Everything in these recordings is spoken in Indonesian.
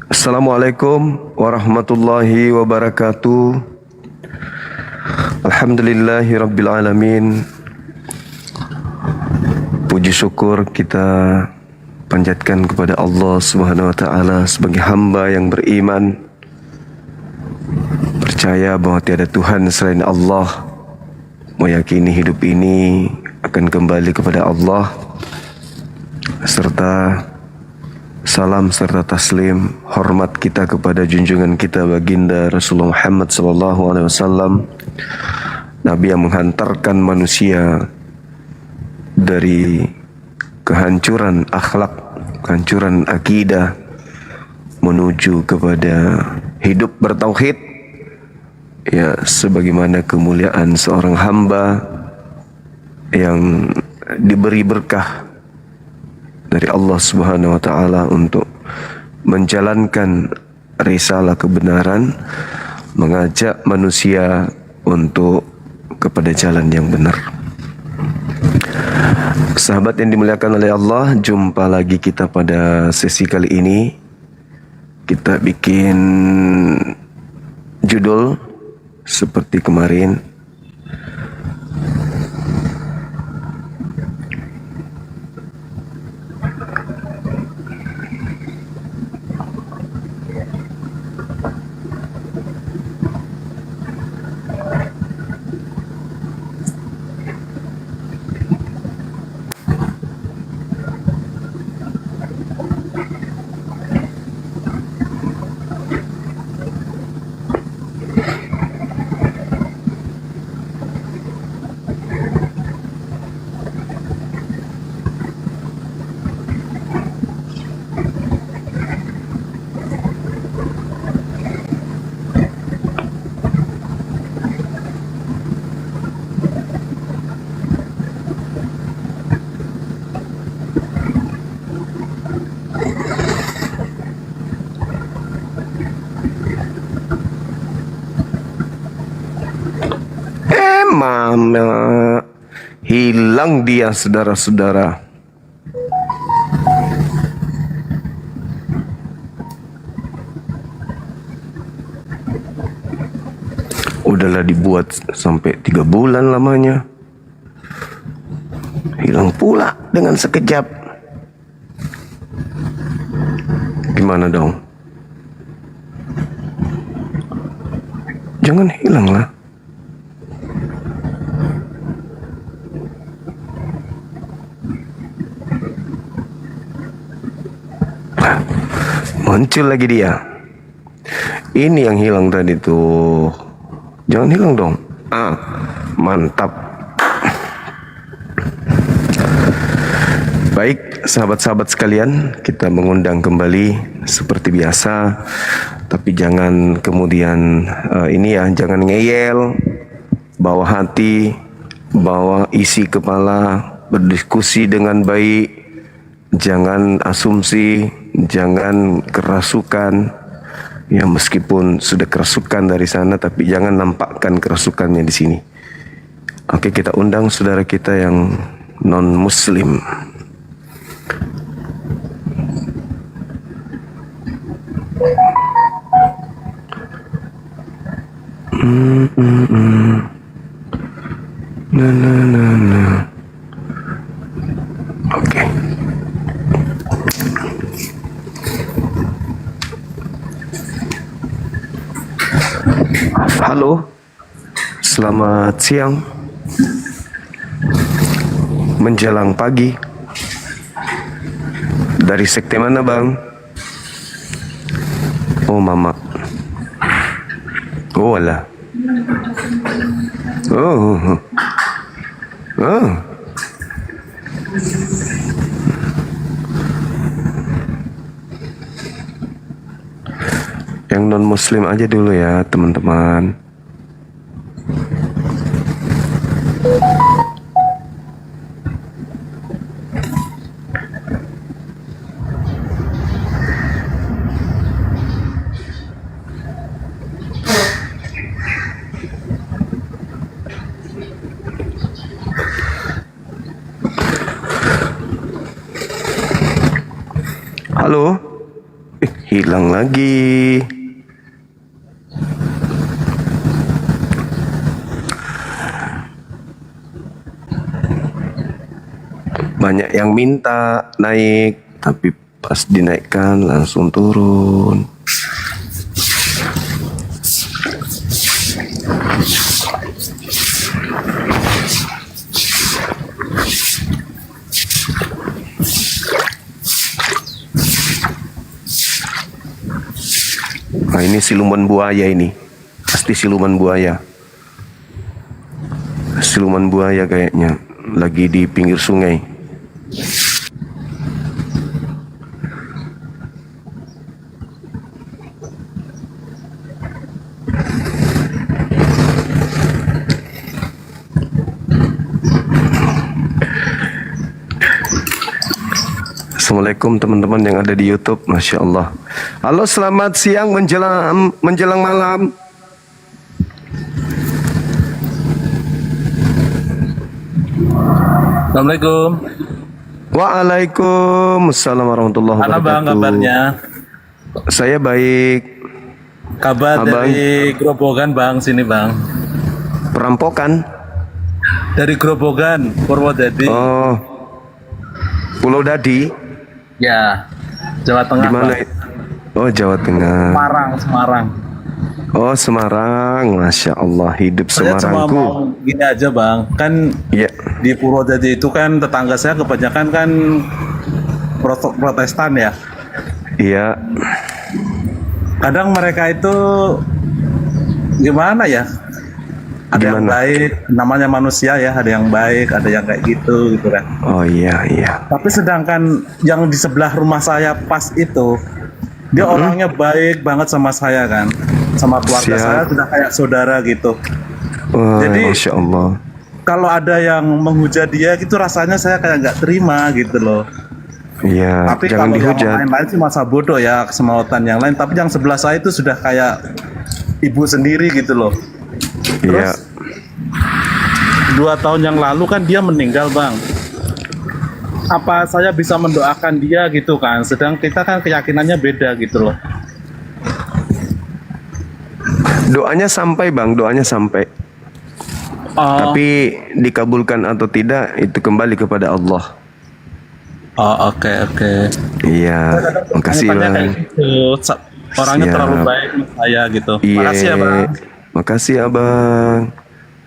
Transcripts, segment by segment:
Assalamualaikum warahmatullahi wabarakatuh. Alhamdulillahi rabbil alamin. Puji syukur kita panjatkan kepada Allah Subhanahu wa taala sebagai hamba yang beriman, percaya bahwa tiada Tuhan selain Allah, meyakini hidup ini akan kembali kepada Allah, serta salam serta taslim hormat kita kepada junjungan kita baginda Rasulullah Muhammad SAW, Nabi yang menghantarkan manusia dari kehancuran akhlak, kehancuran akidah menuju kepada hidup bertauhid, ya, sebagaimana kemuliaan seorang hamba yang diberi berkah dari Allah Subhanahu wa taala untuk menjalankan risalah kebenaran, mengajak manusia untuk kepada jalan yang benar. Sahabat yang dimuliakan oleh Allah, jumpa lagi kita pada sesi kali ini. Kita bikin judul seperti kemarin. Mama, hilang dia, saudara-saudara. Udahlah dibuat sampai 3 bulan lamanya, hilang pula dengan sekejap. Gimana dong? Jangan hilang lah. Muncul lagi dia. Ini yang hilang tadi tuh. Jangan hilang dong. Mantap. Baik, sahabat-sahabat sekalian, kita mengundang kembali seperti biasa. Tapi jangan kemudian jangan ngeyel, bawa hati, bawa isi kepala, berdiskusi dengan baik. Jangan asumsi, jangan kerasukan. Ya, meskipun sudah kerasukan dari sana, tapi jangan nampakkan kerasukannya di sini. Oke, kita undang saudara kita yang non-muslim. Oke. Halo, selamat siang menjelang pagi. Dari sekte mana, Bang? Oh, Mama. Oh, alah. Oh. Yang non-muslim aja dulu ya, teman-teman. Halo, Hilang lagi. Banyak yang minta naik, tapi pas dinaikkan langsung turun. Nah, ini siluman buaya ini. Pasti siluman buaya. Siluman buaya kayaknya. Lagi di pinggir sungai. Assalamualaikum teman-teman yang ada di YouTube, Masya Allah. Halo, selamat siang menjelang malam. Assalamualaikum. Waalaikumsalam warahmatullahi Mana wabarakatuh. bang kabarnya? Saya baik. Kabar Abang. dari Grobogan bang, sini bang. Perampokan. Dari Grobogan, Purwodadi. Oh, Pulau Dadi. Ya, Jawa Di Tengah mana? bang. Oh, Jawa Tengah. Semarang. Oh, Semarang. Masya Allah, hidup Saya cuma Semarangku. mau gini aja bang, kan Ya, di Purwodadi itu kan tetangga saya kebanyakan kan Protestan ya. iya. Kadang mereka itu gimana ya? Ada yang Gimana? baik, namanya manusia ya, ada yang baik, ada yang kayak gitu kan. Oh iya, iya. Tapi sedangkan yang di sebelah rumah saya pas itu, dia orangnya baik banget sama saya kan, sama keluarga Siap. saya sudah kayak saudara gitu. Wah, Jadi- Masya Allah. Kalau ada yang menghujat dia gitu rasanya saya kayak nggak terima gitu loh. Iya, Tapi jangan kalau yang dihujat. lain-lain sih masa bodoh ya, kesemautan yang lain. Tapi yang sebelah saya itu sudah kayak ibu sendiri gitu loh. Iya, Terus 2 tahun yang lalu kan dia meninggal bang. Apa saya bisa mendoakan dia gitu kan? Sedang kita kan keyakinannya beda gitu loh. doanya sampai Bang, doanya sampai. Oh, Tapi dikabulkan atau tidak itu kembali kepada Allah. oke. Iya, makasih Tanya-tanya Bang. kayak gitu. Orangnya Siap. terlalu baik sama saya gitu. Iya, Makasih ya bang. makasih Abang.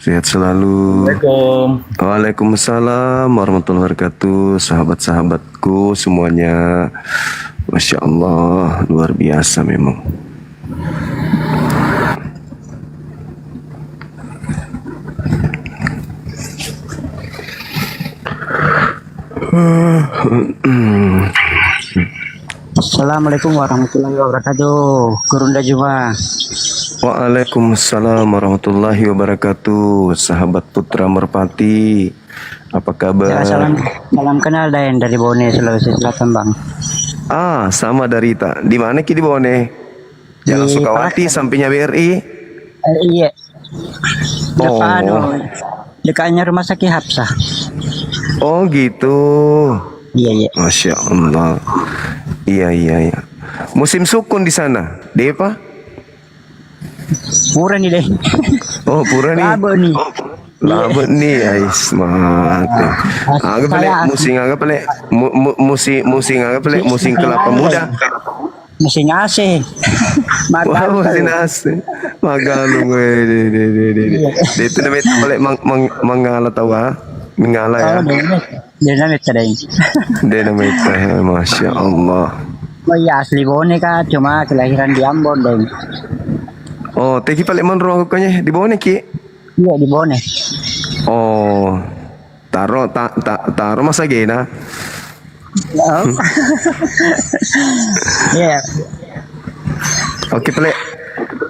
Sehat selalu. Assalamualaikum. Waalaikumsalam warahmatullahi wabarakatuh. Sahabat-sahabatku semuanya, Masya Allah, luar biasa memang. Assalamualaikum warahmatullahi wabarakatuh. Gurunda Juma. Waalaikumsalam warahmatullahi wabarakatuh. Sahabat Putra Merpati, apa kabar? Ya, salam kenal Dayan dari Bone, Sulawesi Selatan, Bang. Ah, sama dari tak. Di mana ki di Bone? Jalan Di Sukawati, Palaka. sampingnya BRI. Iya. Depan Oh. dekatnya rumah sakit Hapsah. Oh gitu. Iya. Masya Allah. Iya. Musim sukun di sana, Depa? Murah nih deh. Oh, pura nih. Labo nih. Labet nih, ais mate. Agak pelik musim agak pelik musim agak pelik musim kelapa muda. Mesin AC. Wah, Makan. musim nasi. Magalung de. Itu namanya pelik mangala tahu ah. Mengala ya. Dia namanya tadi. Dia namanya Masya Allah. Oh iya asli Bone kan, cuma kelahiran di Ambon deh. Oh, teki pelik menro kayaknya di bawah nih ki. Iya di Bone. Oh, taro masa gena. Oh. Iya. Oke pelik.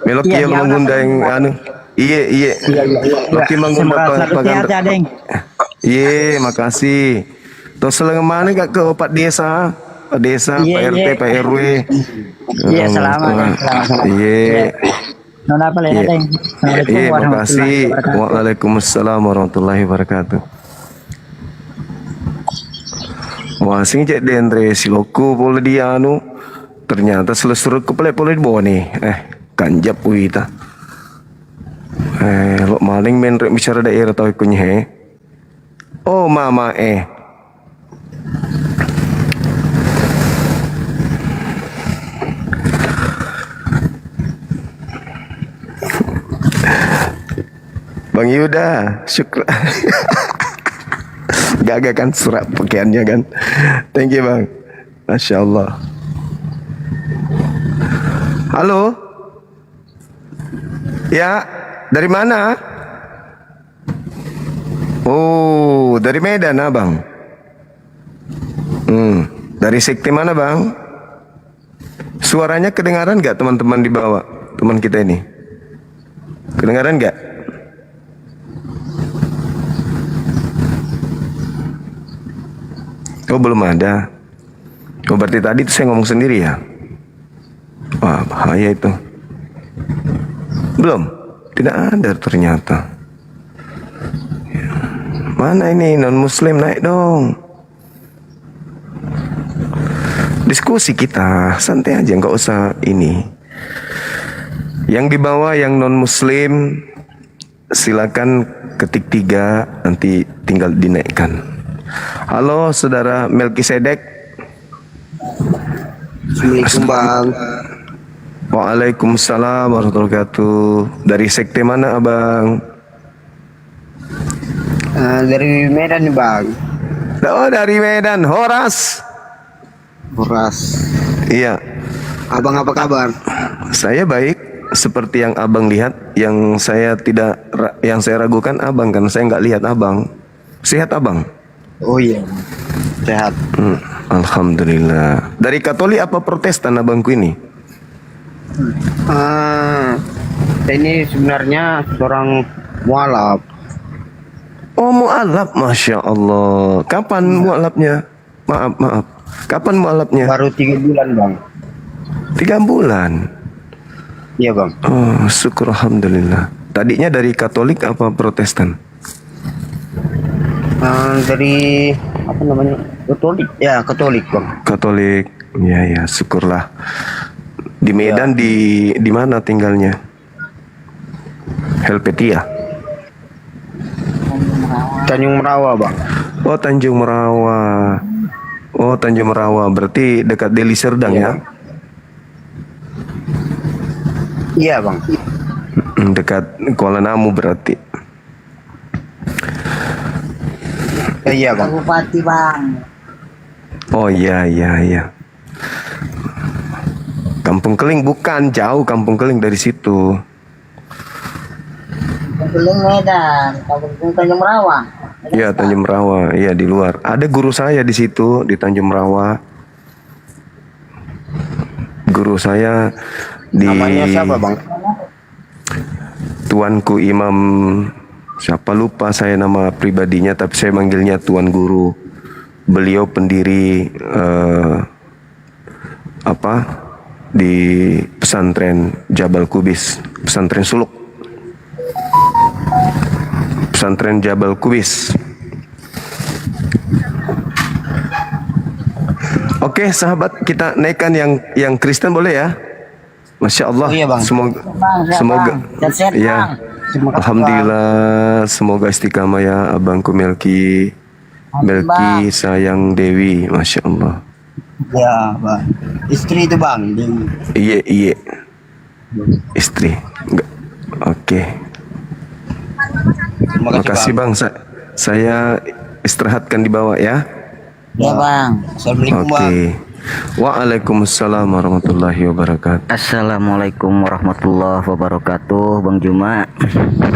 Melok Iya, kia iya, mengundang anu. Iya. Iya. Oke mengundang Semoga selalu sehat ya, Deng. Iya, makasih. Terus selama mana gak ke Pak Desa? Pak Desa, Iya, Pak RT, iya. Pak RW. Iya, selamat, Deng. Selamat. Iya. Nona apa ya, Deng? Assalamualaikum Iya, warahmatullahi makasih. wabarakatuh. Waalaikumsalam warahmatullahi wabarakatuh. Wah, sing cek dendre siloku boleh dia anu ternyata selesai ke boleh bawa nih. Kanjap wita. Lo maling main rek bicara daerah tau ikunya Oh mama Bang Yuda, syukur. Gagak kan surat pakaiannya kan. Thank you bang. Masya Allah. Halo. Ya, dari mana? Oh, dari Medan abang. Dari sekte mana bang? Suaranya kedengaran nggak teman-teman di bawah? Teman kita ini. Kedengaran nggak? Oh belum ada. Oh berarti tadi itu saya ngomong sendiri ya? Wah bahaya itu. Belum? Tidak ada ternyata. Mana ini non muslim, naik dong. Diskusi kita santai aja, nggak usah ini. Yang di bawah yang non muslim silakan ketik 3 nanti tinggal dinaikkan. Halo saudara Melkisedek. Assalamualaikum bang. Waalaikumsalam warahmatullahi wabarakatuh. Dari sekte mana abang? Dari Medan nih bang. Oh dari Medan, Horas. Iya. Abang apa kabar? Saya baik. Seperti yang abang lihat, yang saya ragukan abang kan, saya nggak lihat abang. Sehat abang? Oh iya, sehat. Alhamdulillah. Dari Katolik apa Protestan abangku ini? Ini sebenarnya seorang mualaf. Oh mualaf, masya Allah. Kapan mualafnya? Maaf. Kapan mualafnya? Baru 3 bulan bang. 3 bulan. Iya bang. Oh syukur alhamdulillah. Tadinya dari Katolik apa Protestan? Dari apa namanya? Katolik. Ya Katolik bang. Katolik. Ya syukurlah. Di Medan di mana tinggalnya? Helvetia. Tanjung Merawa bang. Oh Tanjung Merawa. Oh Tanjung Merawa berarti dekat Deli Serdang ya? Iya bang. Dekat Kuala Namu berarti. Iya bang. Bupati bang. Oh iya. Kampung Keling bukan, jauh Kampung Keling dari situ. Keling Medan, Kabupaten Tanjung Merawa. Iya Tanjung Merawa, iya di luar. Ada guru saya di situ di Tanjung Merawa. Guru saya di Namanya siapa bang? Tuanku Imam siapa lupa saya nama pribadinya tapi saya manggilnya Tuan Guru. Beliau pendiri di pesantren Jabal Kubis, pesantren Suluk. Pesantren Jabal Kubis. Oke, sahabat, kita naikkan yang Kristen boleh ya? Masya Allah. Oh, iya, Bang. Semoga Sehat, ya. Bang. Terima kasih, Alhamdulillah, semoga istiqamah ya abangku Melki. Melki sayang Dewi, Masya Allah. Ya bang. Istri itu bang. Iya. Istri. Enggak. Oke. Terima kasih bang. Saya istirahatkan di bawah ya. Ya bang. Assalamualaikum bang. Oke. Waalaikumsalam warahmatullahi wabarakatuh. Assalamualaikum warahmatullahi wabarakatuh, Bang Juma.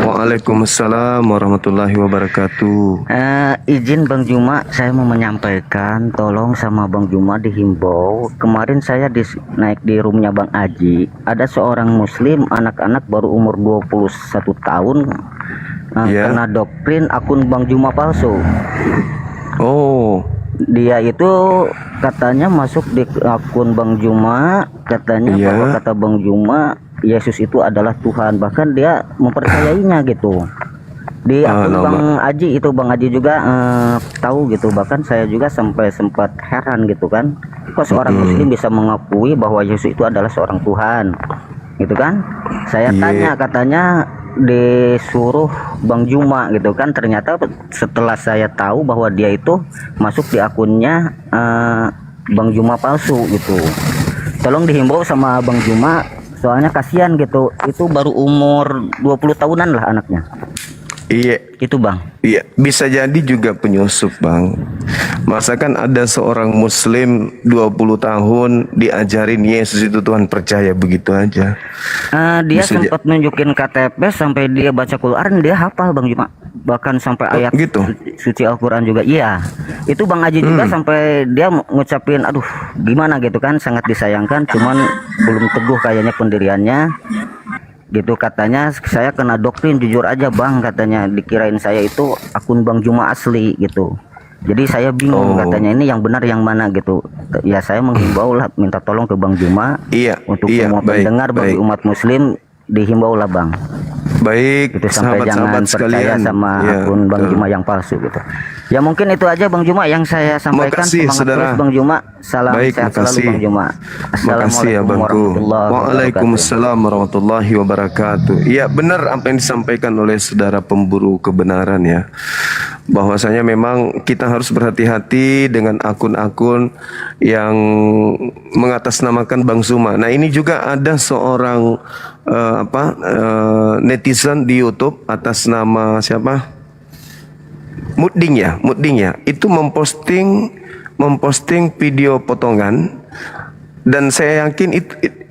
Waalaikumsalam warahmatullahi wabarakatuh. Izin Bang Juma, saya mau menyampaikan, tolong sama Bang Juma dihimbau. Kemarin saya naik di roomnya Bang Aji. Ada seorang muslim, anak-anak baru umur 21 tahun, Ya. kena doktrin akun Bang Juma palsu. Oh, Dia itu katanya masuk di akun Bang Juma, katanya Iya. bahwa kata Bang Juma Yesus itu adalah Tuhan, bahkan dia mempercayainya gitu. Di akun nama. Bang Aji itu, Bang Aji juga tahu gitu. Bahkan saya juga sampai sempat heran gitu kan, kok seorang muslim bisa mengakui bahwa Yesus itu adalah seorang Tuhan gitu kan. Saya Iya. tanya, katanya disuruh Bang Juma gitu kan. Ternyata setelah saya tahu bahwa dia itu masuk di akunnya Bang Juma palsu gitu. Tolong dihimbau sama Bang Juma, soalnya kasihan gitu, itu baru umur 20 tahunan lah anaknya. Iya. Itu Bang. Iya, bisa jadi juga penyusup, Bang. Masakan ada seorang muslim 20 tahun diajarin Yesus itu Tuhan, percaya begitu aja. Dia Bisa sempat nunjukin KTP sampai dia baca Quran, dia hafal Bang Juma. Bahkan sampai ayat gitu? suci Al-Quran juga. Iya. Itu Bang Haji juga sampai dia ngucapin, aduh gimana gitu kan, sangat disayangkan, cuman belum teguh kayaknya pendiriannya. Gitu katanya, saya kena doktrin jujur aja Bang, katanya dikirain saya itu akun Bang Juma asli gitu. Jadi saya bingung, katanya ini yang benar yang mana gitu. Ya saya menghimbau lah, minta tolong ke Bang Juma. Iya, Untuk iya, semua baik, pendengar bagi baik. umat muslim, dihimbau lah Bang. Baik, Gitu, sampai jangan sahabat-sahabat percaya sekalian. sama Ya, akun Bang betul. Juma yang palsu gitu. Ya mungkin itu aja Bang Juma yang saya sampaikan. Makasih, Semangat saudara. terus Bang Juma. Salam Baik, sehat selalu makasih. Bang Juma. Makasih Assalamualaikum abangku. warahmatullahi wabarakatuh. Waalaikumsalam warahmatullahi wabarakatuh. Iya benar apa yang disampaikan oleh saudara pemburu kebenaran ya. Bahwasanya memang kita harus berhati-hati dengan akun-akun yang mengatasnamakan Bang Zuma. Nah ini juga ada seorang netizen di YouTube atas nama siapa? Muding ya, itu memposting video potongan, dan saya yakin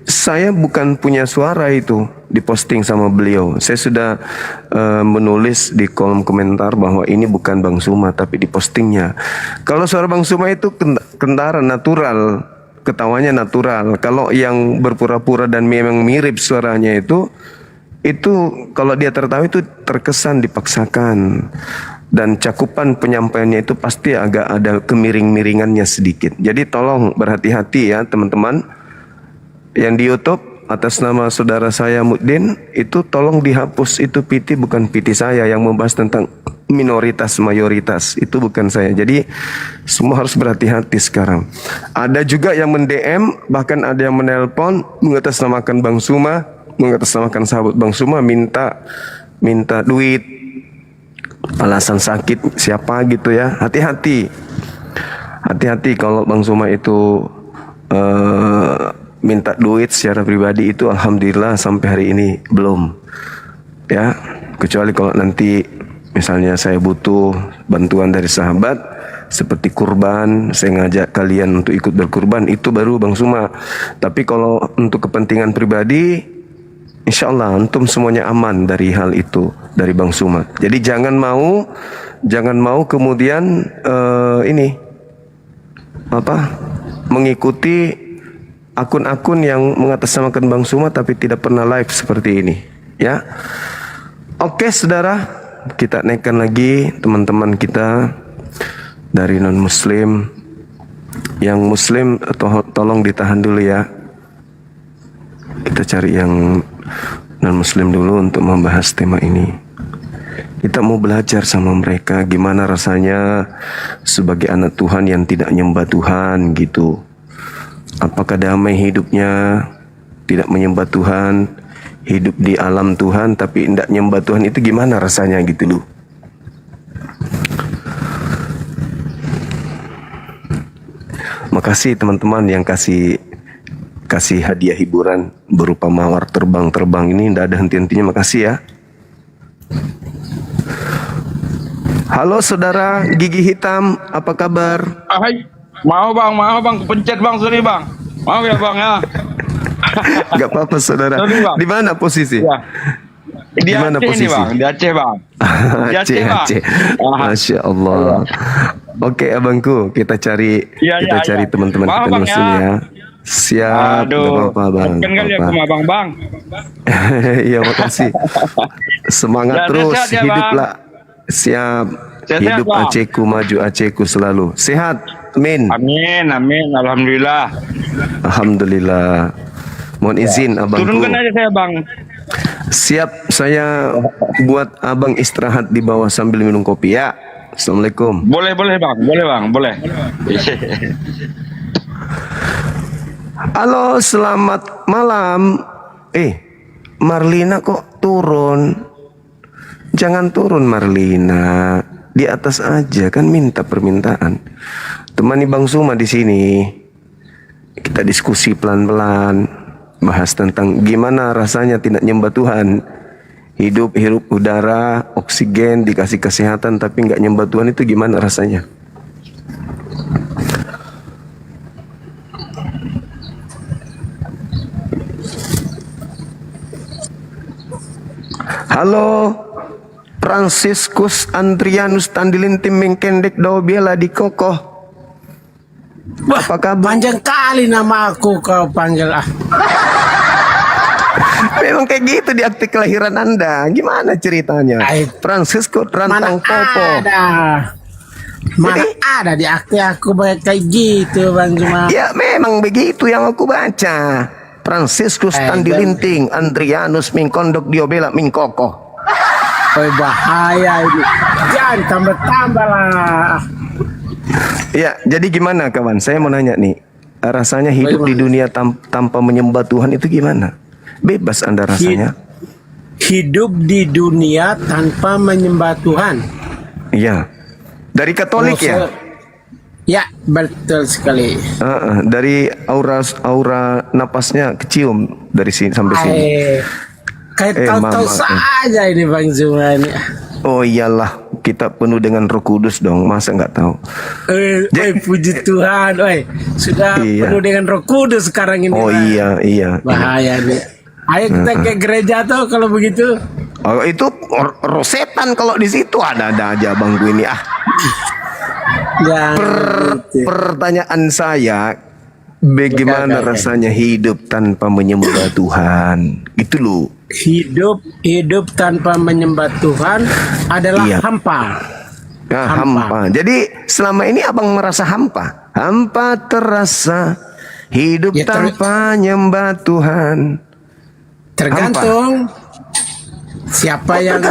saya bukan punya suara itu diposting sama beliau. Saya sudah menulis di kolom komentar bahwa ini bukan Bang Zuma tapi dipostingnya. Kalau suara Bang Zuma itu kentara natural, ketawanya natural. Kalau yang berpura-pura dan memang mirip suaranya itu kalau dia tertawa itu terkesan dipaksakan. Dan cakupan penyampaiannya itu pasti agak ada kemiring-miringannya sedikit. Jadi tolong berhati-hati ya teman-teman. Yang di YouTube atas nama saudara saya Mudin, itu tolong dihapus, itu PT bukan PT saya yang membahas tentang minoritas mayoritas, itu bukan saya. Jadi semua harus berhati-hati sekarang. Ada juga yang mend-DM, bahkan ada yang menelpon mengatasnamakan Bang Zuma, mengatasnamakan sahabat Bang Zuma, minta duit, alasan sakit siapa gitu ya. Hati-hati kalau Bang Zuma itu minta duit secara pribadi, itu alhamdulillah sampai hari ini belum ya. Kecuali kalau nanti misalnya saya butuh bantuan dari sahabat seperti kurban, saya ngajak kalian untuk ikut berkurban, itu baru Bang Zuma. Tapi kalau untuk kepentingan pribadi, insya Allah antum semuanya aman dari hal itu, dari Bang Zuma. Jadi jangan mau kemudian mengikuti akun-akun yang mengatasnamakan Bang Zuma tapi tidak pernah live seperti ini ya. Oke saudara, kita naikkan lagi teman-teman kita dari non muslim. Yang muslim tolong ditahan dulu ya. Kita cari yang non muslim dulu untuk membahas tema ini. Kita mau belajar sama mereka gimana rasanya sebagai anak Tuhan yang tidak nyembah Tuhan gitu. Apakah damai hidupnya, tidak menyembah Tuhan, hidup di alam Tuhan tapi tidak nyembah Tuhan, itu gimana rasanya gitu loh. Makasih teman-teman yang kasih hadiah hiburan berupa mawar terbang ini, tidak ada henti-hentinya. Makasih ya. Halo saudara gigi hitam, apa kabar? Hai, mau bang, kepencet bang, sorry bang, maaf ya bang ya. Gak apa-apa saudara. Sorry, Bang. Di mana posisi? Ya. Di Di mana Aceh posisi? ini bang, di Aceh bang. Di Aceh, Bang. Aceh. Masya Allah. Oke abangku, kita cari Iya, teman-teman Maaf, kita Bang, muslim ya. ya. Siap, gak apa-apa bang. Kan kali ya Gak sama apa-apa. bang. Iya makasih. Semangat Ya, terus, sehat ya, Bang. hiduplah. Siap. Sehat, Hidup Bang. Acehku maju, Acehku selalu. Sehat, amin. Amin, alhamdulillah. Alhamdulillah. Mohon izin abangku. Turunkan aja saya bang. Siap saya buat abang istirahat di bawah sambil minum kopi ya. Assalamualaikum. Boleh bang, boleh bang, boleh. Halo, selamat malam. Marlina kok turun? Jangan turun Marlina. Di atas aja kan minta permintaan. Temani Bang Suma di sini. Kita diskusi pelan-pelan, bahas tentang gimana rasanya tidak nyembah Tuhan. Hidup udara, oksigen, dikasih kesehatan tapi nggak nyembah Tuhan itu gimana rasanya? Halo, Franciscus Andrianus Tandilin Timing Kendek Daubela di Kokoh. Wah, Apa kabar? panjang kali nama aku kau panggil ah. Memang kayak gitu di akte kelahiran Anda. Gimana ceritanya? Francisco Rantang Popo. Mana ada di akte aku kayak gitu Bang Juma. Ya memang begitu yang aku baca. Franciscus Tandilinting Andrianus Mingkondok Diobela Mingkoko. Oh bahaya ini. Jangan tambah-tambah lah. Ya, jadi gimana kawan? Saya mau nanya nih. Rasanya hidup di dunia tanpa menyembah Tuhan itu gimana? Bebas Anda rasanya? Hidup di dunia tanpa menyembah Tuhan. Iya. Dari Katolik ya? Ya, betul sekali. Dari aura napasnya kecium dari sini sampai sini. Kayak tahu-tahu saja ini Bang Zuma ini. Oh iyalah, kita penuh dengan Roh Kudus dong, masa nggak tahu? Puji Tuhan, sudah penuh dengan Roh Kudus sekarang ini. Oh Bang. iya. Bahaya nih. Ayo kita ke gereja tuh kalau begitu. Oh itu rosetan kalau di situ ada aja bangku ini ah. Pertanyaan saya, bagaimana rasanya hidup tanpa menyembah Tuhan? Gitu loh. Hidup tanpa menyembah Tuhan adalah hampa. Nah, hampa. Jadi selama ini abang merasa hampa. Hampa terasa hidup tanpa nyembah Tuhan. Tergantung siapa yang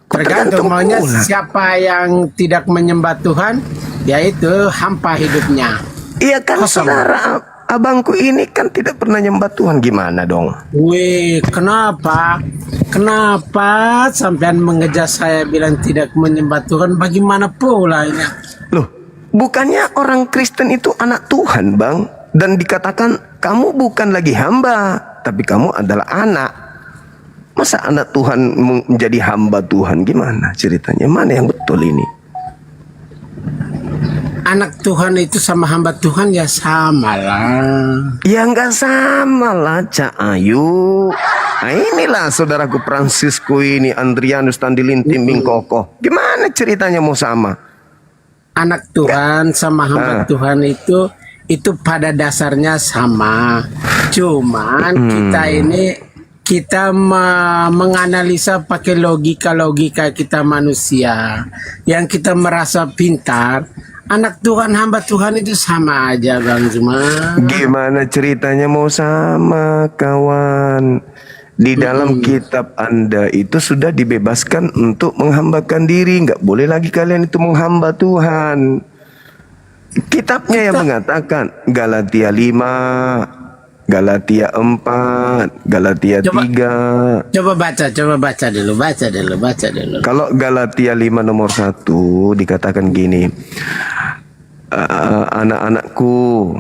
tergantung maunya siapa yang tidak menyembah Tuhan, yaitu hampa hidupnya. Iya kan saudara, abangku ini kan tidak pernah nyembah Tuhan, gimana dong? Wih, kenapa sampean mengejar saya bilang tidak menyembah Tuhan? Bagaimana pula ini? Loh, bukannya orang Kristen itu anak Tuhan, Bang? Dan dikatakan kamu bukan lagi hamba, tapi kamu adalah anak. Masa anak Tuhan menjadi hamba Tuhan? Gimana ceritanya? Mana yang betul ini? Anak Tuhan itu sama hamba Tuhan ya sama lah. Ya nggak sama lah, Cak Ayu. Nah inilah saudaraku Francisco ini, Andrianus Tandilin Timbing Kokoh. Gimana ceritanya mau sama? Anak Tuhan sama hamba Tuhan itu pada dasarnya sama. Cuman kita menganalisa pakai logika kita manusia yang kita merasa pintar. Anak Tuhan hamba Tuhan itu sama aja Bang Zuma. Gimana ceritanya mau sama kawan? Di dalam kitab Anda itu sudah dibebaskan untuk menghambakan diri, nggak boleh lagi kalian itu menghamba Tuhan. Kitabnya yang mengatakan Galatia 5, Galatia 4, Galatia 3. Coba baca dulu. Kalau Galatia 5 nomor 1 dikatakan gini. Anak-anakku,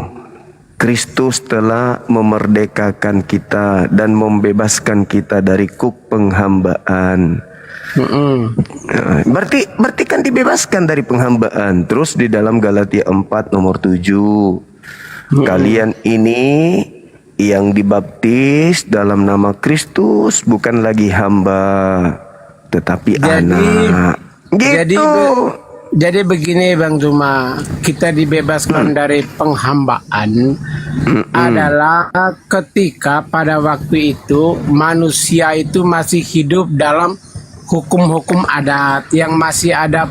Kristus telah memerdekakan kita dan membebaskan kita dari kuk penghambaan. Berarti kan dibebaskan dari penghambaan. Terus di dalam Galatia 4 nomor 7, kalian ini yang dibaptis dalam nama Kristus bukan lagi hamba tetapi anak. Gitu. Jadi begini Bang Zuma, kita dibebaskan dari penghambaan adalah ketika pada waktu itu manusia itu masih hidup dalam hukum-hukum adat yang masih ada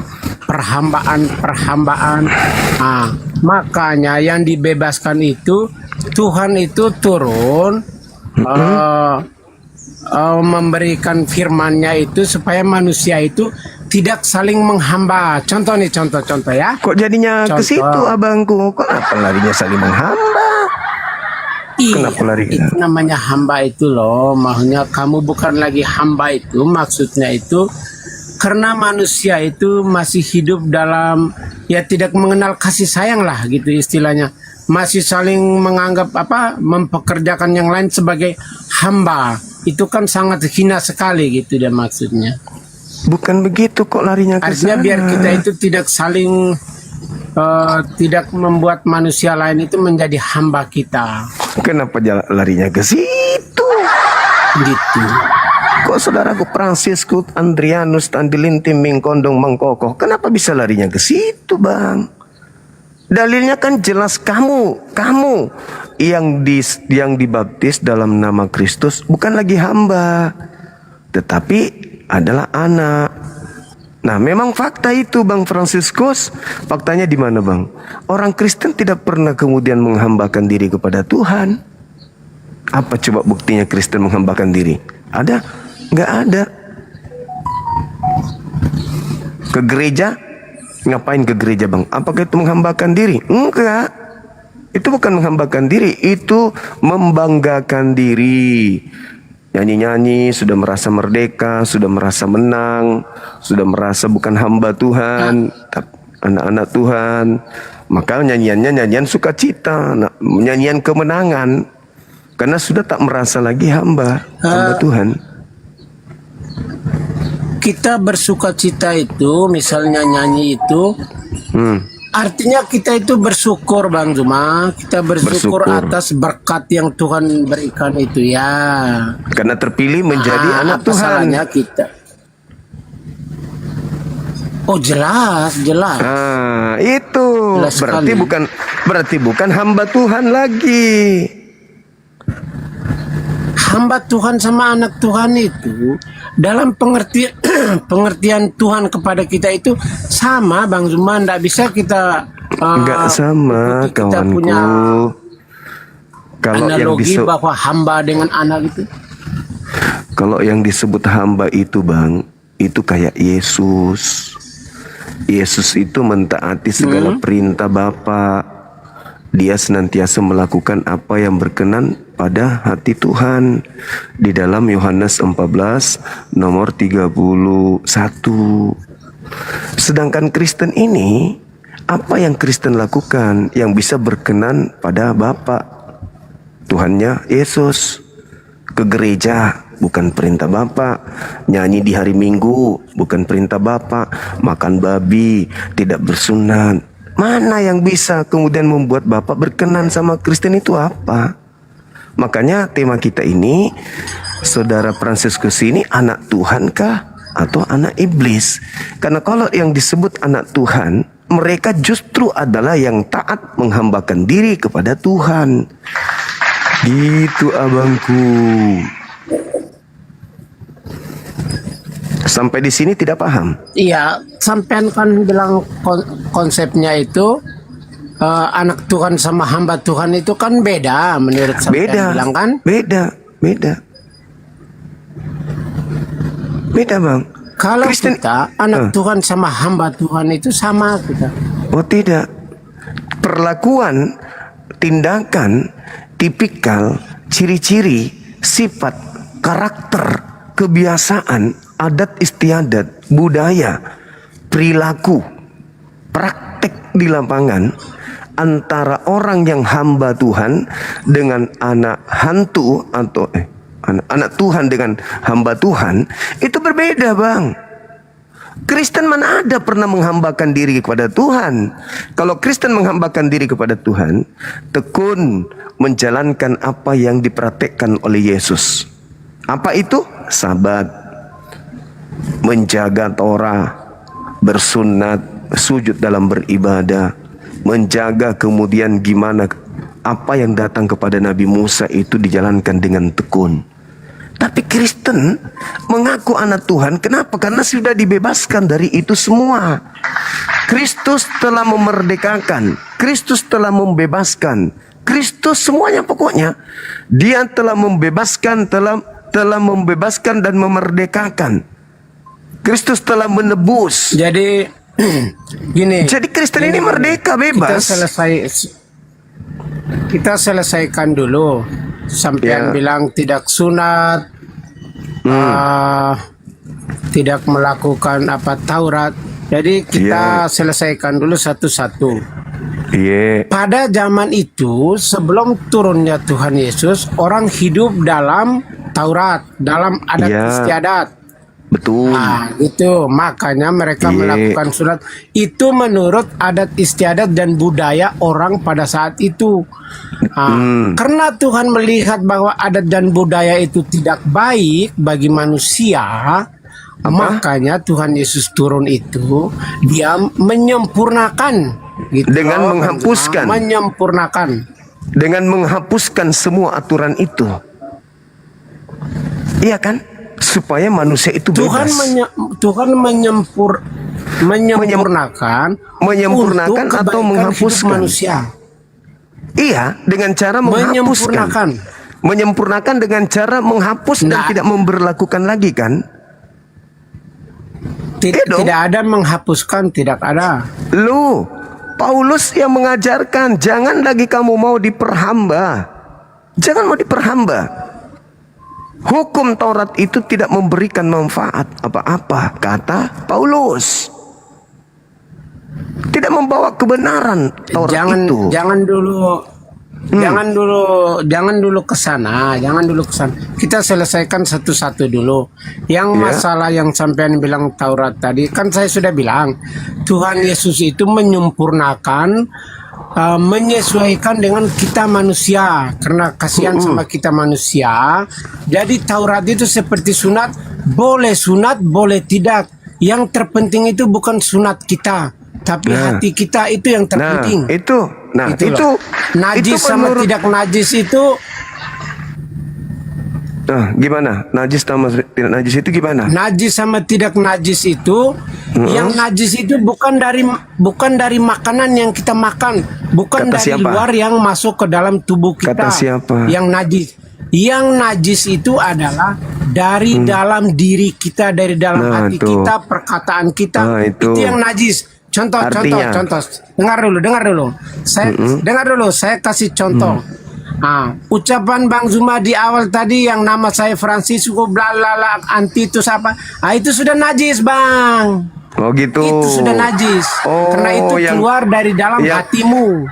perhambaan. Makanya yang dibebaskan itu Tuhan itu turun memberikan firman-Nya itu supaya manusia itu tidak saling menghamba. Contoh nih, contoh ya. Kok jadinya ke Contoh. situ abangku? Kok apa larinya saling menghamba? Kenapa lari? Itu namanya hamba itu loh. Maksudnya kamu bukan lagi hamba itu. Maksudnya itu karena manusia itu masih hidup dalam ya tidak mengenal kasih sayang lah gitu istilahnya. Masih saling menganggap mempekerjakan yang lain sebagai hamba. Itu kan sangat hina sekali gitu dia maksudnya. Bukan begitu kok larinya ke Artinya sana. biar kita itu tidak saling tidak membuat manusia lain itu menjadi hamba kita. Kenapa larinya ke situ? Gitu. Kok saudaraku Franciscus Andrianus Tandilintim Mingkondong Mangkokoh, kenapa bisa larinya ke situ, Bang? Dalilnya kan jelas kamu yang dibaptis dalam nama Kristus bukan lagi hamba, tetapi adalah anak. Nah, memang fakta itu, Bang Franciscus. Faktanya di mana, Bang? Orang Kristen tidak pernah kemudian menghambakan diri kepada Tuhan. Apa coba buktinya Kristen menghambakan diri? Ada? Nggak ada. Ke gereja? Ngapain ke gereja, Bang? Apakah itu menghambakan diri? Enggak. Itu bukan menghambakan diri, itu membanggakan diri. Nyanyi-nyanyi, sudah merasa merdeka, sudah merasa menang, sudah merasa bukan hamba Tuhan, tapi anak-anak Tuhan. Maka nyanyiannya nyanyian sukacita, nyanyian kemenangan. Karena sudah tak merasa lagi hamba Tuhan. Kita bersuka cita itu, misalnya nyanyi itu, artinya kita itu bersyukur, Bang Zuma. Kita bersyukur atas berkat yang Tuhan berikan itu ya. Karena terpilih menjadi anak apa Tuhan. salahnya kita? Oh jelas. Itu Jelas berarti bukan hamba Tuhan lagi. Hamba Tuhan sama anak Tuhan itu dalam pengertian Tuhan kepada kita itu sama, Bang Zuma. Nggak bisa kita Enggak sama, kita kawanku. punya Kalau yang analogi bahwa hamba dengan anak itu. Kalau yang disebut hamba itu, Bang, itu kayak Yesus. Yesus itu mentaati segala perintah Bapa. Dia senantiasa melakukan apa yang berkenan pada hati Tuhan. Di dalam Yohanes 14 nomor 31. Sedangkan Kristen ini, apa yang Kristen lakukan yang bisa berkenan pada Bapa? Tuhannya Yesus. Ke gereja bukan perintah Bapa. Nyanyi di hari Minggu bukan perintah Bapa. Makan babi, tidak bersunat. Mana yang bisa kemudian membuat Bapak berkenan sama Kristen itu apa? Makanya tema kita ini, Saudara Franciscus ini anak Tuhan kah atau anak iblis? Karena kalau yang disebut anak Tuhan, mereka justru adalah yang taat menghambakan diri kepada Tuhan. Gitu abangku. Sampai di sini tidak paham? Iya, sampean kan bilang konsepnya itu anak Tuhan sama hamba Tuhan itu kan beda menurut sampean bilang kan? Beda, Bang. Kalau Kristen- kita anak Tuhan sama hamba Tuhan itu sama kita. Oh tidak. Perlakuan, tindakan, tipikal, ciri-ciri, sifat, karakter, kebiasaan, adat istiadat, budaya, perilaku, praktek di lapangan antara orang yang hamba Tuhan dengan anak hantu atau anak Tuhan dengan hamba Tuhan itu berbeda, Bang. Kristen mana ada pernah menghambakan diri kepada Tuhan? Kalau Kristen menghambakan diri kepada Tuhan, tekun menjalankan apa yang dipraktekkan oleh Yesus. Apa itu? Sabat, menjaga Torah, bersunat, sujud dalam beribadah, menjaga kemudian gimana apa yang datang kepada Nabi Musa itu dijalankan dengan tekun. Tapi Kristen mengaku anak Tuhan. Kenapa? Karena sudah dibebaskan dari itu semua. Kristus telah memerdekakan. Kristus telah membebaskan. Kristus semuanya pokoknya. Dia telah membebaskan, telah membebaskan dan memerdekakan. Kristus telah menebus. Jadi gini. Jadi Kristen ini merdeka, bebas. Kita selesaikan dulu. Sampean Ya. bilang tidak sunat, tidak melakukan Taurat. Jadi kita selesaikan dulu satu-satu. Iya. Pada zaman itu, sebelum turunnya Tuhan Yesus, orang hidup dalam Taurat, dalam adat istiadat. Betul. Nah, itu makanya mereka melakukan sunat. Itu menurut adat istiadat dan budaya orang pada saat itu. Nah, karena Tuhan melihat bahwa adat dan budaya itu tidak baik bagi manusia, makanya Tuhan Yesus turun itu, dia menyempurnakan. Gitu, Dengan menghapuskan. Dengan menghapuskan semua aturan itu. Iya kan? Supaya manusia itu bebas. Tuhan menyempurnakan untuk atau kebaikan menghapuskan hidup manusia. Iya, dengan cara menghapuskan. Menyempurnakan dengan cara menghapus dan tidak memberlakukan lagi kan? Tidak ada menghapuskan, tidak ada. Lu, Paulus yang mengajarkan, jangan lagi kamu mau diperhamba. Jangan mau diperhamba. Hukum Taurat itu tidak memberikan manfaat apa-apa, kata Paulus. Tidak membawa kebenaran Taurat itu. Jangan dulu ke sana. Kita selesaikan satu-satu dulu. Yang masalah yang sampean bilang Taurat tadi, kan saya sudah bilang, Tuhan Yesus itu menyempurnakan, menyesuaikan dengan kita manusia, karena kasihan sama kita manusia. Jadi Taurat itu seperti sunat, boleh tidak. Yang terpenting itu bukan sunat kita, tapi hati kita itu yang terpenting. Itu najis sama menurut, tidak najis itu. Gimana? Najis sama tidak najis itu gimana? Najis sama tidak najis itu, yang najis itu bukan dari makanan yang kita makan, bukan Kata dari siapa? luar yang masuk ke dalam tubuh kita. Kata siapa? Yang najis itu adalah dari dalam diri kita, dari dalam hati kita, perkataan kita. Itu yang najis. Contoh. Dengar dulu. Saya kasih contoh. Ucapan Bang Zuma di awal tadi yang nama saya Francisco blalala anti itu apa? Itu sudah najis, Bang. Oh gitu. Itu sudah najis. Karena itu keluar dari dalam hatimu.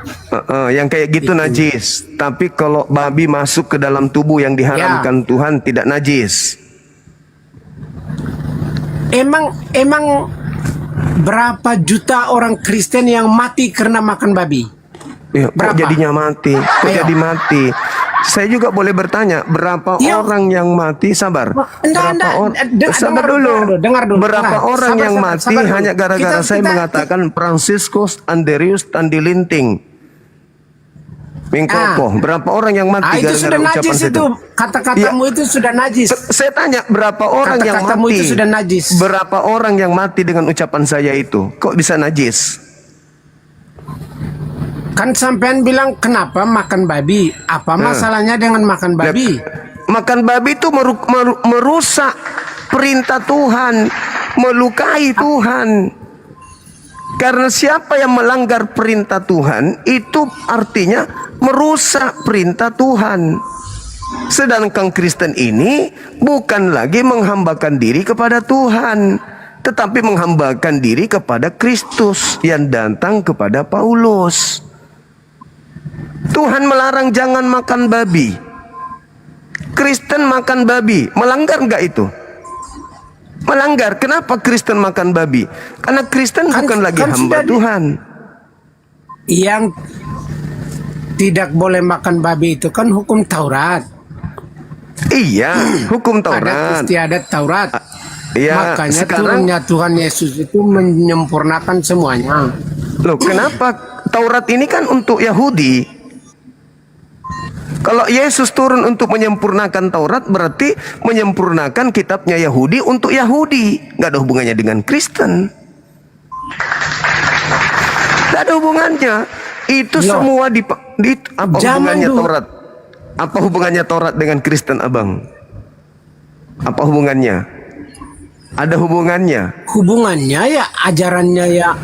Yang kayak gitu najis. Tapi kalau babi masuk ke dalam tubuh yang diharamkan Tuhan tidak najis. Emang berapa juta orang Kristen yang mati karena makan babi? Kok jadinya mati? Jadi mati? Saya juga boleh bertanya, berapa orang yang mati? Sabar. Sabar dulu. Berapa orang yang mati hanya gara-gara saya mengatakan Franciscus Andreus Tandilinting Mingkoko? Berapa orang yang mati gara-gara ucapan itu? Kata-katamu itu sudah najis. Saya tanya, berapa orang yang mati? Itu sudah najis. Berapa orang yang mati dengan ucapan saya itu? Kok bisa najis? Kan sampean bilang kenapa makan babi? Apa masalahnya dengan makan babi? Makan babi itu merusak perintah Tuhan, melukai Tuhan. Karena siapa yang melanggar perintah Tuhan itu artinya merusak perintah Tuhan. Sedangkan Kristen ini bukan lagi menghambakan diri kepada Tuhan, tetapi menghambakan diri kepada Kristus yang datang kepada Paulus. Tuhan melarang jangan makan babi. Kristen makan babi, melanggar nggak itu? Melanggar. Kenapa Kristen makan babi? Karena Kristen bukan lagi hamba Tuhan. Yang tidak boleh makan babi itu kan hukum Taurat. Iya, hukum Taurat. Adat istiadat Taurat. Iya, makanya sekarang turunnya Tuhan Yesus itu menyempurnakan semuanya. Loh, kenapa Taurat ini kan untuk Yahudi? Kalau Yesus turun untuk menyempurnakan Taurat, berarti menyempurnakan kitabnya Yahudi untuk Yahudi. Nggak ada hubungannya dengan Kristen. Nggak ada hubungannya. Itu semua apa hubungannya Taurat? Apa hubungannya Taurat dengan Kristen, Abang? Apa hubungannya? Ada hubungannya. Hubungannya ya ajarannya ya.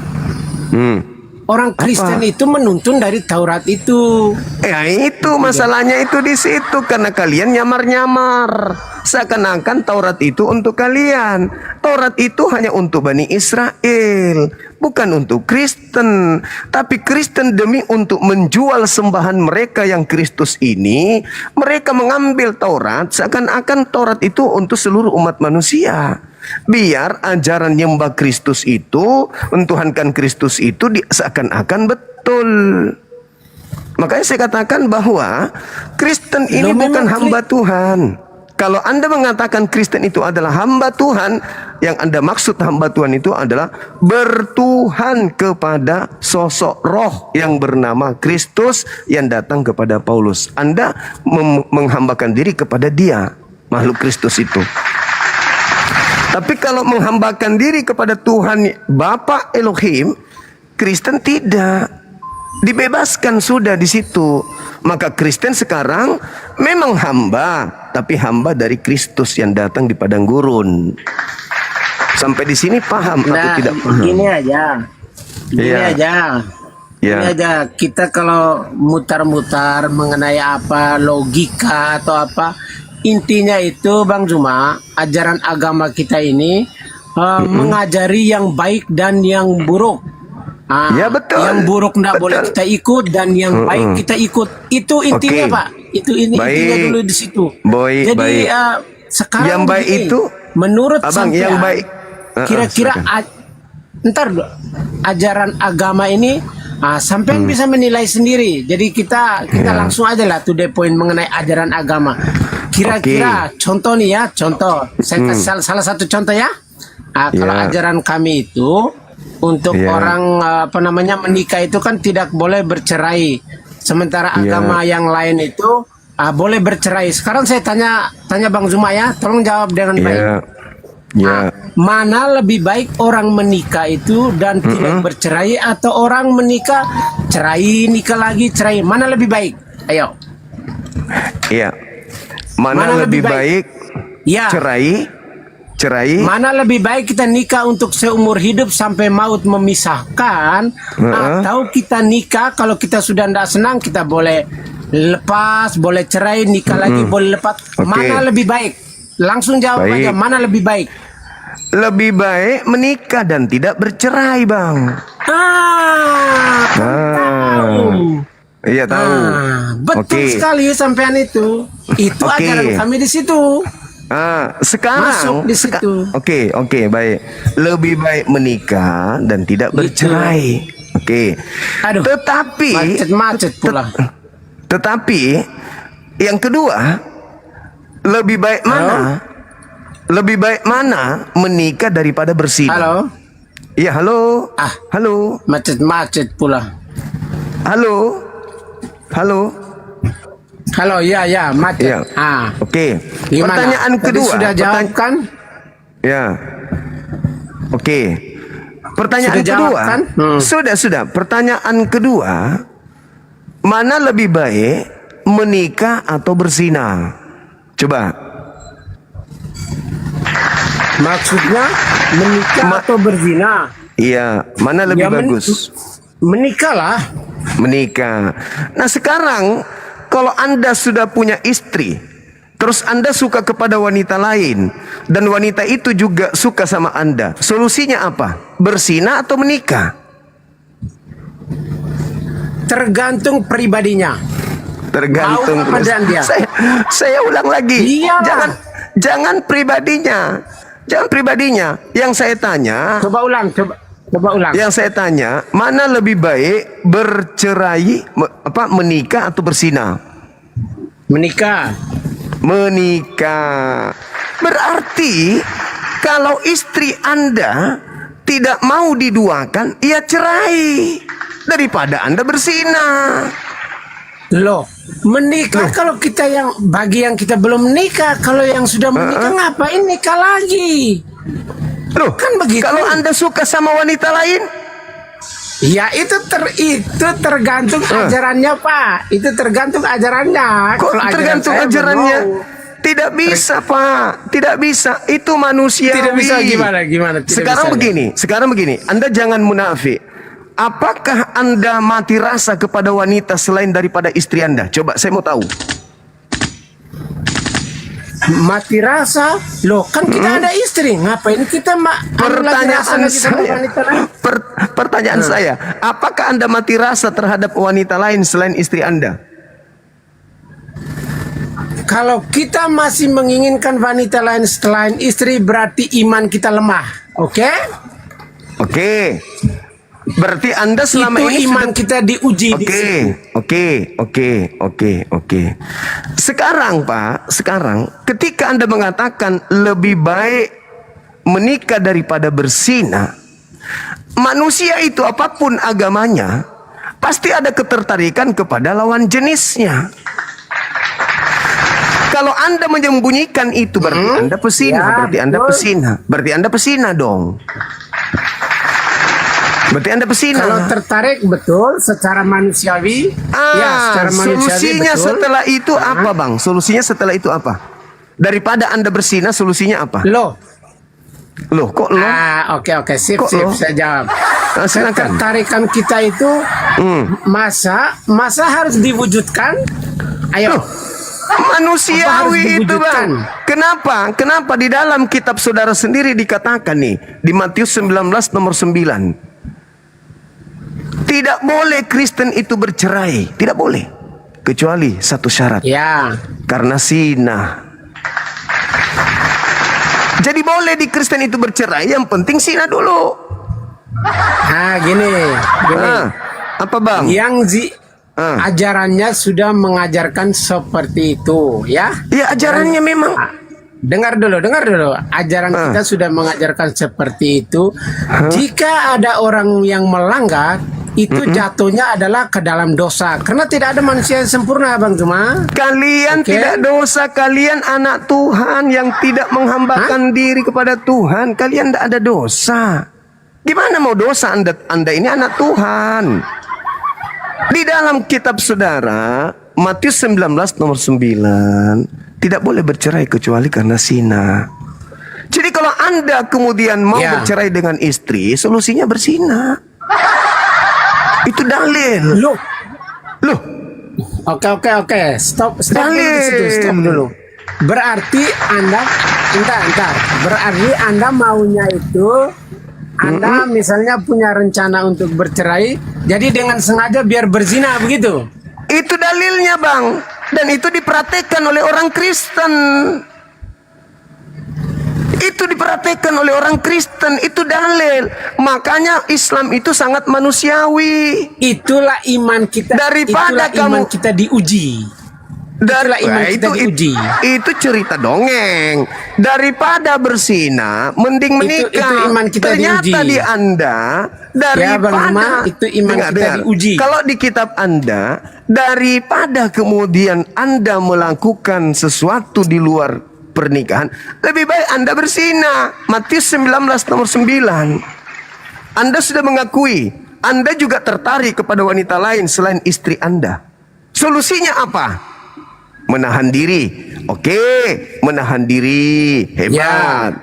Hmm. Orang Kristen itu menuntun dari Taurat itu. Ya itu masalahnya itu di situ karena kalian nyamar-nyamar. Seakan-akan Taurat itu untuk kalian. Taurat itu hanya untuk Bani Israel, bukan untuk Kristen. Tapi Kristen demi untuk menjual sembahan mereka yang Kristus ini, mereka mengambil Taurat seakan-akan Taurat itu untuk seluruh umat manusia. Biar ajaran nyembah Kristus itu, mentuhankan Kristus itu seakan-akan betul. Makanya saya katakan bahwa Kristen ini bukan hamba Tuhan. Kalau Anda mengatakan Kristen itu adalah hamba Tuhan, yang Anda maksud hamba Tuhan itu adalah bertuhan kepada sosok roh yang bernama Kristus yang datang kepada Paulus. Anda menghambakan diri kepada dia, makhluk Kristus itu. Tapi kalau menghambakan diri kepada Tuhan Bapa Elohim, Kristen tidak. Dibebaskan sudah di situ. Maka Kristen sekarang memang hamba, tapi hamba dari Kristus yang datang di padang gurun. Sampai di sini paham atau tidak paham? Gini aja. Ini aja, kita kalau mutar-mutar mengenai apa logika atau apa, intinya itu Bang Zuma, ajaran agama kita ini mengajari yang baik dan yang buruk. Ya betul. Yang buruk tidak boleh kita ikut dan yang baik kita ikut. Itu intinya Pak. Itu intinya dulu di situ. Jadi sekarang yang baik begini, itu menurut Abang sampean, yang baik. Kira-kira ntar ajaran agama ini sampean bisa menilai sendiri. Jadi kita langsung aja lah to the point mengenai ajaran agama. Kira-kira contoh nih ya, contoh. Saya kasih salah satu contoh ya. Kalau ajaran kami itu untuk orang menikah itu kan tidak boleh bercerai. Sementara agama yang lain itu boleh bercerai. Sekarang saya tanya Bang Zuma ya, tolong jawab dengan baik. Mana lebih baik orang menikah itu dan tidak bercerai atau orang menikah cerai nikah lagi cerai? Mana lebih baik? Ayo. Iya. Mana lebih baik? Cerai. Mana lebih baik kita nikah untuk seumur hidup sampai maut memisahkan, atau kita nikah kalau kita sudah tidak senang kita boleh lepas, boleh cerai, nikah lagi boleh lepas. Mana lebih baik? Langsung jawab aja, mana lebih baik? Lebih baik menikah dan tidak bercerai, Bang. Iya tahu. Betul sekali sampean itu. Itu ajaran kami di situ. Sekarang masuk di situ. Oke, baik. Lebih baik menikah dan tidak bercerai. Aduh, tetapi macet pula. Tetapi yang kedua, lebih baik mana? Lebih baik mana menikah daripada berzina? Halo? Iya, halo. Halo. Macet pula. Halo. Halo, ya, macet. Ya. Gimana? Pertanyaan tadi kedua. Sudah jawab kan? Ya. Pertanyaan Sudah jawab, kedua. kan? Sudah. Pertanyaan kedua, mana lebih baik menikah atau berzina? Coba. Maksudnya menikah atau berzina? Iya, mana lebih bagus? Menikah lah. Menikah. Nah sekarang kalau Anda sudah punya istri, terus Anda suka kepada wanita lain, dan wanita itu juga suka sama Anda, solusinya apa? Berzina atau menikah? Tergantung pribadinya. Tergantung. Mau apa dan dia? Saya ulang lagi. Iya. Jangan pribadinya. Jangan pribadinya. Yang saya tanya. Coba ulang. Yang saya tanya, mana lebih baik bercerai, menikah atau berzina? Menikah. Berarti kalau istri Anda tidak mau diduakan, ya cerai daripada Anda berzina. Loh, menikah kalau kita bagi yang kita belum menikah, kalau yang sudah menikah ngapain nikah lagi? Loh, kan begitu. Kalau Anda suka sama wanita lain? Ya itu tergantung ajarannya Pak. Itu tergantung ajarannya. Kok tergantung ajarannya? Tidak bisa, Pak. Tidak bisa. Itu manusiawi. Tidak bisa gimana? Tidak Sekarang bisa. begini. Anda jangan munafik. Apakah Anda mati rasa kepada wanita selain daripada istri Anda? Coba saya mau tahu. Mati rasa? Loh, kan kita ada istri. Ngapain kita Pertanyaan saya, apakah Anda mati rasa terhadap wanita lain selain istri Anda? Kalau kita masih menginginkan wanita lain selain istri, berarti iman kita lemah. Oke? Oke. Berarti Anda selama Itu ini iman kita diuji di situ. Oke. Sekarang Pak, ketika Anda mengatakan lebih baik menikah daripada berzina, manusia itu apapun agamanya pasti ada ketertarikan kepada lawan jenisnya. Kalau Anda menyembunyikan itu berarti Anda pesina, berarti Anda pesina dong. Berarti Anda pesina. Kalau tertarik betul secara manusiawi, secara manusiawi solusinya betul. setelah itu apa, Bang? Solusinya setelah itu apa? Daripada Anda berzina, solusinya apa? Loh, kok lo? Oke, sip, Kok lo? saya jawab. Silakan. Ketertarikan kita itu masa harus diwujudkan? Ayo. Manusiawi itu, diwujudkan? Bang. Kenapa di dalam kitab saudara sendiri dikatakan nih di Matius 19 nomor 9, tidak boleh Kristen itu bercerai, tidak boleh, kecuali satu syarat, Ya. karena zina. Jadi boleh di Kristen itu bercerai, yang penting zina dulu. Gini. Apa, Bang? Ajarannya sudah mengajarkan seperti itu, ya. Ya, ajarannya memang. Dengar dulu. Ajaran kita sudah mengajarkan seperti itu. Jika ada orang yang melanggar, itu jatuhnya adalah ke dalam dosa. Karena tidak ada manusia yang sempurna, Bang Juma. Kalian tidak dosa, kalian anak Tuhan yang tidak menghambakan diri kepada Tuhan. Kalian tidak ada dosa. Gimana mau dosa Anda ini anak Tuhan? Di dalam kitab saudara, Matius 19 nomor 9, tidak boleh bercerai kecuali karena zina. Jadi kalau Anda kemudian mau bercerai dengan istri, solusinya berzina. Itu dalil. Loh. Oke. Stop dulu. Berarti Anda Berarti Anda maunya itu Anda misalnya punya rencana untuk bercerai, jadi dengan sengaja biar berzina begitu. Itu dalilnya, Bang. Dan itu diperhatikan oleh orang Kristen. Itu diperhatikan oleh orang Kristen, itu dalil. Makanya Islam itu sangat manusiawi. Itulah iman kita. Daripada iman kita diuji. Itu cerita dongeng. Daripada berzina, mending menikah. Itu iman kita Ternyata diuji. di Anda daripada itu iman kita diuji. Kalau di kitab Anda, daripada kemudian Anda melakukan sesuatu di luar pernikahan, lebih baik Anda berzina. Matius 19 nomor 9. Anda sudah mengakui Anda juga tertarik kepada wanita lain selain istri Anda. Solusinya apa? Menahan diri. Oke, menahan diri. Hebat.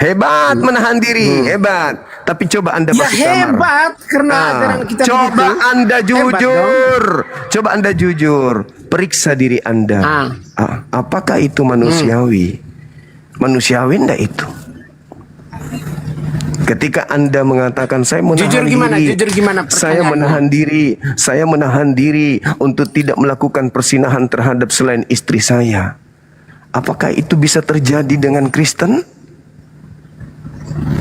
Hebat menahan diri. Hebat. Tapi coba Anda masuk kamar. Hebat karena ajaran kita coba begitu. Anda jujur. Hebat, Coba Anda jujur. Periksa diri Anda. Apakah itu manusiawi? Manusiawi enggak itu? Ketika Anda mengatakan saya menahan Jujur gimana? diri, Jujur gimana saya menahan diri untuk tidak melakukan persinahan terhadap selain istri saya. Apakah itu bisa terjadi dengan Kristen?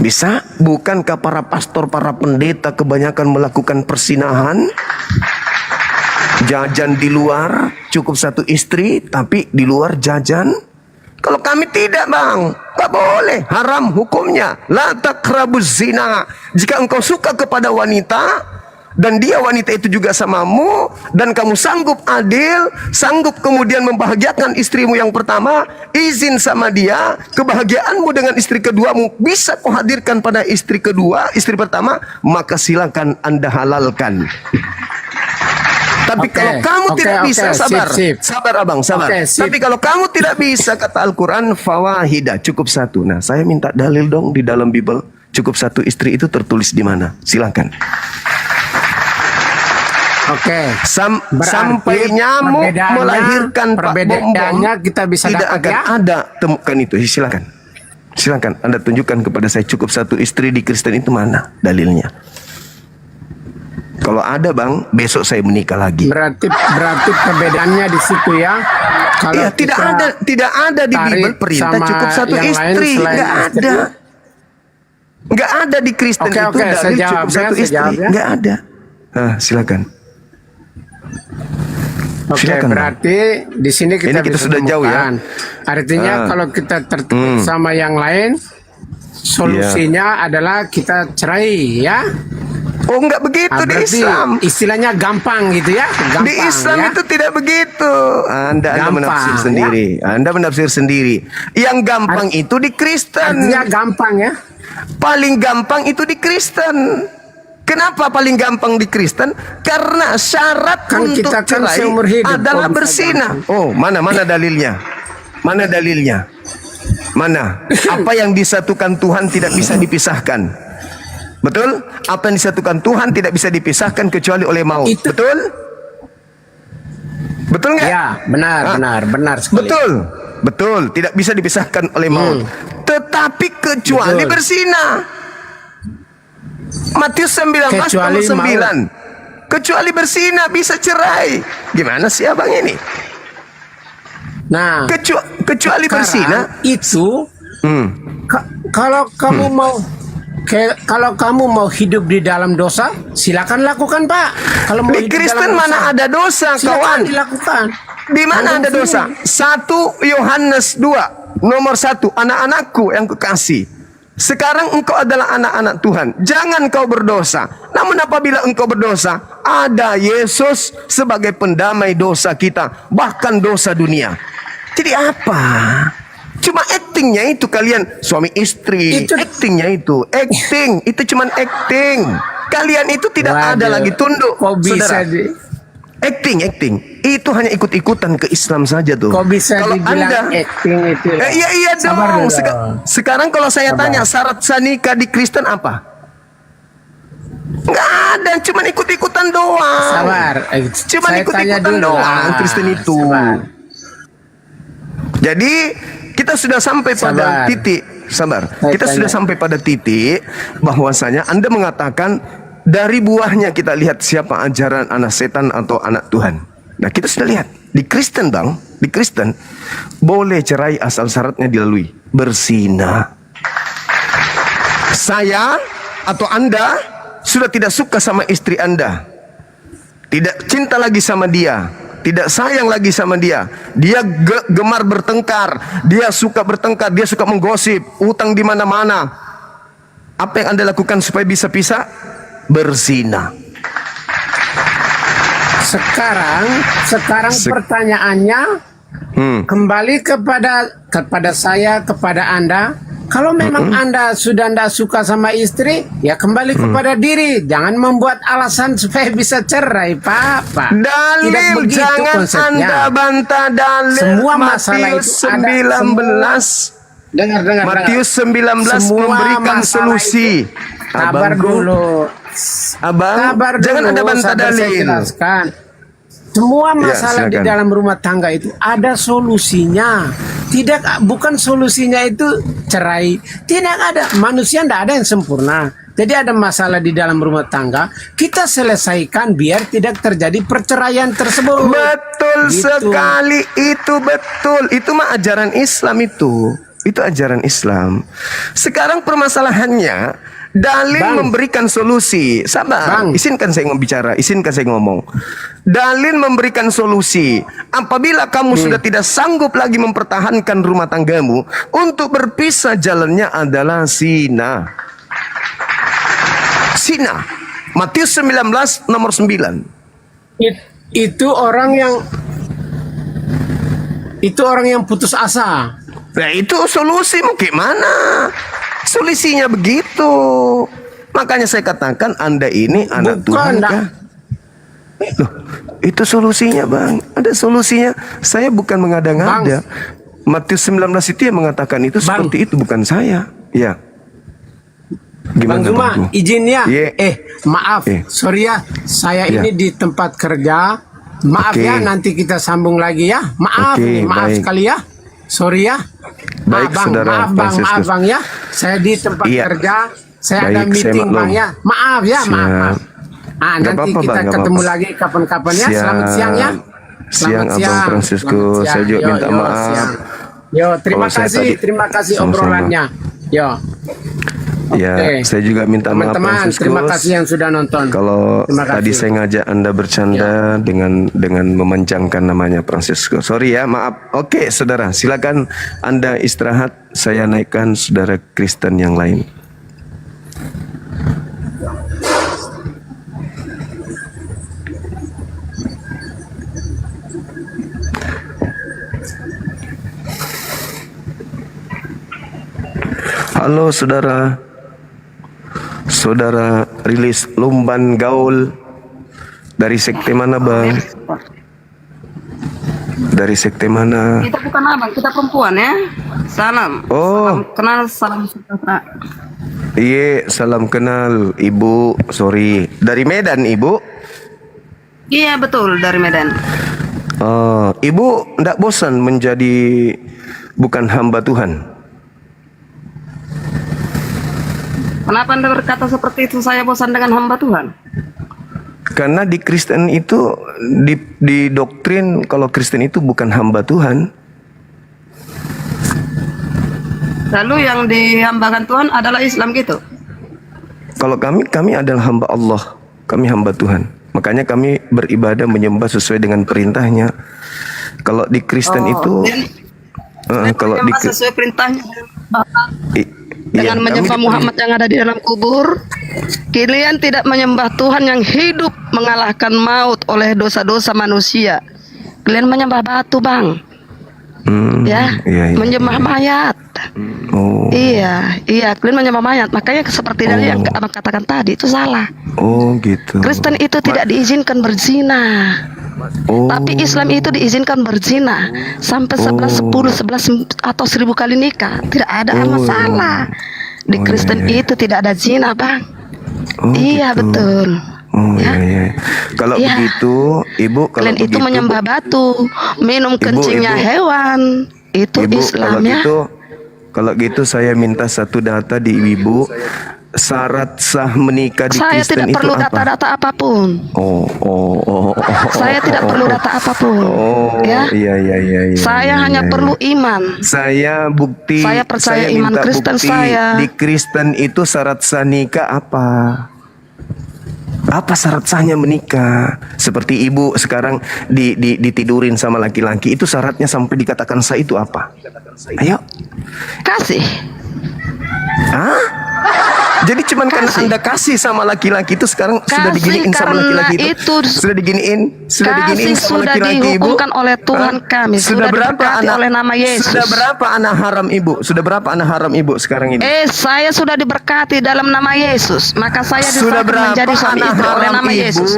Bisa? Bukankah para pastor, para pendeta kebanyakan melakukan persinahan? Jajan di luar, cukup satu istri, tapi di luar jajan? Kalau kami tidak, Bang, tak boleh, haram hukumnya. La taqrabuz zina. Jika engkau suka kepada wanita dan dia wanita itu juga samamu, dan kamu sanggup adil, sanggup kemudian membahagiakan istrimu yang pertama, izin sama dia, kebahagiaanmu dengan istri keduamu bisa kau hadirkan pada istri kedua, istri pertama, maka silakan Anda halalkan. Tapi Oke, kalau kamu oke, tidak oke, bisa, sip, sabar. sip. Sabar abang, sabar. Oke, sip. Tapi kalau kamu tidak bisa, kata Al-Quran, fawahidah, cukup satu. Nah, saya minta dalil dong di dalam Bible. Cukup satu istri itu tertulis di mana? Silakan. Oke. Berarti Sampai nyamuk perbedaannya- melahirkan Pak Bombom, perbedaannya kita bisa tidak dapat akan ya? ada temukan itu. Silakan. Silakan Anda tunjukkan kepada saya cukup satu istri di Kristen itu mana dalilnya. Kalau ada bang, besok saya menikah lagi. Berarti perbedaannya di situ ya. Kalau Iya, tidak kita ada di tarik Bible perintah sama cukup satu yang lain istri, selain nggak istri. ada. Nggak ada di Kristen Oke, itu oke, saya dalil jawab cukup ya, satu saya istri, jawab ya. nggak ada. Nah, silakan. Oke, Silakan, Bang. berarti di sini kita Ini kita bisa sudah jauh ya. temukan. Artinya Ah. kalau kita tertarik sama yang lain, solusinya adalah kita cerai ya. Oh, nggak begitu Ah, di berarti Islam. istilahnya gampang gitu ya. Gampang, Di Islam ya. itu tidak begitu. Anda Gampang, menafsir ya. sendiri. Anda menafsir sendiri. Yang gampang itu di Kristen. Artinya gampang ya. Paling gampang itu di Kristen. Kenapa paling gampang di Kristen? Karena syarat Kan untuk kita kan cerai seumur hidup, adalah kok bisa bersinah. Oh, mana dalilnya? Mana dalilnya? Mana? Apa yang disatukan Tuhan tidak bisa dipisahkan. Betul? Apa yang disatukan Tuhan tidak bisa dipisahkan kecuali oleh maut. Itu- Betul? Betul nggak? Ya, benar, Ah. benar sekali. Betul, tidak bisa dipisahkan oleh maut. Tetapi kecuali Betul. bersinah. Matius 19 Kecuali nomor 9. Kecuali bersinah bisa cerai. Gimana sih abang ini? Nah, Kecuali bersinah. sekarang itu Hmm. kalau kamu mau kalau kamu mau hidup di dalam dosa, silakan lakukan, Pak. Kalau mau Di hidup Kristen dalam mana dosa, ada dosa, silakan kawan? dilakukan. Di mana Tanggung ada dosa? sendiri. 1 Yohanes 2 nomor 1, anak-anakku yang kekasih. Sekarang engkau adalah anak-anak Tuhan. Jangan kau berdosa. Namun apabila engkau berdosa, ada Yesus sebagai pendamai dosa kita, bahkan dosa dunia. Jadi apa? Cuma actingnya itu kalian suami istri. Itu- Actingnya itu acting. Itu cuman acting. Kalian itu tidak ada Waduh, lagi tunduk. Kok bisa Saudara. Acting. Itu hanya ikut-ikutan ke Islam saja tuh. kok bisa Kalau dibilang Anda acting itu? iya Sabar dong. dulu. Sekarang kalau saya tanya syarat sah nikah di Kristen apa? Nggak ada, cuman ikut-ikutan doang. Sabar. Cuman Saya tanya ikut-ikutan dulu doang lah. Kristen itu. Sabar. Jadi kita sudah sampai pada Sabar. titik, sabar. Saya Kita tanya. sudah sampai pada titik bahwasanya Anda mengatakan dari buahnya kita lihat siapa ajaran anak setan atau anak Tuhan. Nah, kita sudah lihat di Kristen, Bang, di Kristen boleh cerai asal syaratnya dilalui berzina. Saya atau Anda sudah tidak suka sama istri Anda. Tidak cinta lagi sama dia, tidak sayang lagi sama dia. Dia gemar bertengkar, dia suka bertengkar, dia suka menggosip, utang di mana-mana. Apa yang Anda lakukan supaya bisa pisah? Berzina. Sekarang pertanyaannya kembali kepada saya, kepada Anda. Kalau memang Anda sudah tidak suka sama istri, ya kembali kepada diri. Jangan membuat alasan supaya bisa cerai, Pak. Tidak Dalil, begitu jangan konsepnya. Anda bantah dalil. Semua masalah Matius itu ada, 19. Dengar. Matius 19 Semua memberikan masalah solusi. Sabar Abangku, dulu. Abang, Sabar jangan dulu, ada bantah sabar saya dalil. jelaskan. Semua masalah di silakan. dalam rumah tangga itu ada solusinya. Bukan solusinya itu cerai. Tidak ada. Manusia tidak ada yang sempurna. Jadi ada masalah di dalam rumah tangga, kita selesaikan biar tidak terjadi perceraian tersebut. Betul Gitu. sekali, itu betul. Itu mah ajaran Islam itu. Itu ajaran Islam. Sekarang permasalahannya, dalil Bang. memberikan solusi. Sabar, Bang. izinkan saya bicara, izinkan saya ngomong. Dalil memberikan solusi. Apabila kamu sudah tidak sanggup lagi mempertahankan rumah tanggamu, untuk berpisah jalannya adalah zina. Zina. Matius 19 nomor 9. Itu orang yang putus asa. Nah itu solusi mau gimana? Solusinya begitu. Makanya saya katakan Anda ini anak Bukan, Tuhan dak. kah? Loh, Itu solusinya, Bang. Ada solusinya. Saya bukan mengada-ngada. Matius 19 itu yang mengatakan itu Bang. seperti itu, bukan saya. Ya. Bang Gimana, Zuma, Bang? izin ya. Ye. Maaf, sorry ya. Saya Ya. ini di tempat kerja. Maaf Oke. ya, nanti kita sambung lagi ya. Maaf, Oke, maaf baik. sekali ya. Sorry ya. Baik, Bang, Saudara maaf Bang, Fransiskus. maaf Bang ya. Saya di tempat Iya. kerja. Saya Baik, ada saya meeting maklum. Bang ya. Maaf ya, Siap. maaf. Nggak Nanti apa-apa, kita Bang, nggak ketemu apa-apa. lagi kapan-kapan ya. Selamat siang ya. Siang, Selamat Abang Fransiskus. Selamat siang. Saya juga minta maaf. siang. Yo, terima Kalau saya kasih, tadi- terima kasih Sama-sama. obrolannya. Yo. Ya, Oke. saya juga minta maaf, Teman-teman, Fransiskus. terima kasih yang sudah nonton. Kalau Terima kasih. tadi saya ngajak Anda bercanda dengan memanjangkan namanya Fransiskus. Sorry ya, maaf. Oke, saudara, silakan Anda istirahat. Saya naikkan saudara Kristen yang lain. Halo saudara. Saudara rilis Lumban Gaul. Dari sekte mana, Bang? Dari sekte mana? Kita bukan abang, kita perempuan ya. Salam. Oh. Salam kenal, salam sejahtera. Iya, salam kenal Ibu. Sorry, dari Medan, Ibu. Iya betul, dari Medan. Ibu ndak bosan menjadi bukan hamba Tuhan? Kenapa Anda berkata seperti itu? Saya bosan dengan hamba Tuhan. Karena di Kristen itu di doktrin kalau Kristen itu bukan hamba Tuhan. Lalu yang dihambakan Tuhan adalah Islam gitu. Kalau kami adalah hamba Allah, kami hamba Tuhan. Makanya kami beribadah menyembah sesuai dengan perintahnya. Kalau di Kristen itu, kalau di menyembah sesuai perintahnya iya, dengan kami menyembah Muhammad yang ada di dalam kubur. Kalian tidak menyembah Tuhan yang hidup mengalahkan maut oleh dosa-dosa manusia. Kalian menyembah batu, Bang. Ya, iya, menyembah mayat. Oh, Iya, kalian menyembah mayat. Makanya seperti dari yang abang katakan tadi itu salah. oh gitu. Kristen itu tidak diizinkan berzina. Oh, Tapi Islam itu diizinkan berzina sampai 11, 10, 11 atau 1000 kali nikah. Tidak ada masalah. Di Oh, Kristen iya, iya. itu tidak ada zina, Bang. oh, Iya, gitu. betul. Oh Ya. iya. Kalau Iya. begitu, Ibu kalau Kalian itu begitu, menyembah batu, minum kencingnya Ibu. hewan. Itu Ibu Islam kalau ya. gitu, kalau gitu saya minta satu data di Ibu. Syarat sah menikah di Saya Kristen tidak itu perlu apa? data-data apapun. Oh. Saya tidak perlu data apapun. Oh, Ya. iya. Saya hanya perlu iman. Saya bukti. Saya percaya iman minta Kristen bukti saya. Di Kristen itu syarat sah nikah apa? Apa syarat sahnya menikah? Seperti Ibu sekarang ditidurin sama laki-laki, itu syaratnya sampai dikatakan sah itu apa? Ayo. Kasih. Hah? Jadi cuman karena Kasih. Anda kasih sama laki-laki itu sekarang sudah Kasih diginiin sama karena laki-laki itu. itu Sudah diginiin sama Kasih sudah laki-laki Ibu. dihukumkan oleh Tuhan Hah? kami. Sudah diberkati oleh nama Yesus. Sudah berapa anak haram Ibu? Sudah berapa anak haram Ibu sekarang ini? Saya sudah diberkati dalam nama Yesus. Maka saya Sudah disahkan berapa menjadi suami anak istri oleh haram nama Ibu? Yesus.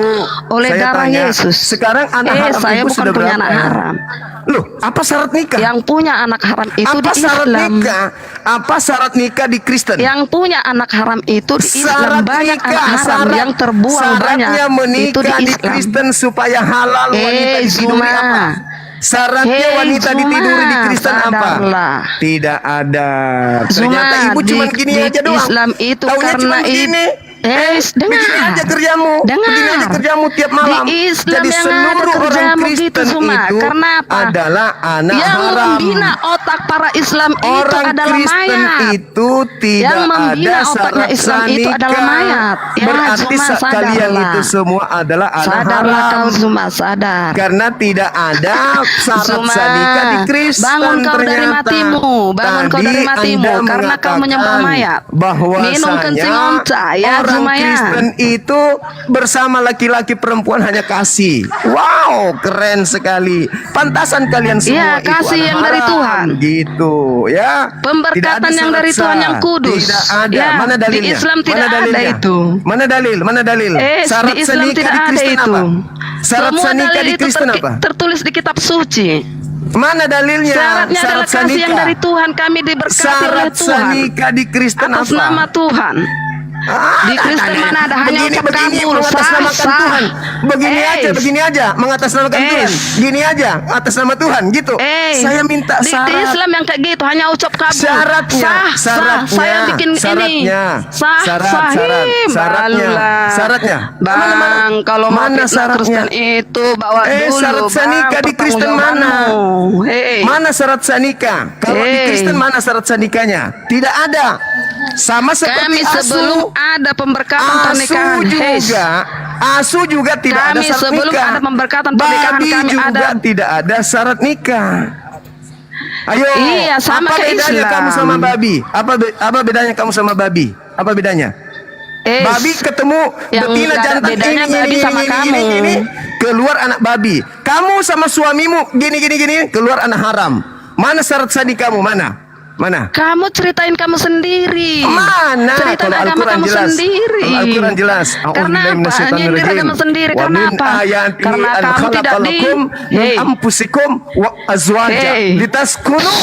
Oleh Saya darah tanya, Yesus. sekarang anak haram saya Ibu bukan sudah punya berapa? anak haram. Loh, apa syarat nikah? Yang punya anak haram itu apa di syarat Islam. nikah? Apa syarat nikah di Kristen? Yang punya anak haram itu di Islam. Syarat Banyak nikah, anak haram yang terbuang banyak. syaratnya Itu menikah di di Islam. Kristen supaya halal wanita ditiduri Zuma. apa? Syaratnya wanita Zuma, ditiduri di Kristen apa? sadarlah. Tidak ada. Zuma, Ternyata Ibu cuma di- gini di aja doang. Islam itu Taunya karena cuma begini. dengar. Begini aja kerjamu. Dengar. Begini aja kerjamu tiap malam. Di Islam Jadi yang ada seluruh orang kerjamu gitu, Kristen Zuma. itu Karena apa? adalah anak Yang haram. membina otak para Islam itu Orang adalah Kristen mayat. itu tidak Yang membina ada otaknya syarat Islam sah itu adalah nikah. mayat. Ya, Berarti Zuma, kalian sadarlah. itu semua adalah anak Sadarlah haram. kau Zuma, sadar. Karena tidak ada syarat Zuma, sah nikah di Kristen. bangun kau dari ternyata. matimu, bangun kau Tadi dari matimu, Anda karena kau menyembah mengatakan mayat. bahwasanya Minum kencing onta, ya orang Orang Zumaya. Kristen itu bersama laki-laki perempuan hanya kasih. Wow, keren sekali. Pantasan kalian semua Iya, kasih anak yang dari haram. Tuhan. Gitu, ya. Pemberkatan Tidak ada yang syarat dari Tuhan sah. yang kudus. Tidak ada. Ya, Mana di dalilnya? Islam tidak Mana ada dalilnya? itu. Mana dalil? Mana dalil? Syarat Di Islam senikah tidak di ada Kristen itu. apa? Syarat Semua senikah dalil di itu Kristen apa? tertulis di kitab suci. Mana dalilnya? Syaratnya adalah kasih yang dari Tuhan, kami diberkati oleh Syarat Tuhan senikah di Kristen atas apa? nama Tuhan. Di Kristen mana ada hanya ucap kabul, mengatasnamakan sah. Tuhan. Begini aja, mengatasnamakan Tuhan. Gini aja, atas nama Tuhan, gitu. Saya minta di syarat. Islam yang kayak gitu hanya ucap kabul. Syaratnya, Sah. Saya bikin ini. Syaratnya. Bang, kalau mau Mana fitnah syaratnya? Kristen itu bawa dulu. Syarat senikah di Kristen mana? Hei. Mana syarat senikah? Kalau di Kristen mana syarat senikahnya? Tidak ada. Sama seperti Kami sebelum ada pemberkatan pernikahan. Asu juga tidak ada Kami syarat sebelum nikah. ada pemberkatan pernikahan, Babi kami juga ada. tidak ada syarat nikah. Ayo, Iya, sama apa ke bedanya Islam. kamu sama babi? Apa bedanya kamu sama babi? Apa bedanya? Babi ketemu yang betina nggak ada jantan bedanya babi sama kamu. ini, keluar anak babi. Kamu sama suamimu gini, keluar anak haram. Mana syarat sadi kamu? Mana? Kamu ceritain kamu sendiri. Mana? Ceritain Kalau agama Al-Quran kamu jelas. sendiri. Kalau Al-Quran jelas. Karena apa? Nyindir agama sendiri. Karena apa? Karena kamu tidak di. Min anfusikum wa azwaja litaskunu.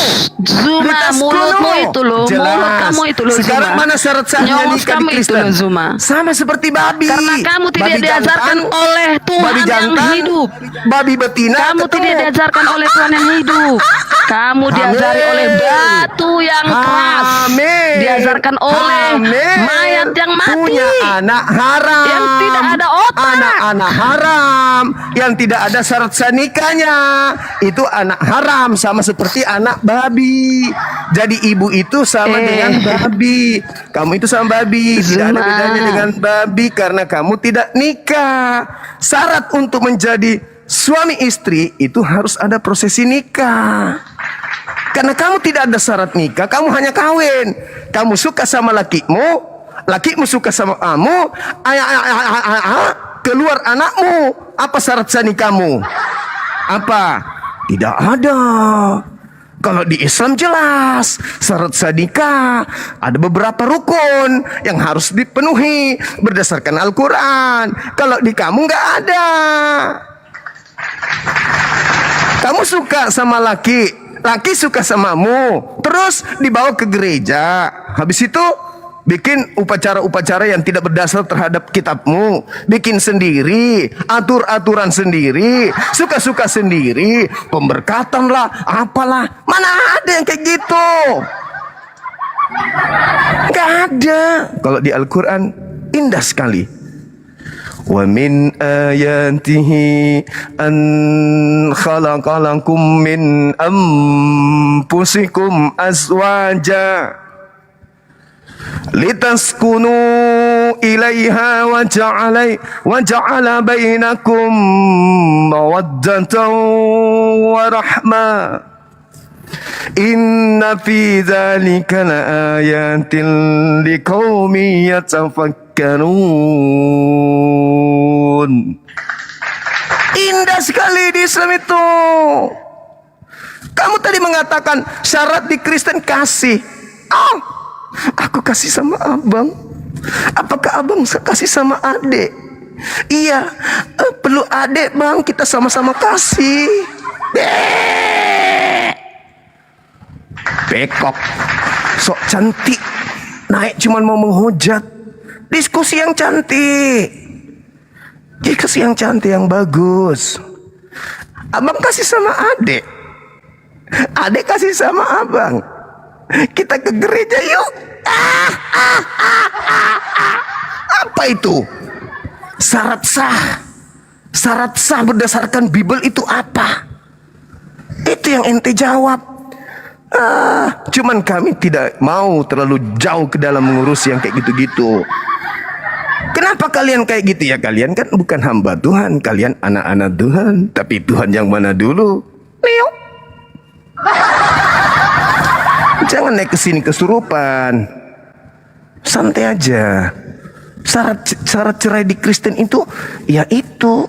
Zuma, mulutmu itu loh. Mulut kamu itu loh, Sekarang Zuma. mana syarat sahnya Nyolot nikah kamu di itu Kristen? loh, Zuma. Sama seperti babi. Karena kamu tidak Babi diajarkan jantan, oleh Tuhan babi yang jantan, hidup. Babi betina Kamu ketemu. tidak diajarkan oleh Tuhan yang hidup. Kamu diajari oleh batu yang keras. Amin. Diajarkan oleh mayat yang mati. Punya anak haram. Yang tidak ada otak. Anak-anak haram. Yang tidak ada syarat sanikahnya. Itu anak haram. Sama seperti anak babi. Jadi ibu itu sama dengan babi. Kamu itu sama babi. Tidak ada Zuma. bedanya dengan babi. Karena kamu tidak nikah. Syarat untuk menjadi suami istri itu harus ada prosesi nikah. Karena kamu tidak ada syarat nikah, kamu hanya kawin. Kamu suka sama lakimu, lakimu suka sama kamu, keluar anakmu. Apa syarat sah nikahmu? Apa? Tidak ada. Kalau di Islam jelas syarat sah nikah ada beberapa rukun yang harus dipenuhi berdasarkan Al-Quran. Kalau di kamu nggak ada. Kamu suka sama laki suka samamu, terus dibawa ke gereja. Habis itu bikin upacara-upacara yang tidak berdasar terhadap kitabmu, bikin sendiri, atur-aturan sendiri, suka-suka sendiri, pemberkatan lah, apalah. Mana ada yang kayak gitu? Gak ada. Kalau di Al-Quran indah sekali. Wa min ayatihi an khalaqa lakum min anfusikum azwaja litaskunu ilaiha wa ja'ala bainakum mawaddatan wa rahmah. Inna fi dzalika laayatin liqaumin yatafakkarun. Indah sekali di Islam itu. Kamu tadi mengatakan syarat di Kristen kasih. Oh, aku kasih sama abang. Apakah abang kasih sama adik? Iya, perlu adik bang, kita sama-sama kasih. Bekok, sok cantik, naik cuman mau menghujat. Diskusi yang cantik, diskusi yang cantik, yang bagus. Abang kasih sama adik, adik kasih sama abang. Kita ke gereja yuk. Apa itu? Syarat sah berdasarkan Bible itu apa? Itu yang ente jawab. Cuman kami tidak mau terlalu jauh ke dalam mengurus yang kayak gitu-gitu. Kenapa kalian kayak gitu ya? Kalian kan bukan hamba Tuhan, kalian anak-anak Tuhan. Tapi Tuhan yang mana dulu? Niuk. Jangan naik ke sini kesurupan. Santai aja. Syarat cerai di Kristen itu yaitu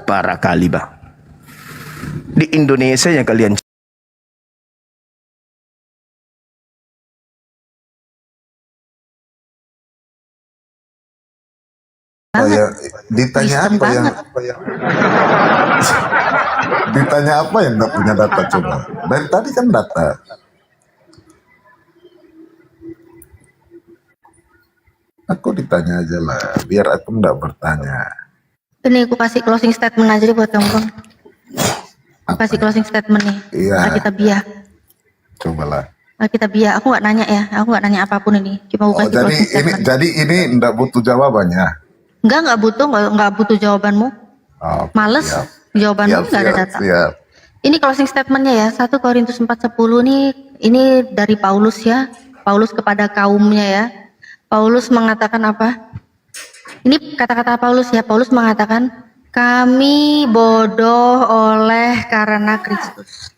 parah kali bang. Di Indonesia yang kalian ya, ditanya ditanya apa yang nggak punya data coba. Dari tadi kan data. Aku ditanya aja lah, biar aku nggak bertanya. Ini aku kasih closing statement aja deh buat kamu bang. Aku kasih closing statement nih. Iya. Alkitabiah. Cobalah. Alkitabiah. Aku nggak nanya ya. Aku nggak nanya apapun ini. Cuma aku Oh, kasih closing statement. jadi ini nggak butuh jawabannya. Nggak butuh, nggak butuh jawabanmu. Oh, Males siap. jawabanmu nggak ada data. Siap. Ini closing statementnya ya. 1 Korintus 4:10 nih. Ini dari Paulus ya. Paulus kepada kaumnya ya. Paulus mengatakan apa? Ini kata-kata Paulus ya. Paulus mengatakan, kami bodoh oleh karena Kristus.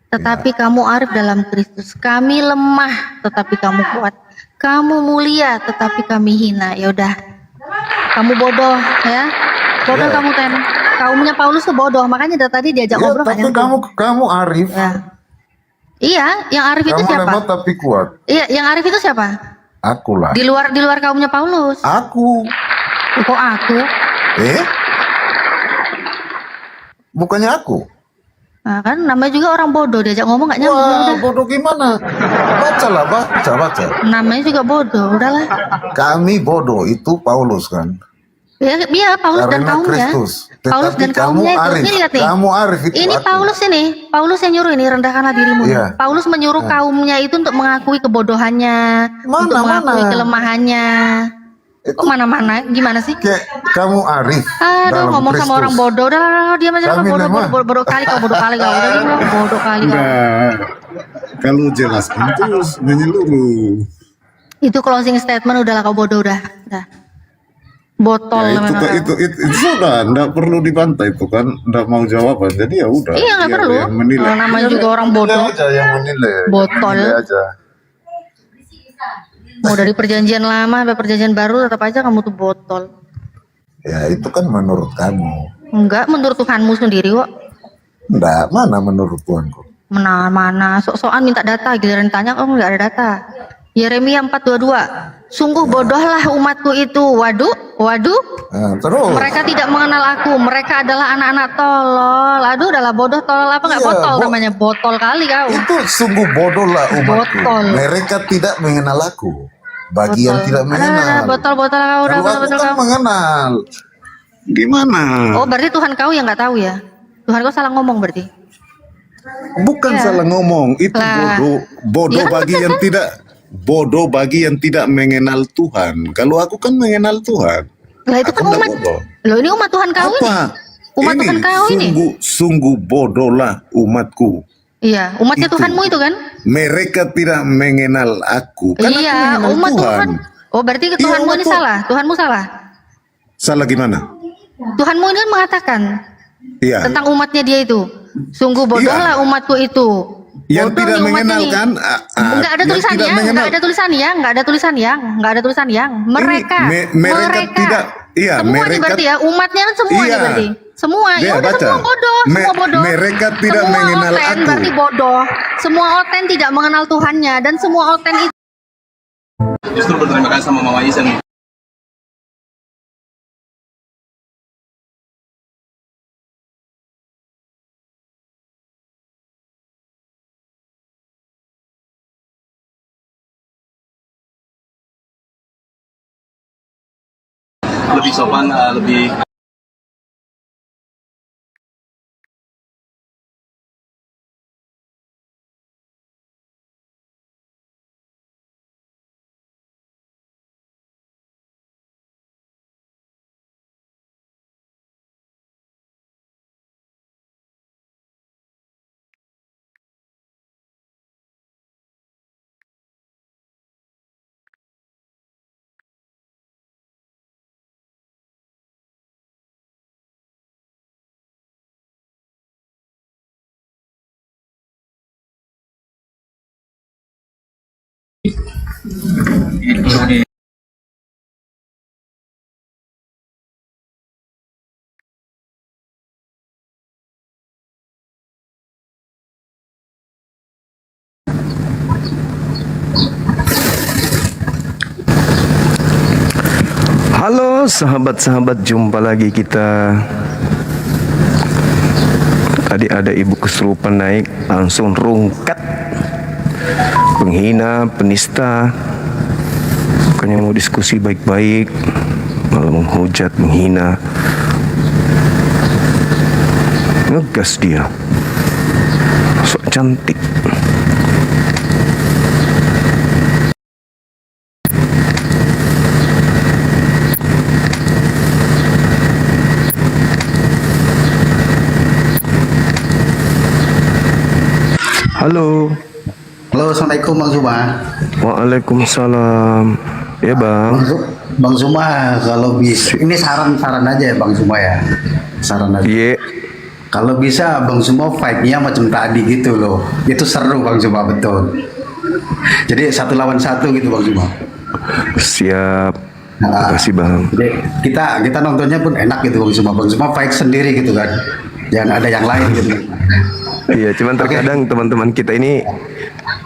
Tetapi kamu arif dalam Kristus. Kami lemah, tetapi kamu kuat. Kamu mulia, tetapi kami hina. Ya udah, kamu bodoh ya. Bodoh kamu Ten. Kaumnya Paulus tuh bodoh. Makanya dari tadi diajak Ya, ngobrol. tapi kamu arif. Ya. Iya, yang arif itu Kamu siapa? lemah tapi kuat. Iya, yang arif itu siapa? Aku lah. Di luar kaumnya Paulus. Aku. Kok aku? Bukannya aku. Nah, kan namanya juga orang bodoh, diajak ngomong nggak nyambung. Wah, Udah. bodoh gimana? Baca. Namanya juga bodoh, udahlah. Kami bodoh itu Paulus kan. Ya, Paulus dan Karena kaumnya. Kristus. Paulus Tetapi dan kamu kaumnya itu. arif. Ini lihat nih. Kamu arif itu Ini aku. Paulus yang nyuruh ini, rendahkanlah dirimu. Iya. Paulus menyuruh kaumnya itu untuk mengakui kebodohannya, untuk mengakui kelemahannya. Itu Kok mana-mana? Gimana sih? kayak kamu arif. Aduh, dalam ngomong Kristus. sama orang bodoh. Udah, diam aja. Kami Bodoh lemah. bodoh kali kau. Udah dia bilang bodoh kali kau. Nah, kalau jelaskan terus menyeluruh. Itu closing statement, udahlah kau bodoh udah. Botol Ya, memang. itu sudah, nggak perlu dibantah itu kan, nggak mau jawaban, jadi ya udah. Iya, nggak biar perlu. yang menilai. Kalau namanya juga orang bodoh. Dia aja yang menilai. Botol. Menilai aja. Mau dari perjanjian lama sampai perjanjian baru tetap aja kamu tuh botol. Ya itu kan menurut kamu. Enggak, menurut Tuhanmu sendiri kok. Enggak, mana menurut Tuhanku? Mana sok-sokan minta data, giliran tanya kok nggak ada data. Yeremia 4:22. Sungguh bodohlah umatku itu. Waduh. Nah, terus. Mereka tidak mengenal aku. Mereka adalah anak-anak tolol. Aduh, udahlah bodoh tolol apa nggak Iya, botol namanya botol kali kau. Itu sungguh bodoh lah umatku. Botol. Mereka tidak mengenal aku. Bagi yang tidak mengenal. Botol-botol kau udah Kalau aku botol-botol kan kau. mengenal. Gimana? Oh, berarti Tuhan kau yang nggak tahu ya? Tuhan kau salah ngomong berarti. Bukan Ya. salah ngomong, itu Lah. bodoh Ya kan bagi betul yang kan? tidak bodoh bagi yang tidak mengenal Tuhan. Kalau aku kan mengenal Tuhan. Lah itu Aku kan nggak umat. bodoh. Loh ini umat Tuhan kau ini. Apa? Umat Tuhan kau ini. Sungguh bodohlah umatku. Iya, umatnya Itu. Tuhanmu itu kan? Mereka tidak mengenal aku. Kan Iya, aku mengenal umat Tuhan. Tuhan. Oh, berarti Iya, Tuhanmu umat ini Tuhan. salah. Tuhanmu salah. Salah gimana? Tuhanmu ini kan mengatakan Iya. tentang umatnya dia itu. Sungguh bodohlah umatku itu. Yang Bodoh tidak nih umat mengenal ini. kan? Enggak ada yang tulisan tidak yang, mengenal. enggak ada tulisan yang, enggak ada tulisan yang, enggak ada tulisan yang. Mereka, mereka tidak- iya, semua nih mereka- berarti ya, umatnya kan semua nih Iya. berarti. Semua, Dia ya udah baca. semua bodoh, semua bodoh. Mereka tidak Semua mengenal oten aku. berarti bodoh. Semua oten tidak mengenal Tuhannya dan semua oten itu Justru berterima kasih sama Mama Isen nih. Lebih sopan, lebih Halo sahabat-sahabat, jumpa lagi kita. Tadi ada ibu kesurupan naik, langsung rungkat. Penghina, penista. Bukannya mau diskusi baik-baik, malah menghujat, menghina. Ngegas dia. Sok cantik. Halo. Halo, assalamualaikum Bang Zuma. Waalaikumsalam. Ya bang. Bang Zuma, kalau bisa, ini saran-saran aja ya Bang Zuma ya. Saran aja. Iya. Kalau bisa Bang Zuma fight-nya macam tadi gitu loh. Itu seru Bang Zuma, betul. Jadi 1 lawan 1 gitu Bang Zuma. Siap. Nah, Terima kasih bang. jadi kita nontonnya pun enak gitu Bang Zuma. Bang Zuma fight sendiri gitu kan. Jangan ada yang lain gitu. Iya, cuman terkadang teman-teman kita ini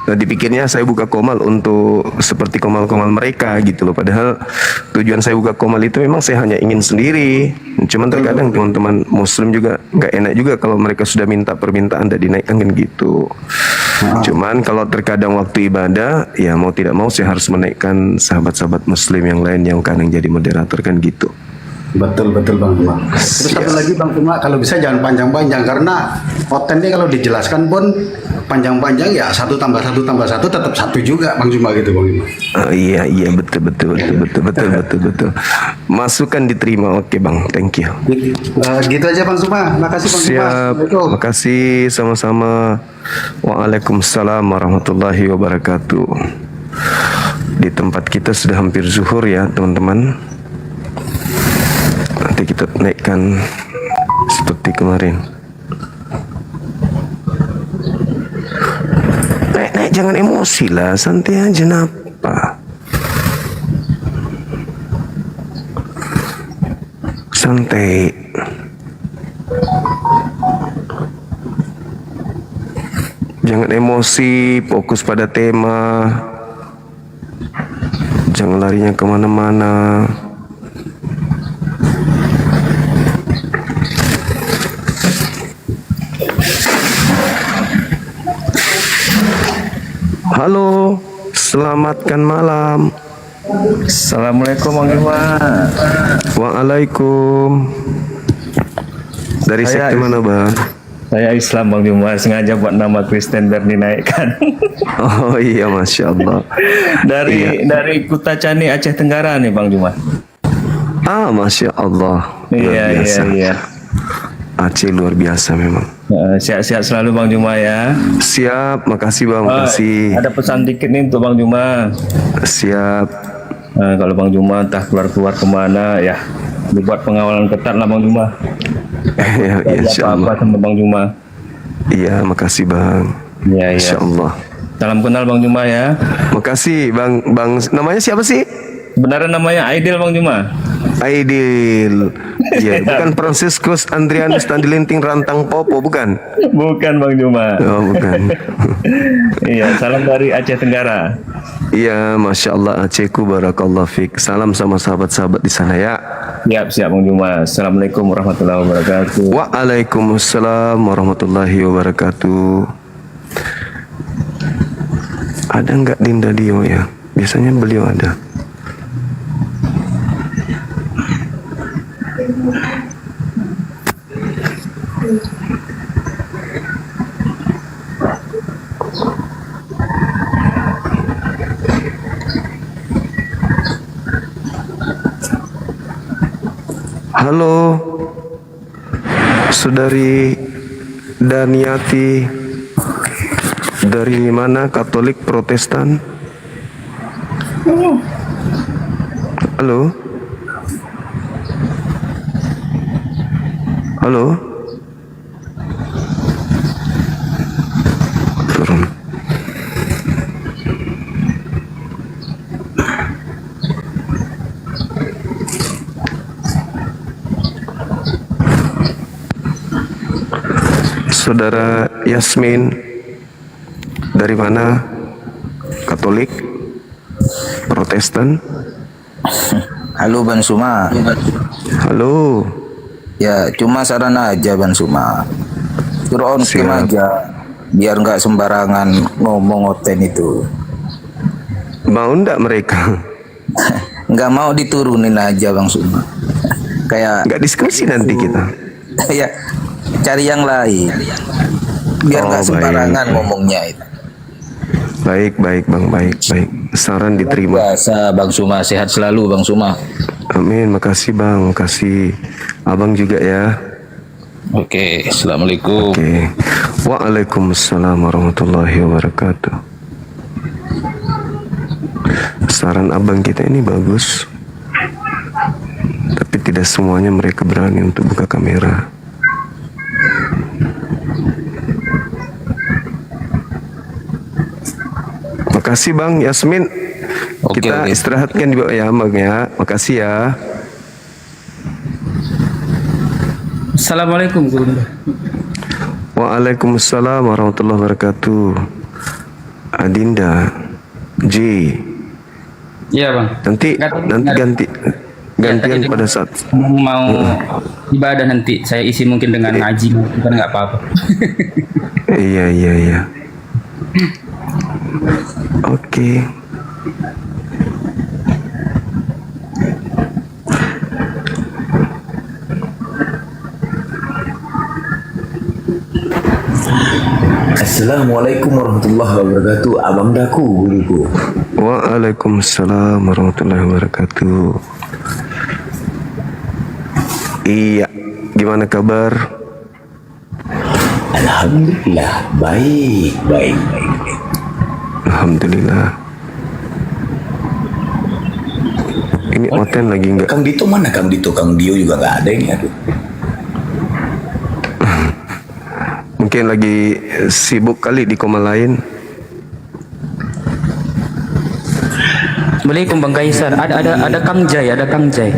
dipikirnya saya buka komal untuk seperti komal-komal mereka gitu loh. Padahal tujuan saya buka komal itu memang saya hanya ingin sendiri. Cuman terkadang teman-teman muslim juga nggak enak juga kalau mereka sudah minta permintaan tidak dinaikkan kan gitu. Cuman kalau terkadang waktu ibadah, ya mau tidak mau saya harus menaikkan sahabat-sahabat muslim yang lain yang kadang jadi moderator kan gitu. Betul Bang Zuma. Terus satu lagi Bang Zuma, kalau bisa jangan panjang-panjang karena konten ini kalau dijelaskan pun panjang-panjang ya 1 tambah 1 tambah 1 tetap 1 juga Bang Zuma gitu Bang Zuma. Iya betul. Masukan diterima. Oke bang, thank you. Gitu aja Bang Zuma. Makasih Bang Zuma. Siap. Assalamualaikum. Makasih sama-sama. Waalaikumsalam warahmatullahi wabarakatuh. Di tempat kita sudah hampir zuhur ya teman-teman. Nanti kita naikkan seperti kemarin. Naik jangan emosi lah, santai aja napa. Santai. Jangan emosi, fokus pada tema. Jangan larinya kemana-mana. Halo, selamatkan malam. Assalamualaikum Bang Juma. Waalaikum. Dari sekte mana bang? Saya Islam Bang Juma, sengaja buat nama Kristen biar dinaikkan. Oh iya, masya Allah. Dari Kutacani Aceh Tenggara nih Bang Juma. Ah, masya Allah. Iya. Aceh luar biasa memang. Sehat-sehat selalu Bang Juma ya. Siap, makasih bang, makasih. Ada pesan dikit nih untuk Bang Juma. Siap. Kalau Bang Juma entah keluar-keluar kemana ya, dibuat pengawalan ketat lah Bang Juma. Ya, insya Allah. Apa sama Bang Juma. Iya, makasih bang. Iya. Insya Allah. Salam kenal Bang Juma ya. Makasih bang. Namanya siapa sih? Sebenarnya namanya Aidil Bang Juma. Aidil. Ya, bukan Franciscus Andrianus Tandilinting Rantang Popo, bukan? Bukan Bang Juma. Oh, bukan. Iya, salam dari Aceh Tenggara. Iya, masya Allah Acehku, barakallah fik. Salam sama sahabat-sahabat di sana ya. Siap Bang Juma. Assalamualaikum warahmatullahi wabarakatuh. Waalaikumsalam warahmatullahi wabarakatuh. Ada nggak Dinda Dio ya? Biasanya beliau ada. Halo, Saudari Daniati, dari mana? Katolik, Protestan? Halo? Halo? Turun. Saudara Yasmin, dari mana? Katolik, Protestan? Halo Bang Suma. Halo. Ya, cuma saran aja Bang Suma. Suruh on cam Siap. aja, biar nggak sembarangan ngomong Oten itu. Mau ndak mereka? Nggak mau diturunin aja Bang Suma. Kayak Nggak diskusi nanti kita. ya cari yang lain. Biar Oh, nggak sembarangan ngomongnya itu. Baik, Bang, baik. Saran diterima. Biasa Bang Suma, sehat selalu Bang Suma. Amin, makasih Bang, makasih. Abang juga ya. Oke, assalamualaikum. Oke. Waalaikumsalam warahmatullahi wabarakatuh. Saran abang kita ini bagus. Tapi tidak semuanya mereka berani untuk buka kamera. Makasih Bang Yasmin. Kita istirahatkan di bawah ya Bang ya. Makasih ya. Assalamualaikum Guru. Waalaikumsalam warahmatullahi wabarakatuh. Adinda J. Iya Bang. Nanti gantian pada saat Mau ibadah nanti saya isi mungkin dengan ngaji, bukan nggak apa-apa. Iya. Oke. Assalamualaikum warahmatullahi wabarakatuh. Abang Daku, guruku. Waalaikumsalam warahmatullahi wabarakatuh. Iya, gimana kabar? Alhamdulillah, baik. Alhamdulillah. Ini Oten lagi nggak? Kang Dito mana Kang Dito? Kang Dio juga nggak ada ini, aduh. Mungkin lagi sibuk kali di koma lain. Assalamualaikum Bang Kaisar. Ada Kang Jai, Kang Jai.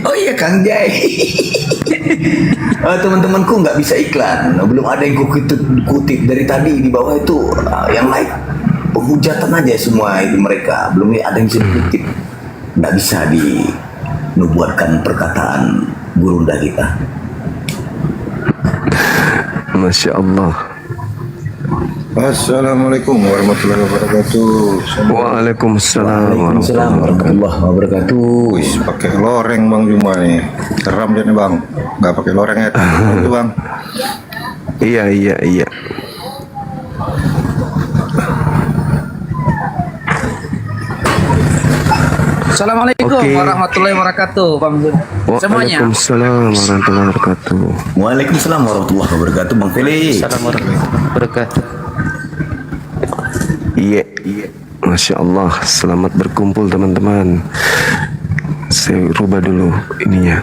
Oh iya Kang Jai. Teman-temanku nggak bisa iklan. Belum ada yang kutip dari tadi di bawah itu. Yang lain penghujatan aja semua itu mereka. Belum ada yang bisa dikutip. Nggak bisa dinubuatkan perkataan gurunda kita. Masya Allah. Assalamualaikum warahmatullahi wabarakatuh. Waalaikumsalam warahmatullahi wabarakatuh. Wis pakai loreng Bang Juma nih. Seram jadi Bang. Nggak pakai loreng ya itu Bang. Iya. Assalamualaikum warahmatullahi wabarakatuh Bang semuanya. Waalaikumsalam warahmatullahi wabarakatuh. Waalaikumsalam warahmatullahi wabarakatuh Bang Felix. Assalamualaikum warahmatullahi wabarakatuh. Iya. Masya Allah. Selamat berkumpul teman-teman. Saya rubah dulu ininya.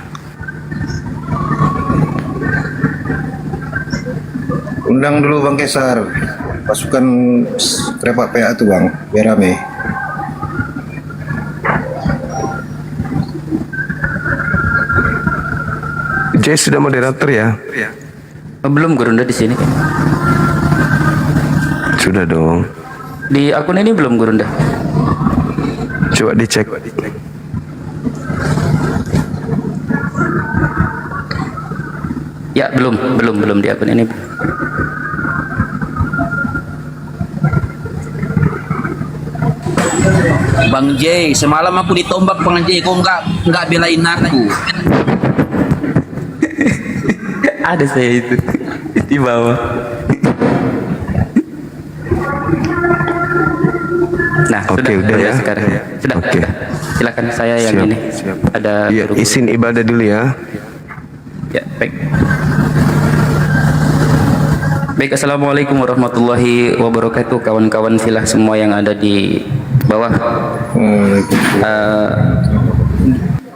Undang dulu Bang Kesar. Pasukan krepak PA tuh Bang. Biar rame. Jay sudah moderator ya? Belum Gurunda di sini. Sudah dong. Di akun ini belum Gurunda. Coba dicek. Ya belum di akun ini. Bang J, semalam aku ditombak Bang J, kok nggak belain aku? Ada saya itu di bawah. Nah, Oke, udah ya. Sekarang. Sudah. Oke. Silakan saya yang Siap. ini. Ada Iya, izin ibadah dulu ya. Ya, baik. Baik, assalamualaikum warahmatullahi wabarakatuh, kawan-kawan filah semua yang ada di bawah.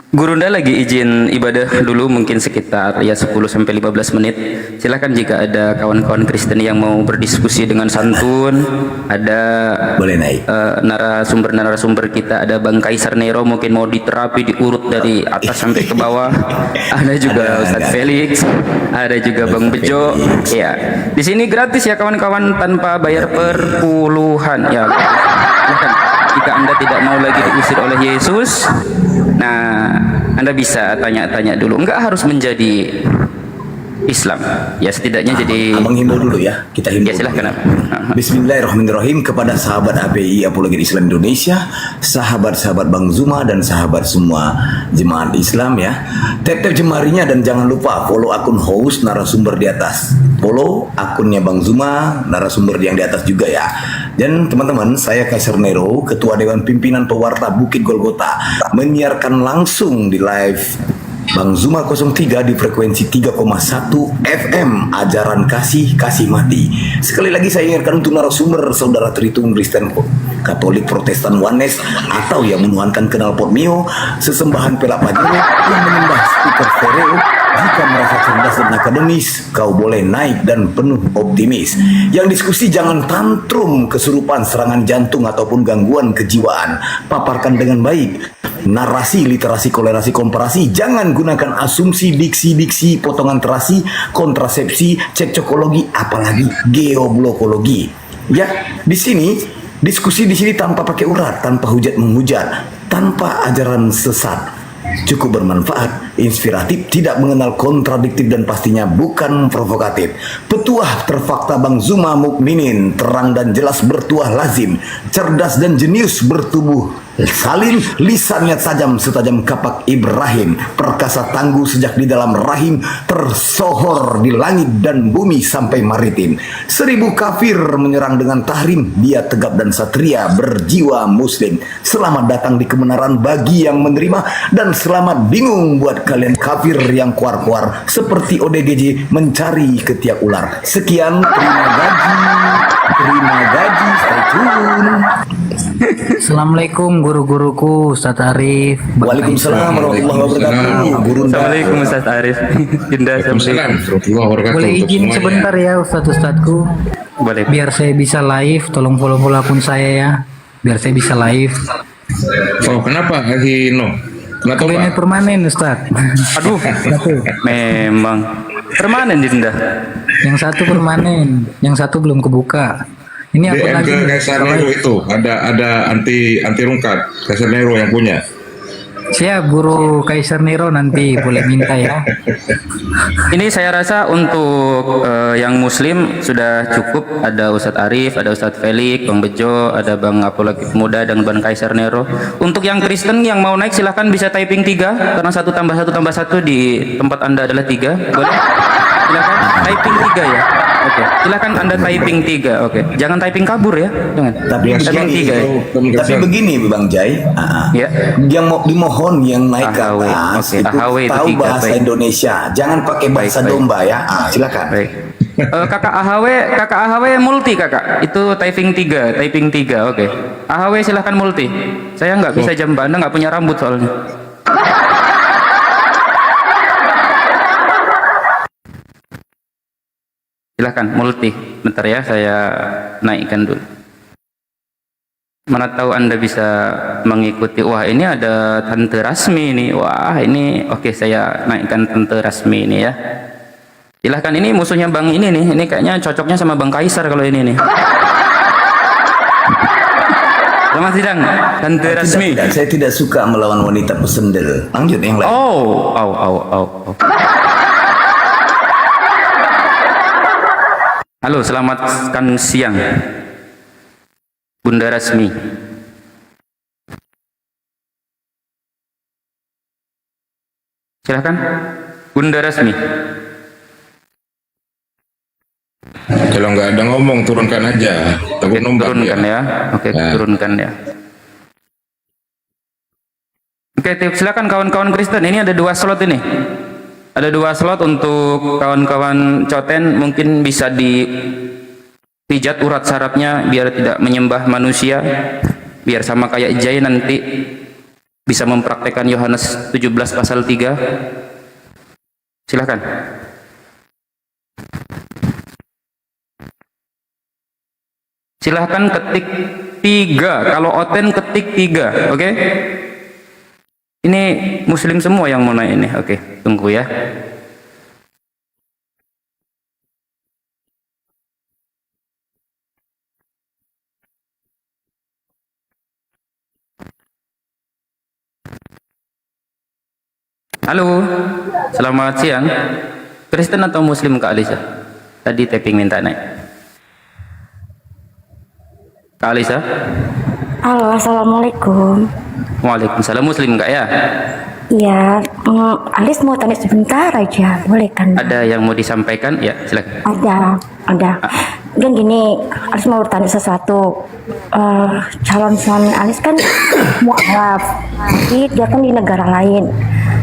Gurunda lagi izin ibadah dulu mungkin sekitar ya 10 sampai 15 menit. Silakan jika ada kawan-kawan Kristen yang mau berdiskusi dengan santun, ada boleh naik. Narasumber kita ada Bang Kaisar Nero mungkin mau diterapi diurut dari atas sampai ke bawah. Ada juga Ustadz Felix, ada juga Bang Bejo. Ya, di sini gratis ya kawan-kawan tanpa bayar perpuluhan ya. Silakan. jika Anda tidak mau lagi diusir oleh Yesus, nah Anda bisa tanya-tanya dulu. Enggak harus menjadi Islam, ya setidaknya jadi. Abang himbau dulu ya, kita himbau. Ya silahkan. Bismillahirrahmanirrahim kepada sahabat API Apologi Islam Indonesia, sahabat-sahabat Bang Zuma dan sahabat semua jemaat Islam ya. Tap-tap jemarinya dan jangan lupa follow akun host narasumber di atas. Follow akunnya Bang Zuma, narasumber yang di atas juga ya. Dan teman-teman, saya Kaiser Nero, Ketua Dewan Pimpinan Pewarta Bukit Golgota, menyiarkan langsung di live Bang Zuma 03 di frekuensi 3,1 FM ajaran kasih mati. Sekali lagi saya ingatkan untuk narasumber saudara Tritun Kristen Katolik Protestan Oneness atau yang menuhankan knalpot Mio, sesembahan pelak pajero yang menyembah speaker stereo. Jika merasa cerdas dan akademis, kau boleh naik dan penuh optimis. Yang diskusi jangan tantrum, kesurupan, serangan jantung ataupun gangguan kejiwaan. Paparkan dengan baik. Narasi, literasi, kolerasi, komparasi. Jangan gunakan asumsi, diksi, potongan terasi, kontrasepsi, cekcokologi, apalagi geoblokologi. Ya, di sini diskusi di sini tanpa pakai urat, tanpa hujat menghujat, tanpa ajaran sesat. Cukup bermanfaat, inspiratif, tidak mengenal kontradiktif dan pastinya bukan provokatif. Petuah terfakta Bang Zuma Mukminin, terang dan jelas bertuah lazim, cerdas dan jenius bertubuh salim, lisannya tajam setajam kapak Ibrahim, perkasa tangguh sejak di dalam rahim, tersohor di langit dan bumi sampai maritim. 1000 kafir menyerang dengan tahrim, dia tegap dan satria berjiwa muslim. Selamat datang di kebenaran bagi yang menerima, dan selamat bingung buat kalian kafir yang kuar-kuar seperti ODGJ mencari ketiak ular. Sekian, terima gaji, stay tune. Assalamualaikum guru-guruku Ustadz Arif. Waalaikumsalam warahmatullahi wabarakatuh. Assalamualaikum Ustadz Arif. Boleh izin sebentar ya Ustadz-ustadzku? Boleh. Biar saya bisa live, tolong follow akun saya ya. Biar saya bisa live. Oh, kenapa Hino? Kenapa? Klinik permanen Ustadz. Aduh, memang permanen Dinda. Yang satu permanen, yang satu belum kebuka. Ini apa DM lagi? ke Kaiser Nero itu ada anti rungkat Kaiser Nero yang punya. Siap guru Kaiser Nero, nanti boleh minta ya. Ini saya rasa untuk yang Muslim sudah cukup. Ada Ustadz Arif, ada Ustadz Felix, Bang Bejo, ada Bang Apologi Muda dan Bang Kaiser Nero. Untuk yang Kristen yang mau naik silahkan bisa typing 3 karena 1 tambah 1 tambah 1 di tempat Anda adalah 3. Boleh? Silakan typing 3 ya. Oke, silakan Anda typing 3. Oke, jangan typing kabur ya, jangan. Tapi typing 3 ya. Tapi begini Bang Jai, Ya. yang mau dimohon yang naik ke AHW. atas Oke, itu AHW itu tahu 3, bahasa baik. Indonesia, jangan pakai bahasa Baik. domba ya. Silakan. Baik. Kakak AHW multi kakak. Itu typing 3. Oke. AHW silahkan multi. Saya nggak bisa jambak, Anda nggak punya rambut soalnya. Silahkan multi. Bentar ya, saya naikkan dulu. Mana tahu Anda bisa mengikuti. Wah, ini ada Tante Rasmi nih. Wah, ini oke, saya naikkan Tante Rasmi ini ya. Silahkan, ini musuhnya Bang ini nih. Ini kayaknya cocoknya sama Bang Kaisar kalau ini nih. Selamat sidang, Tante Rasmi. Saya tidak suka melawan wanita pesendel. Lanjut yang lain. Oh. Halo, selamat siang, Bunda Rasmi. Silahkan, Bunda Rasmi. Kalau nggak ada ngomong turunkan aja. Takut nombak Turunkan ya. Oke, Ya. turunkan ya. Oke, silakan kawan-kawan Kristen. Ini ada 2 slot ini. Ada 2 slot untuk kawan-kawan Coten, mungkin bisa dipijat urat sarafnya biar tidak menyembah manusia, biar sama kayak Jai nanti bisa mempraktekkan Yohanes 17 pasal 3. Silakan. Silahkan ketik 3. Kalau Oten ketik 3, oke? Ini Muslim semua yang mau naik ini. Oke, tunggu ya. Halo, selamat siang. Kristen atau Muslim Kak Alisa? Tadi tapping minta naik. Kak Alisa? Halo, assalamualaikum. Waalaikumsalam. Muslim Kak ya? Ya, Alis mau tanya sebentar aja, boleh kan? Ada yang mau disampaikan? Ya, silakan. Ada. Dan gini, Alis mau bertanya sesuatu. Calon suami Alis kan mualaf, tapi dia kan di negara lain.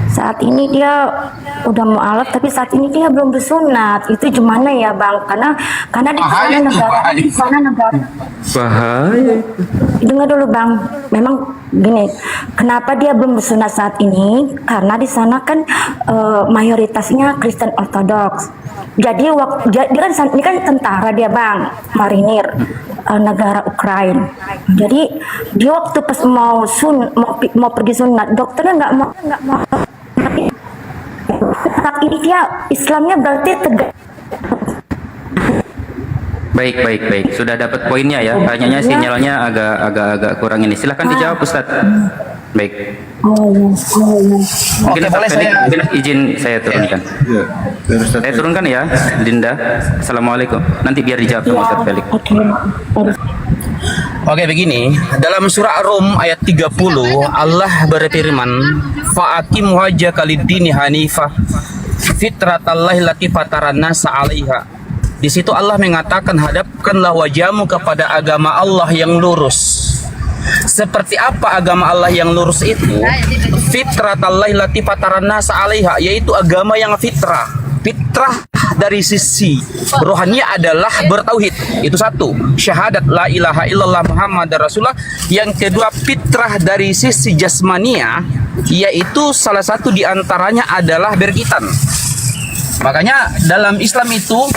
Saat ini dia udah mualaf, tapi saat ini dia belum bersunat. Itu gimana ya, Bang? Karena di sana negara. Bahaya. Dengar dulu, Bang. Memang gini, kenapa dia belum bersunat saat ini? Karena di sana kan mayoritasnya Kristen Ortodoks. Jadi dia kan ini kan tentara dia, Bang, marinir negara Ukraina. Jadi dia waktu pas mau pergi sunat, dokternya nggak mau. Saat ini dia Islamnya berarti tegak. Baik. Sudah dapat poinnya ya. Hanya sinyalnya agak kurang ini. Silahkan dijawab, Ustaz. Baik. Mungkin Ustaz Felix izin saya turunkan. Saya turunkan ya, Linda. Assalamualaikum. Nanti biar dijawab sama Ustaz Felix. Oke, begini, dalam surah Rum ayat 30 Allah berfirman, fa'akim wajhaka lid-dini hanifah fitratallahi lati fataranna sa'alaiha. Di situ Allah mengatakan, hadapkanlah wajahmu kepada agama Allah yang lurus. Seperti apa agama Allah yang lurus itu? Fitratallahi lati fataranna sa'alaiha, yaitu agama yang fitrah. Fitrah dari sisi rohani adalah bertauhid. Itu satu, syahadat la ilaha illallah Muhammad Rasulullah. Yang kedua, fitrah dari sisi jasmania, yaitu salah satu diantaranya adalah berkhitan. Makanya dalam Islam itu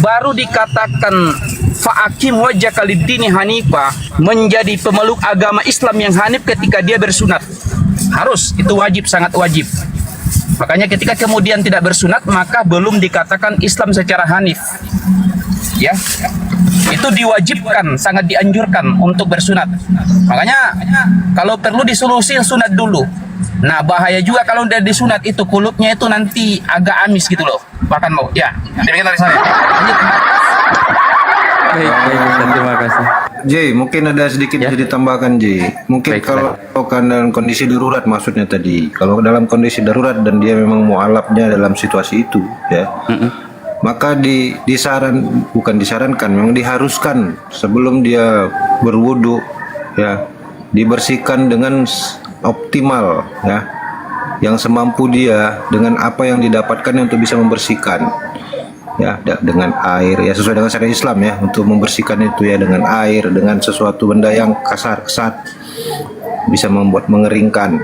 baru dikatakan fa'akim wajhaka lid-dini hanifah, menjadi pemeluk agama Islam yang hanif ketika dia bersunat. Harus, itu wajib, sangat wajib. Makanya ketika kemudian tidak bersunat, maka belum dikatakan Islam secara hanif. Ya, itu diwajibkan, sangat dianjurkan untuk bersunat. Makanya kalau perlu disolusi sunat dulu. Nah, bahaya juga kalau udah disunat itu kulitnya itu nanti agak amis gitu loh. Bahkan mau, ya. Demikian dari saya. Baik, terima kasih. J, mungkin ada sedikit bisa ditambahkan J. Mungkin kalau kan dalam kondisi darurat maksudnya tadi. Kalau dalam kondisi darurat dan dia memang mualafnya dalam situasi itu, ya. Maka bukan disarankan, memang diharuskan sebelum dia berwudu, ya, dibersihkan dengan optimal, ya, yang semampu dia dengan apa yang didapatkan untuk bisa membersihkan, ya, dengan air, ya, sesuai dengan syariat Islam, ya, untuk membersihkan itu, ya, dengan air, dengan sesuatu benda yang kasar, kesat, bisa membuat mengeringkan,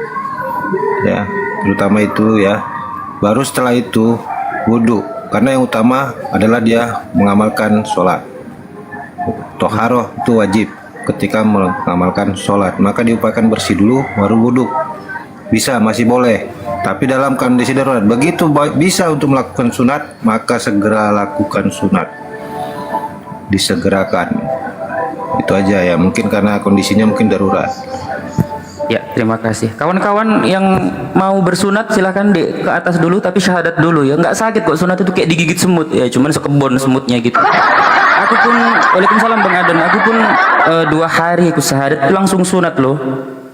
ya, terutama itu, ya. Baru setelah itu wudhu, karena yang utama adalah dia mengamalkan sholat. Toharoh itu wajib ketika mengamalkan sholat, maka diupayakan bersih dulu baru wudhu. Bisa, masih boleh, tapi dalam kondisi darurat begitu bisa untuk melakukan sunat, maka segera lakukan sunat, disegerakan. Itu aja, ya, mungkin karena kondisinya mungkin darurat. Ya, terima kasih. Kawan-kawan yang mau bersunat silahkan ke atas dulu, tapi syahadat dulu ya. Nggak sakit kok, sunat itu kayak digigit semut ya, cuman sekebon semutnya gitu. Aku pun, waalaikumsalam Bang Aden, aku pun 2 hari aku syahadat itu langsung sunat loh.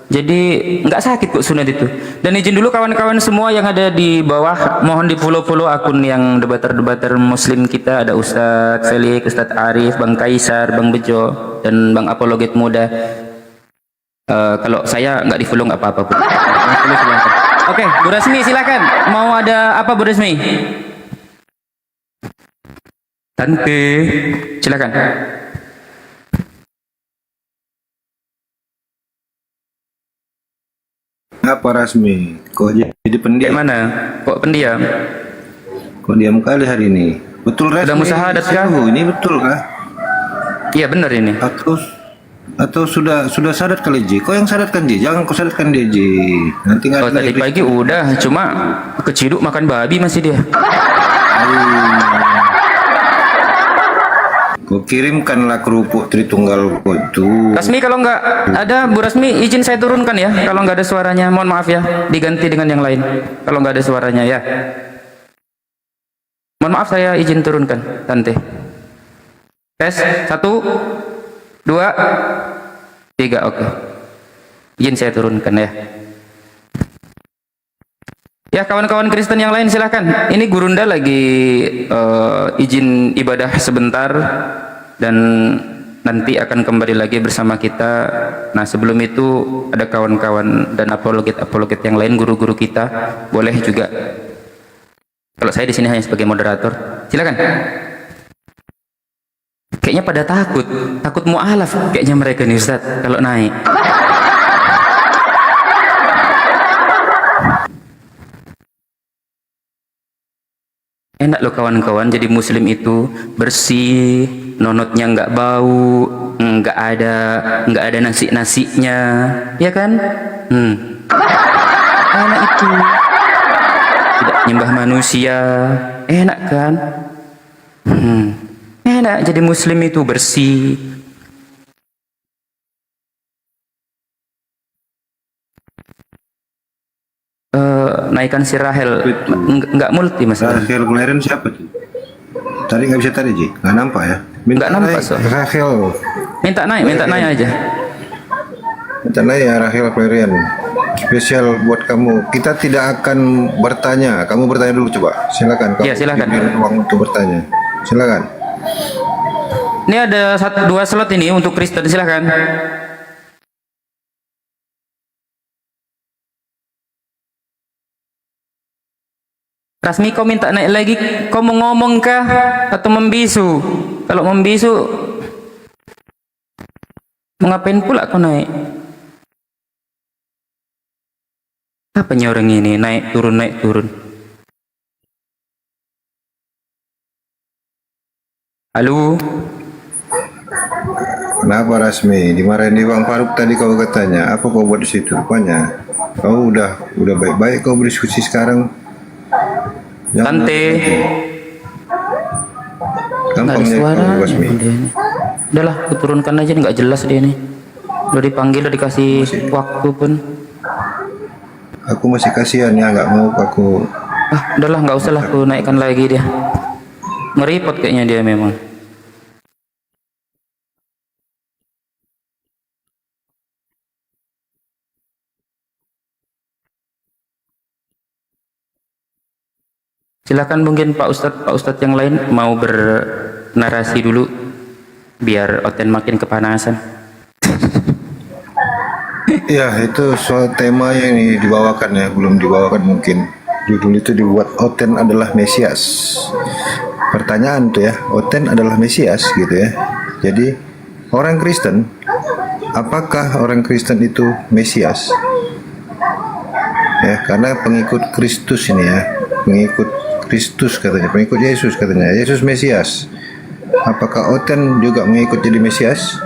Jadi nggak sakit kok sunat itu. Dan izin dulu kawan-kawan semua yang ada di bawah, mohon di follow akun yang debater-debater Muslim kita. Ada Ustadz Felix, Ustadz Arif, Bang Kaisar, Bang Bejo, dan Bang Apologet Muda. Kalau saya nggak di follow nggak apa-apa. Oke, Bu Rasmi silakan. Mau ada apa Bu Rasmi? Tante, silakan. Apa Rasmi? Kok jadi pendiam? Kayak mana? Kok pendiam? Kok diam kali hari ini? Betul Rasmi? Sudah musyahadat kah? Ini betul kah? Iya benar ini. Atau sudah sadat kali Ji? Kok yang sadatkan Ji? Jangan kau sadatkan dia Ji. Nanti nggak. Tadi pagi udah, cuma keciduk makan babi masih dia. Kok Kau kirimkanlah kerupuk Tritunggal kau itu. Rasmi, kalau nggak ada Bu Rasmi, izin saya turunkan ya. Kalau nggak ada suaranya, mohon maaf ya, diganti dengan yang lain. Kalau nggak ada suaranya ya. Mohon maaf, saya izin turunkan, Tante. Tes 1, 2, 3, oke. Izin saya turunkan ya. Ya, kawan-kawan Kristen yang lain silahkan. Ini Gurunda lagi izin ibadah sebentar dan nanti akan kembali lagi bersama kita. Nah, sebelum itu ada kawan-kawan dan apologet yang lain, guru-guru kita, boleh juga. Kalau saya di sini hanya sebagai moderator. Silakan. Kayaknya pada takut mu'alaf kayaknya mereka nih Ustaz kalau naik. Enak loh kawan-kawan, jadi muslim itu bersih, nonotnya nggak bau, nggak ada nasi-nasinya, ya kan? Enak itu, tidak nyembah manusia, enak kan? Enak jadi muslim itu bersih. Naikkan si Rahel nggak multi mas. Rahel Claren siapa tuh? Tadi nggak bisa tadi Ji, nggak nampak ya? Nggak nampak so. Rahel. Minta naik aja. Minta naik ya Rahel Claren. Spesial buat kamu. Kita tidak akan bertanya. Kamu bertanya dulu coba. Silakan. Ya silakan. Ruang untuk bertanya. Silakan. Ini ada 2 slot ini untuk Kristen, silakan. Rasmi, kau minta naik lagi, kau mau ngomong kah atau membisu? Kalau membisu, mau ngapain pula kau naik? Apanya orang ini naik turun? Halo? Kenapa Rasmi? Dimarahin di Bang Faruk tadi kau katanya. Apa kau buat di situ? Rupanya kau udah baik-baik kau berdiskusi sekarang. Tante. Nggak ada suara. Udahlah, aku turunkan aja, nggak jelas dia nih. Udah dipanggil, udah dikasih waktu pun. Aku masih kasihan ya, nggak mau aku. Udahlah, nggak usah lah, aku naikkan lagi dia. Ngeripot kayaknya dia memang. Silakan mungkin Pak Ustadz yang lain mau bernarasi dulu biar Oten makin kepanasan. Ya, itu soal tema yang dibawakan ya, belum dibawakan mungkin. Judul itu dibuat Oten adalah Mesias. Pertanyaan tuh ya, Oten adalah Mesias gitu ya. Jadi orang Kristen, apakah orang Kristen itu Mesias? Ya, karena pengikut Kristus ini ya, pengikut Kristus katanya, pengikut Yesus katanya, Yesus Mesias. Apakah Oten juga mengikut jadi Mesias?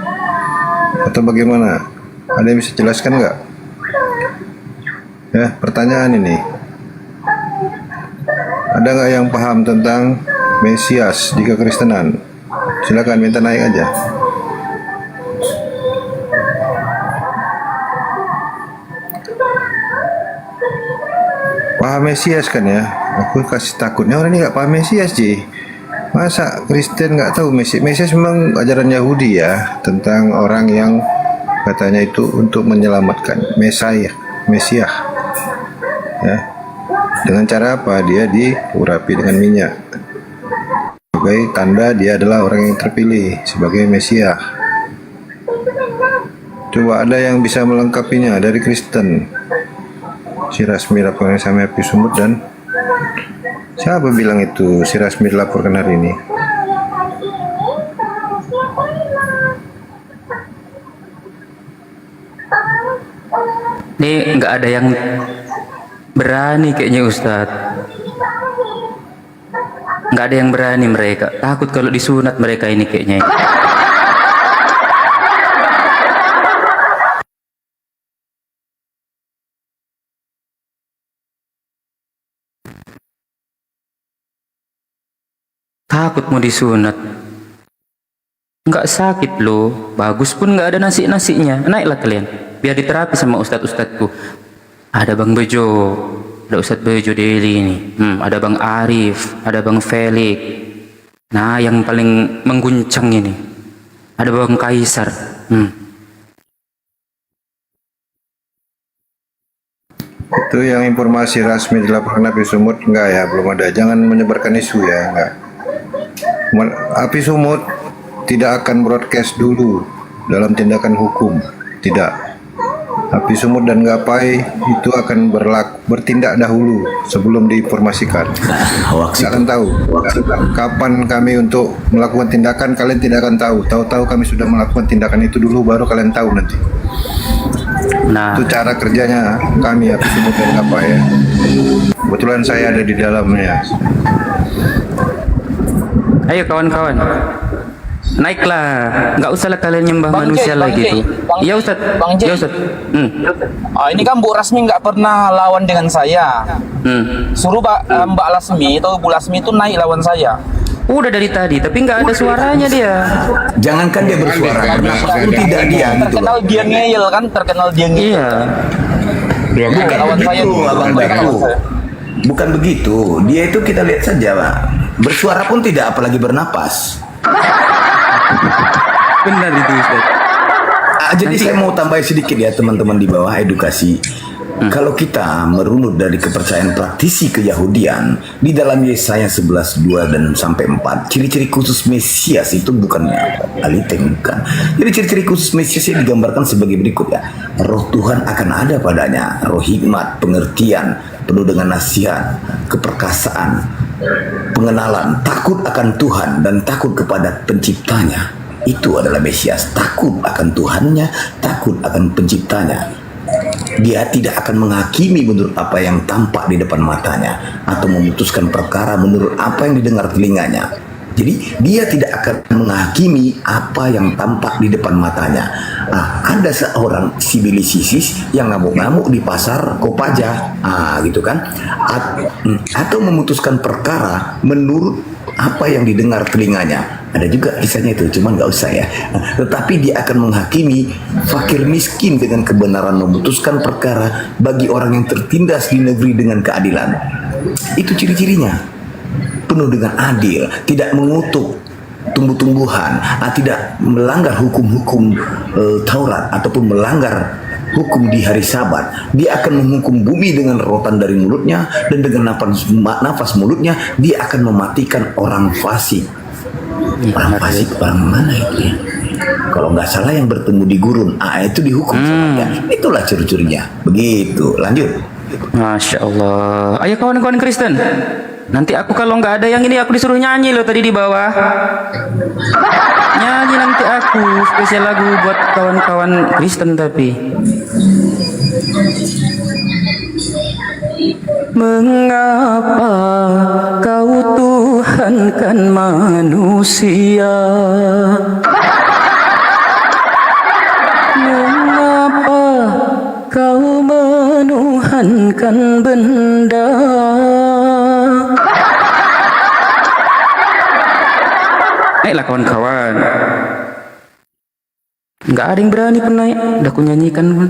Atau bagaimana? Ada yang bisa jelaskan nggak? Ya, pertanyaan ini. Ada nggak yang paham tentang Mesias di kekristenan? Silakan minta naik aja. Paham Mesias kan ya? Aku kasih takutnya orang ini nggak paham Mesias Ji. Masa Kristen nggak tahu Mesias? Mesias memang ajaran Yahudi ya, tentang orang yang katanya itu untuk menyelamatkan, Mesias ya. Dengan cara apa? Dia diurapi dengan minyak sebagai tanda dia adalah orang yang terpilih sebagai Mesias. Coba ada yang bisa melengkapinya dari Kristen? Si Rasmi laporkan sama Happy Sumut, dan siapa bilang itu si Rasmi dilaporkan hari ini? Ini nggak ada yang berani kayaknya Ustadz. Nggak ada yang berani mereka. Takut kalau disunat mereka ini kayaknya. Takut mau disunat. nggak sakit loh, bagus pun nggak ada nasi-nasinya. Naiklah kalian, biar diterapi sama ustadz-ustadzku. Ada Bang Bejo, ada Ustadz Bejo Deli ini, ada Bang Arif, ada Bang Felix. Nah, yang paling mengguncang ini, ada Bang Kaisar. Itu yang informasi resmi dilaporkan Api Sumut enggak ya, belum ada. Jangan menyebarkan isu ya, enggak. Api Sumut tidak akan broadcast dulu dalam tindakan hukum, tidak. Api Sumut dan Gapai itu akan bertindak dahulu sebelum diinformasikan. Kalian tahu kapan kami untuk melakukan tindakan, kalian tidak akan tahu. Tahu-tahu kami sudah melakukan tindakan itu dulu, baru kalian tahu nanti. Nah, itu cara kerjanya kami Api Sumut dan Gapai ya. Kebetulan saya ada di dalamnya. Ayo kawan-kawan, naiklah, nggak usahlah kalian nyembah Bang manusia J, lagi tuh. Bang Iya Ustad, J. ya Ustad. Ini kan Bu Rasmi nggak pernah lawan dengan saya. Suruh Mbak Lasmi atau Bu Lasmi itu naik lawan saya. Udah dari tadi, tapi nggak ada suaranya dia. Jangankan dia bersuara, pun tidak dia gitu. Terkenal dia ngeyel kan, terkenal dia ngeyel. Iya. Bukan lawan saya begitu, Abang Bayu. Bukan begitu. Dia itu kita lihat saja, Pak. Bersuara pun tidak, apalagi bernapas. Benar itu Ustaz. Jadi saya mau tambah sedikit ya teman-teman di bawah edukasi. Kalau kita merunut dari kepercayaan praktisi keyahudian di dalam Yesaya 11:2 dan sampai 4, ciri-ciri khusus Mesias itu bukannya aliteng, bukan. Jadi ciri-ciri khusus Mesias ini digambarkan sebagai berikut ya. Roh Tuhan akan ada padanya, roh hikmat, pengertian, penuh dengan nasihat, keperkasaan, pengenalan, takut akan Tuhan dan takut kepada penciptanya. Itu adalah Mesias, takut akan Tuhannya, takut akan penciptanya. Dia tidak akan menghakimi menurut apa yang tampak di depan matanya atau memutuskan perkara menurut apa yang didengar telinganya. Jadi dia tidak akan menghakimi apa yang tampak di depan matanya. Ada seorang sibilisisis yang ngamuk-ngamuk di pasar Kopaja, gitu kan? Atau memutuskan perkara menurut apa yang didengar telinganya. Ada juga kisahnya itu, cuman nggak usah ya. Tetapi dia akan menghakimi fakir miskin dengan kebenaran, memutuskan perkara bagi orang yang tertindas di negeri dengan keadilan. Itu ciri-cirinya. Penuh dengan adil, tidak mengutuk tumbuh-tumbuhan, tidak melanggar hukum-hukum Taurat ataupun melanggar hukum di hari Sabat. Dia akan menghukum bumi dengan rotan dari mulutnya, dan dengan nafas mulutnya dia akan mematikan orang fasik. Orang fasik, orang mana itu ya? Kalau nggak salah yang bertemu di gurun, itu dihukum sama dia. Itulah ciri-cirinya. Begitu. Lanjut. Masya Allah. Ayo kawan-kawan Kristen, nanti aku kalau nggak ada yang ini aku disuruh nyanyi loh tadi di bawah. Nyanyi nanti aku spesial lagu buat kawan-kawan Kristen tapi. Mengapa kau Tuhankan manusia? Mengapa kau menuhankan benda? Naiklah kawan-kawan. Nggak ada yang berani pun naik. Udah aku nyanyikan pun.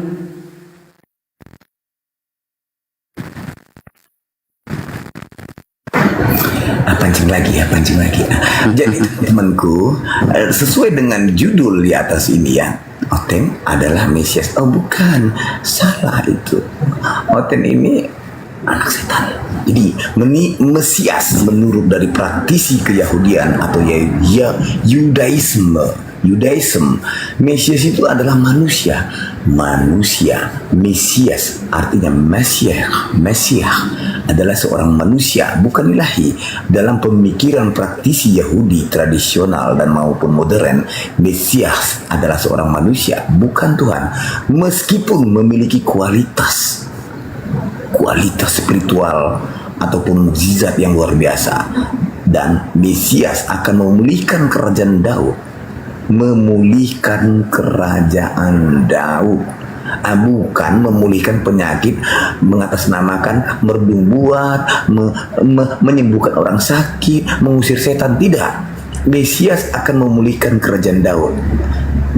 Pancing lagi. Jadi temanku, sesuai dengan judul di atas ini ya, Oten adalah Mesias. Oh bukan, salah itu. Oten ini anak setan. Jadi Mesias menurut dari praktisi keyahudian atau Yudaism, Mesias itu adalah manusia. Mesias artinya Mesiah adalah seorang manusia, bukan ilahi. Dalam pemikiran praktisi Yahudi tradisional dan maupun modern, Mesias adalah seorang manusia, bukan Tuhan, meskipun memiliki kualitas spiritual ataupun mukjizat yang luar biasa. Dan Mesias akan memulihkan kerajaan Daud, bukan memulihkan penyakit, mengatasnamakan merdu buat, menyembuhkan orang sakit, mengusir setan, tidak. Mesias akan memulihkan kerajaan Daud.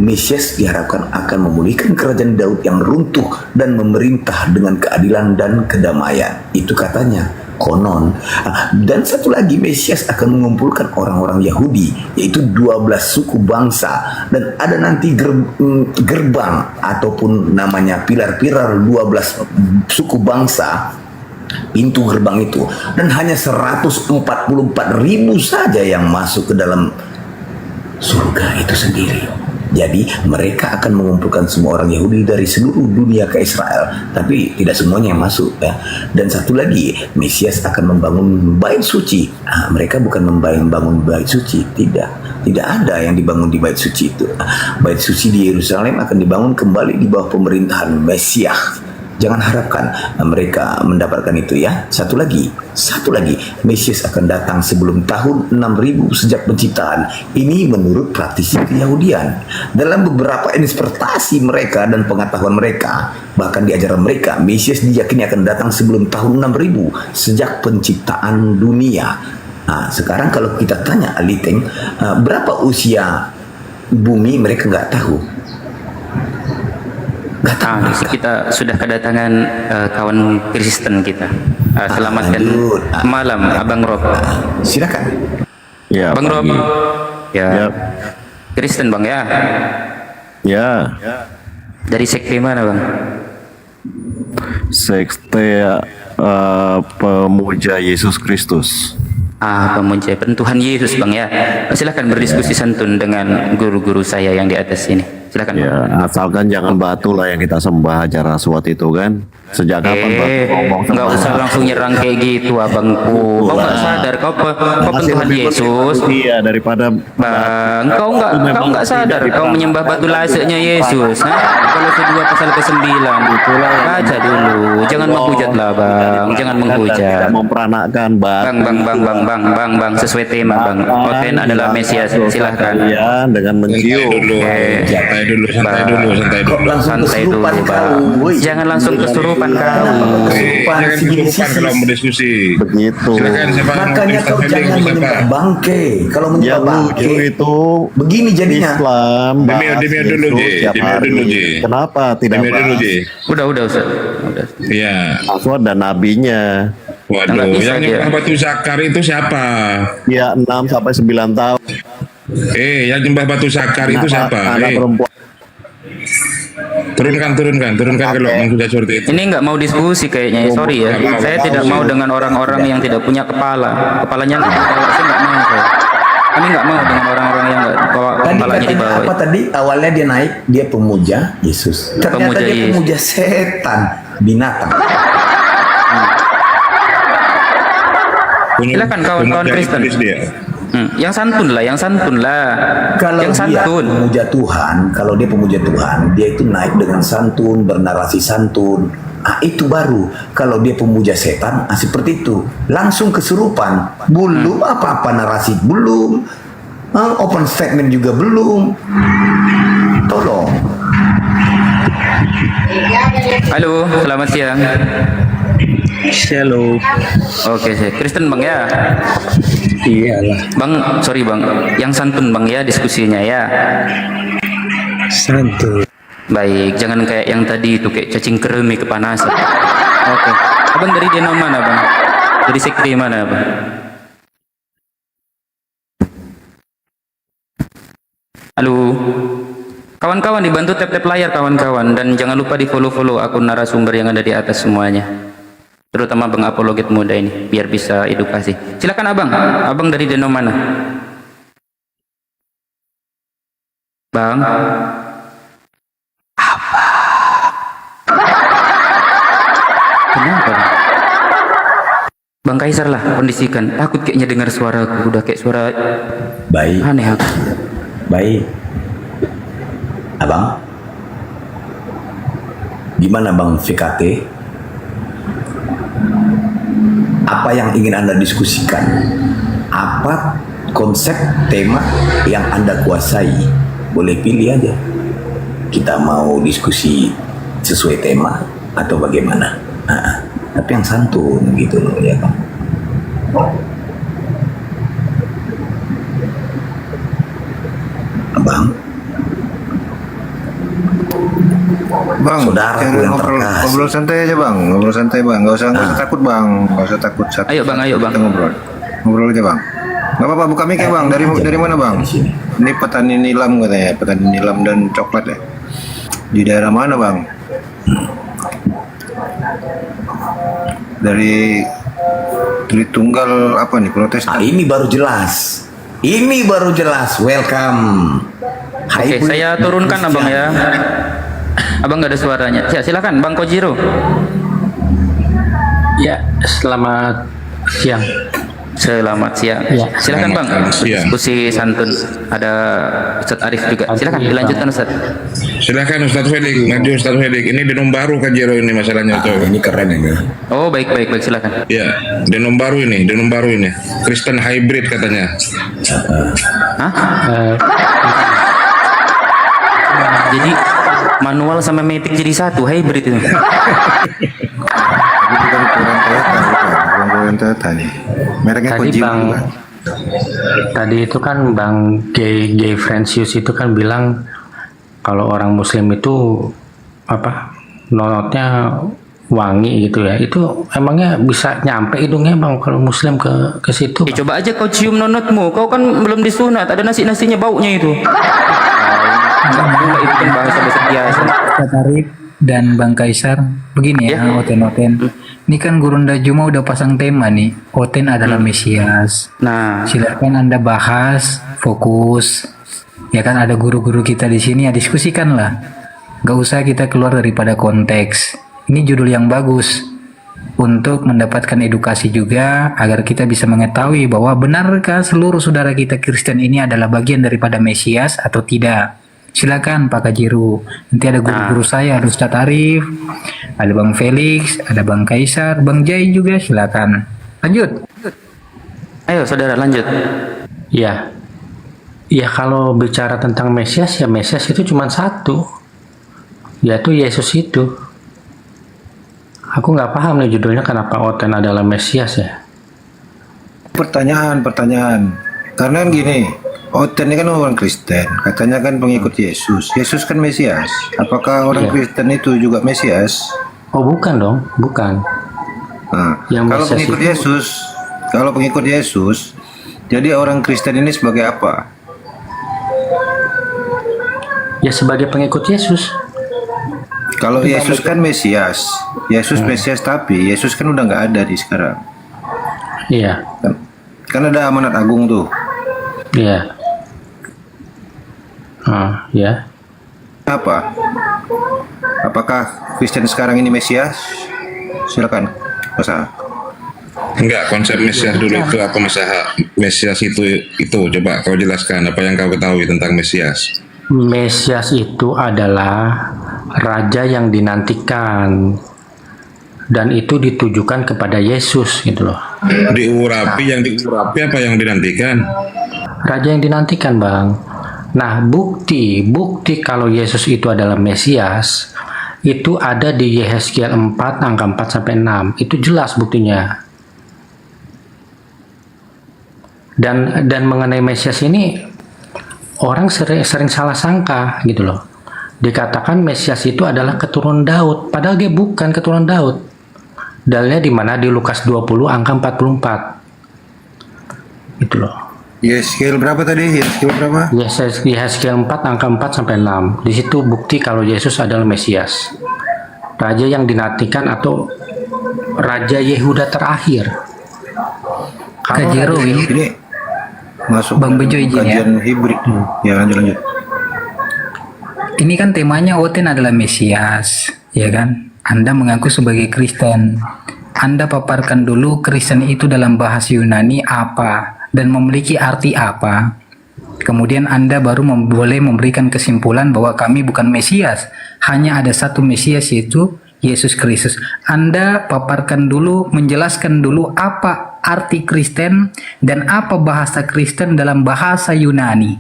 Mesias diharapkan akan memulihkan kerajaan Daud yang runtuh dan memerintah dengan keadilan dan kedamaian. Itu katanya, konon. Dan satu lagi, Mesias akan mengumpulkan orang-orang Yahudi, yaitu 12 suku bangsa, dan ada nanti gerbang ataupun namanya pilar-pilar 12 suku bangsa, pintu gerbang itu, dan hanya 144.000 saja yang masuk ke dalam surga itu sendiri. Jadi mereka akan mengumpulkan semua orang Yahudi dari seluruh dunia ke Israel, tapi tidak semuanya yang masuk ya. Dan satu lagi, Mesias akan membangun bait suci. Mereka bukan membangun bait suci, tidak ada yang dibangun di bait suci itu. Bait suci di Yerusalem akan dibangun kembali di bawah pemerintahan Mesias. Jangan harapkan mereka mendapatkan itu ya. Satu lagi, Mesias akan datang sebelum tahun 6000 sejak penciptaan. Ini menurut praktisi Yahudian. Dalam beberapa interpretasi mereka dan pengetahuan mereka, bahkan di ajaran mereka, Mesias diyakini akan datang sebelum tahun 6000 sejak penciptaan dunia. Sekarang kalau kita tanya Aliteng, berapa usia bumi, mereka nggak tahu. Kita sudah kedatangan kawan Kristen kita. Selamatkan malam Abang Rob. Silakan. Ya, Bang Rob. Ya. Kristen Bang ya. Ya. Dari sekte mana Bang? Sekte pemuja Yesus Kristus. Pemuja Tuhan Yesus Bang ya. Silakan berdiskusi santun dengan guru-guru saya yang di atas sini. Silakan. Ya, asalkan jangan batu lah yang kita sembah acara suat itu kan. Sejak kapan batu ngomong nggak usah langsung nyerang kayak gitu abangku. Kau nggak sadar kau Tuhan Yesus. Iya, daripada Bang, kau nggak sadar kau menyembah batu laseknya Yesus. Kalau 2 pasal ke-9 itulah baca dulu. Jangan menghujat lah Bang, jangan menghujat. Memperanakkan Bang, sesuai tema Bang. Oten adalah Mesias. Silahkan. Dengan mencium. Santai dulu Bang. Jangan langsung kesurupan kau. Kalau mau diskusi. Begitu. Makanya kau jangan menyembah bangke. Kalau menyembah bangke itu begini jadinya. Islam. Demi dulu Ji. Kenapa tidak Udah Ustaz. Iya. Aswad dan nabinya. Waduh, yang nyembah batu zakar itu siapa? Ya 6 sampai 9 tahun. Yang nyembah batu zakar itu siapa? Anak perempuan. Turunkan kalau sudah seperti itu. Ini nggak mau diskusi kayaknya, sorry ya. Saya tidak mau dengan orang-orang yang tidak punya kepala. Kepalanya saya nggak mau. Kami nggak mau dengan orang-orang yang nggak kepalanya di bawah. Apa tadi? Awalnya dia naik, dia pemuja Yesus. Ternyata dia pemuja setan, binatang. Silakan kawan-kawan Kristen. Yang santun lah. Kalau yang santun. Dia pemuja Tuhan, dia itu naik dengan santun, bernarasi santun. Itu baru. Kalau dia pemuja setan, seperti itu. Langsung kesurupan. Belum apa-apa narasi, belum. Open statement juga belum. Tolong. Halo, selamat siang. Shalom. Oke, Kristen Bang ya. Iyalah. Bang, sorry Bang, yang santun Bang ya diskusinya ya. Santun. Baik, jangan kayak yang tadi itu kayak cacing kremi kepanasan. Oke. Abang dari dena mana Bang? Dari sekte mana Bang? Halo. Kawan-kawan dibantu tap-tap layar kawan-kawan, dan jangan lupa di follow akun narasumber yang ada di atas semuanya. Terutama Bang Apologet Muda ini, biar bisa edukasi. Silakan Abang dari deno mana? Bang. Kenapa? Bang Kaisar lah, kondisikan. Takut kayaknya dengar suaraku, udah kayak suara baik. Aneh aku. Baik. Abang, gimana Bang VKT? Apa yang ingin Anda diskusikan? Apa konsep tema yang Anda kuasai? Boleh pilih aja. Kita mau diskusi sesuai tema atau bagaimana? Tapi yang santun gitu loh ya Bang. bang. Bang, Saudaraku yang terkasih. ngobrol santai aja bang, ngobrol santai bang, nggak usah takut bang, nggak usah takut. Ayo bang, ayo bang. Kita ngobrol aja bang. Nggak apa-apa, buka mic ya bang. Dari mana bang? Ini petani nilam katanya, petani nilam dan coklat ya. Di daerah mana bang? Dari Tritunggal apa nih, Protestan? Ini baru jelas. Ini baru jelas. Welcome. Oke, saya turunkan abang ya. Abang nggak ada suaranya. Ya, silakan Bang Kojiro. Ya, selamat siang. Selamat siang. Ya. Silakan Bang. Diskusi santun. Ada Ustadz Arif juga. Silakan dilanjutkan Ustadz. Silakan Ustadz Fedik, maju Ustadz Fedik. Ini denom baru Kajero ini masalahnya tuh. Ini keren ini. Oh baik silakan. Ya, denom baru ini. Kristen hybrid katanya. Hah? Jadi manual sama matic jadi satu, hybrid itu. Bukan Toyota nih. Mereknya Tadi Kojiro. Bang, tadi itu kan Bang Gay Francius itu kan bilang kalau orang Muslim itu apa nonotnya wangi gitu ya. Itu emangnya bisa nyampe hidungnya Bang kalau Muslim ke situ? Ya, coba aja kau cium nonotmu. Kau kan belum disunat. Ada nasi-nasinya baunya itu. Itu kan bahasa biasa. Tarik dan Bang Kaisar begini ya, Oten. Ini kan Gurunda Juma udah pasang tema nih, Oten adalah Mesias. Nah, silakan Anda bahas, fokus. Ya kan ada guru-guru kita di sini ya, diskusikan lah. Gak usah kita keluar daripada konteks. Ini judul yang bagus untuk mendapatkan edukasi juga agar kita bisa mengetahui bahwa benarkah seluruh saudara kita Kristen ini adalah bagian daripada Mesias atau tidak. Silakan Pak Kajiru. Nanti ada guru-guru saya, ada Ustadz Arif, ada Bang Felix, ada Bang Kaisar, Bang Jai juga. Silakan. Lanjut. Ayo saudara lanjut. Ya. Ya kalau bicara tentang Mesias, ya Mesias itu cuma satu, yaitu Yesus itu. Aku nggak paham nih judulnya kenapa Oten adalah Mesias ya. Pertanyaan. Karena kan gini, Oten ini kan orang Kristen, katanya kan pengikut Yesus. Yesus kan Mesias. Apakah orang Kristen itu juga Mesias? Oh bukan dong, bukan. Nah, Yang kalau Mesias pengikut Yesus, jadi orang Kristen ini sebagai apa? Ya sebagai pengikut Yesus. Kalau Yesus kan Mesias, Mesias, tapi Yesus kan udah nggak ada di sekarang. Iya. Kan ada amanat agung tuh. Iya. Ya. Apa? Apakah Kristen sekarang ini Mesias? Silakan, Mas. Enggak, konsep Mesias dulu itu apa Mesias itu coba kau jelaskan apa yang kau ketahui tentang Mesias. Mesias itu adalah raja yang dinantikan dan itu ditujukan kepada Yesus gitu loh. Yang diurapi apa yang dinantikan? Raja yang dinantikan, Bang. Nah, bukti kalau Yesus itu adalah Mesias itu ada di Yehezkiel 4 angka 4 sampai 6. Itu jelas buktinya. Dan mengenai Mesias ini orang sering salah sangka gitu loh. Dikatakan Mesias itu adalah keturunan Daud, padahal dia bukan keturunan Daud. Dalilnya di mana? Di Lukas 20 angka 44. Gitu loh. Yehezkiel berapa tadi? Yehezkiel berapa? Yehezkiel 4 angka 4 sampai 6. Di situ bukti kalau Yesus adalah Mesias. Raja yang dinantikan atau Raja Yehuda terakhir. Kajero ini masuk Bang Bejo izin ya. Hibrid. Ya lanjut. Ini kan temanya Oten adalah Mesias, ya kan? Anda mengaku sebagai Kristen. Anda paparkan dulu Kristen itu dalam bahasa Yunani apa dan memiliki arti apa. Kemudian Anda baru boleh memberikan kesimpulan bahwa kami bukan Mesias. Hanya ada satu Mesias yaitu Yesus Kristus. Anda paparkan dulu, menjelaskan dulu apa arti Kristen dan apa bahasa Kristen dalam bahasa Yunani.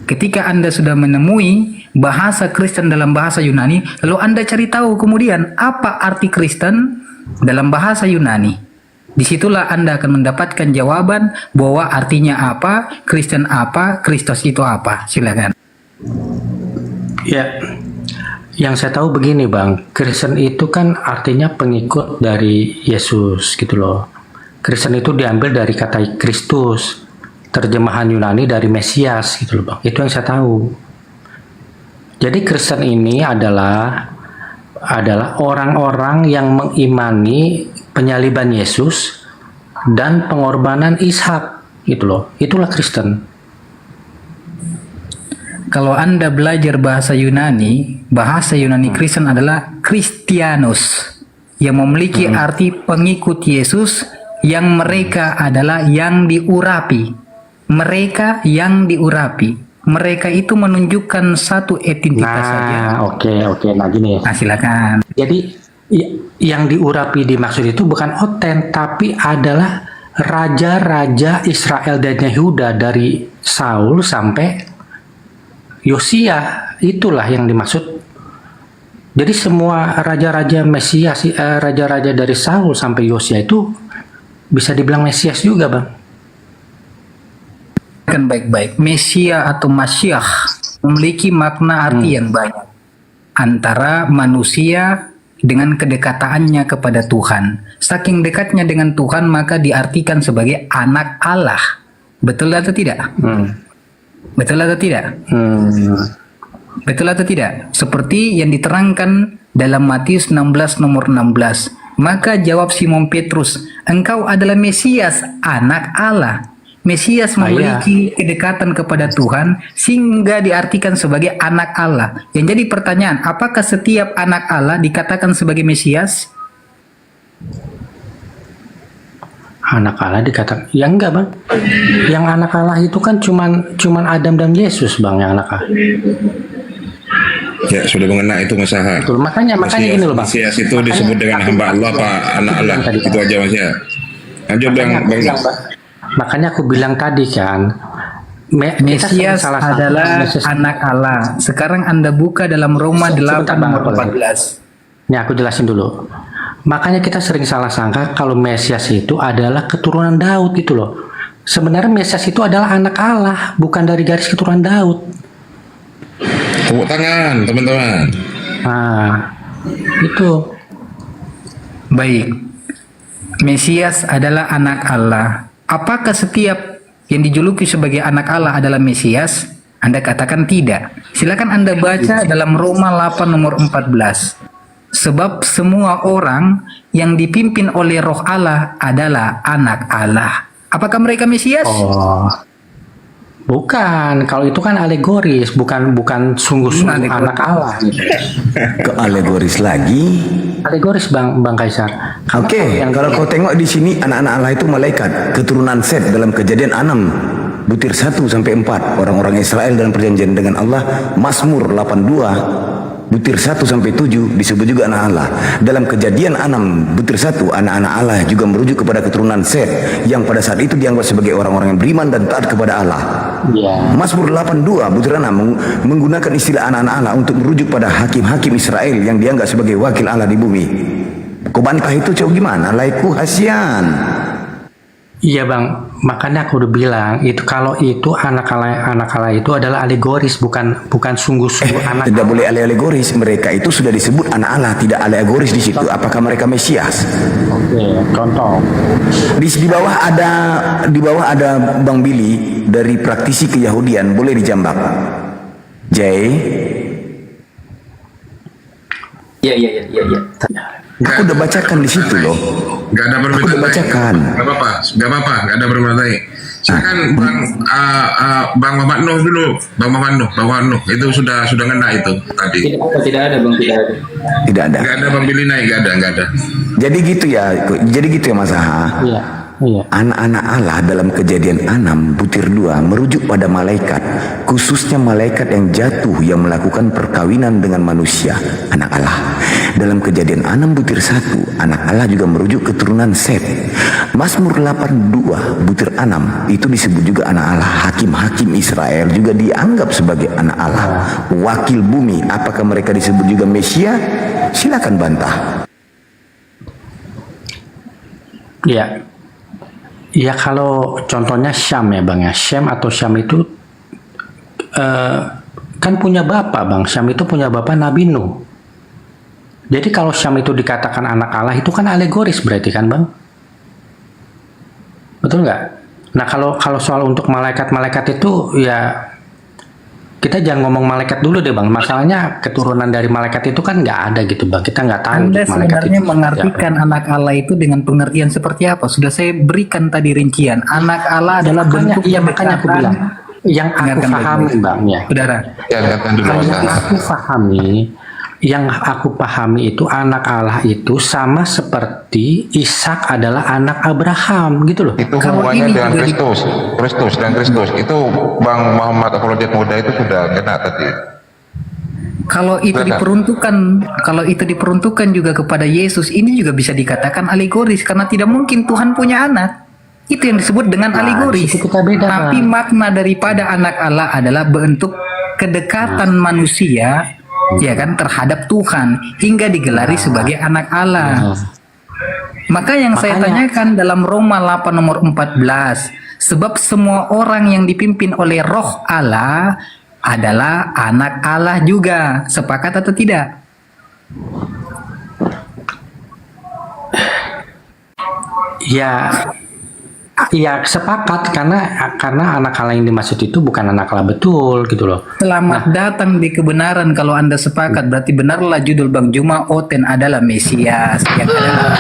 Ketika Anda sudah menemui bahasa Kristen dalam bahasa Yunani, lalu Anda cari tahu kemudian apa arti Kristen dalam bahasa Yunani. Disitulah Anda akan mendapatkan jawaban bahwa artinya apa, Kristen apa, Kristus itu apa. Silakan. Ya, yang saya tahu begini Bang, Kristen itu kan artinya pengikut dari Yesus gitu loh. Kristen itu diambil dari kata Kristus, terjemahan Yunani dari Mesias gitu loh Bang. Itu yang saya tahu. Jadi Kristen ini adalah orang-orang yang mengimani penyaliban Yesus dan pengorbanan Ishak gitu loh. Itulah Kristen. Kalau Anda belajar bahasa Yunani Kristen adalah Christianus, yang memiliki arti pengikut Yesus, yang mereka adalah yang diurapi. Mereka yang diurapi. Mereka itu menunjukkan satu identitas saja. Oke. Nah gini. Nah, silakan. Jadi yang diurapi dimaksud itu bukan Oten, tapi adalah raja-raja Israel dan Yehuda dari Saul sampai Yosia. Itulah yang dimaksud. Jadi semua raja-raja Mesias, raja-raja dari Saul sampai Yosia itu bisa dibilang Mesias juga, Bang. Kan baik-baik. Mesia atau Masyah memiliki makna arti yang banyak. Antara manusia dengan kedekatannya kepada Tuhan. Saking dekatnya dengan Tuhan, maka diartikan sebagai anak Allah. Betul atau tidak? Betul atau tidak? Betul atau tidak? Seperti yang diterangkan dalam Matius 16 nomor 16. Maka jawab Simon Petrus, engkau adalah Mesias, anak Allah. Mesias memiliki kedekatan kepada Tuhan sehingga diartikan sebagai anak Allah. Yang jadi pertanyaan, apakah setiap anak Allah dikatakan sebagai Mesias? Anak Allah dikatakan, ya enggak Bang. Yang anak Allah itu kan cuman Adam dan Yesus Bang yang anak Allah. Ya sudah mengena itu masalah. Betul, makanya gini loh Bang. Mesias itu disebut dengan hamba Allah apa anak Allah, itu aja Mas ya. Lanjut Bang. Makanya aku bilang tadi kan, Mesias adalah anak Allah. Sekarang Anda buka dalam Roma 8 nomor 14. Ini aku jelasin dulu. Makanya kita sering salah sangka kalau Mesias itu adalah keturunan Daud gitu loh. Sebenarnya Mesias itu adalah anak Allah, bukan dari garis keturunan Daud. Tepuk tangan teman-teman. Nah, itu. Baik. Mesias adalah anak Allah. Apakah setiap yang dijuluki sebagai anak Allah adalah Mesias? Anda katakan tidak. Silakan Anda baca dalam Roma 8 nomor 14. Sebab semua orang yang dipimpin oleh Roh Allah adalah anak Allah. Apakah mereka Mesias? Oh. Bukan, kalau itu kan alegoris, bukan sungguh-sungguh anak Allah. Ke alegoris lagi? Alegoris Bang Kaisar. Oke, kalau kau tengok di sini anak-anak Allah itu malaikat, keturunan Set dalam Kejadian 6 butir 1 sampai 4, orang-orang Israel dalam perjanjian dengan Allah. Mazmur 82 butir 1 sampai 7 disebut juga anak Allah. Dalam Kejadian 6 butir 1, anak-anak Allah juga merujuk kepada keturunan Set yang pada saat itu dianggap sebagai orang-orang yang beriman dan taat kepada Allah. Mazmur 82 butir 6 menggunakan istilah anak-anak Allah untuk merujuk pada hakim-hakim Israel yang dianggap sebagai wakil Allah di bumi. Kau bantah itu coba gimana? Laiku hasian. Iya Bang, makanya aku udah bilang itu kalau itu anak Allah itu adalah alegoris, bukan sungguh-sungguh anak. Tidak boleh alegoris, mereka itu sudah disebut anak Allah, tidak alegoris di situ. Apakah mereka Mesias? Oke, contoh. Di bawah ada Bang Billy dari praktisi keyahudian, boleh dijambak. Jay. Iya. Aku udah bacakan di situ loh. Gak ada perbedaan. Aku udah bacakan. Gak apa-apa, gak ada perbedaan lain. Silakan Bang Muhammad Nuh dulu. Bang Muhammad Nuh itu sudah ngena itu tadi. Tidak ada Bang, tidak ada. Tidak ada. Gak ada Bang Billy naik, gak ada. Jadi gitu ya Mas Aha. Iya. Anak-anak Allah dalam Kejadian 6 butir 2 merujuk pada malaikat, khususnya malaikat yang jatuh yang melakukan perkawinan dengan manusia, anak Allah. Dalam Kejadian 6 butir 1, anak Allah juga merujuk keturunan Set. Mazmur 82 butir 6 itu disebut juga anak Allah. Hakim-hakim Israel juga dianggap sebagai anak Allah, wakil bumi. Apakah mereka disebut juga Mesia? Silakan bantah. Ya, ya kalau contohnya Syam ya bang ya, Syam atau Syam itu kan punya bapak bang. Syam itu punya bapak Nabi Nuh. Jadi kalau Syam itu dikatakan anak Allah itu kan alegoris berarti kan bang? Betul nggak? Nah kalau soal untuk malaikat-malaikat itu ya kita jangan ngomong malaikat dulu deh bang. Masalahnya keturunan dari malaikat itu kan nggak ada gitu bang. Kita nggak tahu Anda malaikat sebenarnya itu mengartikan anak Allah itu dengan pengertian seperti apa? Sudah saya berikan tadi rincian. Anak Allah adalah bentuk makanya aku bilang yang aku pahami bang ya. Saudara. Yang aku pahami itu anak Allah itu sama seperti Ishak adalah anak Abraham gitu loh. Itu hubungannya dengan Kristus dan Kristus. Itu Bang Muhammad Apologet Muda itu sudah kena tadi. Kalau itu diperuntukkan juga kepada Yesus, ini juga bisa dikatakan alegoris karena tidak mungkin Tuhan punya anak. Itu yang disebut dengan alegoris. Tapi makna daripada anak Allah adalah bentuk kedekatan manusia ya kan terhadap Tuhan hingga digelari sebagai anak Allah. Maka yang saya tanyakan dalam Roma 8 nomor 14, sebab semua orang yang dipimpin oleh Roh Allah adalah anak Allah juga. Sepakat atau tidak? Ya sepakat karena anak Allah yang dimaksud itu bukan anak Allah betul gitu loh. Selamat datang di kebenaran. Kalau Anda sepakat berarti benarlah judul Bang Juma Oten adalah Mesias yang adalah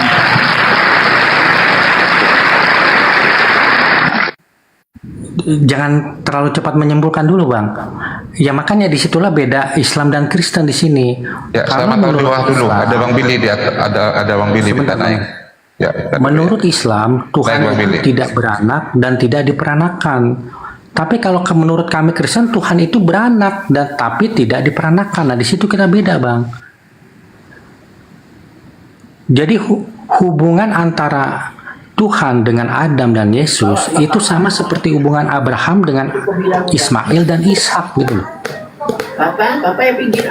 jangan terlalu cepat menyimpulkan dulu bang. Ya makanya disitulah beda Islam dan Kristen di sini. Ya, sama tahu dulu. Ada Bang Billy ada Bang Billy minta naik. Ya, menurut Islam Tuhan itu tidak beranak dan tidak diperanakan. Tapi kalau menurut kami Kristen Tuhan itu beranak dan tapi tidak diperanakan. Nah di situ kita beda bang. Jadi hubungan antara Tuhan dengan Adam dan Yesus itu sama seperti hubungan Abraham dengan Ismail dan Ishak gitu loh.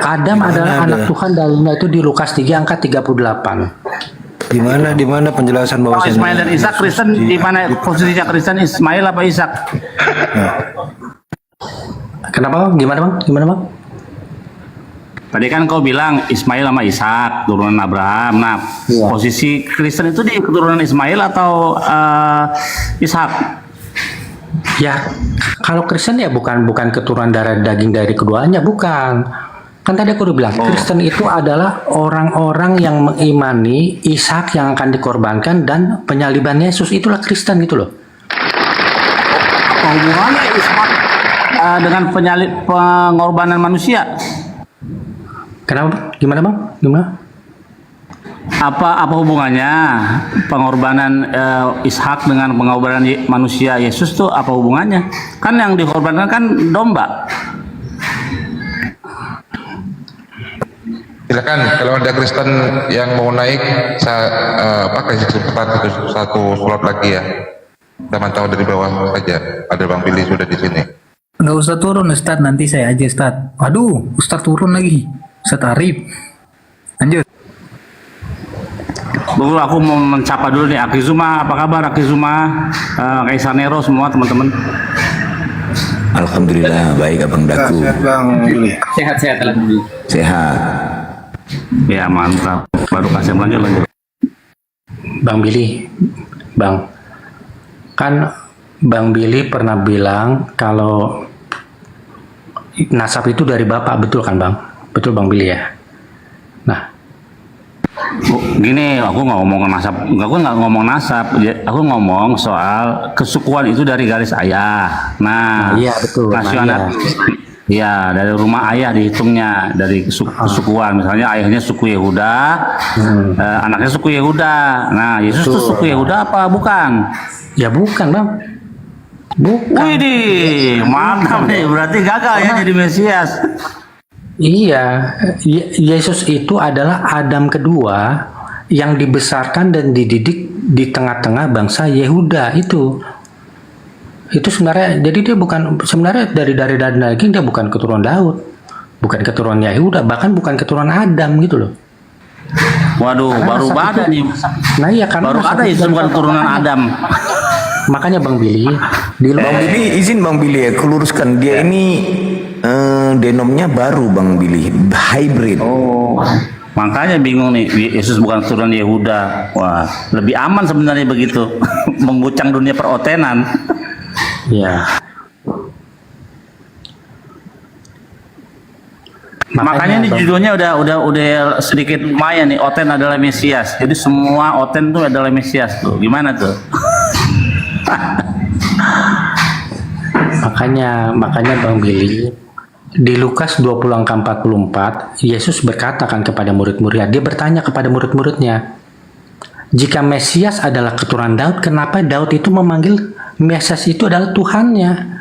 Adam adalah anak Tuhan dalilnya itu di Lukas 3 angka 38. Di mana penjelasan bahwa Ismail dan Ishak Kristen di mana posisinya Kristen Ismail apa Ishak? Kenapa bang? Gimana bang? Tadi kan kau bilang Ismail sama Ishak turunan Abraham. Nah, posisi Kristen itu di keturunan Ismail atau Ishak? Ya, kalau Kristen ya bukan keturunan darah daging dari keduanya, bukan. Kan tadi aku udah bilang, Kristen itu adalah orang-orang yang mengimani Ishak yang akan dikorbankan dan penyaliban Yesus, itulah Kristen gitu loh. Apa hubungannya Ishak dengan pengorbanan manusia? Kenapa? Gimana bang? Gimana? Apa hubungannya pengorbanan Ishak dengan pengorbanan manusia Yesus tuh apa hubungannya? Kan yang dikorbankan kan domba. Silakan kalau ada Kristen yang mau naik, saya kasih kesempatan satu slot lagi ya. Kita mantau dari bawah saja. Ada Bang Billy sudah di sini. Nggak usah turun Ustaz, nanti saya aja Ustaz. Waduh, Ustaz turun lagi. Ustaz Arif. Lanjut. Dulu aku mau mencapa dulu nih Akizuma, apa kabar Akizuma, Kaisar Nero semua teman-teman. Alhamdulillah baik Abang Daku. Sehat Bang Billy. Sehat alhamdulillah. Sehat. Ya mantap. Baru kasih lanjut. Bang Billy, Bang, kan Bang Billy pernah bilang kalau nasab itu dari bapak, betul kan Bang? Betul Bang Billy ya? Nah, gini, aku nggak ngomong nasab, aku nggak ngomong nasab, aku ngomong soal kesukuan itu dari garis ayah. Nah, iya betul. Nasional. Ya, dari rumah ayah dihitungnya dari kesukuan. Misalnya ayahnya suku Yehuda, anaknya suku Yehuda. Nah, Yesus tuh suku Yehuda apa bukan? Ya bukan Bang. Bukan. Widih, mantap nih. Berarti gagal ya jadi Mesias. Iya, Yesus itu adalah Adam kedua yang dibesarkan dan dididik di tengah-tengah bangsa Yehuda itu. Itu sebenarnya, jadi dia bukan sebenarnya dari daging, dia bukan keturunan Daud, bukan keturunan Yehuda, bahkan bukan keturunan Adam gitu loh. Waduh, Karena baru nasab ada itu- nih. Nah iya karena Baru nasab ada itu bukan makanya- turunan Adam. Makanya Bang Billy di Bang Billy, izin Bang Billy ya, keluruskan dia ini denomnya baru Bang Billy, hybrid. Oh, makanya bingung nih, Yesus bukan keturunan Yehuda. Wah, lebih aman sebenarnya begitu, mengucang dunia perotenan. Ya. Makanya ini judulnya udah sedikit lumayan nih, Oten adalah Mesias. Jadi semua Oten tuh adalah Mesias tuh. Gimana tuh? makanya Bang Billy di Lukas 20 angka 44 Yesus berkata kan kepada murid-muridnya, dia bertanya kepada murid-muridnya, jika Mesias adalah keturunan Daud, kenapa Daud itu memanggil Mesias itu adalah tuannya?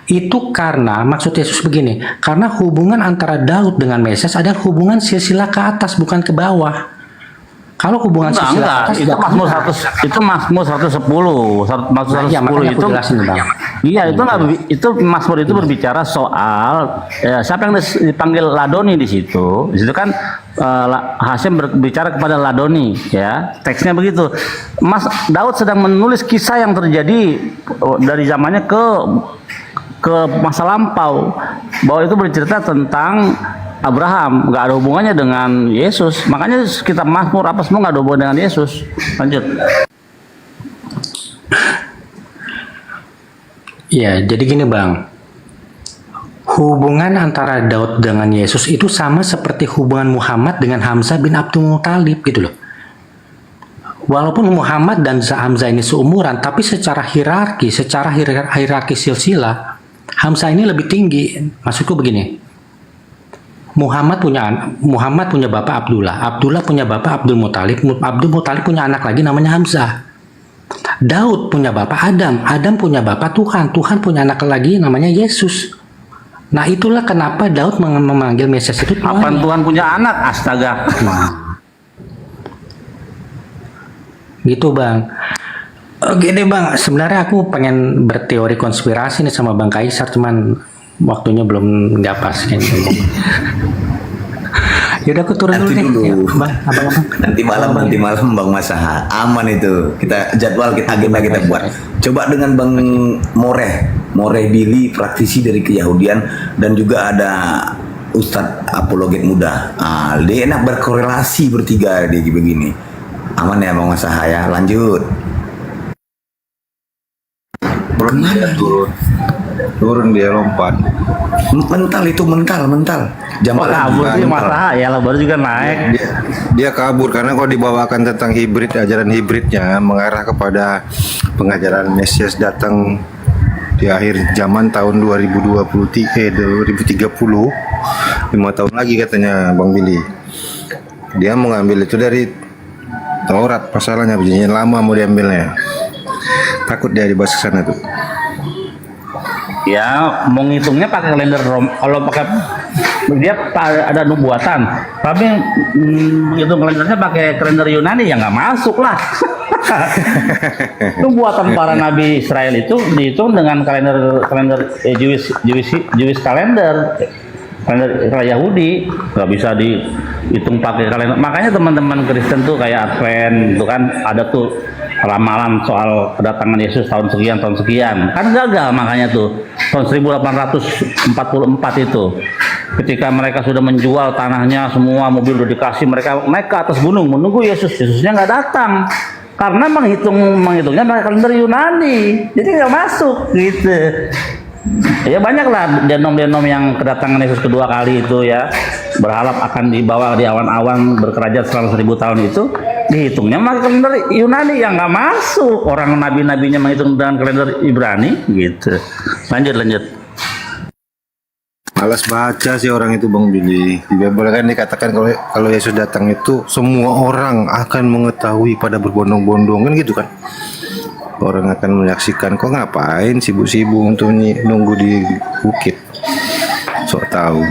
Itu karena maksud Yesus begini, karena hubungan antara Daud dengan Mesias adalah hubungan silsilah ke atas bukan ke bawah. Kalau hubungan silsilah ke atas Itu Mazmur 100, itu Mazmur 110, Mazmur 110 iya, makanya aku itu. jelasin, Bang. Iya, itu Mazmur itu berbicara soal siapa yang dipanggil Ladoni di situ. Di situ kan Hasyim berbicara kepada Ladoni, ya. Teksnya begitu. Mas Daud sedang menulis kisah yang terjadi dari zamannya ke masa lampau, bahwa itu bercerita tentang Abraham, nggak ada hubungannya dengan Yesus. Makanya kitab Mazmur apa semua nggak ada hubungan dengan Yesus. Lanjut. Iya, jadi gini Bang, hubungan antara Daud dengan Yesus itu sama seperti hubungan Muhammad dengan Hamzah bin Abdul Muthalib gitu loh. Walaupun Muhammad dan Hamzah ini seumuran, tapi secara hierarki silsilah, Hamzah ini lebih tinggi. Maksudku begini, Muhammad punya bapak Abdullah punya bapak Abdul Muthalib punya anak lagi namanya Hamzah. Daud punya bapak Adam punya bapak Tuhan punya anak lagi namanya Yesus. Nah itulah kenapa Daud memanggil Mesias itu Tuhan. Kapan Tuhan punya anak? Astaga. Gitu Bang. Oke deh Bang, sebenarnya aku pengen berteori konspirasi nih sama Bang Kaisar, cuman waktunya belum nggak pas kayaknya. Yaudah aku turun Nanti dulu nih. dulu. Ya, Bang, abang-abang. Nanti malam Bang Masaha. Aman itu. Jadwal agenda kita buat. Coba dengan Bang Moreh Billy, praktisi dari Keyahudian, dan juga ada Ustadz apologet muda. Dia enak berkorelasi bertiga dia begini. Aman ya Bang Masaha ya. Lanjut. Turun dia lompat. Mental. Jamaah kabur sih masalah ya lah, baru juga naik. Dia kabur karena kalau dibawakan tentang hibrid, ajaran hibridnya mengarah kepada pengajaran Mesias datang di akhir zaman tahun 2030, 5 tahun lagi katanya Bang Billy. Dia mengambil itu dari Taurat, pasalnya perjanjian lama mau diambilnya. Takut dia dibahas ke sana tuh. Ya, mau ngitungnya pakai kalender Rom. Kalau pakai dia ada nubuatan, tapi hitung kalendernya pakai kalender Yunani ya nggak masuk lah. Nubuatan para nabi Israel itu dihitung dengan kalender Jewish kalender Yahudi, nggak bisa dihitung pakai kalender. Makanya teman-teman Kristen tuh kayak Advent itu kan ada tuh ramalan soal kedatangan Yesus tahun sekian kan gagal. Makanya tuh tahun 1844 itu ketika mereka sudah menjual tanahnya semua, mobil udah dikasih, mereka naik ke atas gunung menunggu Yesusnya nggak datang karena menghitungnya pakai kalender Yunani, jadi nggak masuk gitu. Ya banyaklah denom-denom yang kedatangan Yesus kedua kali itu ya, berharap akan dibawa di awan-awan berkerajaan selama 1000 tahun itu dihitungnya pakai kalender Yunani yang nggak masuk. Orang nabi-nabinya menghitung dengan kalender Ibrani gitu. Lanjut. Malas baca sih orang itu Bang Billy. Di Bible kan dikatakan kalau Yesus datang itu semua orang akan mengetahui pada berbondong-bondong kan gitu kan. Orang akan menyaksikan. Kok ngapain sibuk-sibuk untuk nunggu di bukit? Sok tahu.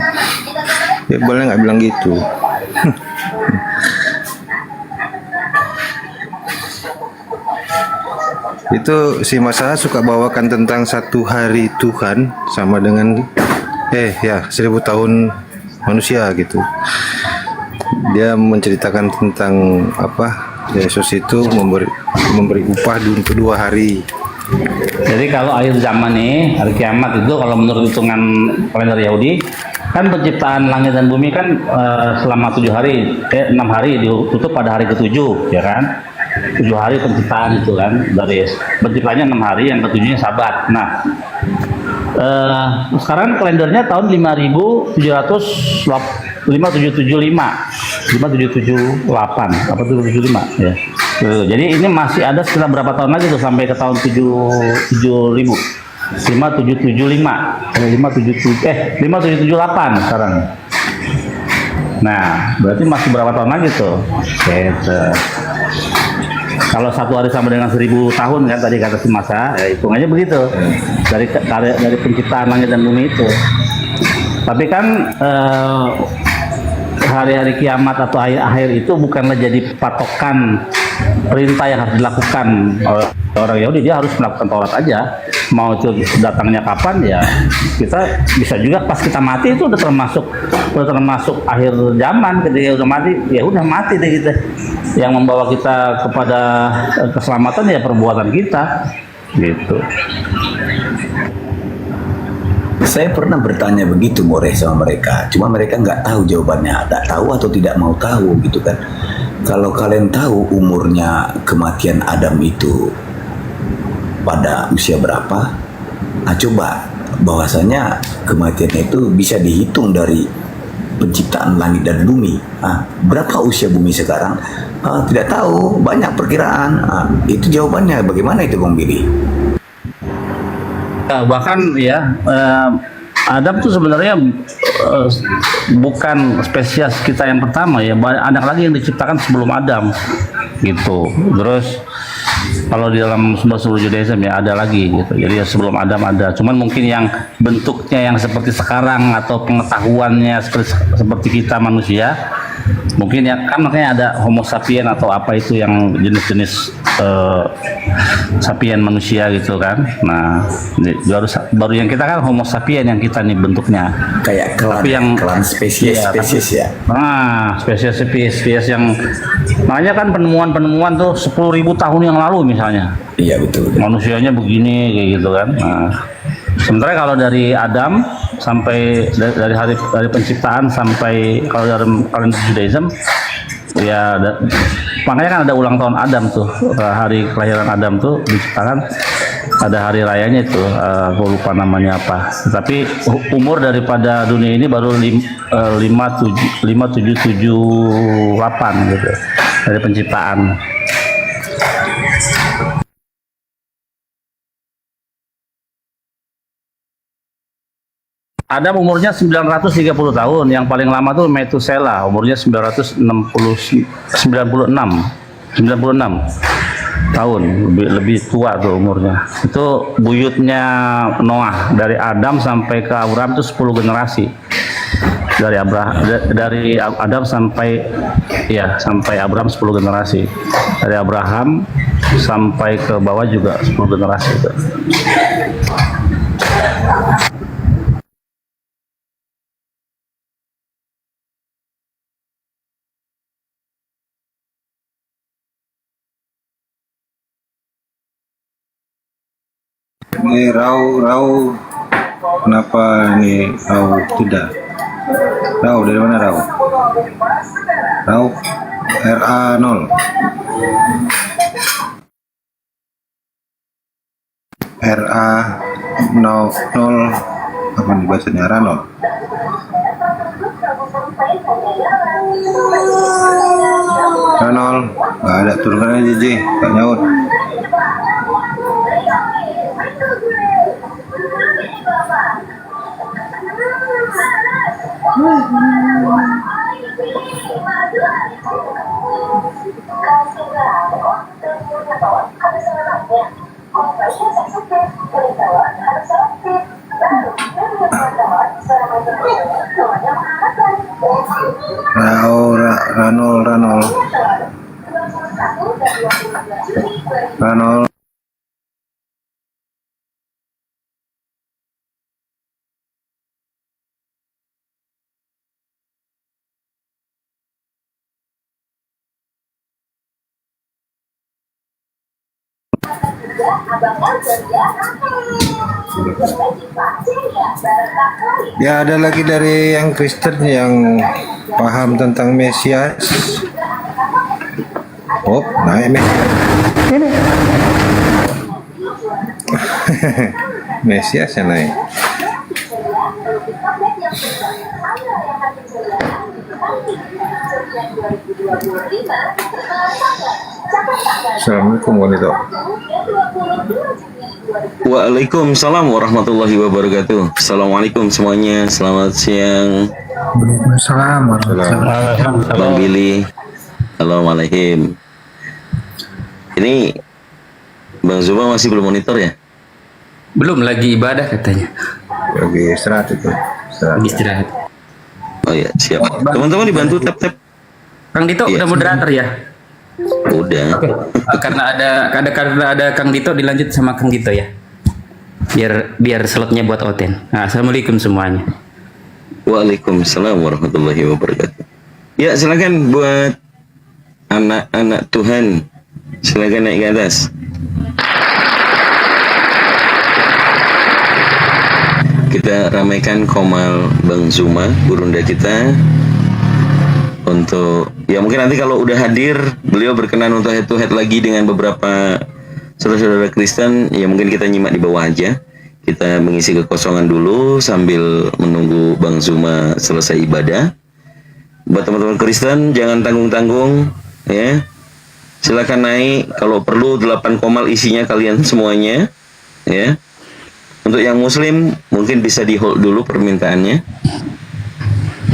Bible nggak bilang gitu. Itu si Masaha suka bawakan tentang satu hari Tuhan sama dengan 1000 tahun manusia gitu. dia menceritakan tentang apa Yesus itu memberi upah untuk 2 hari. Jadi kalau akhir zaman nih, hari kiamat itu kalau menurut hitungan kalender Yahudi, kan penciptaan langit dan bumi kan selama 6 hari ditutup pada hari ke-7, ya kan? 7 hari penciptaan itu kan, dari penciptaannya 6 hari, yang ke-7-nya Sabat. Nah, sekarang kalendernya tahun 5778 apa tuh 75 ya. Jadi ini masih ada sekitar berapa tahun lagi tuh sampai ke tahun 5775 5778 sekarang. Nah, berarti masih berapa tahun lagi tuh? Gitu. Kalau 1 hari sama dengan 1000 tahun kan tadi kata si Masa, ya hitungannya begitu. Dari penciptaan langit dan bumi itu. Tapi kan hari-hari kiamat atau akhir itu bukanlah jadi patokan perintah yang harus dilakukan oleh orang Yahudi. Dia harus melakukan Taurat aja. Mau itu datangnya kapan ya, kita bisa juga pas kita mati itu udah termasuk akhir zaman. Ketika udah mati, ya udah mati deh kita. Yang membawa kita kepada keselamatan ya perbuatan kita, gitu. Saya pernah bertanya begitu Moreh sama mereka, cuma mereka nggak tahu jawabannya, tak tahu atau tidak mau tahu gitu kan. Kalau kalian tahu umurnya kematian Adam itu pada usia berapa, nah coba bahwasanya kematiannya itu bisa dihitung dari penciptaan langit dan bumi. Berapa usia bumi sekarang? Tidak tahu, banyak perkiraan. Itu jawabannya. Bagaimana itu Bang Billy? Bahkan ya Adam tuh sebenarnya bukan spesies kita yang pertama ya, banyak lagi yang diciptakan sebelum Adam gitu. Terus kalau di dalam sumber-sumber Judaism ya ada lagi gitu. Jadi ya sebelum Adam ada, cuman mungkin yang bentuknya yang seperti sekarang atau pengetahuannya seperti kita manusia, mungkin ya kan makanya ada Homo sapien atau apa itu yang jenis-jenis sapien manusia gitu kan. Nah, baru yang kita kan Homo sapien yang kita nih bentuknya. Kayak kelan spesies ya. Nah, spesies yang makanya kan penemuan tuh 10.000 tahun yang lalu misalnya. Iya betul. Manusianya begini kayak gitu kan. Nah, sementara kalau dari Adam sampai dari penciptaan sampai kalau dalam kalender Judaism ya makanya kan ada ulang tahun Adam tuh, hari kelahiran Adam tuh diciptakan, ada hari rayanya itu, aku lupa namanya apa. Tapi umur daripada dunia ini baru 5778 gitu dari penciptaan. Adam umurnya 930 tahun, yang paling lama tuh Metusela, umurnya 96 tahun, lebih tua tuh umurnya. Itu buyutnya Noah, dari Adam sampai ke Abraham itu 10 generasi. Dari Adam sampai Abraham 10 generasi. Dari Abraham sampai ke bawah juga 10 generasi itu. Ini Rau kenapa ini Rau tidak? Rau dari mana Rau? Rau RA0 RA0 apa nih bahasanya RA0? RA0 nggak ada, turunkan aja J, nggak nyaut. Ranol Ya, ada lagi dari yang Kristen yang paham tentang Mesias. Oh, naik Mesias. Mesias yang naik. Assalamualaikum warahmatullahi wabarakatuh. Waalaikumsalam warahmatullahi wabarakatuh. Assalamualaikum semuanya. Selamat siang. Waalaikumsalam warahmatullahi wabarakatuh. Bang Billy. Assalamualaikum. Ini Bang Zuma masih belum monitor ya? Belum, lagi ibadah katanya. Lagi istirahat itu. Lagi istirahat. Oh ya, siap. Teman-teman dibantu tap-tap. Kang Dito udah moderator ya? Udah. Karena ada Kang Dito, dilanjut sama Kang Dito ya. Biar slotnya buat Oten. Nah, assalamualaikum semuanya. Waalaikumsalam warahmatullahi wabarakatuh. Ya, silakan buat anak-anak Tuhan. Silakan naik ke atas. Kita ramaikan Komal Bang Zuma, burunda kita, untuk ya mungkin nanti kalau udah hadir beliau berkenan untuk head to head lagi dengan beberapa saudara-saudara Kristen, ya mungkin kita nyimak di bawah aja. Kita mengisi kekosongan dulu sambil menunggu Bang Zuma selesai ibadah. Buat teman-teman Kristen jangan tanggung-tanggung ya. Silakan naik, kalau perlu 8 komal isinya kalian semuanya ya. Untuk yang muslim mungkin bisa di hold dulu permintaannya.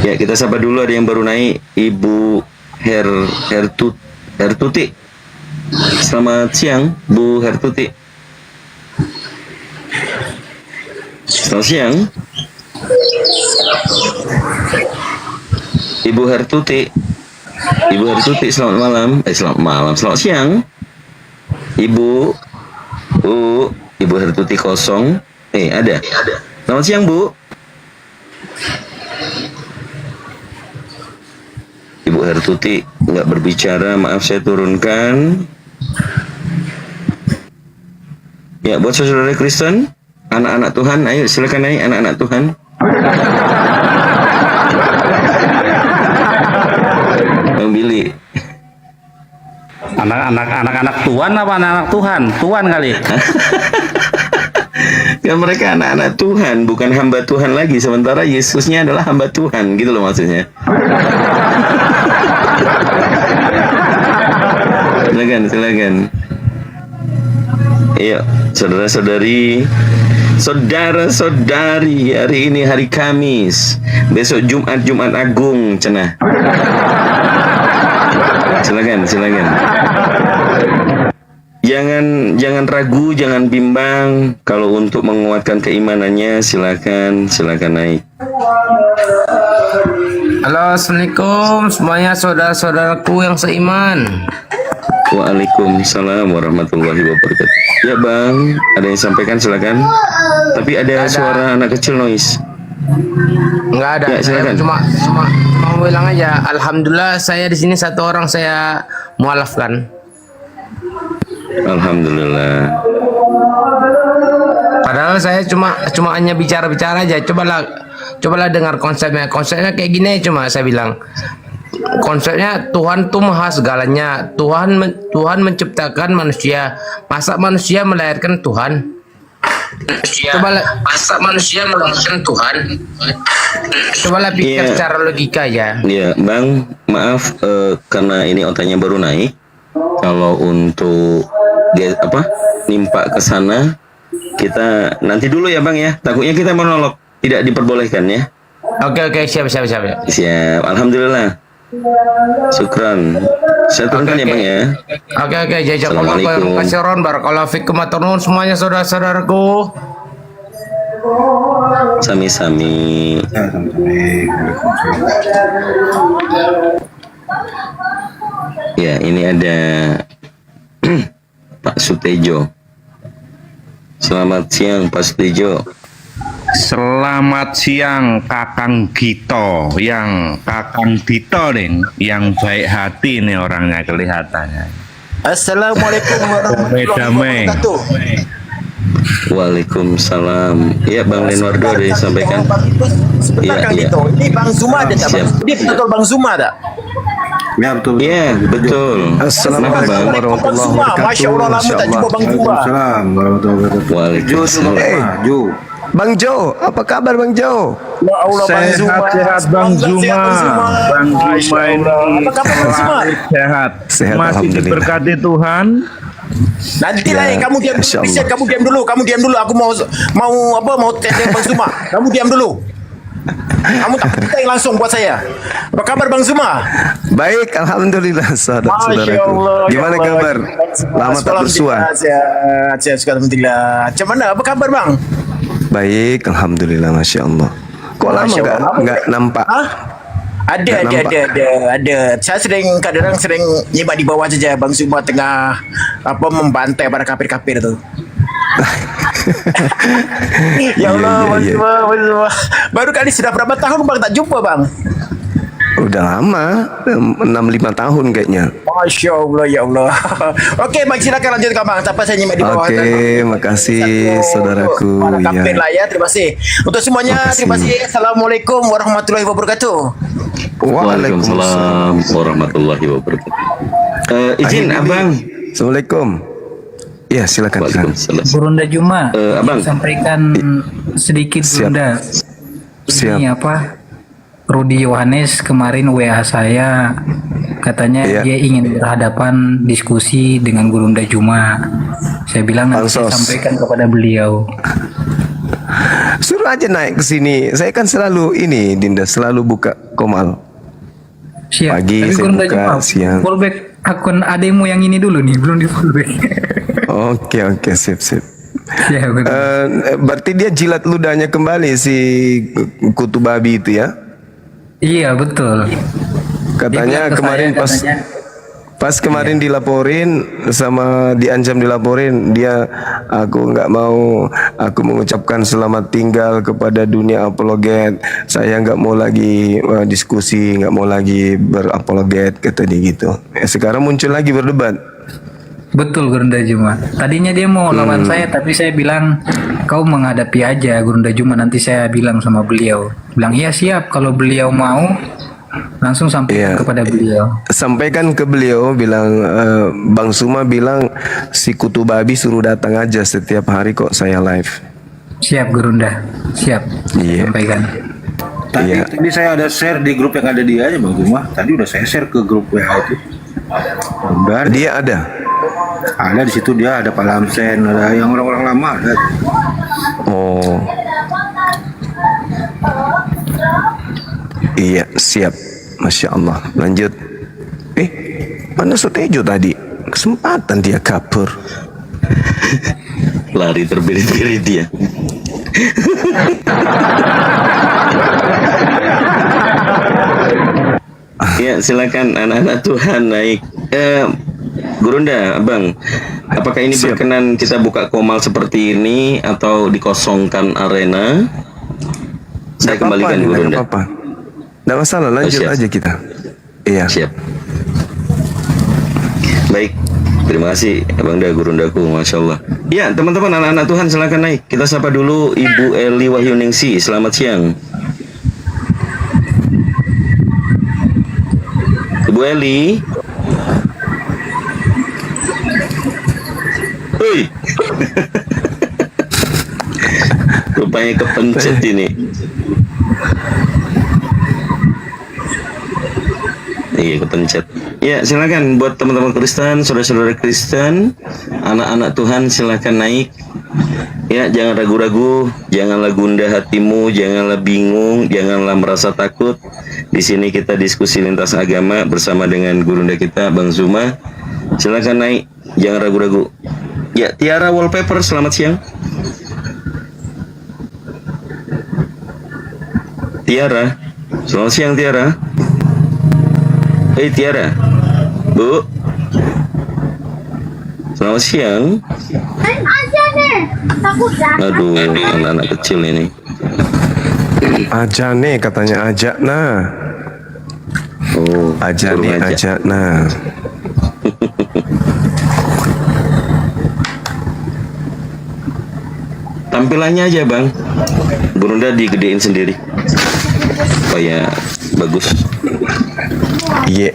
Ya, kita sapa dulu, ada yang baru naik, Ibu Hertuti. Selamat siang, Bu Hertuti. Selamat siang. Ibu Hertuti. Ibu Hertuti, selamat malam. Selamat siang. Ibu Hertuti kosong. Ada. Selamat siang, Bu. Ibu Hertuti nggak berbicara, maaf saya turunkan. Ya, buat saudara Kristen, anak-anak Tuhan, ayo silakan naik anak-anak Tuhan. Bang Billy. Anak-anak Tuhan apa anak-anak Tuhan? Tuhan kali. Ya, mereka anak-anak Tuhan, bukan hamba Tuhan lagi. Sementara Yesusnya adalah hamba Tuhan, gitu loh maksudnya. Silakan. Iya, saudara-saudari, hari ini hari Kamis, besok Jumat Agung, cenah. Silakan. Jangan ragu, jangan bimbang. Kalau untuk menguatkan keimanannya, silakan naik. Halo, assalamualaikum semuanya saudara-saudaraku yang seiman. Waalaikumsalam warahmatullahi wabarakatuh. Ya Bang, ada yang sampaikan silakan. Tapi ada suara anak kecil noise. Enggak ada. Ya, silakan. Cuma mau bilang aja, alhamdulillah saya di sini satu orang saya mualafkan. Alhamdulillah. Padahal saya cuma hanya bicara-bicara aja. Cobalah dengar konsepnya. Konsepnya kayak gini cuma saya bilang. Konsepnya Tuhan tuh maha segalanya. Tuhan menciptakan manusia. Masa manusia melahirkan Tuhan? Masa manusia melahirkan Tuhan? Cobalah pikir secara logika ya. Ya, Bang, maaf karena ini otanya baru naik. Kalau untuk nimpak ke sana, kita nanti dulu ya Bang ya. Takutnya kita monolog, tidak diperbolehkan ya. Oke, siap. Siap, alhamdulillah. Syukran. Saya turunkan ya Bang ya. Oke, jazakumullah khairan, barakallahu fikum maturnuun semuanya saudara-saudaraku. Sami-sami. Ya, ini ada Pak Sutejo. Selamat siang Pak Sutejo. Selamat siang Kakang Gito, yang baik hati nih orangnya kelihatannya. Assalamualaikum warahmatullahi Damai. wabarakatuh. Waalaikumsalam. Iya Bang Leonardo ada yang disampaikan. Sebentar Kang Iya. Dito, ini Bang Zuma ada tak? Siap. Ini betul Bang Zuma tak? Ya betul. Iya betul. Assalamualaikum Kenapa, Bang? warahmatullahi Zuma, wabarakatuh. Masya Allah lama tak jumpa Bang Zuma. Waalaikumsalam warahmatullahi wabarakatuh. Waalaikumsalam. Ju. Bang Jo, apa kabar Bang Jo? Ya Allah Bang Zuma. Sehat Bang Zuma. Bang Zuma ini Apa kabar Bang Zuma? sehat. Sehat, Masih alhamdulillah. diberkati Tuhan. Nanti Ya, lah kamu diam dulu, Insya Allah. Vincent, kamu diam dulu. Aku mau tanya Bang Zuma. Kamu diam dulu. Kamu tak penting langsung buat saya. Apa kabar Bang Zuma? Baik, alhamdulillah saudaraku. Gimana ya Allah. kabar? Lama tak bersua. Sehat, alhamdulillah. Macam mana? Apa kabar Bang? Baik, alhamdulillah, masya Allah. Kok lama Masya Allah. nggak nampak? Ada. Saya kadang sering nyimak di bawah saja Bang Zuma tengah membantai para kafir-kafir tu. Ya Allah, Bang Zuma. Baru kali sudah berapa tahun Bang tak jumpa Bang? Udah lama, 6-5 tahun kayaknya. Masya Allah, ya Allah. Okey, Bang silakan lanjutkan Bang. Sampai saya nyimak di bawah. Oke, makasih saudaraku. Para kafir Ya. lah ya, terima kasih. Untuk semuanya, terima kasih. Assalamualaikum warahmatullahi wabarakatuh. Waalaikumsalam warahmatullahi wabarakatuh. Izin Abang. Assalamualaikum. Ya, silakan. Burunda Juma, Abang. sampaikan sedikit Burunda. Ini apa? Rudi Yohanes kemarin WA saya, katanya dia ingin berhadapan diskusi dengan Burunda Juma. Saya bilang nanti saya sampaikan kepada beliau. Suruh aja naik ke sini. Saya kan selalu ini, Dinda, selalu buka komal. Siap. Pagi Tapi saya Burunda buka, Juma, siang. fallback akun ademu yang ini dulu nih, belum di fallback. Oke, sip. Ya, berarti dia jilat ludahnya kembali si kutu babi itu ya? Iya betul. Katanya Dia bilang ke kemarin saya, pas kemarin dilaporin sama diancam dilaporin dia, aku nggak mau, aku mengucapkan selamat tinggal kepada dunia apologet, saya nggak mau lagi diskusi, nggak mau lagi berapologet, kata dia gitu. Sekarang muncul lagi berdebat. Betul Gurunda Juma. Tadinya dia mau lawan saya, tapi saya bilang kau menghadapi aja Gurunda Juma. Nanti saya bilang sama beliau. Bilang iya siap. Kalau beliau mau, langsung sampaikan kepada beliau. Sampaikan ke beliau, bilang Bang Suma bilang si kutu babi suruh datang aja setiap hari kok saya live. Siap Gurunda. Siap. Sampaikan. Tadi saya ada share di grup yang ada dia aja Bang Zuma. Tadi udah saya share ke grup WA itu. Dia ada. Ada di situ, dia ada Pak Lamsen, ada yang orang-orang lama ada. Oh. Iya, siap. Masya Allah. Lanjut. Mana Sotejo tadi? Kesempatan dia kabur. Lari terbirit-birit dia. Ya, silakan anak-anak Tuhan naik. Gurunda, Abang, apakah ini berkenan kita buka komal seperti ini atau dikosongkan arena? Saya kembalikan Gurunda. Nggak apa-apa. Nggak masalah, lanjut aja kita. Iya. Siap. Baik, terima kasih Abang Da, Gurundaku, Masya Allah. Ya, teman-teman, anak-anak Tuhan silakan naik. Kita sapa dulu Ibu Eli Wahyuningsi. Selamat siang. Ibu Eli. Hei. Rupanya kepencet ini. Iya, kepencet. Ya, silakan buat teman-teman Kristen, saudara-saudara Kristen, anak-anak Tuhan silakan naik. Ya, jangan ragu-ragu, janganlah gundah hatimu, janganlah bingung, janganlah merasa takut. Di sini kita diskusi lintas agama bersama dengan gurunda kita Bang Zuma. Silakan naik, jangan ragu-ragu. Ya, Tiara Wallpaper, selamat siang. Tiara, selamat siang Tiara. Hei Tiara, Bu. Selamat siang. Aduh, anak-anak kecil ini. Aja nih katanya, ajak nah. Oh, aja nih, ajak nah. Tampilannya aja bang, Bunda digedein sendiri supaya bagus. Iya.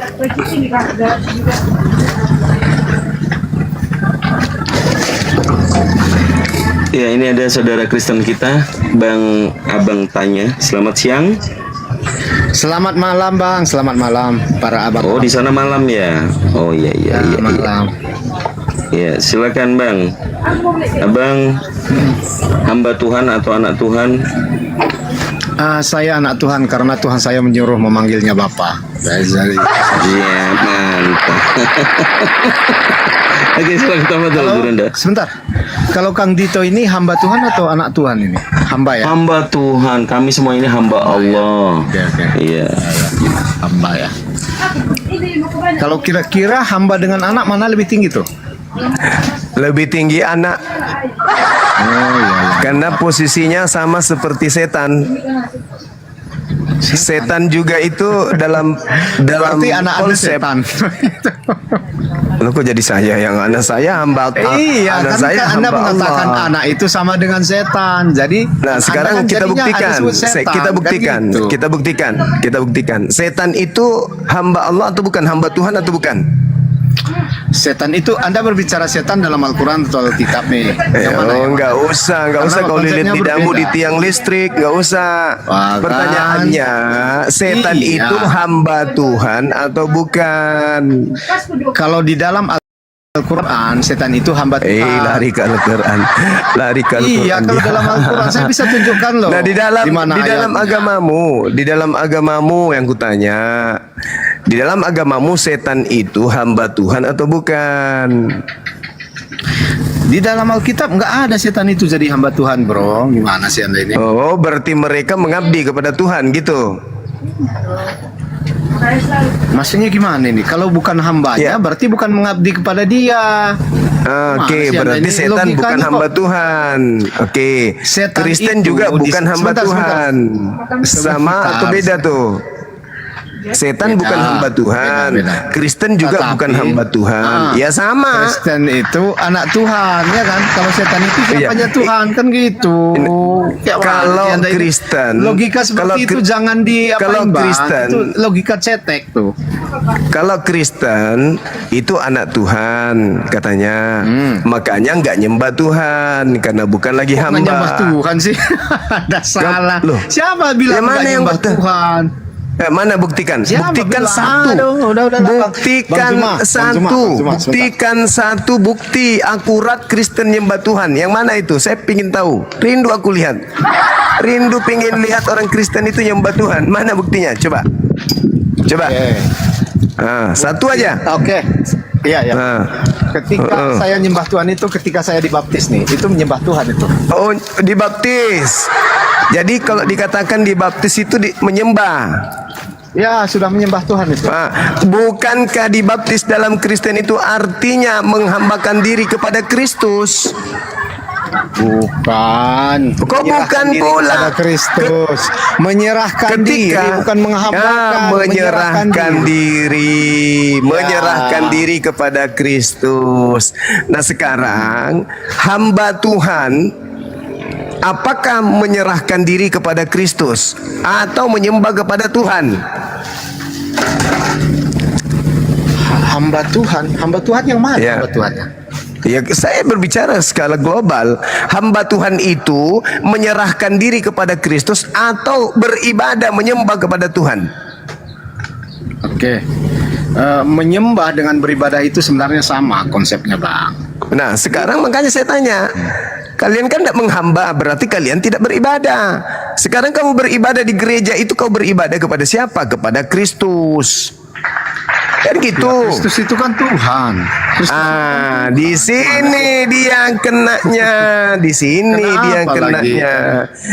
Ya, ini ada saudara Kristen kita, Bang Abang tanya. Selamat siang. Selamat malam bang, selamat malam para abang. Oh, di sana malam ya. Oh iya iya iya. Malam. Ya, silakan bang. Abang hamba Tuhan atau anak Tuhan? Saya anak Tuhan karena Tuhan saya menyuruh memanggilnya Bapak. Iya, mantap. Oke, silakan tambah Bunda. Sebentar. Kalau Kang Dito ini hamba Tuhan atau anak Tuhan ini? Hamba ya? Hamba Tuhan. Kami semua ini hamba Allah. Iya. Hamba ya. Kalau kira-kira hamba dengan anak mana lebih tinggi tuh? Lebih tinggi anak. Oh iya. Karena posisinya sama seperti setan. Setan juga itu dalam Berarti anak konsep. setan. Loh, kok jadi saya yang anak saya hamba Iya, anak kan saya Anda hamba mengatakan Allah. anak itu sama dengan setan. Jadi Nah, sekarang kita buktikan. Kita buktikan. Setan itu hamba Allah atau bukan? Hamba Tuhan atau bukan? Setan itu Anda berbicara setan dalam Al-Quran atau Alkitab nih? Enggak usah kalau lilit lidahmu di tiang listrik, enggak usah. Pertanyaannya, setan Iya. itu hamba Tuhan atau bukan? Kalau di dalam Al-Quran, setan itu hamba Tuhan. Lari ke Al-Quran. Iya, kalau dalam Al-Quran saya bisa tunjukkan loh. Nah, di dalam ayatnya? agamamu yang kutanya, di dalam agamamu setan itu hamba Tuhan atau bukan? Di dalam Alkitab nggak ada setan itu jadi hamba Tuhan, bro. Gimana sih Anda ini? Oh, berarti mereka mengabdi kepada Tuhan gitu. Maksudnya gimana ini? Kalau bukan hambanya, berarti bukan mengabdi kepada dia. Oke, berarti setan bukan hamba Tuhan. Oke, Kristen juga bukan hamba Tuhan. Sama atau beda tuh? Setan bukan hamba Tuhan, Kristen juga bukan hamba Tuhan. Ya sama. Kristen itu anak Tuhan, ya kan? Kalau setan itu siapanya Tuhan, kan gitu. Kalau Kristen, logika seperti itu jangan kalau Kristen, itu logika cetek tuh. Kalau Kristen itu anak Tuhan katanya, makanya nggak nyembah Tuhan karena bukan lagi hamba. Nyembah Tuhan sih, ada salah. Loh, siapa bilang nggak nyembah Tuhan? Mana buktikan? Buktikan bilang? satu. Buktikan Bang satu. Juma, Buktikan satu bukti akurat Kristen nyembah Tuhan. Yang mana itu? Saya pingin tahu. Rindu aku lihat. Rindu pingin lihat orang Kristen itu nyembah Tuhan. Mana buktinya? Coba. Satu aja. Oke. Iya. Ketika saya nyembah Tuhan itu ketika saya dibaptis nih, itu menyembah Tuhan itu. Oh, dibaptis. Jadi kalau dikatakan dibaptis itu menyembah. Ya, sudah menyembah Tuhan itu. Bukankah dibaptis dalam Kristen itu artinya menghambakan diri kepada Kristus? Bukan. Kok bukan pula? Kristus. Menyerahkan diri bukan menghambakan. Menyerahkan diri kepada Kristus. Nah, sekarang hamba Tuhan apakah menyerahkan diri kepada Kristus atau menyembah kepada Tuhan? Hamba Tuhan yang mana? Ya. Hamba Tuhannya? Ya, saya berbicara skala global. Hamba Tuhan itu menyerahkan diri kepada Kristus atau beribadah menyembah kepada Tuhan. Oke. Menyembah dengan beribadah itu sebenarnya sama konsepnya, Bang. Nah, sekarang makanya saya tanya, kalian kan tidak menghamba, berarti kalian tidak beribadah. Sekarang kamu beribadah di gereja itu, kau beribadah kepada siapa? Kepada Kristus. Kan gitu. Ya, Kristus itu kan Tuhan. Di sini dia kenanya, di sini dia kenanya,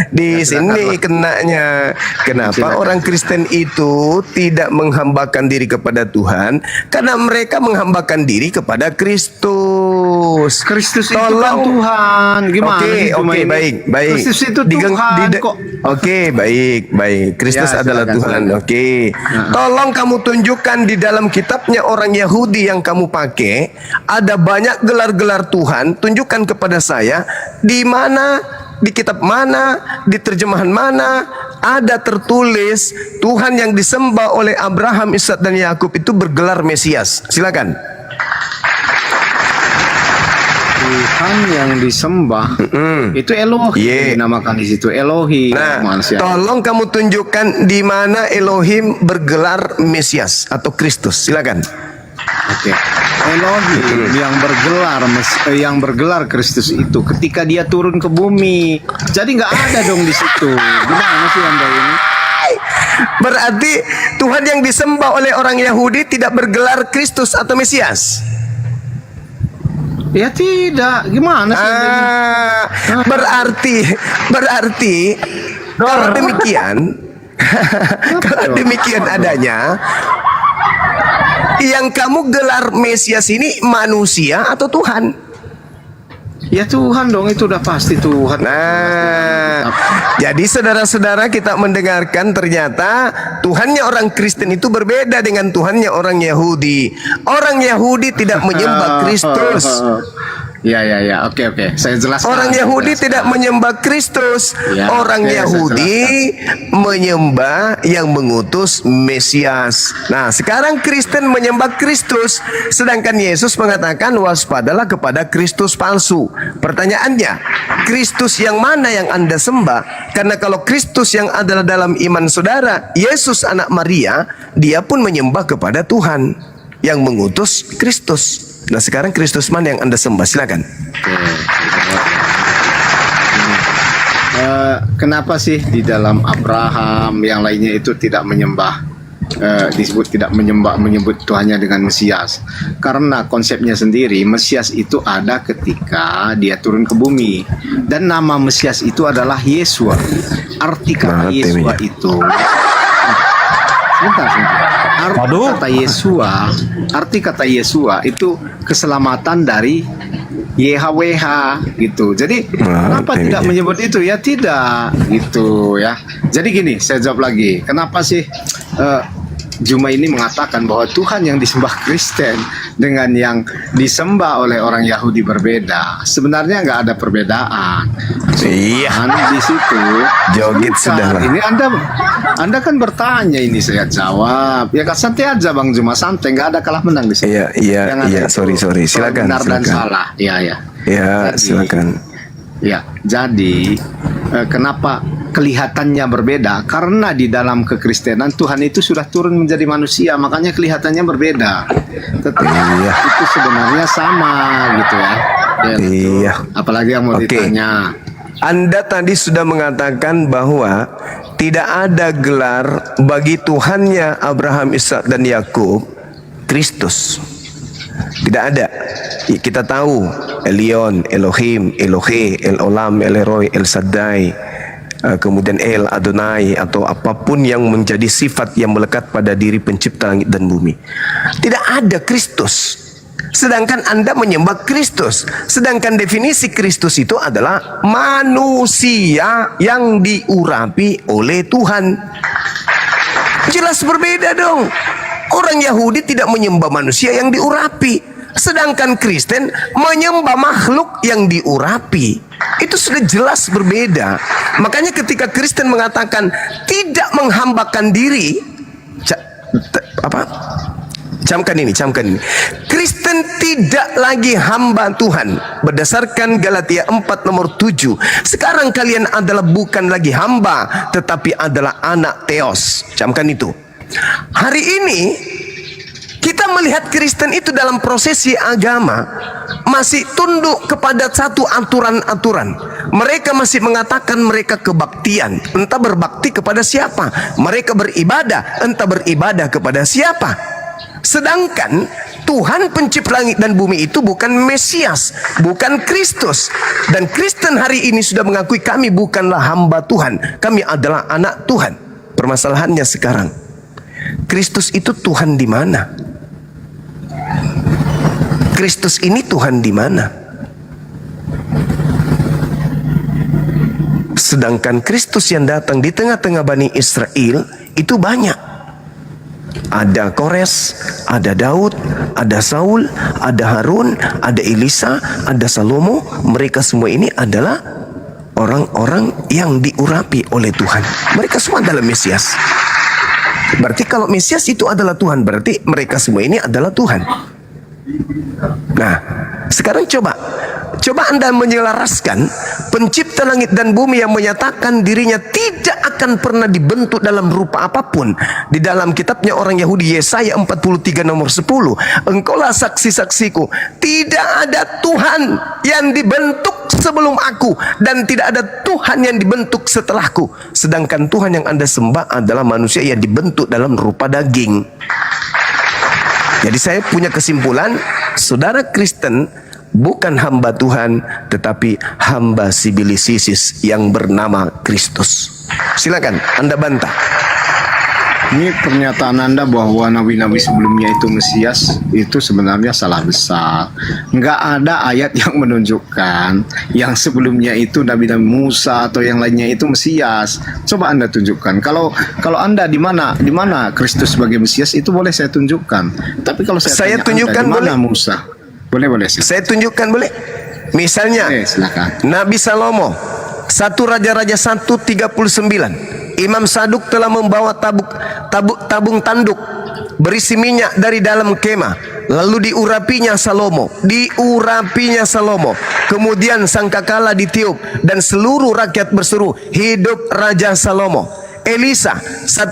di sini kenanya. Kenapa orang Kristen itu tidak menghambakan diri kepada Tuhan? Karena mereka menghambakan diri kepada Kristus. Kristus itu kan Tuhan. Gimana? Oke, baik. Kristus itu Tuhan kok. Oke, baik. Kristus Ya, adalah silakan. Tuhan. Oke. Tolong kamu tunjukkan di dalam kitabnya orang Yahudi yang kamu pakai, ada banyak gelar-gelar Tuhan. Tunjukkan kepada saya di mana di kitab mana, di terjemahan mana ada tertulis Tuhan yang disembah oleh Abraham, Ishak dan Yakub itu bergelar Mesias? Silakan. Tuhan yang disembah itu Elohim, dinamakan di situ Elohim. Nah, manusia. tolong kamu tunjukkan di mana Elohim bergelar Mesias atau Kristus. Silakan. Oke. Elohim yang bergelar Kristus itu ketika dia turun ke bumi. Jadi nggak ada dong di situ. Gimana sih Anda ini? Berarti Tuhan yang disembah oleh orang Yahudi tidak bergelar Kristus atau Mesias? Ya tidak. Gimana sih? Berarti kalau demikian adanya, yang kamu gelar Mesias ini manusia atau Tuhan? Ya Tuhan dong, itu udah pasti Tuhan. Nah, jadi saudara-saudara kita mendengarkan ternyata Tuhannya orang Kristen itu berbeda dengan Tuhannya orang Yahudi. Orang Yahudi tidak menyembah Kristus. Ya, oke. Saya jelaskan. Orang Yahudi tidak menyembah Kristus. Orang Yahudi menyembah yang mengutus Mesias. Nah, sekarang Kristen menyembah Kristus, sedangkan Yesus mengatakan waspadalah kepada Kristus palsu. Pertanyaannya, Kristus yang mana yang Anda sembah? Karena kalau Kristus yang adalah dalam iman saudara, Yesus anak Maria, dia pun menyembah kepada Tuhan yang mengutus Kristus. Nah, sekarang Kristus mana yang Anda sembah? Silakan. Kenapa sih di dalam Abraham yang lainnya itu tidak menyembah, disebut tidak menyebut Tuhannya dengan Mesias? Karena konsepnya sendiri, Mesias itu ada ketika dia turun ke bumi, dan nama Mesias itu adalah Yesua. Arti kata Yesua itu arti kata Yesua itu keselamatan dari YHWH gitu. Jadi kenapa tidak menyebut itu? Ya tidak gitu ya. Jadi gini, saya jawab lagi. Kenapa sih Juma ini mengatakan bahwa Tuhan yang disembah Kristen dengan yang disembah oleh orang Yahudi berbeda? Sebenarnya nggak ada perbedaan. Iya. Di situ joget sudah. Ini Anda kan bertanya, ini saya jawab. Ya kan santai aja Bang Juma, santai, nggak ada kalah menang di sini. Iya. Sorry. Silakan. Benar dan salah. Iya. Ya, silakan. Ya, jadi kenapa kelihatannya berbeda? Karena di dalam kekristenan Tuhan itu sudah turun menjadi manusia, makanya kelihatannya berbeda. Tetapi itu sebenarnya sama gitu ya. Iya. Apalagi yang mau ditanya. Anda tadi sudah mengatakan bahwa tidak ada gelar bagi Tuhannya Abraham, Ishak dan Yakub Kristus. Tidak ada. Kita tahu Elion, Elohim, Elohe, El Olam, El Elroy, El Shaddai, kemudian El Adonai, atau apapun yang menjadi sifat yang melekat pada diri pencipta langit dan bumi. Tidak ada Kristus. Sedangkan Anda menyembah Kristus. Sedangkan definisi Kristus itu adalah manusia yang diurapi oleh Tuhan. Jelas berbeda dong. Orang Yahudi tidak menyembah manusia yang diurapi, sedangkan Kristen menyembah makhluk yang diurapi. Itu sudah jelas berbeda. Makanya ketika Kristen mengatakan tidak menghambakan diri, camkan ini. Kristen tidak lagi hamba Tuhan berdasarkan Galatia 4 nomor 7. Sekarang kalian adalah bukan lagi hamba, tetapi adalah anak Theos. Camkan itu. Hari ini kita melihat Kristen itu dalam prosesi agama masih tunduk kepada satu aturan-aturan. Mereka masih mengatakan mereka kebaktian. Entah berbakti kepada siapa. Mereka beribadah. Entah beribadah kepada siapa. Sedangkan Tuhan pencipta langit dan bumi itu bukan Mesias, bukan Kristus. Dan Kristen hari ini sudah mengakui kami bukanlah hamba Tuhan, kami adalah anak Tuhan. Permasalahannya sekarang, Kristus itu Tuhan di mana? Kristus ini Tuhan di mana? Sedangkan Kristus yang datang di tengah-tengah Bani Israel itu banyak. Ada Kores, ada Daud, ada Saul, ada Harun, ada Elisa, ada Salomo. Mereka semua ini adalah orang-orang yang diurapi oleh Tuhan. Mereka semua adalah Mesias. Berarti kalau Mesias itu adalah Tuhan, berarti mereka semua ini adalah Tuhan. Nah, sekarang coba Anda menyelaraskan pencipta langit dan bumi yang menyatakan dirinya tidak akan pernah dibentuk dalam rupa apapun. Di dalam kitabnya orang Yahudi Yesaya 43 nomor 10, engkaulah saksi-saksiku, tidak ada Tuhan yang dibentuk sebelum aku, dan tidak ada Tuhan yang dibentuk setelahku. Sedangkan Tuhan yang Anda sembah adalah manusia yang dibentuk dalam rupa daging. Jadi saya punya kesimpulan, saudara Kristen bukan hamba Tuhan, tetapi hamba sibilisis yang bernama Kristus. Silakan Anda bantah. Ini pernyataan Anda bahwa nabi-nabi sebelumnya itu Mesias, itu sebenarnya salah besar. Nggak ada ayat yang menunjukkan yang sebelumnya itu Nabi Musa atau yang lainnya itu Mesias. Coba Anda tunjukkan. Kalau Anda di mana Kristus sebagai Mesias itu boleh saya tunjukkan. Tapi kalau saya tunjukkan Anda, di mana boleh? Musa? Boleh. Saya tunjukkan boleh? Misalnya silakan. Nabi Salomo 1 Raja-Raja 1:39. Imam Saduk telah membawa tabung tanduk berisi minyak dari dalam kemah, lalu diurapinya Salomo. Kemudian sangkakala ditiup dan seluruh rakyat berseru, hidup Raja Salomo. Elisa 1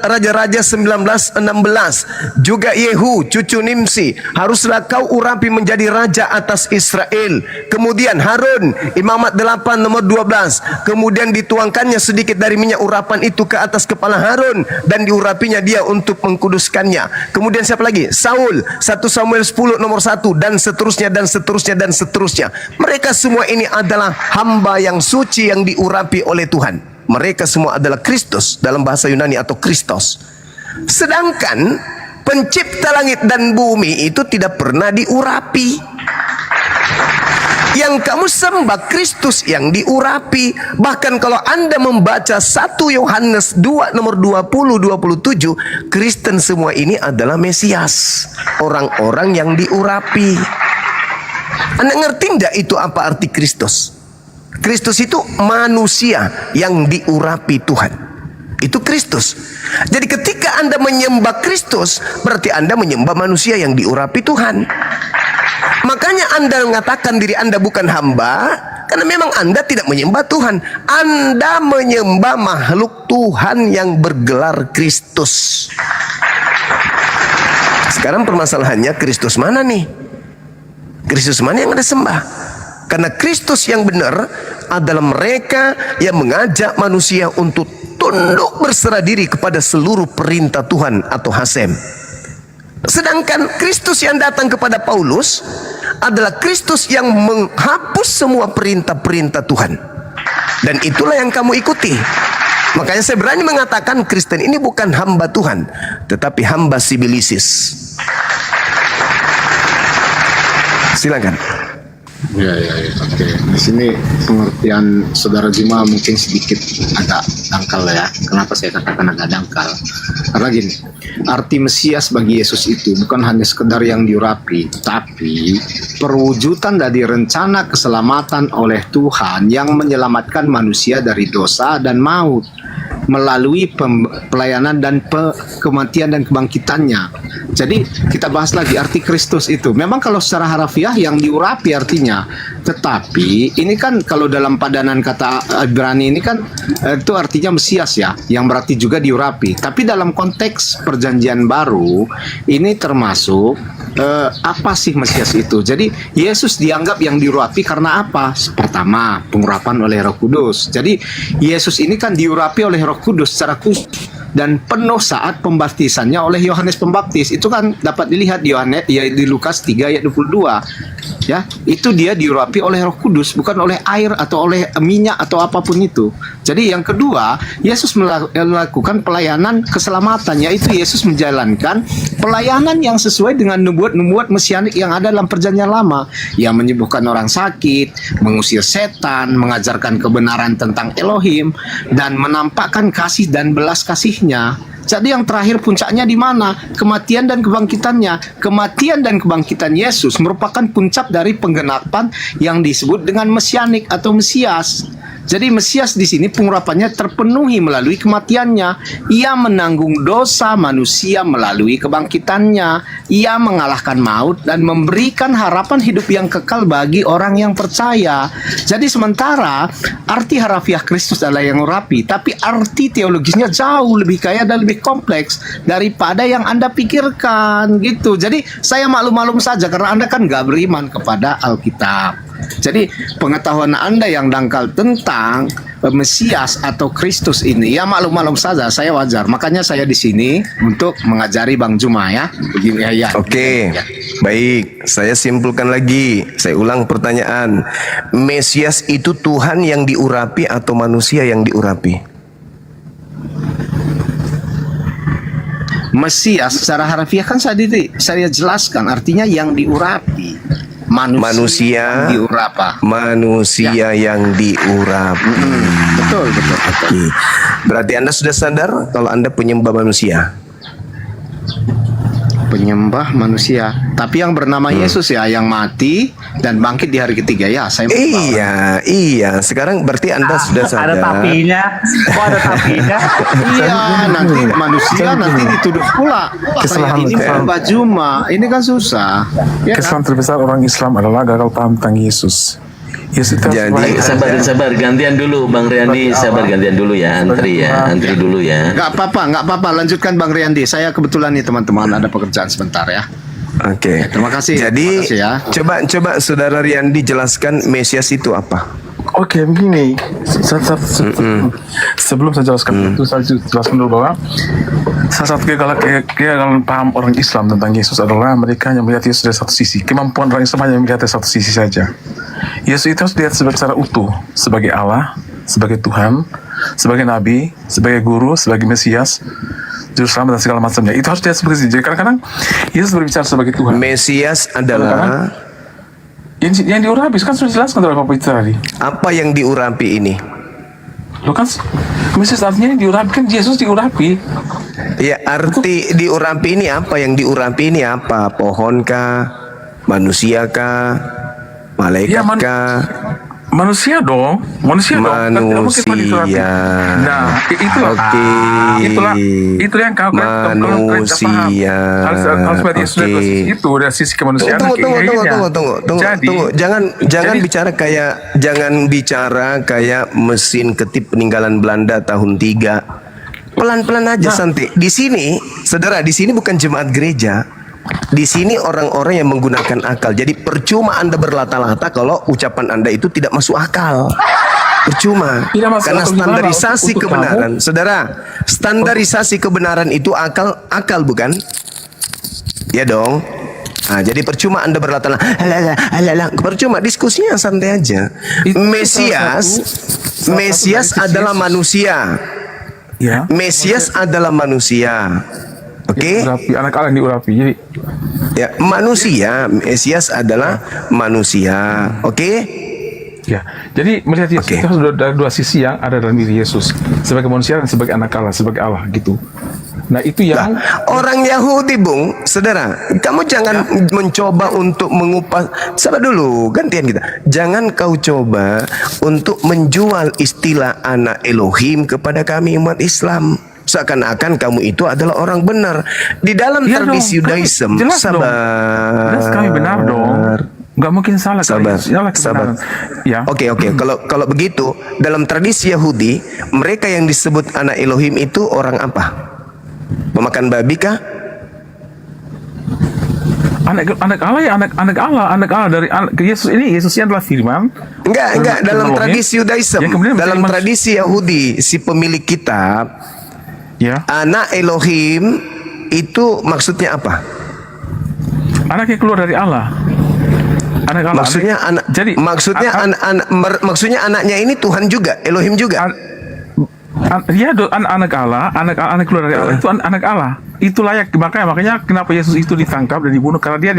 Raja-Raja 19:16, juga Yehu cucu Nimsi, haruslah kau urapi menjadi raja atas Israel. Kemudian Harun, Imamat 8 nomor 12, kemudian dituangkannya sedikit dari minyak urapan itu ke atas kepala Harun dan diurapinya dia untuk mengkuduskannya. Kemudian siapa lagi? Saul 1 Samuel 10 nomor 1, dan seterusnya. Mereka semua ini adalah hamba yang suci yang diurapi oleh Tuhan. Mereka semua adalah Kristus dalam bahasa Yunani atau Kristos. Sedangkan pencipta langit dan bumi itu tidak pernah diurapi. Yang kamu sembah Kristus yang diurapi. Bahkan kalau Anda membaca 1 Yohanes 2 nomor 20-27, Kristen semua ini adalah Mesias, orang-orang yang diurapi. Anda ngerti enggak itu apa arti Kristus? Kristus itu manusia yang diurapi Tuhan. Itu Kristus. Jadi ketika Anda menyembah Kristus, berarti Anda menyembah manusia yang diurapi Tuhan. Makanya Anda mengatakan diri Anda bukan hamba, karena memang Anda tidak menyembah Tuhan. Anda menyembah makhluk Tuhan yang bergelar Kristus. Sekarang permasalahannya, Kristus mana nih? Kristus mana yang Anda sembah? Karena Kristus yang benar adalah mereka yang mengajak manusia untuk tunduk berserah diri kepada seluruh perintah Tuhan atau Hasem. Sedangkan Kristus yang datang kepada Paulus adalah Kristus yang menghapus semua perintah-perintah Tuhan. Dan itulah yang kamu ikuti. Makanya saya berani mengatakan Kristen ini bukan hamba Tuhan, tetapi hamba sibilisis. Silakan. Ya, oke. Di sini pengertian saudara Juma mungkin sedikit agak dangkal ya. Kenapa saya katakan agak dangkal? Karena gini, arti Mesias bagi Yesus itu bukan hanya sekedar yang diurapi, tapi perwujudan dari rencana keselamatan oleh Tuhan yang menyelamatkan manusia dari dosa dan maut melalui pelayanan dan kematian dan kebangkitannya. Jadi kita bahas lagi arti Kristus itu. Memang kalau secara harafiah yang diurapi artinya, tetapi ini kan kalau dalam padanan kata Ibrani ini kan itu artinya Mesias ya, yang berarti juga diurapi. Tapi dalam konteks perjanjian baru ini termasuk apa sih Mesias itu? Jadi Yesus dianggap yang diurapi karena apa? Pertama, pengurapan oleh Roh Kudus. Jadi Yesus ini kan diurapi oleh Roh Kudus secara khusus dan penuh saat pembaptisannya oleh Yohanes Pembaptis. Itu kan dapat dilihat di Yohanes ya, di Lukas 3 ayat 22. Ya, itu dia diurapi oleh Roh Kudus, bukan oleh air atau oleh minyak atau apapun itu. Jadi yang kedua, Yesus melakukan pelayanan keselamatan, yaitu Yesus menjalankan pelayanan yang sesuai dengan nubuat-nubuat mesianik yang ada dalam perjanjian lama, yang menyembuhkan orang sakit, mengusir setan, mengajarkan kebenaran tentang Elohim, dan menampakkan kasih dan belas kasihnya. Jadi yang terakhir puncaknya di mana? Kematian dan kebangkitannya. Kematian dan kebangkitan Yesus merupakan puncak dari penggenapan yang disebut dengan mesianik atau Mesias. Jadi Mesias di sini pengurapannya terpenuhi melalui kematiannya. Ia menanggung dosa manusia melalui kebangkitannya. Ia mengalahkan maut dan memberikan harapan hidup yang kekal bagi orang yang percaya. Jadi sementara arti harafiah Kristus adalah yang urapi, tapi arti teologisnya jauh lebih kaya dan lebih kompleks daripada yang Anda pikirkan gitu. Jadi saya maklum-maklum saja karena Anda kan nggak beriman kepada Alkitab. Jadi pengetahuan Anda yang dangkal tentang Mesias atau Kristus ini ya maklum-maklum saja, saya wajar. Makanya saya di sini untuk mengajari Bang Juma ya. Begini ya. Oke. Baik, saya simpulkan lagi. Saya ulang pertanyaan. Mesias itu Tuhan yang diurapi atau manusia yang diurapi? Mesias secara harfiah kan saya jelaskan artinya yang diurapi. Manusia yang diurapa. Manusia yang diurapi. Betul. Oke. Berarti Anda sudah sadar kalau Anda penyembah manusia? Penyembah manusia, tapi yang bernama Yesus ya, yang mati dan bangkit di hari ketiga ya. Saya Iya. Sekarang berarti Anda sudah sadar. Ada tapinya. Kok ada tapinya? Iya, nanti manusia nanti dituduh pula. Saya ini penyembah Juma, ini kan susah. Ya, Kesalahan terbesar orang Islam adalah gagal paham tentang Yesus. Jadi sabar gantian dulu Bang Riyandi, gantian dulu ya, antri dulu ya. Nggak apa-apa, lanjutkan Bang Riyandi. Saya kebetulan nih teman-teman ada pekerjaan sebentar ya. Oke. Terima kasih. Jadi terima kasih ya. coba Saudara Riyandi jelaskan Mesias itu apa? Oke, begini. Sebelum saya jelaskan itu, saya jelaskan dulu bahwa salah satu kegagalan paham orang Islam tentang Yesus adalah mereka yang melihat Yesus dari satu sisi. Kemampuan orang Islam hanya melihat dari satu sisi saja. Yesus itu harus dilihat secara utuh, sebagai Allah, sebagai Tuhan, sebagai Nabi, sebagai Guru, sebagai Mesias, Juru Selamat dan segala macamnya. Itu harus dilihat seperti itu. Jadi kadang-kadang Yesus berbicara sebagai Tuhan. Mesias adalah yang diurapi, kan sudah dijelaskan oleh Bapak itu tadi. Apa yang diurapi ini? Lo kan Mesias artinya diurapi, kan Yesus diurapi. Ya, arti diurapi ini apa? Yang diurapi ini apa? Pohon kah? Manusia kah? Malaikat kah? Manusia dong. Manusia. Nah, itulah yang kau manusia. Itu dari sisi kemanusiaan. Tunggu. Jangan bicara kayak mesin ketip peninggalan Belanda tahun 3. Pelan-pelan aja santai. Di sini, saudara, di sini bukan jemaat gereja. Di sini orang-orang yang menggunakan akal. Jadi percuma Anda berlata-lata kalau ucapan Anda itu tidak masuk akal. Percuma. Karena standarisasi kebenaran, saudara, standarisasi kebenaran itu akal bukan? Ya dong. Nah, jadi percuma Anda berlata-lata. Percuma, diskusinya santai aja. Mesias adalah manusia. Ya. Mesias adalah manusia. Oke. Anak Allah yang diurapi. Jadi ya, manusia. Mesias adalah manusia. Oke. Ya. Jadi melihat Yesus itu ada dua sisi yang ada dalam diri Yesus, sebagai manusia dan sebagai anak Allah, sebagai Allah gitu. Nah, itu yang orang Yahudi, Bung, saudara, kamu jangan mencoba untuk mengupas. Sabar dulu, gantian kita. Jangan kau coba untuk menjual istilah anak Elohim kepada kami umat Islam. Seakan-akan kamu itu adalah orang benar. Di dalam tradisi Yudaism, sabar. Jelas kami benar dong. Nggak mungkin salah. Sabar. Ya. Oke. Kalau begitu, dalam tradisi Yahudi, mereka yang disebut anak Elohim itu orang apa? Pemakan babi kah? Anak Allah ya, anak Allah dari Yesusnya adalah firman. Enggak, dalam tradisi Yudaism, dalam tradisi Yahudi, si pemilik kitab, ya, anak Elohim itu maksudnya apa? Anak yang keluar dari Allah. Anak Allah. Maksudnya anaknya ini Tuhan juga, Elohim juga. Anak Allah, anak keluar dari Allah itu anak Allah. Itu layak, makanya kenapa Yesus itu ditangkap dan dibunuh, karena dia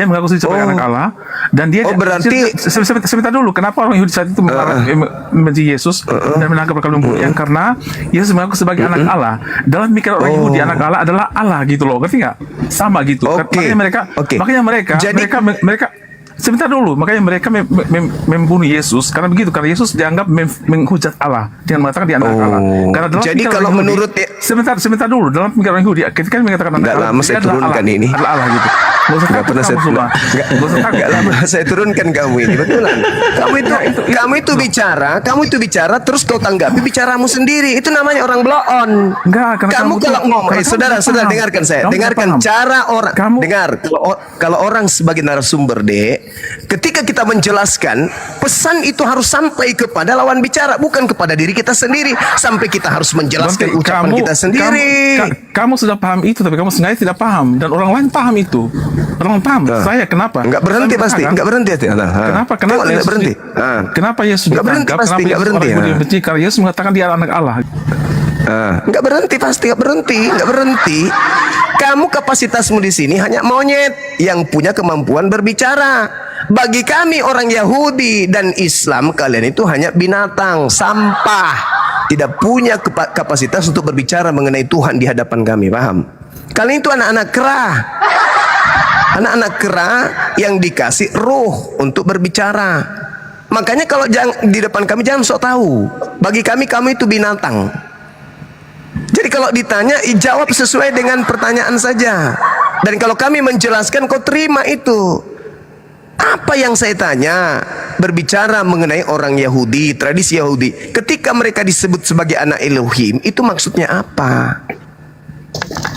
mengaku diri sebagai anak Allah, dan dia berarti sebentar dulu, kenapa orang Yahudi saat itu membenci Yesus dan menangkap perkara membunuhnya? Karena Yesus mengaku sebagai anak Allah. Dalam pikiran orang Yahudi, anak Allah adalah Allah gitu loh, ngerti nggak? Sama gitu. Makanya mereka Sebentar dulu, makanya mereka membunuh Yesus karena begitu, karena Yesus dianggap menghujat Allah dengan mengatakan dia anak Allah. Karena dalam jadi pikiran kalau Yahudi, menurut sebentar dulu, dalam pikiran Yahudi ketika mengatakan anak Allah, lama saya turunkan ini. adalah Allah gitu. Nggak pernah Nggak lama saya turunkan kamu ini, betulan. Kamu itu bicara, terus kau tanggapi bicaramu sendiri. Itu namanya orang blow on. Kamu kalau ngomong, saudara, dengarkan saya, dengarkan cara orang. Dengar, kalau orang sebagai narasumber, Dek, ketika kita menjelaskan, pesan itu harus sampai kepada lawan bicara, bukan kepada diri kita sendiri. Sampai kita harus menjelaskan ucapan kita sendiri. Kamu sudah paham itu, tapi kamu sengaja tidak paham, dan orang lain paham itu. Orang paham. Saya kenapa? Enggak berhenti pasti. Enggak berhenti. Kenapa Yesus berhenti? Kenapa Yesus enggak berhenti pasti. Enggak berhenti. Karena Yesus mengatakan dia anak Allah. Enggak berhenti pasti. Enggak berhenti. Kamu kapasitasmu di sini hanya monyet yang punya kemampuan berbicara. Bagi kami orang Yahudi dan Islam, kalian itu hanya binatang, sampah, tidak punya kapasitas untuk berbicara mengenai Tuhan di hadapan kami. Paham? Kalian itu anak-anak kera. Anak-anak kera yang dikasih ruh untuk berbicara. Makanya kalau di depan kami jangan sok tahu. Bagi kami, kamu itu binatang. Jadi kalau ditanya, jawab sesuai dengan pertanyaan saja. Dan kalau kami menjelaskan, kau terima itu. Apa yang saya tanya? Berbicara mengenai orang Yahudi, tradisi Yahudi. Ketika mereka disebut sebagai anak Elohim, itu maksudnya apa?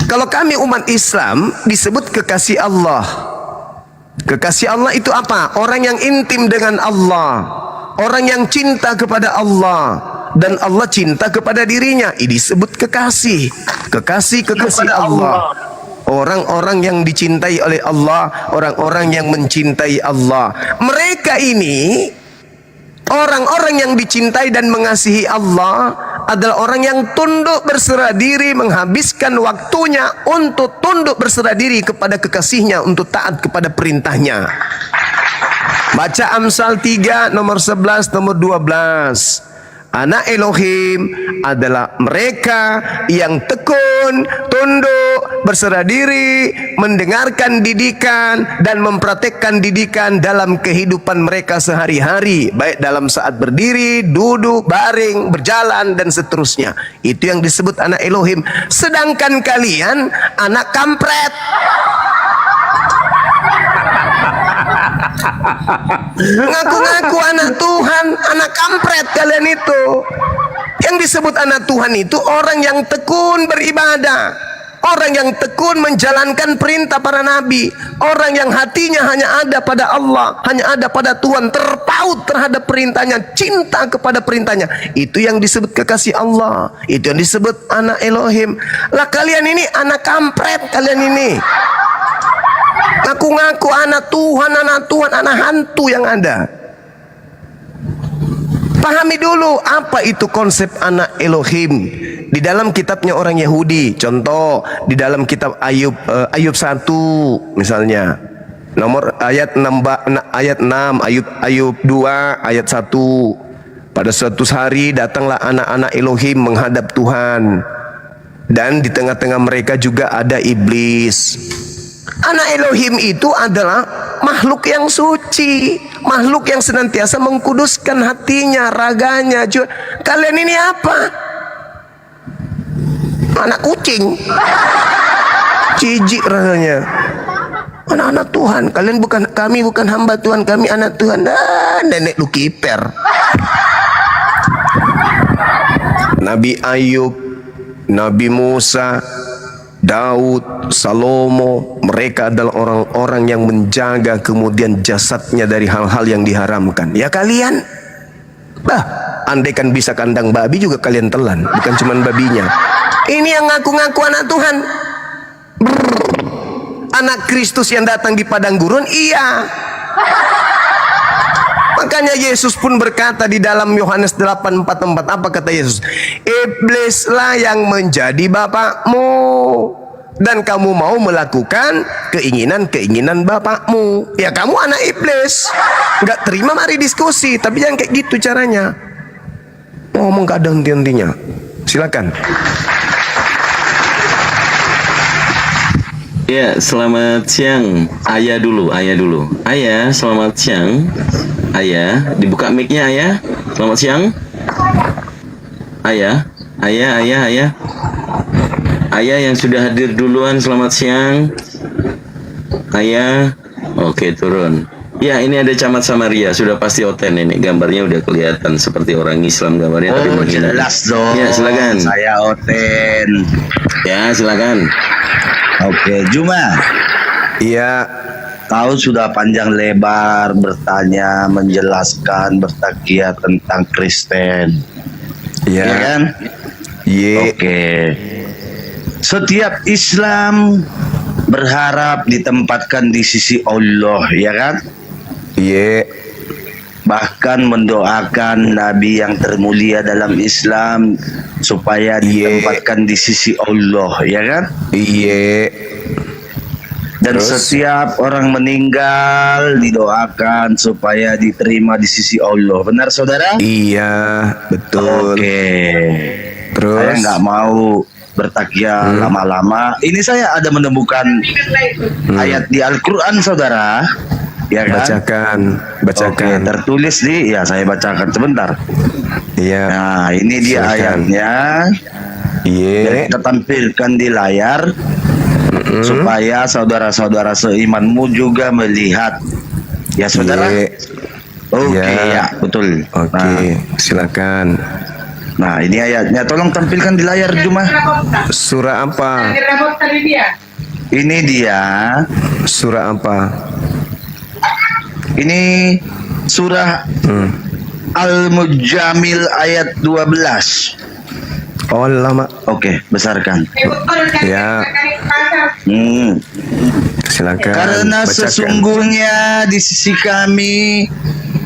Kalau kami umat Islam disebut kekasih Allah. Kekasih Allah itu apa? Orang yang intim dengan Allah, orang yang cinta kepada Allah, dan Allah cinta kepada dirinya. Ini disebut kekasih. Kekasih Allah. Orang-orang yang dicintai oleh Allah, orang-orang yang mencintai Allah. Mereka ini orang-orang yang dicintai dan mengasihi Allah adalah orang yang tunduk berserah diri, menghabiskan waktunya untuk tunduk berserah diri kepada kekasihnya, untuk taat kepada perintahnya. Baca Amsal 3 nomor 11 nomor 12. Anak Elohim adalah mereka yang tekun, tunduk, berserah diri, mendengarkan didikan dan mempraktekkan didikan dalam kehidupan mereka sehari-hari, baik dalam saat berdiri, duduk, baring, berjalan, dan seterusnya. Itu yang disebut anak Elohim. Sedangkan kalian anak kampret. Ngaku-ngaku anak Tuhan, anak kampret kalian itu. Yang disebut anak Tuhan itu orang yang tekun beribadah, orang yang tekun menjalankan perintah para nabi, orang yang hatinya hanya ada pada Allah, hanya ada pada Tuhan, terpaut terhadap perintahnya, cinta kepada perintahnya. Itu yang disebut kekasih Allah, itu yang disebut anak Elohim. Lah kalian ini anak kampret, kalian ini ngaku-ngaku anak Tuhan, anak hantu yang ada. Pahami dulu apa itu konsep anak Elohim di dalam kitabnya orang Yahudi. Contoh di dalam kitab Ayub 1 misalnya, nomor ayat 6, Ayub 2 ayat 1. Pada suatu hari datanglah anak-anak Elohim menghadap Tuhan, dan di tengah-tengah mereka juga ada iblis. Anak Elohim itu adalah makhluk yang suci, makhluk yang senantiasa mengkuduskan hatinya, raganya. Kalian ini apa? Anak kucing, jijik rasanya. Anak-anak Tuhan, kami bukan hamba Tuhan, kami anak Tuhan. Nenek lu kiper. Nabi Ayub, Nabi Musa, Daud, Salomo, mereka adalah orang-orang yang menjaga kemudian jasadnya dari hal-hal yang diharamkan. Ya kalian, andaikan bisa kandang babi juga kalian telan, bukan cuma babinya. Ini yang ngaku-ngaku anak Tuhan. Anak Kristus yang datang di padang gurun, iya. Makanya Yesus pun berkata di dalam Yohanes 8:44, apa kata Yesus? Iblislah yang menjadi bapakmu, dan kamu mau melakukan keinginan-keinginan bapakmu. Ya kamu anak iblis. Nggak terima, mari diskusi, tapi jangan kayak gitu caranya. Ngomong gak ada henti-hentinya. Silakan. Ya, selamat siang. Ayah dulu. Ayah, selamat siang. Ayah, dibuka mic-nya Ayah. Selamat siang. Ayah. Ayah yang sudah hadir duluan, selamat siang. Ayah. Oke, turun. Ya, ini ada Camat Samaria, sudah pasti Oten ini. Gambarnya udah kelihatan seperti orang Islam gambarnya. tapi menghina. Jelas dong. Ya, silakan. Saya Oten. Ya, silakan. Oke, Juma. Iya. Kau sudah panjang lebar bertanya, menjelaskan, bertakia tentang Kristen. Iya. Ya kan? Iya. Oke. Setiap Islam berharap ditempatkan di sisi Allah, ya kan? Iya. Bahkan mendoakan Nabi yang termulia dalam Islam supaya ditempatkan di sisi Allah, ya kan? Iya. Dan Terus? setiap orang meninggal didoakan supaya diterima di sisi Allah. Benar saudara? Iya, betul. Oke. Terus? Saya nggak mau bertakia lama-lama. Ini saya ada menemukan ayat di Al-Quran saudara. Ya kan? Bacakan. Oke, tertulis di, ya saya bacakan sebentar. Iya. Nah, ini dia Silakan. ayatnya. Iya. Kita tampilkan di layar supaya saudara-saudara seimanmu juga melihat. Ya saudara. Iya. Oke, Iya. ya betul. Oke, silakan. Nah, ini ayatnya. Tolong tampilkan di layar Juma. Surah apa? Ini dia. Surah apa? Ini surah Al-Mujamil ayat 12. Oh, lama. Oke, besarkan. Ya. Silakan. Karena bacakan. sesungguhnya di sisi kami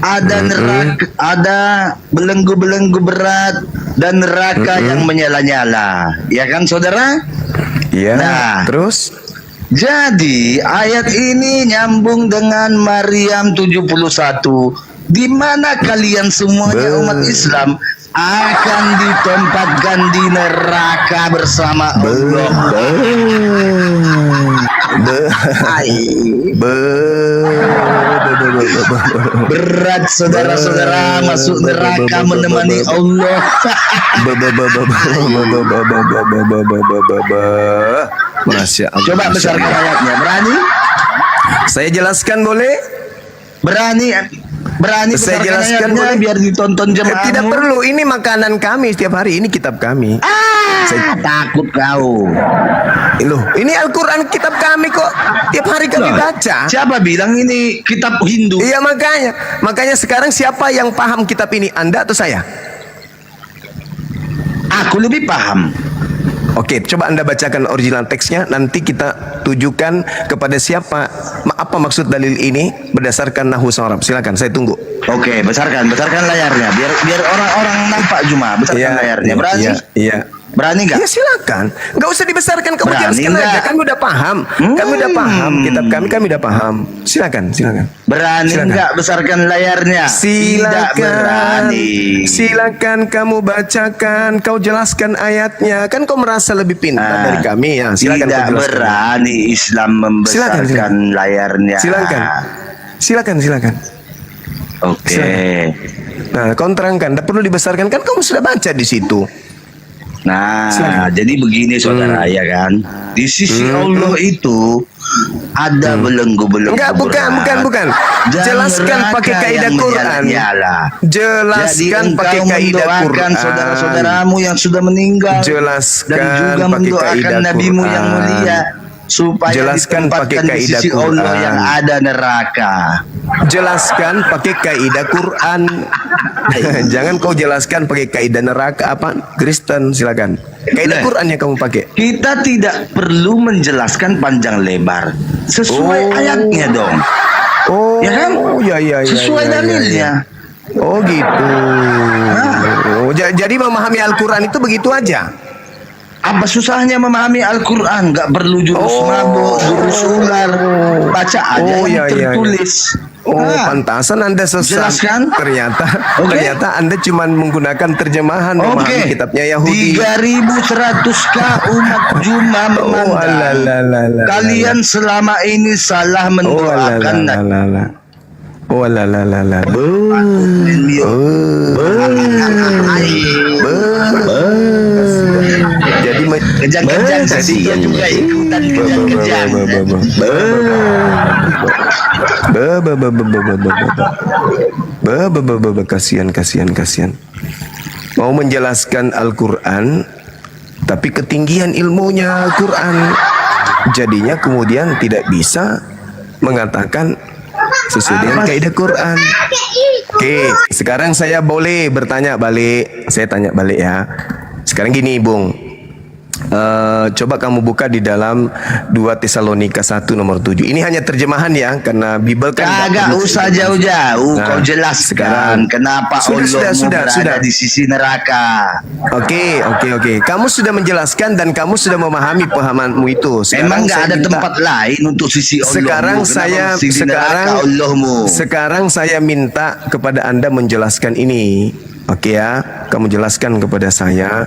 ada neraka, ada belenggu-belenggu berat dan neraka yang menyala-nyala. Ya kan, saudara? Iya. Nah, terus? Jadi ayat ini nyambung dengan Maryam 71, di mana kalian semuanya umat Islam akan ditempatkan di neraka bersama Allah. Berat saudara-saudara masuk neraka menemani Allah. Masya Allah. Coba besarkan ayatnya. Berani? Saya jelaskan boleh? Berani Saya besarkan jelaskan ayatnya boleh? biar ditonton jemaah. Tidak perlu, ini makanan kami setiap hari, ini kitab kami. Saya takut kau. Loh, ini Al-Quran kitab kami kok. Tiap hari kami Loh, baca. Siapa bilang ini kitab Hindu? Iya, makanya sekarang siapa yang paham kitab ini, Anda atau saya? Aku lebih paham. Oke, coba Anda bacakan original teksnya. Nanti kita tujukan kepada siapa, apa maksud dalil ini berdasarkan Nahwu Arab. Silakan, saya tunggu. Oke, besarkan layarnya. Biar orang-orang nampak Juma. Besarkan layarnya. Berani? Iya. Berani nggak? Ya silakan. Nggak usah dibesarkan, kamu Berani jelaskan nggak? aja. Kami udah paham. Kami udah paham kitab kami udah paham. Silakan. Berani Silakan. nggak besarkan layarnya? Tidak berani. Silakan kamu bacakan, kau jelaskan ayatnya. Kan kau merasa lebih pintar dari kami ya. Silakan. Tidak kau jelaskan. berani Islam membesarkan Silakan. layarnya. Silakan. Oke. Nah, kau terangkan. Tidak perlu dibesarkan, kan kamu sudah baca di situ. Nah, jadi begini saudara ya kan. Di sisi Allah itu ada belenggu-belenggu. Enggak, bukan. Jelaskan pakai kaidah Quran. Jelaskan pakai kaidah Quran. Saudara-saudaramu yang sudah meninggal. Jelaskan dan juga pakai mendoakan kaidah Nabimu Quran. yang mulia supaya Jelaskan pakai ditempatkan di kaidah sisi Allah Quran. yang ada neraka. Jelaskan pakai kaidah Quran. Jangan kau jelaskan pakai kaidah neraka apa Kristen, silakan. Kaidah Quran yang kamu pakai. Kita tidak perlu menjelaskan panjang lebar. Sesuai ayatnya dong. Oh, ya kan? Ya. Sesuai dalilnya. Oh gitu. Oh, jadi memahami Al-Quran itu begitu aja. Apa susahnya memahami Al-Quran? Gak perlu jurus mabuk, jurus ular. Baca aja yang tertulis. Oh, pantasan Anda sesat. Jelaskan. Ternyata Anda cuma menggunakan terjemahan memahami kitabnya Yahudi. 3.100 umat Juma memandang kalian selama ini salah mendoakan Jadi kejang-kejang saya juga ikutan kejang-kejang. Kasihan. Mau menjelaskan Al-Quran, tapi ketinggian ilmunya Al-Quran, jadinya kemudian tidak bisa mengatakan sesuai dengan kaidah Quran. Oke, sekarang saya boleh bertanya balik. Saya tanya balik ya. Sekarang gini, Bung. Coba kamu buka di dalam 2 Tesalonika 1 nomor 7. Ini hanya terjemahan ya, karena Bible kan kagak usah jauh-jauh. Kau jelaskan kenapa Allahmu berada di sisi neraka. Oke. Kamu sudah menjelaskan dan kamu sudah memahami pahamanmu itu. Memang nggak ada tempat lain untuk sisi Allahmu. Sekarang saya minta kepada Anda menjelaskan ini. Oke ya, kamu jelaskan kepada saya.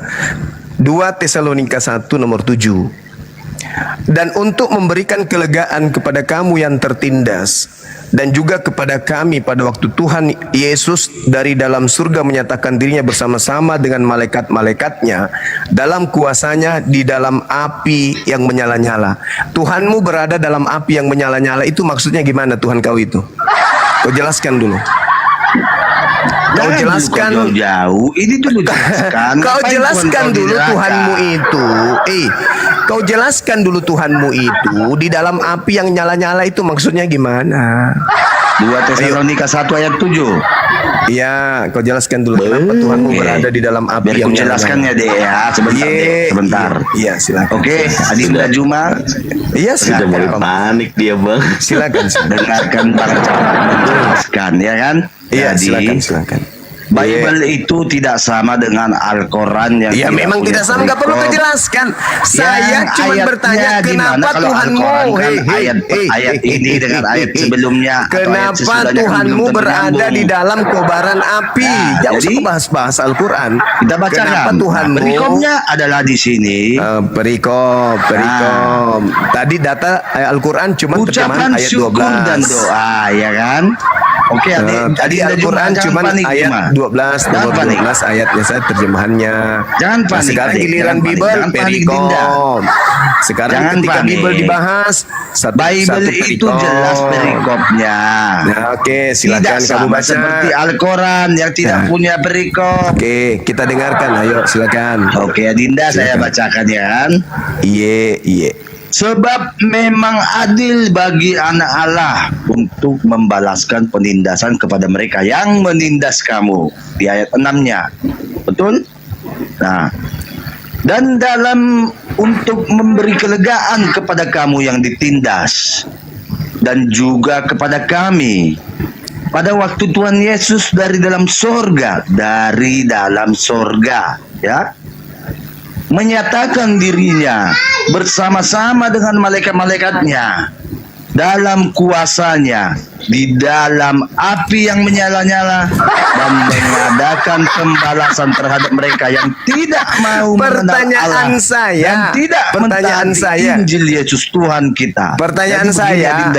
2 Tesalonika 1 nomor 7. Dan untuk memberikan kelegaan kepada kamu yang tertindas, dan juga kepada kami pada waktu Tuhan Yesus dari dalam surga menyatakan dirinya bersama-sama dengan malaikat-malaikatnya dalam kuasanya di dalam api yang menyala-nyala. Tuhanmu berada dalam api yang menyala-nyala, itu maksudnya gimana Tuhan kau itu? Kau jelaskan dulu. Kau jelaskan jauh. Ini dulu jelaskan. Kau jelaskan dulu Tuhanmu itu. Kau jelaskan dulu Tuhanmu itu di dalam api yang nyala-nyala, itu maksudnya gimana? 2 Tesalonika 1 ayat 7. Iya, kau jelaskan dulu kenapa Tuhanmu berada di dalam api yang nyala-nyala. Jelaskannya deh ya, sebentar. Iya, silakan. Oke, Adinda Juma. Iya, sudah mulai panik dia, Bang. Silakan. Dengarkan Bang menjelaskan ya kan? Iya, silakan. Bible itu tidak sama dengan Al-Quran yang ya memang tidak sama, nggak perlu dijelaskan. Saya cuma bertanya kenapa Tuhanmu ayat ini dengan ayat sebelumnya, kenapa Tuhanmu berada di dalam kobaran api? Jangan usah bahas Al-Quran. Kita bacakan. Kenapa Tuhanmu? Perikomnya adalah di sini. Perikom. Tadi data Al-Quran cuma terjemahan ayat 12 dan doa, ya kan? Oke, tadi Al-Quran cuma ayat 12 ayatnya saya terjemahannya. Jangan panik. Sekarang giliran Bible perikom. Sekarang ketika Bible dibahas Bible itu jelas perikopnya. Nah, oke, silakan kamu baca. Seperti Al-Quran yang tidak punya perikop. Oke, kita dengarkan. Ayo, silakan. Oke, Adinda, saya bacakan ya kan. Iya. Sebab memang adil bagi anak Allah untuk membalaskan penindasan kepada mereka yang menindas kamu. Di ayat 6-nya. Betul? Nah, dan dalam untuk memberi kelegaan kepada kamu yang ditindas, dan juga kepada kami pada waktu Tuhan Yesus dari dalam sorga, ya, menyatakan dirinya bersama-sama dengan malaikat-malaikatnya dalam kuasanya di dalam api yang menyala-nyala, dan mengadakan pembalasan terhadap mereka yang tidak mau mengenal Allah dan tidak mentaati Injil Yesus Tuhan kita. Pertanyaan saya,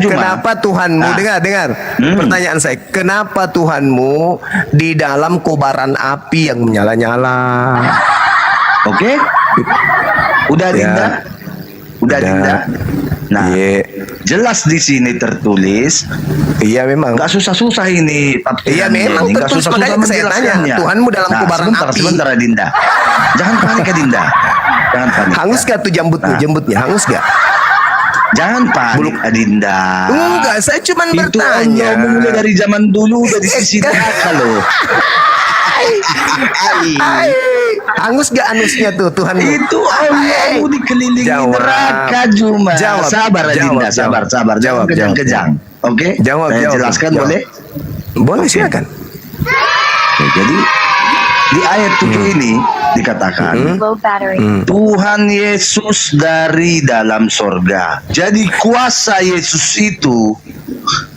kenapa Tuhanmu dengar? Pertanyaan saya, kenapa Tuhanmu di dalam kobaran api yang menyala-nyala? Oke? Udah Dinda? Udah Dinda? Nah, jelas di sini tertulis. Iya memang. Gak susah-susah ini. Iya memang tertulis, makanya saya tanya. Tuhanmu dalam kobaran api. Sebentar Dinda. Jangan panik ya Dinda. Jangan panik. Hangus gak tuh jembutnya? Hangus gak? Jangan panik Adinda. Enggak, saya cuma bertanya. Itu mulai dari zaman dulu udah di sisi neraka loh. Hangus gak anusnya tuh Tuhan? Itu Allahmu dikelilingi neraka Juma. Sabar Adinda, sabar. Jangan kejang-kejang. Oke? Saya jelaskan boleh? Boleh, silakan. Oke, jadi di ayat 7 ini dikatakan Tuhan Yesus dari dalam sorga. Jadi kuasa Yesus itu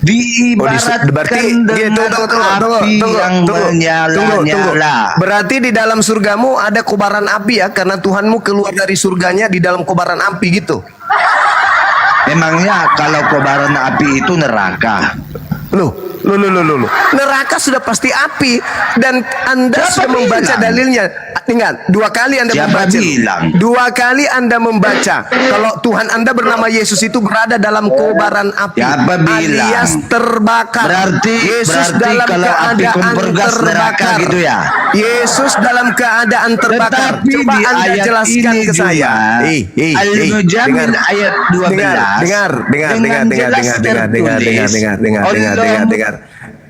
diibaratkan dengan api yang menyala-nyala. Berarti di dalam surgamu ada kobaran api ya, karena Tuhanmu keluar dari surganya di dalam kobaran api gitu. Emangnya kalau kobaran api itu neraka? Loh. Neraka sudah pasti api, dan Anda sudah membaca dalilnya. Ingat, 2 kali Anda membaca. 2 kali Anda membaca kalau Tuhan Anda bernama Yesus itu berada dalam kobaran api, alias terbakar. Yesus dalam keadaan terbakar gitu ya. Yesus dalam keadaan terbakar. Tetapi Coba di Anda ayat jelaskan ini ke saya. Al-Mujamin ayat 12 dengar.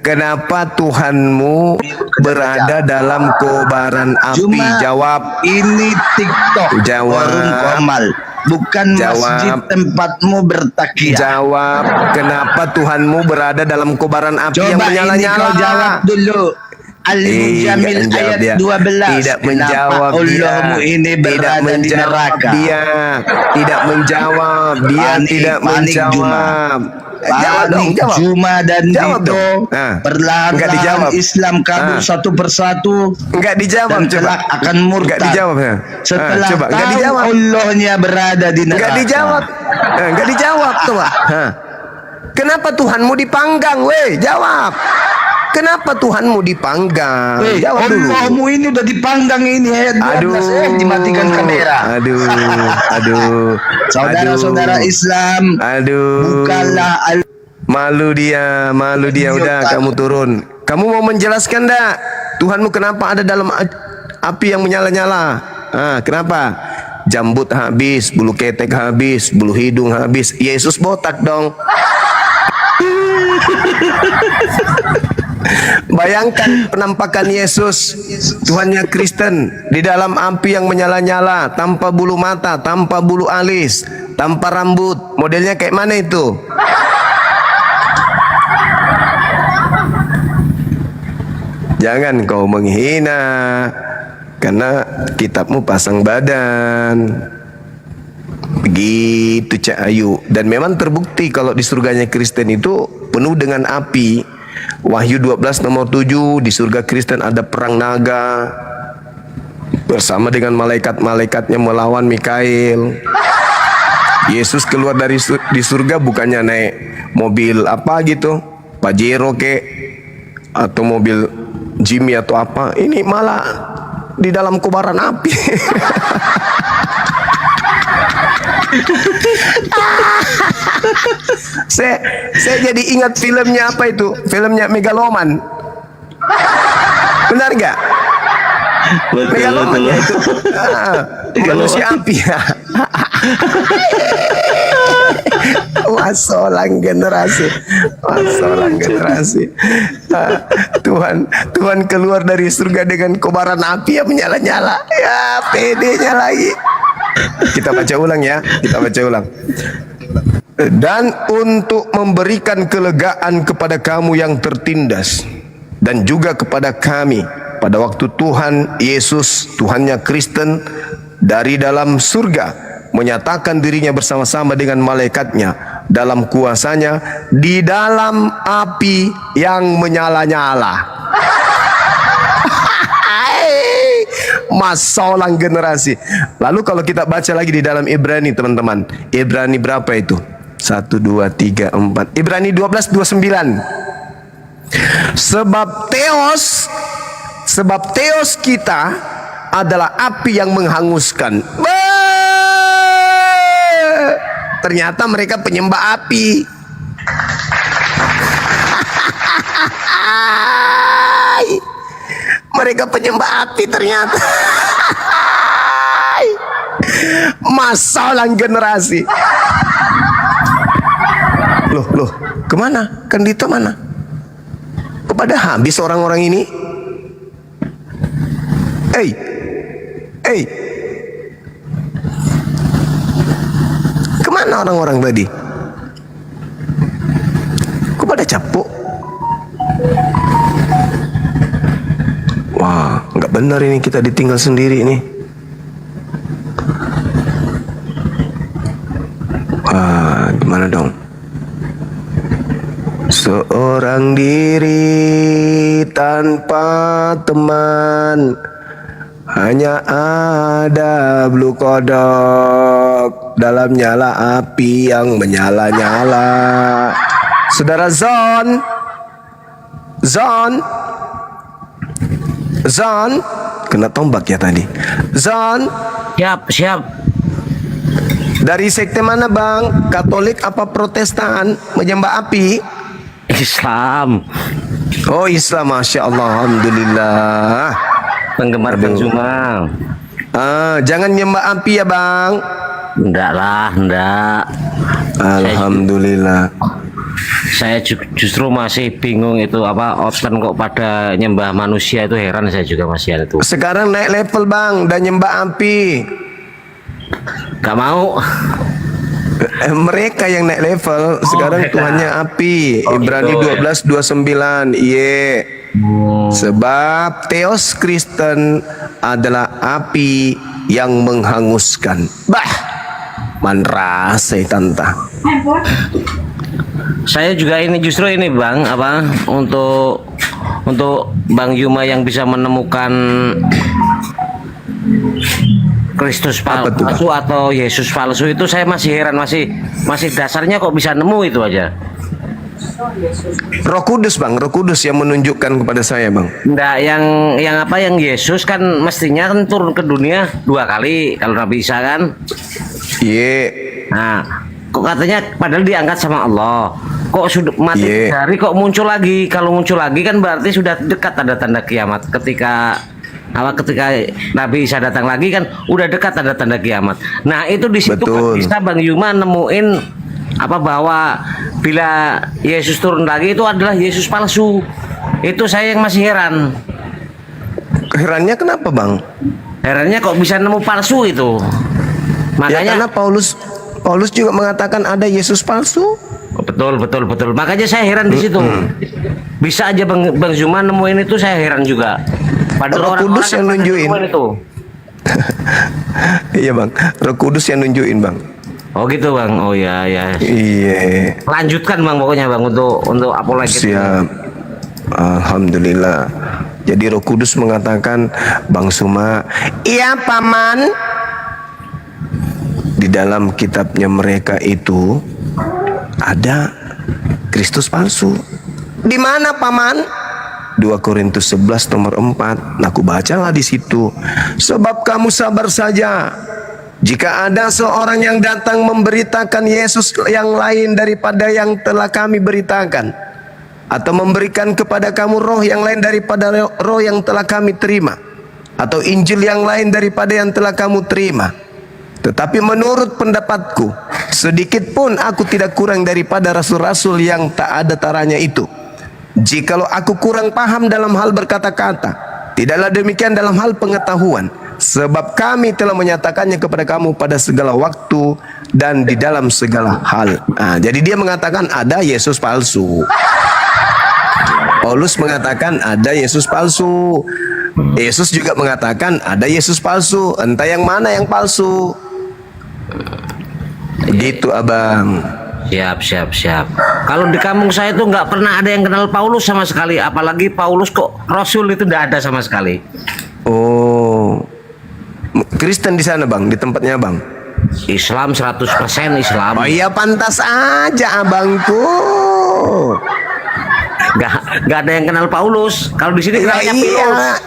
Kenapa Tuhanmu berada dalam kobaran api? Jawab. Ini TikTok. Warung Komal, bukan masjid tempatmu bertakiyah. Jawab. Kenapa Tuhanmu berada dalam kobaran api yang menyala-nyala? Coba ini kau jawab dulu. Al-Mujamil ayat 12. Tidak menjawab Allahmu ini berada di neraka. Tidak menjawab. Tidak menjawab. Jawab. Juma dan Dito perlahan-lahan Islam kabur satu persatu. Enggak dijawab. Dan kelak akan murtad. Enggak dijawab. Setelah tahu Allahnya berada di neraka. Enggak dijawab. Enggak dijawab tuh. Kenapa Tuhanmu dipanggang? Weh, jawab. Kenapa Tuhanmu dipanggang? Jawab dulu. Allahmu ini udah dipanggang ini ayat 12. Dimatikan kamera. Aduh. Saudara-saudara Islam. Bukalah Malu dia. Udah kamu turun. Kamu mau menjelaskan dak? Tuhanmu kenapa ada dalam api yang menyala-nyala? Kenapa? Jambut habis, bulu ketek habis, bulu hidung habis. Yesus botak dong. Bayangkan penampakan Yesus, Tuhannya Kristen, di dalam api yang menyala-nyala, tanpa bulu mata, tanpa bulu alis, tanpa rambut. Modelnya kayak mana itu? Jangan kau menghina, karena kitabmu pasang badan. Begitu Cak Ayu. Dan memang terbukti kalau di surganya Kristen itu penuh dengan api. Wahyu 12 nomor 7, di surga Kristen ada perang naga bersama dengan malaikat-malaikatnya melawan Mikail. Yesus keluar di surga bukannya naik mobil apa gitu, Pajero kek, atau mobil Jimmy atau apa. Ini malah di dalam kobaran api. Saya jadi ingat filmnya apa itu? Filmnya Megaloman. Benar nggak? Megaloman ya itu. Manusia api ya. Wasolang generasi. Tuhan keluar dari surga dengan kobaran api yang menyala-nyala. Ya, pedenya lagi. Kita baca ulang ya. Dan untuk memberikan kelegaan kepada kamu yang tertindas, dan juga kepada kami pada waktu Tuhan Yesus, Tuhannya Kristen, dari dalam surga menyatakan dirinya bersama-sama dengan malaikatnya dalam kuasanya di dalam api yang menyala-nyala. Masalah generasi. Lalu kalau kita baca lagi di dalam Ibrani, teman-teman, Ibrani berapa itu? 1, 2, 3, 4. Ibrani 12:29. Sebab teos kita adalah api yang menghanguskan. Ternyata mereka penyembah api. Mereka penyembah api ternyata. Masalah generasi. Loh, kemana? Kandito mana? Kepada habis orang-orang ini. Kemana orang-orang tadi? Kepada capuk. Wah, nggak benar ini kita ditinggal sendiri ini. Wah, gimana dong? Seorang diri tanpa teman, hanya ada bulu kodok, dalamnya lah api yang menyala-nyala. Saudara Zon, kena tombak ya tadi. Zon, Siap. dari sekte mana bang? Katolik apa Protestan? Menyembah api? Islam. Oh Islam, Masya Allah, Alhamdulillah. Penggemar Bang Juma. Jangan nyembah api ya bang. Enggak. Alhamdulillah. Saya justru masih bingung itu apa Oten kok pada nyembah manusia, itu heran saya juga masih itu. Sekarang naik level bang, dan nyembah api. Gak mau. Mereka yang naik level sekarang Tuhannya api. Ibrani 12:29. Iya. Sebab Theos Kristen adalah api yang menghanguskan. Bah, manrase tanta. Saya juga justru ini bang untuk Bang Yuma yang bisa menemukan Kristus palsu atau Yesus palsu itu saya masih heran, masih dasarnya kok bisa nemu itu aja. Roh Kudus bang, Roh Kudus yang menunjukkan kepada saya bang. Enggak, yang Yesus kan mestinya kan turun ke dunia 2 kali kalau Nabi Isa kan. Iya. Nah, kok katanya padahal diangkat sama Allah. Kok sudah mati hari kok muncul lagi? Kalau muncul lagi kan berarti sudah dekat tanda-tanda kiamat. Ketika Nabi Isa datang lagi kan udah dekat tanda-tanda kiamat. Nah, itu di situ kan bisa Bang Yuma nemuin bahwa bila Yesus turun lagi itu adalah Yesus palsu. Itu saya yang masih heran. Herannya kenapa bang? Herannya kok bisa nemu palsu itu. Makanya karena Paulus juga mengatakan ada Yesus palsu. Betul. Makanya saya heran di situ. Bisa aja Bang Zuma nemuin itu, saya heran juga. Padahal Roh Kudus yang nunjukin itu. Iya bang, Roh Kudus yang nunjukin bang. Oh gitu bang, oh ya. Iya. Lanjutkan bang pokoknya bang untuk apologet. Siap. Alhamdulillah. Jadi Roh Kudus mengatakan Bang Suma, iya paman. Di dalam kitabnya mereka itu ada Kristus palsu. Di mana paman? 2 Korintus 11 nomor 4. Nah, aku bacalah di situ. Sebab kamu sabar saja. Jika ada seorang yang datang memberitakan Yesus yang lain daripada yang telah kami beritakan, atau memberikan kepada kamu roh yang lain daripada roh yang telah kami terima, atau Injil yang lain daripada yang telah kamu terima, tetapi menurut pendapatku, sedikit pun aku tidak kurang daripada rasul-rasul yang tak ada taranya itu. Jikalau aku kurang paham dalam hal berkata-kata, tidaklah demikian dalam hal pengetahuan, sebab kami telah menyatakannya kepada kamu pada segala waktu dan di dalam segala hal. Jadi dia mengatakan ada Yesus palsu. Paulus mengatakan ada Yesus palsu. Yesus juga mengatakan ada Yesus palsu. Entah yang mana yang palsu. Begitu abang. Siap. Kalau di kampung saya tuh nggak pernah ada yang kenal Paulus sama sekali. Apalagi Paulus kok Rasul itu nggak ada sama sekali. Oh, Kristen di sana bang, di tempatnya bang. Islam 100% Islam. Oh iya, pantas aja abangku. Nggak ada yang kenal Paulus. Kalau di sini kenalnya Paulus.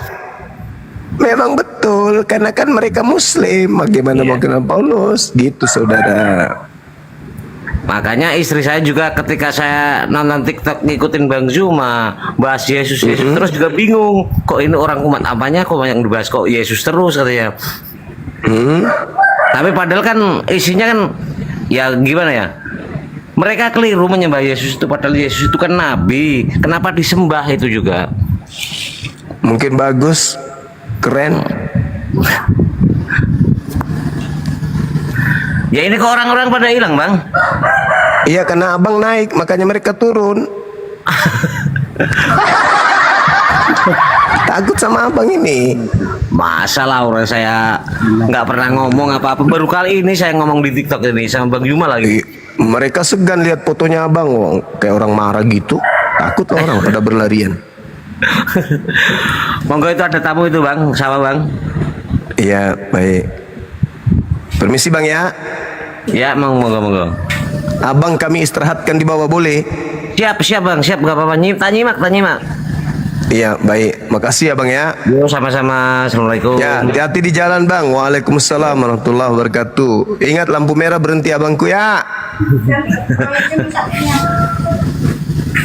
Memang betul, karena kan mereka Muslim. Bagaimana mau kenal Paulus? Gitu saudara. Makanya istri saya juga ketika saya nonton TikTok ngikutin Bang Zuma bahas Yesus terus juga bingung. Kok ini orang umat apanya kok yang dibahas kok Yesus terus katanya. Tapi padahal kan isinya kan ya gimana ya? Mereka keliru menyembah Yesus itu, padahal Yesus itu kan nabi. Kenapa disembah itu juga? Mungkin bagus, keren. Ya ini kok orang-orang pada hilang bang? Iya karena abang naik, makanya mereka turun. Takut sama abang ini. Masalah orang saya nggak pernah ngomong apa-apa. Baru kali ini saya ngomong di TikTok ini sama Bang Juma lagi. Mereka segan lihat fotonya abang, Wong. Kayak orang marah gitu. Takut orang pada berlarian. Monggo itu ada tamu itu Bang, sama Bang. Iya, baik. Permisi Bang ya. Ya, monggo. Abang kami istirahatkan di bawah boleh? Siap Bang, siap gak apa-apa. Tanyimak. Iya, baik. Makasih ya Bang ya. Yo, sama-sama. Assalamualaikum. Ya, hati-hati di jalan Bang. Waalaikumsalam warahmatullahi wabarakatuh. Ingat lampu merah berhenti abangku ya.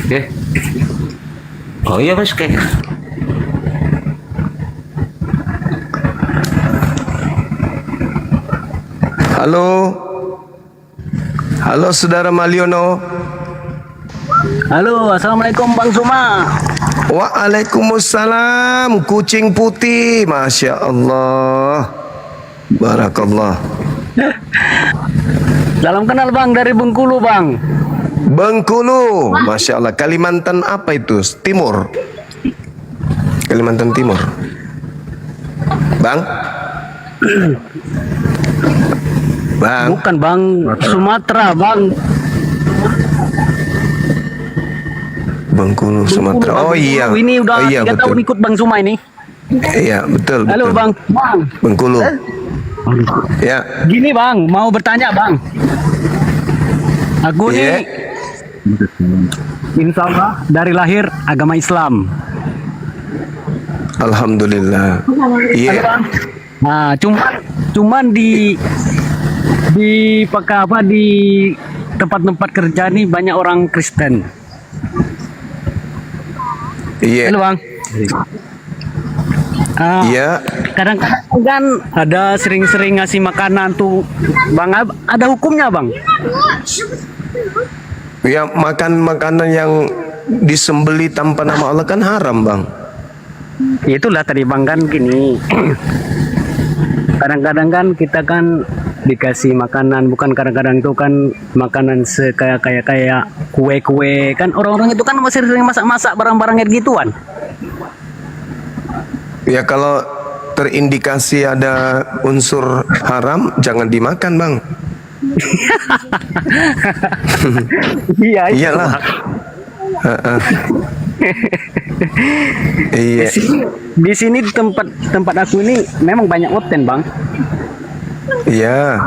Oke. Oh iya Mas, oke. Halo Saudara Maliono. Halo, assalamualaikum Bang Suma. Waalaikumsalam. Kucing putih, masya Allah. Barakallah. Salam kenal Bang dari Bengkulu Bang. Bengkulu, masya Allah. Kalimantan apa itu? Timur. Kalimantan Timur. Bang. Bang. Bukan Bang, Sumatera Bang. Bengkulu, Sumatera. Oh iya. Ini udah 3 tahun ikut Bang Suma ini. Iya, betul. Halo Bang. Bengkulu. Ya. Gini Bang, mau bertanya Bang. Aku nih insya Allah dari lahir agama Islam. Alhamdulillah. Iya. Nah, cuman di tempat-tempat kerja nih banyak orang Kristen. Iya. Halo Bang. Iya. Kadang-kadang kan ada sering-sering ngasih makanan tuh Bang, ada hukumnya Bang? Ya, makan makanan yang disembeli tanpa nama Allah kan haram Bang. Itulah tadi Bang kan gini. Kadang-kadang kan kita kan dikasih makanan, bukan kadang-kadang itu kan makanan kayak kue-kue kan, orang-orang itu kan masih sering masak-masak barang-barang kayak gituan. Ya kalau terindikasi ada unsur haram jangan dimakan Bang. Iya. Iyalah. Iya. Di sini tempat aku ini memang banyak oten Bang. Iya.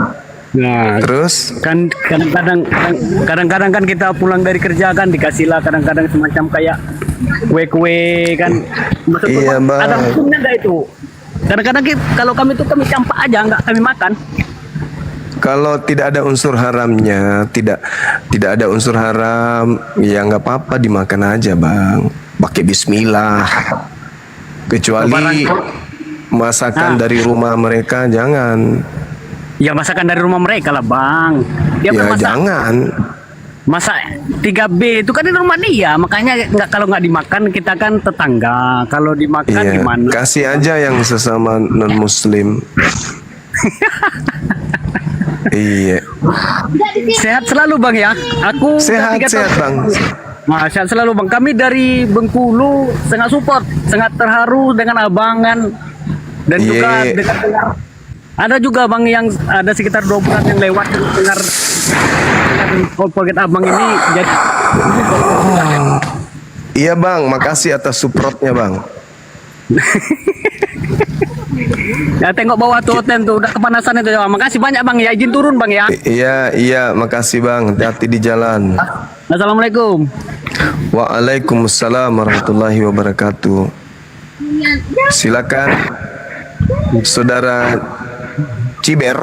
Nah, terus kan kadang-kadang kan kita pulang dari kerja kan dikasihlah kadang-kadang semacam kayak kue-kue kan. Iya Bang. Ada hukumnya enggak itu? Kadang-kadang kalau kami campak aja, nggak kami makan. Kalau tidak ada unsur haramnya, tidak ada unsur haram, ya nggak apa-apa dimakan aja Bang. Pakai Bismillah. Kecuali masakan dari rumah mereka jangan. Ya masakan dari rumah mereka lah Bang. Dia ya jangan. Masa 3B itu kan di rumah dia, makanya kalau nggak dimakan kita kan tetangga. Kalau dimakan gimana? Kasih aja yang sesama non Muslim. Iya. Sehat selalu Bang ya. Aku sehat Bang. Nah, sehat selalu Bang. Kami dari Bengkulu sangat support, sangat terharu dengan abangan dan juga dengar. Ada juga Bang yang ada sekitar 2 bulan yang lewat dengar podcast Abang ini jadi. Iya Bang, makasih atas supportnya Bang. Ya tengok bawah tuh Oten tuh udah kepanasan itu Bang. Makasih banyak Bang ya, izin turun Bang ya. Iya, makasih Bang. Hati-hati di jalan. Assalamualaikum. Waalaikumsalam warahmatullahi wabarakatuh. Silakan Saudara Ciber.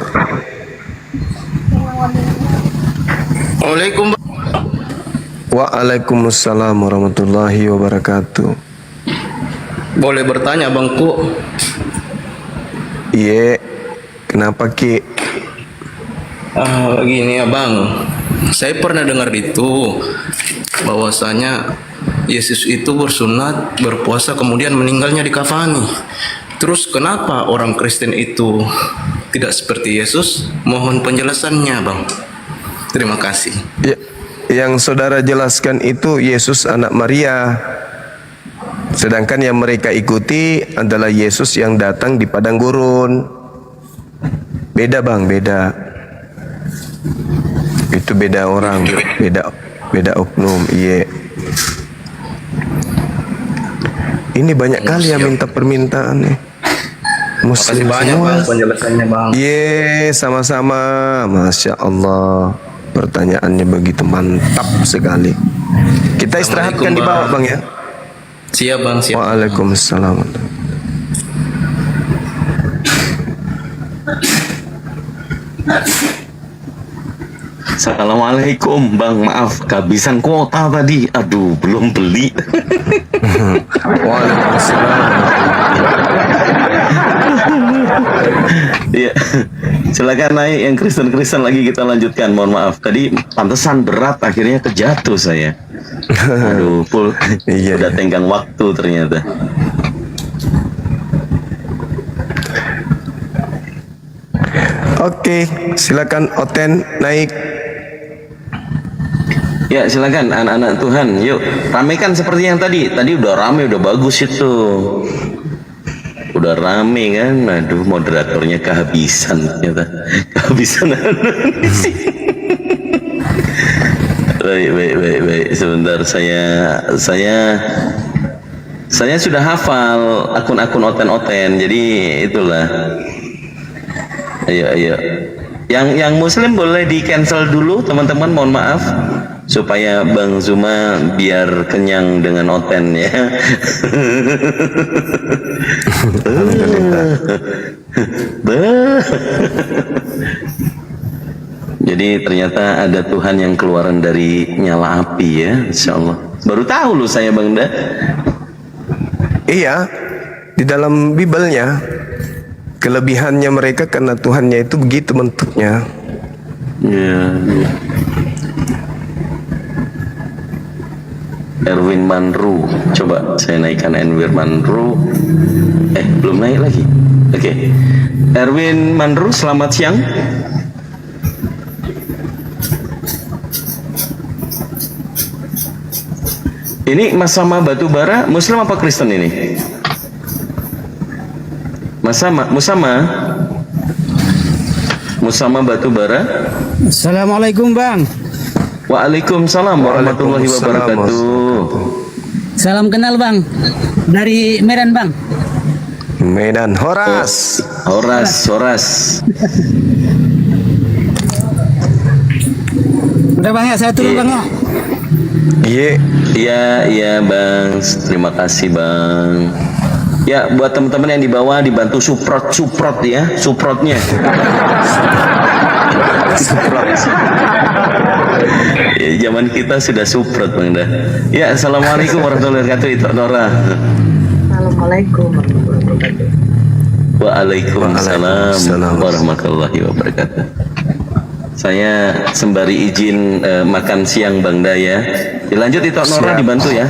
Waalaikumsalam warahmatullahi wabarakatuh. Boleh bertanya Bangku? Iya, kenapa Ki? Gini ya Bang, saya pernah dengar itu bahwasanya Yesus itu bersunat, berpuasa, kemudian meninggalnya di kafani. Terus kenapa orang Kristen itu tidak seperti Yesus? Mohon penjelasannya Bang. Terima kasih. Ya, yang saudara jelaskan itu Yesus anak Maria. Sedangkan yang mereka ikuti adalah Yesus yang datang di padang gurun. Beda bang, beda. Itu beda orang, beda oknum. Iya. Ini banyak kali yang minta permintaan nih. Muslim Makasih banyak semua. bang penjelasannya bang. Iya, sama-sama. Masya Allah. Pertanyaannya begitu mantap sekali. Kita istirahatkan di bawah bang ya. Siap bang, siap. Waalaikumsalam. Assalamualaikum bang, maaf kehabisan kuota tadi. Aduh, belum beli. Iya, silakan naik yang Kristen lagi, kita lanjutkan. Mohon maaf, tadi pantesan berat, akhirnya kejatuh saya. Aduh, full. Udah tenggang waktu ternyata. Oke, silakan Oten naik. Ya silakan anak-anak Tuhan, yuk ramekan seperti yang tadi. Tadi udah rame, udah bagus itu. Udah rame kan, aduh moderatornya kehabisan ternyata. Kehabisan. Baik. Sebentar saya sudah hafal akun-akun Oten, jadi itulah. Ayo. Yang Muslim boleh di cancel dulu teman-teman, mohon maaf. Supaya Bang Zuma biar kenyang dengan Oten ya. Jadi ternyata ada Tuhan yang keluaran dari nyala api ya, Insya Allah. Baru tahu loh saya Bang Da. Iya, di dalam Bibelnya kelebihannya mereka karena Tuhannya itu begitu bentuknya. Ya. Erwin Manru, coba saya naikkan Erwin Manru. Belum naik lagi. Oke. Erwin Manru, selamat siang. Ini Mas Sama Batubara, Muslim apa Kristen ini? Musama Batubara. Assalamualaikum bang. Waalaikumsalam warahmatullahi wabarakatuh. Salam kenal bang. Dari Medan bang. Medan, Horas. Horas. Udah bang ya, saya turun bang ya. Iya bang, terima kasih bang. Ya buat teman-teman yang di bawah dibantu suprot ya, suprotnya. Ya, zaman kita sudah suprot bang dah. Ya, assalamualaikum warahmatullahi wabarakatuh. Itu Nora. Assalamualaikum warahmatullahi wabarakatuh. Waalaikumsalam warahmatullahi wabarakatuh. Saya sembari izin makan siang bang Da ya. Dilanjut itu Nora, dibantu ya.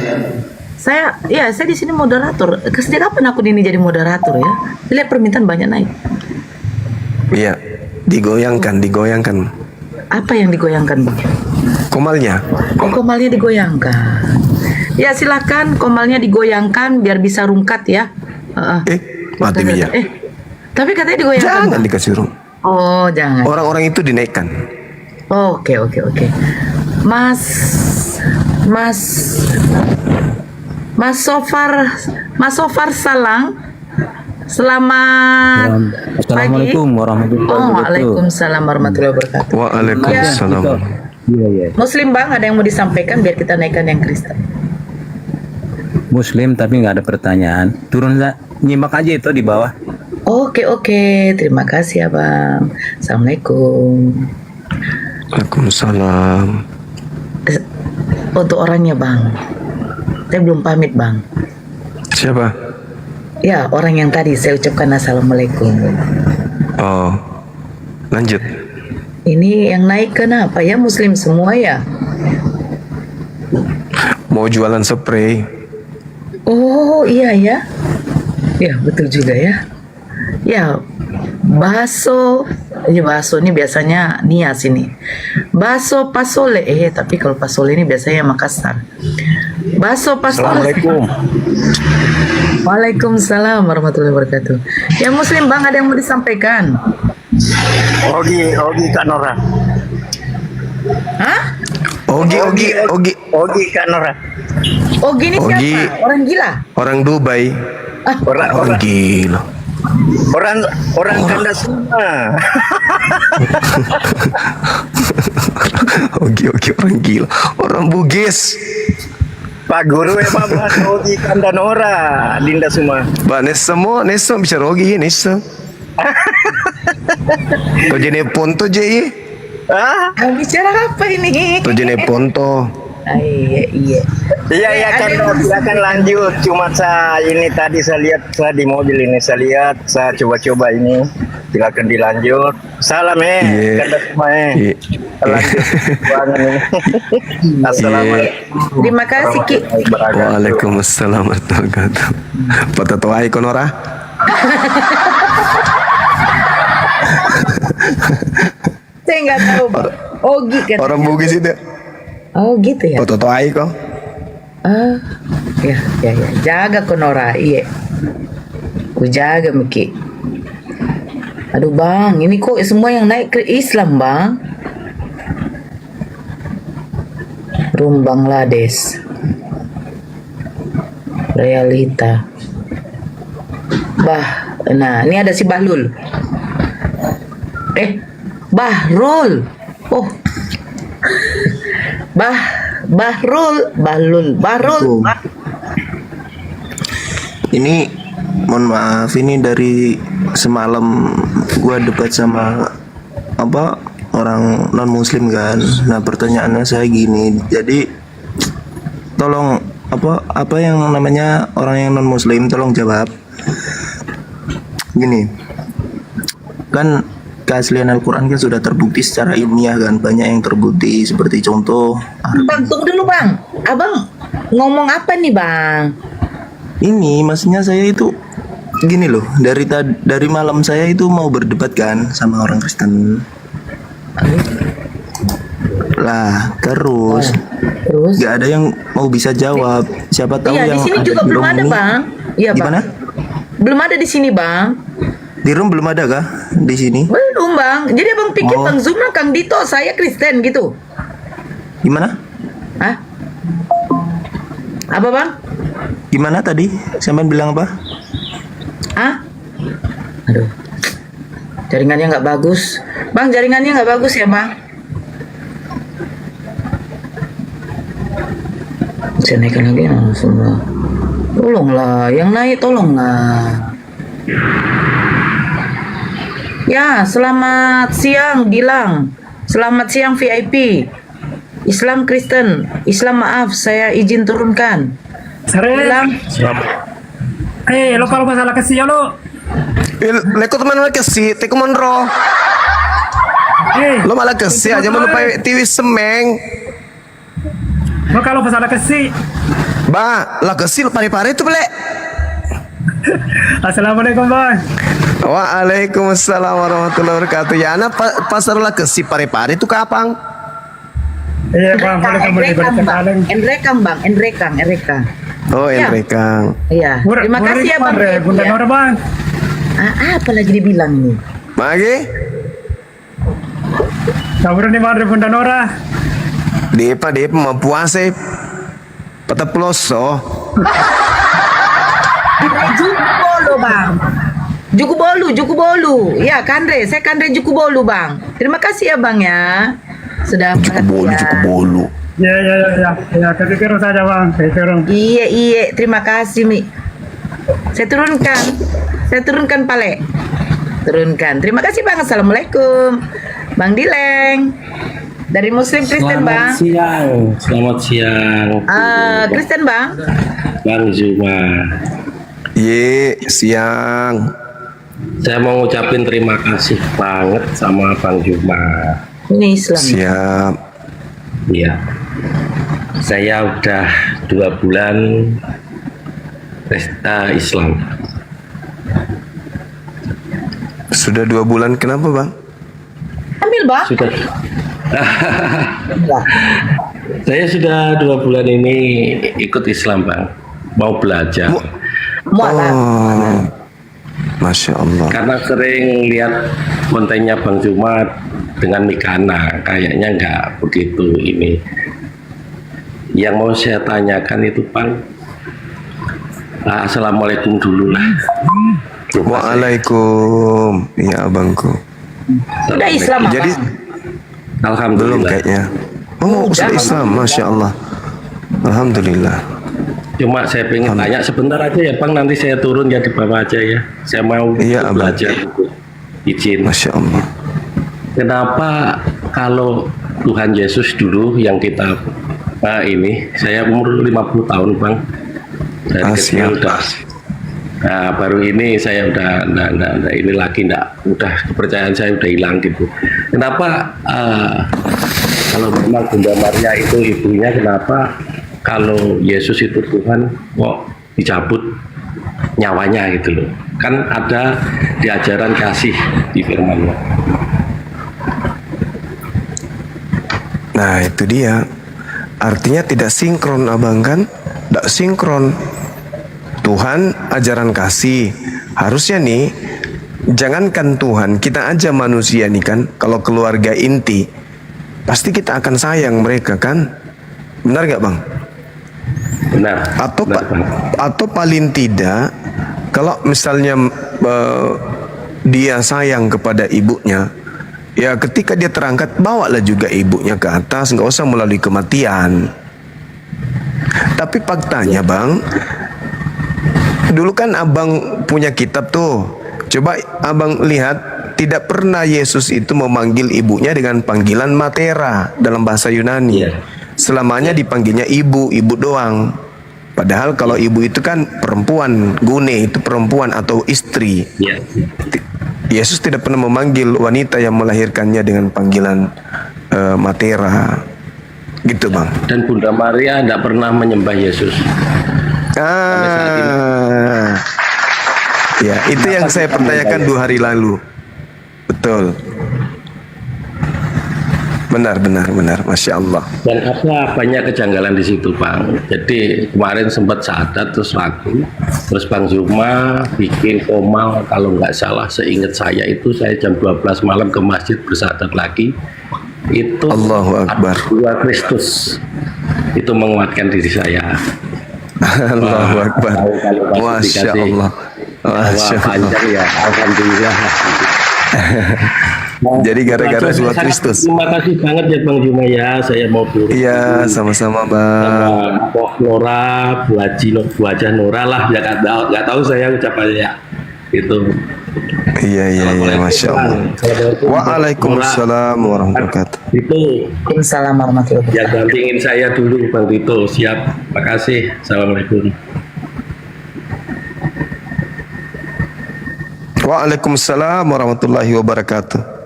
Saya di sini moderator. Sejak kapan akun ini jadi moderator ya? Lihat permintaan banyak naik. Iya, digoyangkan. Apa yang digoyangkan bang? Komalnya. Komalnya digoyangkan. Ya silakan komalnya digoyangkan biar bisa rungkat ya. Mati dia. Tapi katanya digoyangkan. Jangan dikasih rung. Oh jangan. Orang-orang itu dinaikkan. Oke. Mas Sofar Salang, selamat Assalamualaikum warahmatullahi wabarakatuh. Waalaikumsalam warahmatullahi wabarakatuh. Waalaikumsalam. Iya. Muslim bang, ada yang mau disampaikan biar kita naikkan yang Kristen. Muslim tapi nggak ada pertanyaan. Turun nyimak aja itu di bawah. Oke, terima kasih ya bang. Assalamualaikum. Waalaikumsalam. Untuk orangnya bang, saya belum pamit bang. Siapa? Ya, orang yang tadi saya ucapkan assalamualaikum. Oh, lanjut. Ini yang naik kenapa ya? Muslim semua ya? Mau jualan spray. Oh iya ya. Ya betul juga ya. Ya bakso. Bakso ini biasanya Nias ini. Bakso pasole. Tapi kalau pasole ini biasanya Makassar. Bakso pasole. Assalamualaikum. Waalaikumsalam warahmatullahi wabarakatuh. Yang Muslim Bang, ada yang mau disampaikan? Ogi Kak Nora. Hah? Ogi Kak Nora. Ogi ini siapa? Orang gila? Orang Dubai. Orang gila. Orang kanda semua. Ogi orang gila. Orang Bugis. Pak Guru ya Pak bahas Ogi kanda Nora Dinda semua. Ba Nessa bicara Ogi Nessa. To jene ponto je. Mau bicara apa ini? To jene ponto. Iya. Iya kan lanjut. Cuma saya ini tadi saya lihat di mobil ini saya coba-coba ini. Silakan dilanjut. Salam kanda semua Lanjut banget ini. Assalamualaikum. Terima kasih Ki. Waalaikumsalam warahmatullahi wabarakatuh. Patatoai Konora. Saya nggak tahu Bang. Ogi kan. Orang Bugis itu. Oh gitu ya. Patatoai kok. Ya. Jaga Konora, iya. Ku jaga Miki. Aduh Bang, ini kok semua yang naik ke Islam Bang? Rum Bangladesh. Realita. Nah ini ada si Bahlul. Bahrul. Oh. Bahrul. Ini mohon maaf, ini dari semalam gua debat sama orang non muslim kan. Nah pertanyaannya saya gini, jadi tolong apa yang namanya orang yang non muslim tolong jawab. Gini, kan keaslian Al-Quran kan sudah terbukti secara ilmiah kan, banyak yang terbukti seperti contoh. Bang, tunggu dulu Bang. Abang ngomong apa nih Bang? Ini maksudnya saya itu gini loh, dari malam saya itu mau berdebat kan sama orang Kristen. Lah terus nggak ada yang mau bisa jawab. Siapa tahu yang di sini juga belum ada Bang. Iya Bang. Gimana? Belum ada di sini Bang. Di room belum ada kah di sini? Belum Bang. Jadi Abang pikir Bang Zuma, Kang Dito, saya Kristen gitu? Gimana? Hah? Apa Bang? Gimana tadi? Sampean bilang apa? Aduh, jaringannya nggak bagus. Bang, jaringannya nggak bagus ya Bang? Saya naikkan lagi semua. Tolonglah, yang naik tolonglah. Ya, selamat siang Gilang. Selamat siang VIP. Islam Kristen. Islam maaf, saya izin turunkan. Gilang. Lo kalau masalah kesih lo. Leko teman lo kesih, teko monro. Lo malah kesih aja mau lupa TV semeng. Lo kalau masalah kesih. Lah kesih pare-pare itu boleh. Assalamualaikum Bang. Waalaikumsalam warahmatullahi wabarakatuh. Ya anak pasar lah kesih pare-pare itu kapan? Iya Bang, Enrekang Bang, Enrekang. Oh, Enrekang. Iya. Terima kasih ya Bang. Bunda Nora Bang. Apa lagi dibilang nih? Magi? Sabar nih Bang, Bunda Nora. Depa mau puasa. Pataplos Jukubolu Bang. Jukubolu. Ya, Kandre, saya Kandre Jukubolu Bang. Terima kasih ya Bang ya. Sudah Jukubolu. Ya, kepikiran saja Bang, kepikiran. Iya, terima kasih Mi. Saya turunkan Pale. Turunkan. Terima kasih Bang. Assalamualaikum. Bang Dileng. Dari Muslim Kristen Bang. Selamat siang. Kristen Bang. Bang Zuma. Siang. Saya mau ngucapin terima kasih banget sama Bang Zuma. Ini Islam. Siap. Iya. Saya udah 2 bulan pesta Islam. Sudah 2 bulan, kenapa Bang? Ambil Bang. Sudah. Saya sudah 2 bulan ini ikut Islam Bang. Mau belajar. Mualaf. Oh, Masya Allah. Karena sering lihat kontennya Bang Jumat dengan Mikana, kayaknya nggak begitu ini. Yang mau saya tanyakan itu Bang, Assalamualaikum dulu lah. Waalaikum, ya abangku. Udah Islam apa? Jadi Alhamdulillah. belum kayaknya. Oh, sudah Islam, Masya Allah. Alhamdulillah. Cuma saya pengen tanya sebentar aja ya Bang, nanti saya turun ya di bawah aja ya. Saya mau belajar izin. Masya Allah. Kenapa kalau Tuhan Yesus dulu yang kita ini, saya umur 50 tahun Bang. Dari kecil udah. Nah, baru ini saya udah ini lagi udah kepercayaan saya udah hilang gitu. Kenapa kalau memang Bunda Maria itu ibunya, kenapa kalau Yesus itu Tuhan kok dicabut nyawanya gitu loh? Kan ada di ajaran kasih di firman-Nya. Nah itu dia. Artinya tidak sinkron abang kan? Tidak sinkron. Tuhan ajaran kasih. Harusnya nih, jangankan Tuhan, kita aja manusia nih kan, kalau keluarga inti, pasti kita akan sayang mereka kan? Benar gak bang? Benar. Atau paling tidak, kalau misalnya dia sayang kepada ibunya, ya ketika dia terangkat, bawalah juga ibunya ke atas, nggak usah melalui kematian. Tapi faktanya bang, dulu kan abang punya kitab tuh, coba abang lihat, tidak pernah Yesus itu memanggil ibunya dengan panggilan matera dalam bahasa Yunani. Selamanya dipanggilnya ibu doang. Padahal kalau ibu itu kan perempuan, gune itu perempuan atau istri. Yesus tidak pernah memanggil wanita yang melahirkannya dengan panggilan matera, gitu bang. Dan Bunda Maria tidak pernah menyembah Yesus. Ya itu yang saya pertanyakan 2 hari lalu. Betul. Benar, Masya Allah. Dan apa banyak kejanggalan di situ Bang. Jadi kemarin sempat syahadat terus ragu. Terus Bang Zuma bikin komal, kalau nggak salah seingat saya itu saya jam 12 malam ke masjid bersyahadat lagi. Itu Allahu Akbar. Dua Kristus. Itu menguatkan diri saya. Allahu Akbar. Masya Allah. Masya Allah. Panjang ya, alhamdulillah. Jadi gara-gara dua Kristus. Terima kasih banget ya Bang Juma ya, saya mau turun. Iya, sama-sama Bang. Pok Nora, Bu Haji Nora lah, ya nggak tahu saya ucapannya. Itu. Iya, Masya Allah. Waalaikumsalam warahmatullahi wabarakatuh. Itu. Waalaikumsalam warahmatullahi wabarakatuh. Yang dampingin saya dulu Bang Tito, siap. Makasih. Assalamualaikum. Waalaikumsalam warahmatullahi wabarakatuh.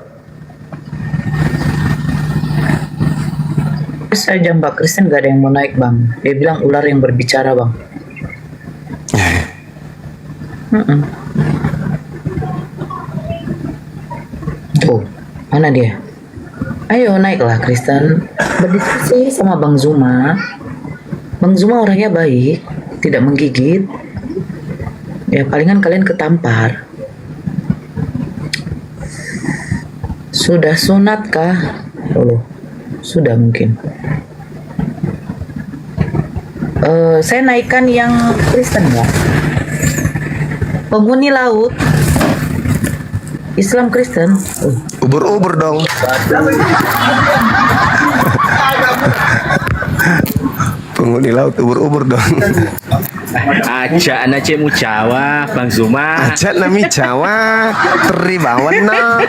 Saya jambak Kristen gak ada yang mau naik bang. Dia bilang ular yang berbicara bang. Tuh, mana dia? Ayo naiklah Kristen, berdiskusi sama Bang Zuma. Bang Zuma orangnya baik, tidak menggigit. Ya palingan kalian ketampar. Sudah sunat kah? Oh, sudah mungkin. Saya naikkan yang Kristen ya. Penghuni laut Islam Kristen. Ubur-ubur dong. Penghuni laut ubur-ubur dong. Aja anak cemu Jawa, Bang Zuma. Aja nami Jawa, teribawan no.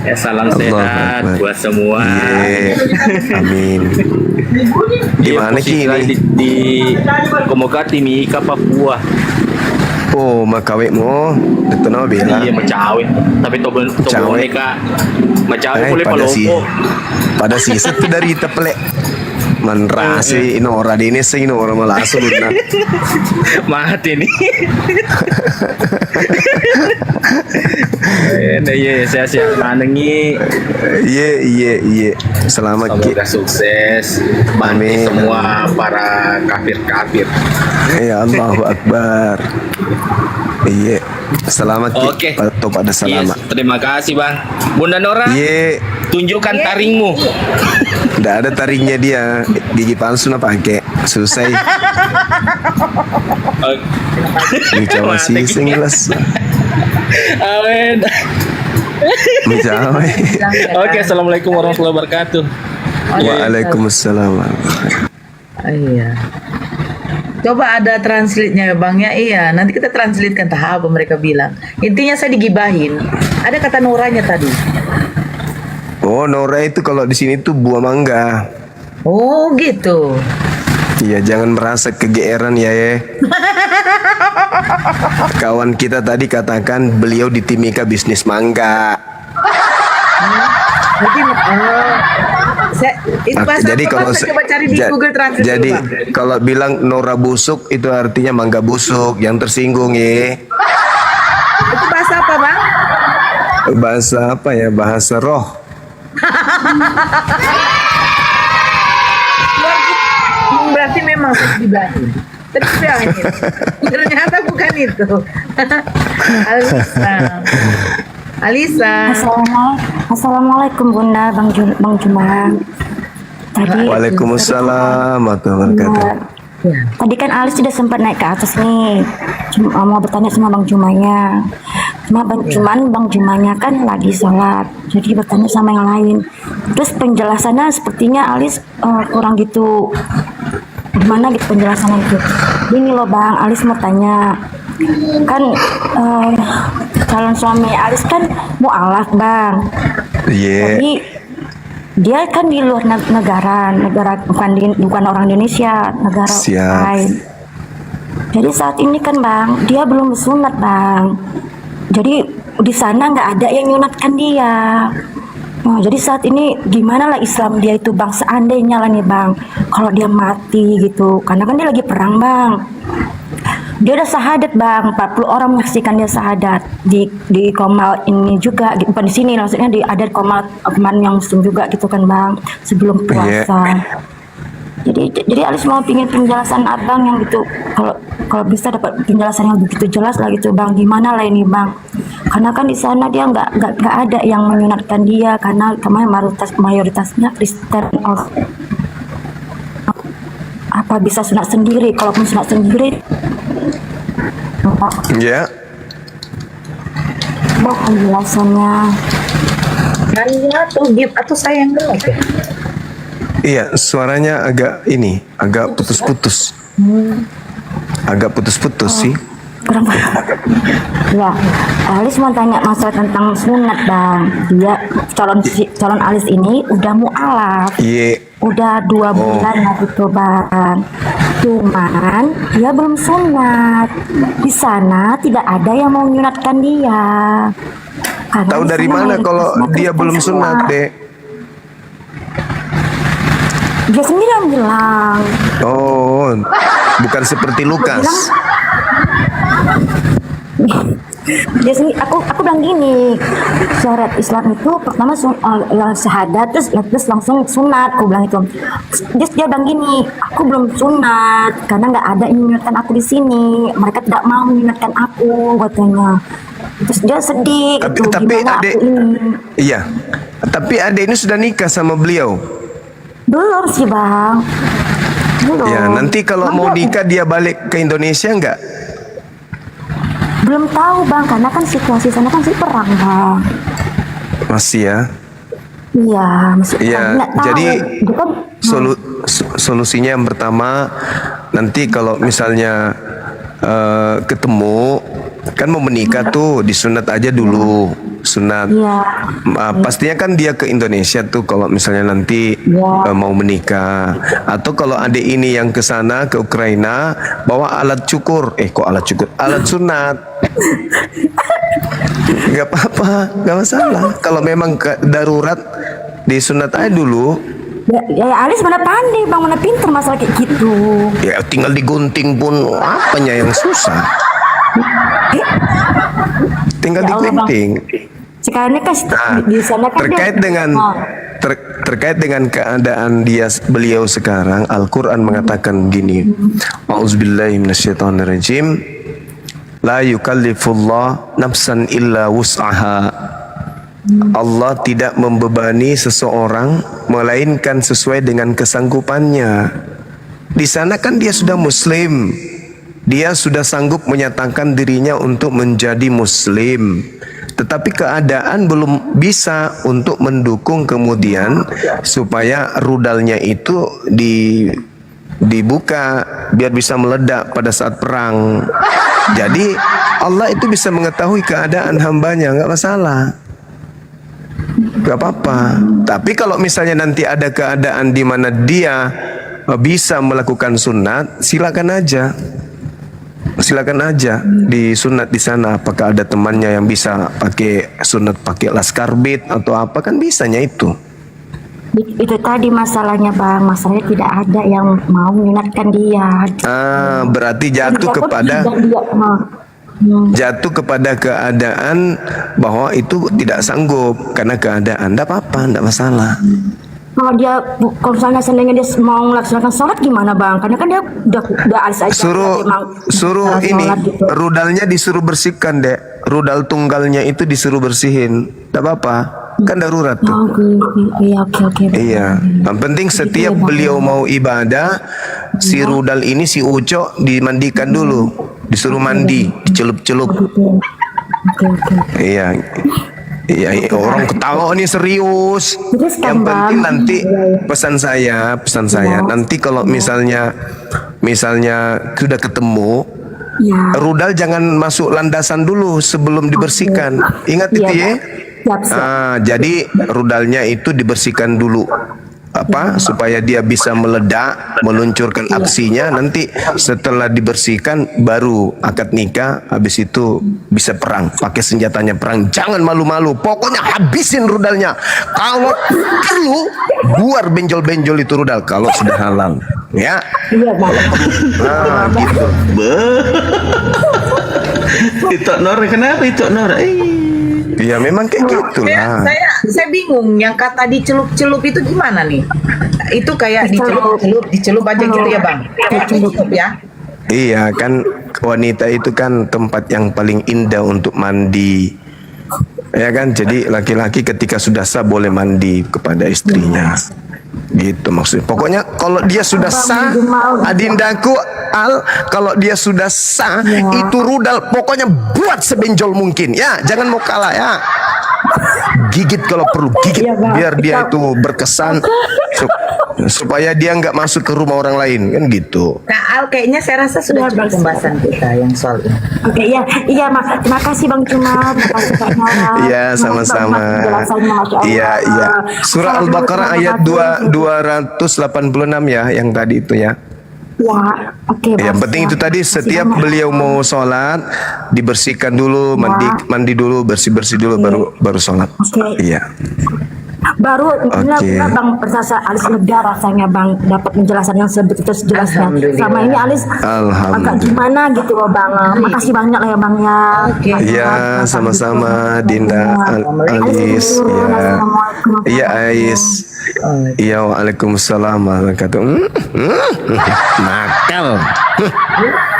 Ya salam sehat buat semua. Amin. Gimana ki ini? Di Komoka Timika Papua. Oh, makawekmu itu nama bela. Iya macawe. Tapi tobo neka macawe boleh pada palompo. pada si itu dari tepelek. Manrasi inora dini sing inora malaso na. Mati nih. Nah, iya saya manengi. Iya. Selamat Semoga sukses. Amin. Semua para kafir-kafir. Ya Allahu Akbar. Iya. Selamat Oke. pada selamat. Yes, terima kasih Bang. Bunda Nora. Iya. Tunjukkan taringmu. Nggak ada taringnya dia. Gigi palsu na pakai. Susah. Bicara sih singles. Amin. Bicara. Oke, assalamualaikum warahmatullahi wabarakatuh. Waalaikumsalam. Iya. Coba ada translate-nya ya Bang ya. Iya, nanti kita translate-kan tahap apa mereka bilang. Intinya saya digibahin. Ada kata Noranya tadi. Oh, Nora itu kalau di sini tuh buah mangga. Oh, gitu. Iya, jangan merasa kegeeran ya. Kawan kita tadi katakan beliau di Timika bisnis mangga. Jadi, itu bahasa Jadi apa, kalau Bang? Saya coba cari di Google Translate jadi dulu, Bang. kalau bilang Nora busuk itu artinya mangga busuk yang tersinggung ya. Itu bahasa apa Bang? Bahasa apa ya? Bahasa roh. Berarti memang saya digibahin. Ternyata bukan itu. Alisa. Assalamualaikum Bunda, Bang Juma. Tadi Waalaikumsalam warahmatullahi wabarakatuh. Tadi kan Alis sudah sempat naik ke atas nih. Mau bertanya sama Bang Jumanya. Cuma Bang Jumanya kan lagi sholat. Jadi bertanya sama yang lain. Terus penjelasannya sepertinya Alis kurang gitu. Gimana gitu penjelasannya itu? Gini loh Bang, Alis mau tanya. Kan calon suami Alis kan mu'alaf Bang. Iya. Jadi dia kan di luar negara bukan orang Indonesia, negara lain. Jadi saat ini kan Bang, dia belum sunat Bang. Jadi di sana nggak ada yang nyunatkan dia. Nah, jadi saat ini gimana lah Islam dia itu Bang, seandainya lah nih Bang, kalau dia mati gitu, karena kan dia lagi perang Bang. Dia udah syahadat Bang, 40 orang menyaksikan dia syahadat di Komal ini juga, bukan di sini maksudnya di ada Komal kemarin yang Muslim juga gitu kan Bang, sebelum puasa. Jadi Alis mau pingin penjelasan Abang yang gitu, kalau bisa dapat penjelasan yang begitu jelas lah gitu Bang, gimana lah ini Bang, karena kan di sana dia nggak ada yang menyunatkan dia karena mayoritasnya Kristen. Apa bisa sunat sendiri? Kalaupun sunat sendiri, Ya. Bang penjelasannya. Kalian atau saya yang gelap ya? Iya, suaranya agak putus-putus. Agak putus-putus sih. Ya, Alis mau tanya masalah tentang sunat Bang. Dia calon Alis ini udah mu'alaf. Iya. Udah 2 bulan lah gitu Bang. Cuman dia belum sunat. Di sana tidak ada yang mau menyunatkan dia. Karena Tahu di dari sana mana mayoritas kalau dia Kristen belum semua. sunat, Dek? Dia sendiri yang bilang. Oh, bukan seperti Lukas. Dia sendiri, aku bilang gini, syarat Islam itu pertama syahadat terus langsung sunat, aku bilang itu. Dia bilang gini, aku belum sunat karena nggak ada yang menyunatkan aku di sini, mereka tidak mau menyunatkan aku katanya. Terus dia sedih. Tapi adek, iya. Tapi adek ini sudah nikah sama beliau. Belum sih Bang. Belum. Ya, nanti kalau mau nikah dia balik ke Indonesia enggak? Belum tahu Bang, karena kan situasi sana kan masih perang Bang. Masih ya. Iya, masih perang. Iya, Nggak tahu. jadi Dia kan, solusinya yang pertama, nanti kalau misalnya ketemu kan mau menikah tuh disunat aja dulu, sunat. Pastinya kan dia ke Indonesia tuh kalau misalnya nanti mau menikah, atau kalau adik ini yang ke sana ke Ukraina bawa alat cukur, alat sunat. Gak apa-apa, gak masalah. Kalau memang darurat disunat aja dulu, Ya Alis mana pandai bang, mana pinter masalah kayak gitu. Ya tinggal digunting pun apanya yang susah. Tinggal Ya Allah, digunting. Sekarang ini kan di sana kan Terkait dengan terkait dengan keadaan beliau sekarang, Al-Quran mengatakan gini, A'udzubillahi minasyaitonirrajim, la yukallifullah nafsan illa wus'aha. Allah tidak membebani seseorang melainkan sesuai dengan kesanggupannya. Di sana kan dia sudah muslim, dia sudah sanggup menyatakan dirinya untuk menjadi muslim, tetapi keadaan belum bisa untuk mendukung kemudian supaya rudalnya itu dibuka biar bisa meledak pada saat perang. Jadi Allah itu bisa mengetahui keadaan hambanya, nggak masalah, nggak apa-apa. Tapi kalau misalnya nanti ada keadaan di mana dia bisa melakukan sunat, silakan aja. Silakan aja di sunat di sana. Apakah ada temannya yang bisa pakai sunat pakai laskar bait atau apa, kan bisanya itu. Itu tadi masalahnya bang, masalahnya tidak ada yang mau mengingatkan dia. Berarti jatuh kepada keadaan bahwa itu tidak sanggup karena keadaan. Tidak apa-apa, tidak masalah. Kalau misalnya seandainya dia mau melaksanakan sholat gimana bang? Karena kan dia udah alis aja. Suruh ini gitu. Rudalnya disuruh bersihkan dek. Rudal tunggalnya itu disuruh bersihin. Tidak apa-apa. Kan darurat tuh. Oke. Iya. Yang penting setiap beliau mau ibadah, si rudal ini si Uco dimandikan dulu, disuruh mandi, dicelup-celup. Iya. Iya, orang ketawa nih serius. Yang penting nanti pesan saya nanti kalau misalnya sudah ketemu, rudal jangan masuk landasan dulu sebelum dibersihkan. Ingat itu ya. Jadi rudalnya itu dibersihkan dulu supaya dia bisa meledak, meluncurkan aksinya. Nanti setelah dibersihkan baru akad nikah, habis itu bisa perang, pakai senjatanya perang. Jangan malu-malu, pokoknya habisin rudalnya. Kalau perlu buar benjol-benjol itu rudal kalau sudah halal, ya. Iya bang. Gitu. Itu Nor, kenapa itu Nor? Ya memang kayak gitu lah. Saya bingung, yang kata dicelup-celup itu gimana nih? Itu kayak dicelup aja gitu ya bang? Dicelup ya? Iya kan, wanita itu kan tempat yang paling indah untuk mandi, ya kan. Jadi laki-laki ketika sudah sah boleh mandi kepada istrinya, gitu maksudnya. Pokoknya kalau dia sudah sah, adindaku kalau dia sudah sah, itu rudal pokoknya buat sebenjol mungkin ya, jangan mau kalah ya. Gigit kalau perlu, gigit biar dia itu berkesan supaya dia nggak masuk ke rumah orang lain, kan gitu. Nah Al, kayaknya saya rasa sudah cukup pembahasan kita yang soal ini. Oke, iya terima kasih Bang Cuma, terima kasih Kak Nora. Iya, sama-sama. Iya. Surah Al-Baqarah ayat 286 ya, yang tadi itu ya. Ya, oke. Yang penting itu tadi, setiap beliau mau sholat dibersihkan dulu, mandi dulu, bersih dulu, baru sholat. Iya. Baru Bang Persasa Alis lega rasanya Bang dapat penjelasan yang sejelasnya. Sama ini Alis agak gimana gitu loh Bang. Makasih banyak lah ya Bang ya. Iya, sama-sama Dinda, Alis. Iya Ais. Iya, waalaikumsalam warahmatullahi wabarakatuh. Nakal.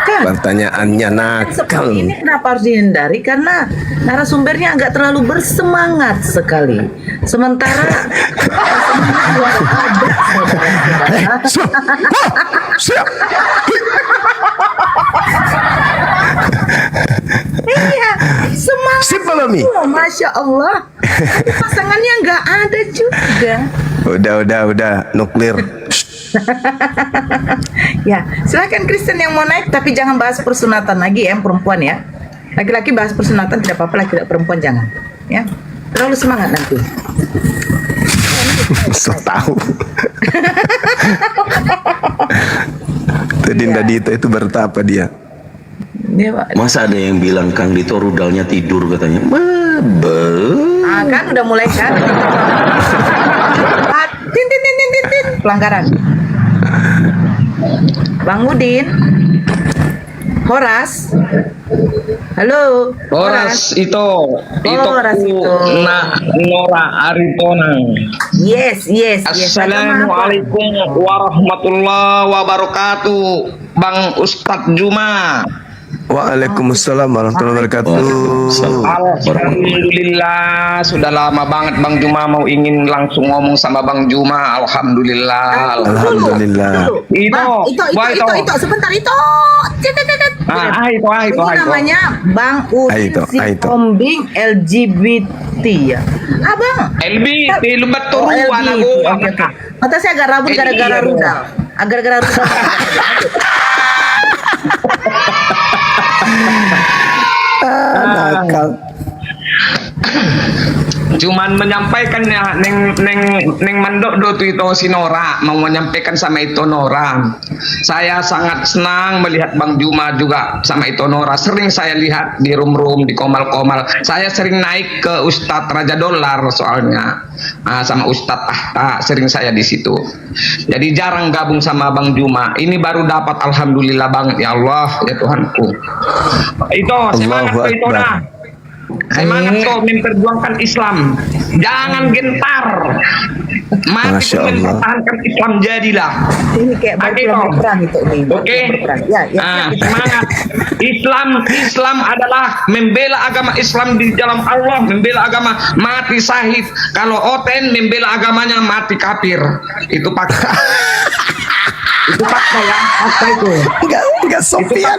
Pertanyaannya nakal. Ini kenapa harus dihindari? Karena narasumbernya agak terlalu bersemangat sekali. Sementara siap. Iya, semangat. Masya Allah. Pasangannya nggak ada juga. Udah nuklir. Ya, silakan Kristen yang mau naik, tapi jangan bahas persunatan lagi ya, perempuan ya. Laki-laki bahas persunatan tidak apa-apa, laki-laki perempuan jangan. Ya, terlalu semangat nanti. So tahu. Dinda Dito itu bertapa dia. Masa ada yang bilang Kang Dito rudalnya tidur katanya? Kan udah mulai kan. Tin pelanggaran. Bang Udin, Horas, halo. Horas itu Horas itu. Nora Aritona. Yes. Assalamualaikum warahmatullahi wabarakatuh, Bang Ustadz Juma. Waalaikumsalam warahmatullahi wabarakatuh. Alhamdulillah, sudah lama banget Bang Juma mau ingin langsung ngomong sama Bang Juma. Alhamdulillah. Itu sebentar itu. Itu namanya Bang Udin si Kombing LGBT ya. Abang. LGBT lu betul anak gua. Mata saya agak rabun gara-gara rudal. Gara-gara rudal. Nakal. Cuman menyampaikan ya neng mandok do itu si Nora mau menyampaikan sama itu Nora. Saya sangat senang melihat Bang Juma juga sama itu Nora. Sering saya lihat di room di komal-komal. Saya sering naik ke Ustadz Raja Dolar soalnya sama Ustadz Ahta, sering saya di situ. Jadi jarang gabung sama Bang Juma. Ini baru dapat, alhamdulillah banget ya Allah ya Tuhanku. Itu semangat tuh itu dah. Semangat kau memperjuangkan Islam, jangan gentar. Mati mempertahankan Islam jadilah. Ini kayak perang itu nih. Oke. Semangat. Islam adalah membela agama Islam di dalam Allah, membela agama mati syahid. Kalau Oten membela agamanya mati kafir. Itu fakta. Itu fakta ya, fakta itu. Enggak Sofian.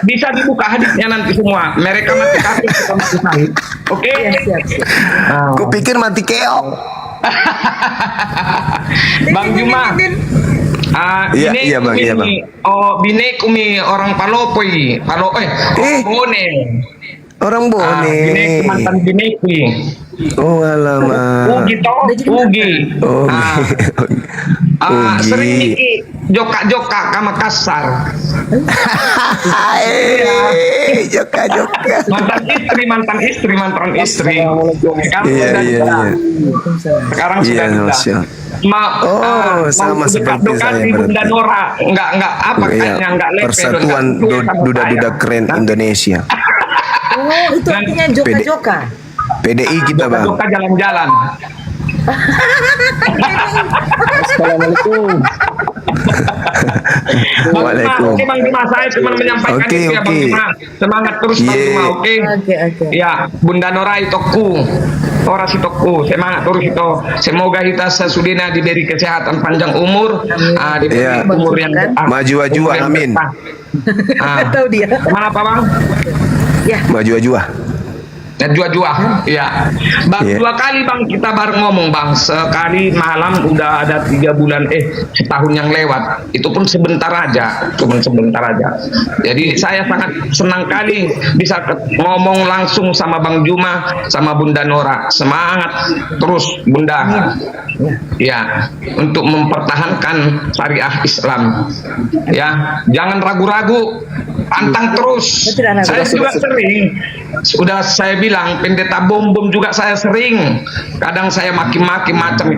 Bisa dibuka hadisnya nanti semua. Mereka mati kafir, kita mati syahid. Oke. Kupikir mati keok. Bang Juma. Iya bang. Binek umi orang Palopoi. Bone. Orang Bone. Binek mantan binek. Oh alamak. Ugi. Sering Niki joka sama kasar. Joka. Mantan istri. Iya. Sekarang sudah tidak. Sama seperti saya Bunda Nora. Enggak apa kayaknya enggak lepe. Persatuan Duda Keren Indonesia. Oh, itu artinya joka-joka. PDI kita bang. Joka jalan-jalan. Assalamualaikum. Waalaikumsalam. Bang Juma, saya cuma menyampaikan itu ya Bang Juma. Semangat terus Bang Juma, oke? Ya, Bunda Nora itoku. Ora sitoku, semangat terus itu. Semoga kita sesudahnya diberi kesehatan panjang umur, diberi umur yang maju-maju, amin. Tahu dia. Mana apa Bang? Ya. Maju-maju. Dan jua-jua, ya. Bang, 2 kali Bang kita bareng ngomong Bang. Sekali malam udah ada 3 bulan, setahun yang lewat. Itu pun sebentar aja, cuma sebentar aja. Jadi saya sangat senang kali bisa ngomong langsung sama Bang Juma, sama Bunda Nora. Semangat terus Bunda. Ya, untuk mempertahankan syariah Islam. Ya, jangan ragu-ragu, pantang terus. Saya juga sering. Sudah saya bilang pendeta bom juga saya sering. Kadang saya maki-maki macam.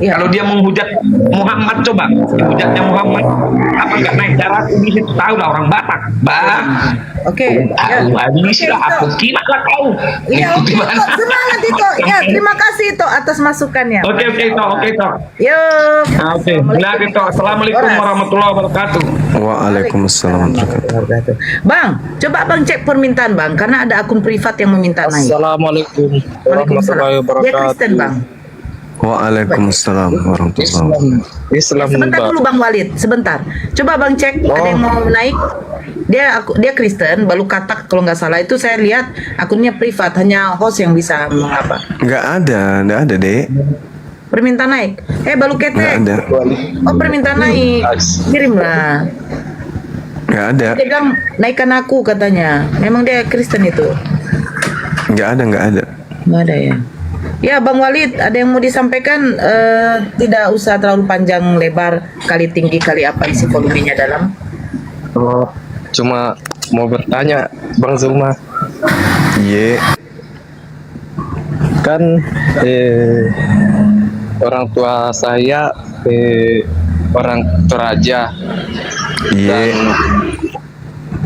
Kalau dia menghujat Muhammad, coba hujatnya Muhammad apa nggak naik darah di situ, tahu lah orang Batak. Oke. Istilah aku kilat lah kau. Iya, oke. Semangat itu. Ya, terima kasih itu atas masukannya. Oke itu. Yuk. Oke. Benar itu. Assalamualaikum warahmatullahi wabarakatuh. Waalaikumsalam warahmatullahi wabarakatuh. Bang, coba Bang cek permintaan Bang, karena ada akun privat yang meminta naik. Assalamualaikum warahmatullahi wabarakatuh. Dia Kristen Bang. Waalaikumsalam warahmatullahi wabarakatuh. Sebentar dulu Bang Walid, sebentar. Coba Bang cek ada yang mau naik. Dia Kristen, baru katak kalau nggak salah itu saya lihat akunnya privat, hanya host yang bisa mengapa. Nggak ada Dek. Permintaan naik. Balu ketek. Nggak ada. Oh permintaan naik. Kirimlah. Nggak ada. Dia bilang naikkan aku katanya. Memang dia Kristen itu. Nggak ada. Nggak ada ya. Ya Bang Walid, ada yang mau disampaikan? Tidak usah terlalu panjang lebar, kali tinggi kali apa isi volumenya dalam. Cuma mau bertanya Bang Zuma. Iya. Kan orang tua saya orang Toraja. Dan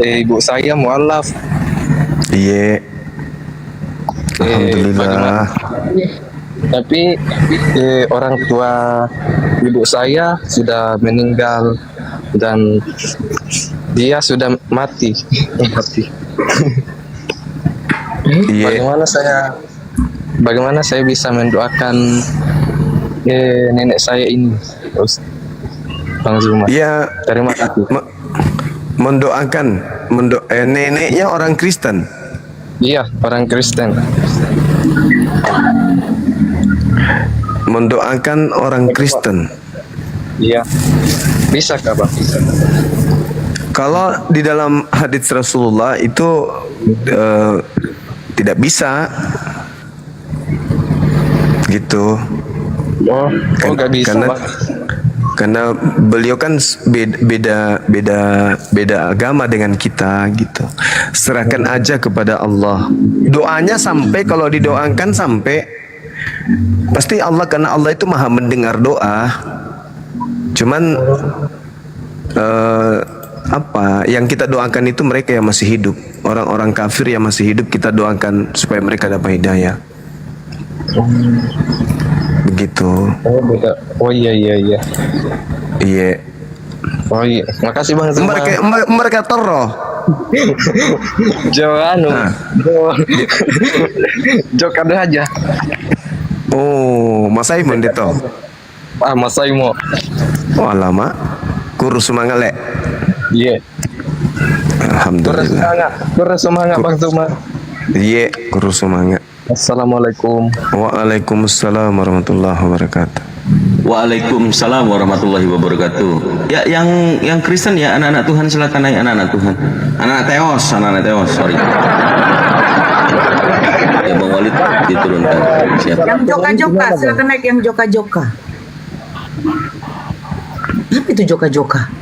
ibu saya mualaf. Iya. Alhamdulillah. Tapi orang tua ibu saya sudah meninggal dan dia sudah mati. Bagaimana saya bisa mendoakan nenek saya ini, Bang Zuma? Iya. Terima kasih. Mendoakan, neneknya orang Kristen. Iya, orang Kristen. Mendoakan orang Kristen. Iya. Bisa kah, Bang? Kalau di dalam hadits Rasulullah itu tidak bisa. Gitu. Nggak bisa, karena beliau kan beda agama dengan kita gitu. Serahkan aja kepada Allah. Doanya sampai, kalau didoakan sampai pasti Allah, karena Allah itu maha mendengar doa. Cuman apa yang kita doakan itu mereka yang masih hidup, orang-orang kafir yang masih hidup kita doakan supaya mereka dapat hidayah. Begitu. Oh iya. Iya. Oh iya. Makasih Bang Zuma. Mereka tero. Jo kado aja. Oh, Mas Aimon itu. Mas Aimo. Oh, lama. Kurus semangat lek. Iya. Alhamdulillah. Kurus semangat Bang Zuma. Iya, kurus semangat. Assalamualaikum. Waalaikumsalam warahmatullahi wabarakatuh. Waalaikumsalam warahmatullahi wabarakatuh. Ya, yang Kristen ya, anak-anak Tuhan, silakan naik anak-anak Tuhan. Anak-anak Teos, sorry. Ya, Bang Walid diturunkan. Siap. Yang joka-joka, silakan naik yang joka-joka. Apa itu joka-joka?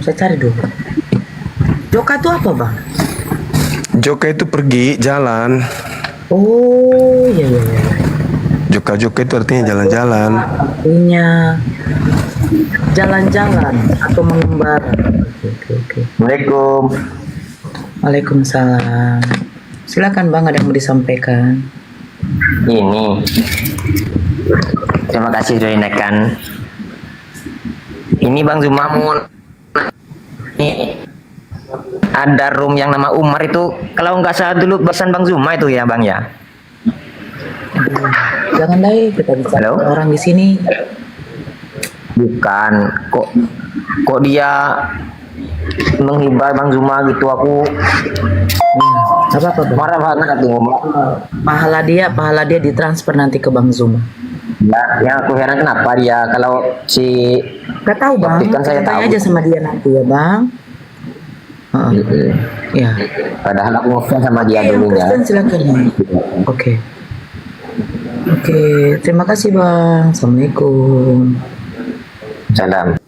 Saya cari dulu. Joka itu apa, Bang? Joka itu pergi jalan. Oh, iya. Joka-joka itu artinya jalan-jalan. Artinya jalan-jalan atau mengembara. Oke. Assalamualaikum. Waalaikumsalam. Silakan Bang, ada yang mau disampaikan. Ini. Terima kasih sudah dinaikkan. Ini Bang Zumamun. Ini ada room yang nama Umar itu, kalau nggak salah dulu besan Bang Zuma itu ya Bang ya. Jangan deh, kita bicara orang di sini. Bukan, kok dia menghibah Bang Zuma gitu, aku apa Bang? marah banget tuh. Pahala dia ditransfer nanti ke Bang Zuma. Ya, yang aku heran kenapa dia kalau si Gak tahu Bang, kan saya tanya tahu aja sama dia nanti ya Bang. Ya. Padahal aku ngefans sama dia dulunya. Silakan. Oke, terima kasih Bang. Assalamualaikum. Salam.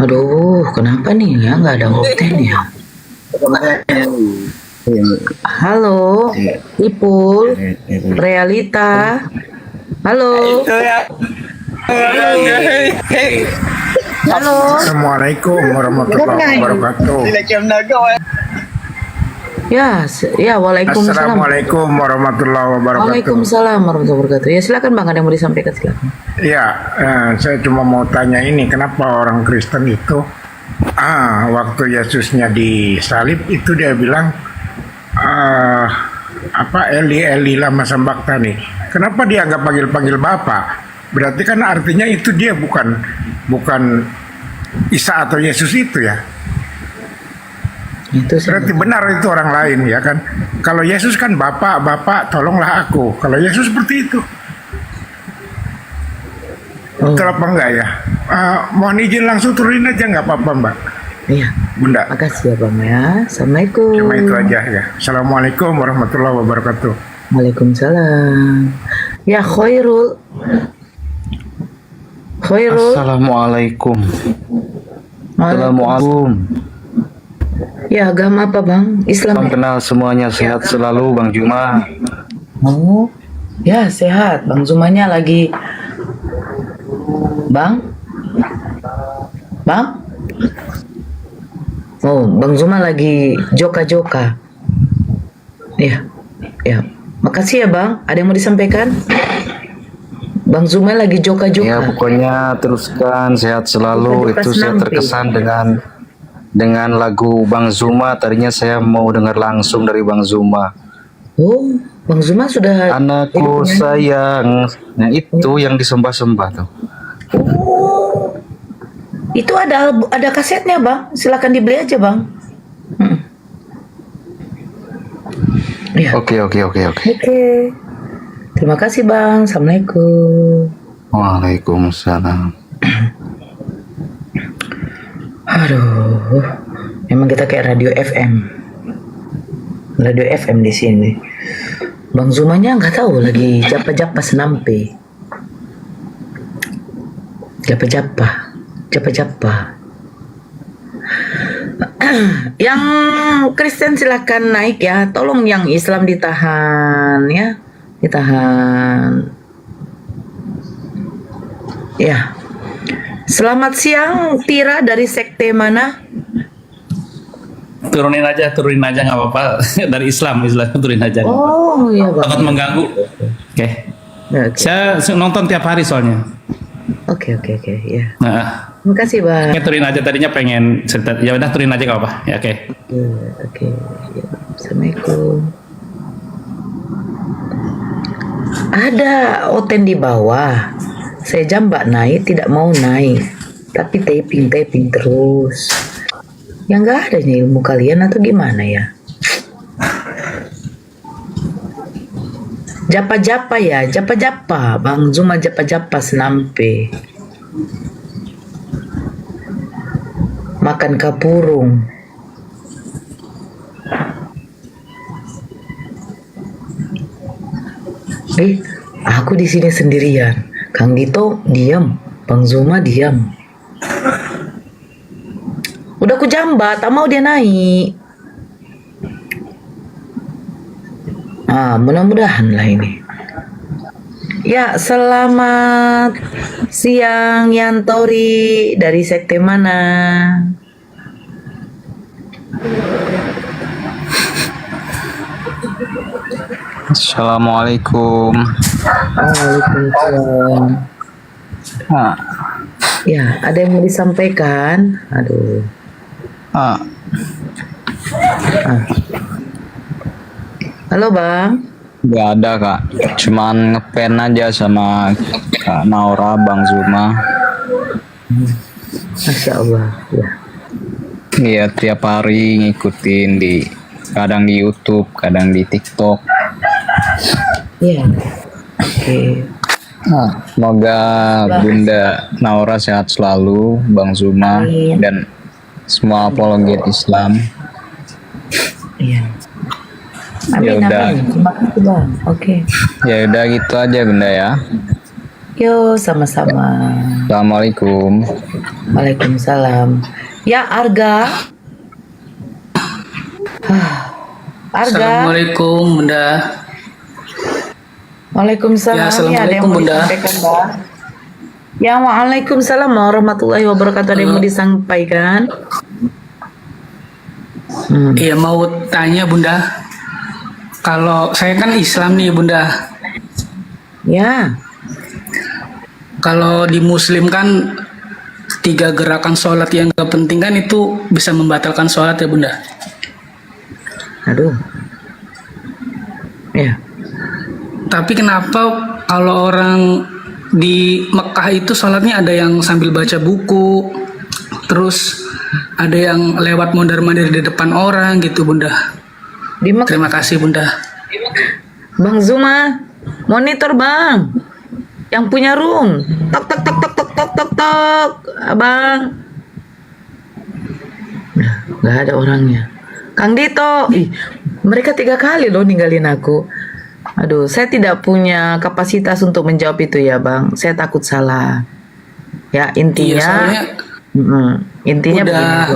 Aduh, kenapa nih ya nggak ada hotel ya? Halo, Ipul, Realita. Halo. Halo. Assalamualaikum warahmatullahi wabarakatuh. Ya, waalaikumsalam. Assalamualaikum warahmatullahi wabarakatuh. Waalaikumsalam warahmatullahi wabarakatuh. Ya silakan Bang, ada yang mau disampaikan silakan. Ya, saya cuma mau tanya ini, kenapa orang Kristen itu waktu Yesusnya disalib itu dia bilang Eli Eli lama sabachthani. Kenapa dia nggak panggil Bapa? Berarti kan artinya itu dia bukan Isa atau Yesus itu ya. Berarti benar itu orang lain ya kan. Kalau Yesus kan Bapak tolonglah aku. Kalau Yesus seperti itu. Betul apa enggak ya? Mohon izin langsung turunin aja nggak apa-apa Mbak. Iya. Bunda. Makasih ya Bang ya. Assalamualaikum. Cuma itu aja ya. Assalamualaikum warahmatullahi wabarakatuh. Waalaikumsalam. Ya Khairul. Assalamualaikum. Assalamualaikum. Ya agama apa Bang? Islam. Salam kenal semuanya, sehat selalu Bang Juma. Oh, ya sehat. Bang Zumanya lagi Bang? Bang? Oh, Bang Zuma lagi joka-joka. Ya, ya. Makasih ya Bang. Ada yang mau disampaikan? Bang Zuma lagi joka-joka. Ya pokoknya teruskan sehat selalu. Joka-joka Itu saya senampi. terkesan dengan lagu Bang Zuma. Tadinya saya mau dengar langsung dari Bang Zuma. Oh, Bang Zuma sudah. Anakku sayang. Nah itu yang disembah-sembah tuh. Oh, itu ada kasetnya Bang. Silakan dibeli aja Bang. Ya. Oke. Oke. Terima kasih Bang. Assalamualaikum. Waalaikumsalam. Aduh, memang kita kayak radio FM. Radio FM di sini. Bang Zumanya nggak tahu lagi japa-japa senampe. Japa-japa. Yang Kristen silakan naik ya. Tolong yang Islam ditahan ya. Ditahan. Ya. Selamat siang Tira dari sekte mana? Turunin aja nggak apa-apa. Dari Islam turunin aja. Oh iya Bang. Takut mengganggu. Oke. Saya nonton tiap hari soalnya. Oke ya. Nah, Terima kasih Bang. oke, turunin aja, tadinya pengen cerita. Ya udah turunin aja nggak apa-apa. Ya oke. Oke. Ya. Assalamualaikum. Ada Oten di bawah. Saya jambak naik, tidak mau naik. Tapi taping terus. Ya nggak ada nih ilmu kalian atau gimana ya? Japa-japa ya, japa-japa. Bang Zuma japa-japa senampe. Makan kapurung. Aku di sini sendirian. Kang Dito diam, Bang Zuma diam. Udah aku jambat, tak mau dia naik. Mudah-mudahan lah ini. Ya, selamat siang Yantori dari sekte mana? Assalamualaikum. Waalaikumsalam. Ya, ada yang mau disampaikan? Aduh. Halo Bang. Gak ada Kak, cuman ngepen aja sama Kak Naura, Bang Zuma. Masya Allah. Ya. Iya, tiap hari ngikutin kadang di YouTube, kadang di TikTok. Iya. Oke. Semoga Bunda Naura sehat selalu, Bang Zuma, dan semua apologet Islam. Iya. Ya Amin, udah. amin. Terima kasih Bang. Oke. Ya udah gitu aja Bunda ya. Yo, sama-sama. Assalamualaikum. Waalaikumsalam. Ya, Arga. Arga. Assalamualaikum Bunda. Waalaikumsalam. Ya, assalamualaikum, ada yang mau Bunda. disampaikan, Mbak? Ya, waalaikumsalam warahmatullahi wabarakatuh. Ada yang mau disampaikan? Iya, mau tanya Bunda. Kalau saya kan Islam nih Bunda. Ya. Kalau di Muslim kan 3 gerakan sholat yang gak penting kan itu bisa membatalkan sholat ya Bunda. Aduh. Ya. Tapi kenapa kalau orang di Mekah itu sholatnya ada yang sambil baca buku, terus ada yang lewat mondar-mandir di depan orang gitu Bunda. Terima kasih Bunda. Bang Zuma, monitor Bang. Yang punya room. Tok tok tok tok tok tok tok tok. Abang. Nah, nggak ada orangnya. Kang Dito, mereka 3 kali loh ninggalin aku. Aduh, saya tidak punya kapasitas untuk menjawab itu ya Bang. Saya takut salah. Ya intinya. Iya, soalnya intinya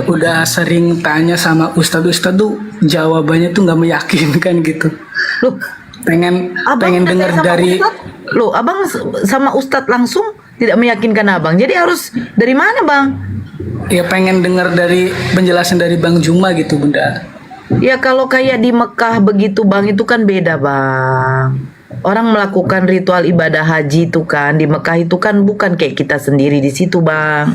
udah sering tanya sama ustadz tuh jawabannya tuh nggak meyakinkan gitu. Loh, pengen Abang dengar sama dari Ustadz? Loh, Abang sama Ustadz langsung Tidak meyakinkan abang. Jadi harus dari mana bang? Ya pengen dengar dari penjelasan dari Bang Juma gitu Bunda. Ya kalau kayak di Mekah begitu bang, itu kan beda bang. Orang melakukan ritual ibadah haji itu kan di Mekah itu kan bukan kayak kita sendiri di situ bang.